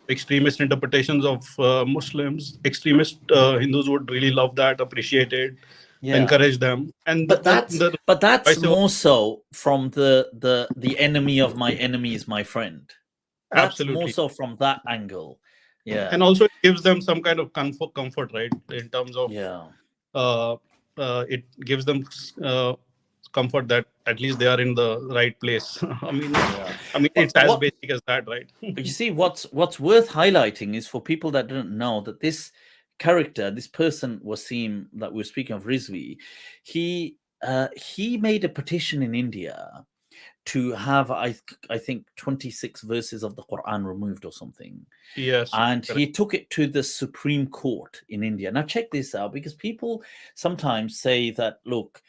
extremist interpretations of Muslims. Extremist Hindus would really love that, appreciate it, encourage them. And but that's more so from the enemy of my enemy is my friend. That's absolutely more so from that angle. Yeah. And also it gives them some kind of comfort, right? In terms of it gives them comfort that at least they are in the right place. I mean, it's as basic as that, right? You see, what's worth highlighting is for people that don't know that this character, this person Wasim that we're speaking of, Rizvi, he made a petition in India to have I think 26 verses of the Quran removed or something. Yes. And he took it to the Supreme Court in India. Now check this out, because people sometimes say that, look,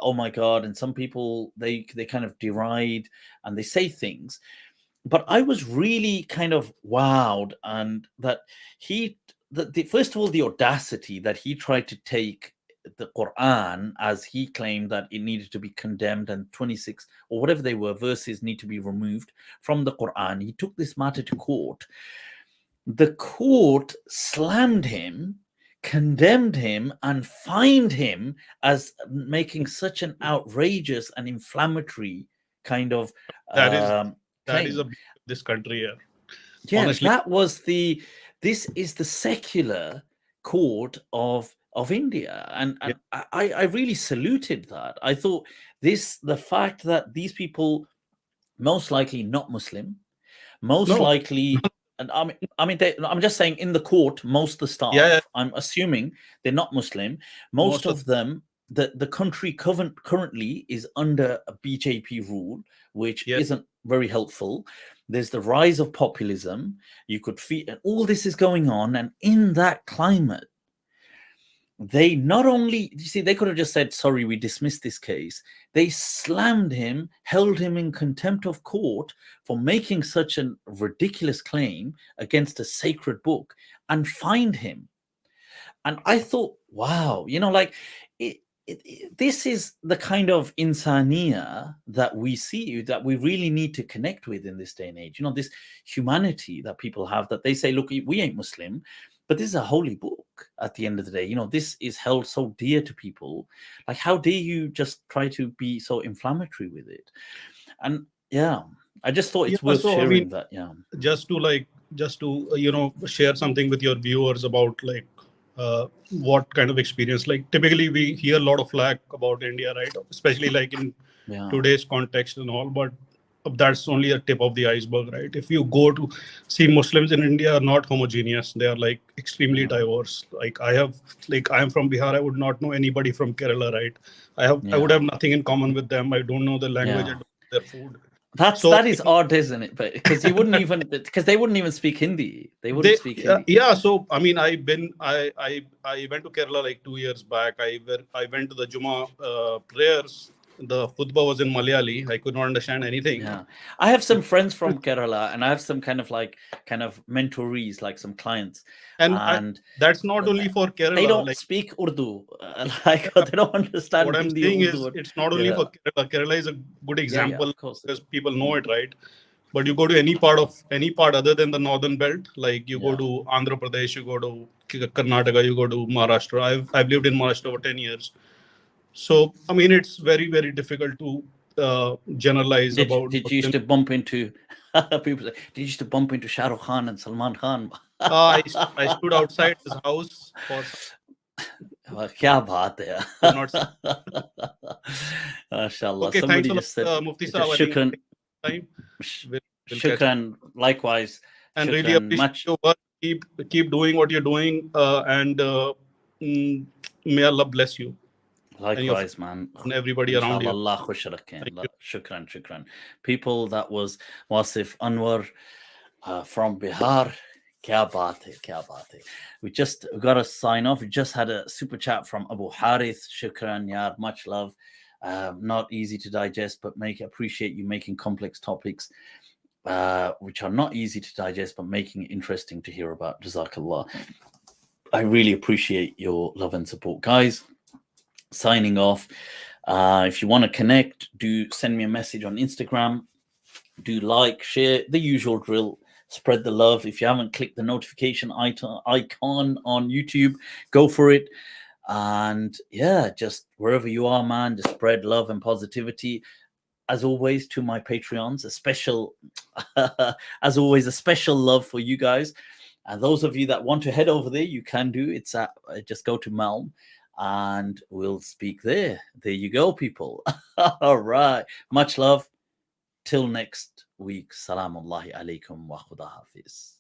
oh my God, and some people they kind of deride and they say things. But I was really kind of wowed, and that first of all, the audacity that he tried to take the Quran, as he claimed that it needed to be condemned and 26 or whatever they were verses need to be removed from the Quran. He took this matter to court. The court slammed him, condemned him, and fined him as making such an outrageous and inflammatory kind of that is this country here. Yeah, honestly. This is the secular court of India, and I really saluted that. I thought the fact that these people, most likely not Muslim, likely, and I'm just saying in the court, most of the staff, I'm assuming they're not Muslim. Most of them, the country currently is under a BJP rule, which isn't very helpful. There's the rise of populism. You could feel, and all this is going on, and in that climate, they not only, you see, they could have just said, sorry, we dismissed this case. They slammed him, held him in contempt of court for making such a ridiculous claim against a sacred book, and fined him. And I thought, wow, like this is the kind of insania that we see, that we really need to connect with in this day and age. This humanity that people have, that they say, look, we ain't Muslim, but this is a holy book at the end of the day. This is held so dear to people. Like, how dare you just try to be so inflammatory with it? And I just thought it's worth sharing that. Just to share something with your viewers about what kind of experience. Like, typically we hear a lot of flack about India, right? Especially like in today's context and all, but that's only a tip of the iceberg, right? If you go to see, Muslims in India are not homogeneous. They are like extremely diverse. Like I am from Bihar. I would not know anybody from Kerala, right? I would have nothing in common with them. I don't know the language. I don't know their food. That is odd, isn't it? But because they wouldn't even speak Hindi. They wouldn't speak Hindi. Yeah. So I mean, I went to Kerala like 2 years back. I went to the Jummah prayers. The khutbah was in Malayali. I could not understand anything. Yeah, I have some friends from Kerala, and I have some kind of mentorees, like some clients. And that's not only for Kerala. They don't speak Urdu. They don't understand. What I'm saying is, it's not only for Kerala. Kerala is a good example because people know it, right? But you go to any part other than the northern belt, like you go to Andhra Pradesh, you go to Karnataka, you go to Maharashtra. I've lived in Maharashtra for 10 years. So, I mean, it's very, very difficult to generalize about. Did you used to bump into people? Did you used to bump into Shah Rukh Khan and Salman Khan? I stood outside his house for. Kya baat hai? Mashallah. Okay, somebody thanks just said, Mufti Sahab. Shukran. Shukran. Likewise. And really appreciate your work. Keep doing what you're doing, and may Allah bless you. Likewise, man. And everybody around you. Allah khush rakhe. Shukran. People, that was Wasif Anwar from Bihar. Kya baat hai. We got to sign off. We just had a super chat from al-Harith. Shukran, yaar. Much love. Not easy to digest, but appreciate you making complex topics, which are not easy to digest, but making it interesting to hear about. Jazakallah. I really appreciate your love and support, guys. Signing off. If you want to connect, do send me a message on Instagram. Do like, share, the usual drill. Spread the love. If you haven't clicked the notification icon on YouTube, go for it. And yeah, just wherever you are, man, just spread love and positivity. As always, to my Patreons, a special, as always, a special love for you guys. And those of you that want to head over there, you can do. It's at, just go to MALM and we'll speak there. There you go, people. All right. Much love. Till next week. Salamullahi alaikum wa khuda hafiz.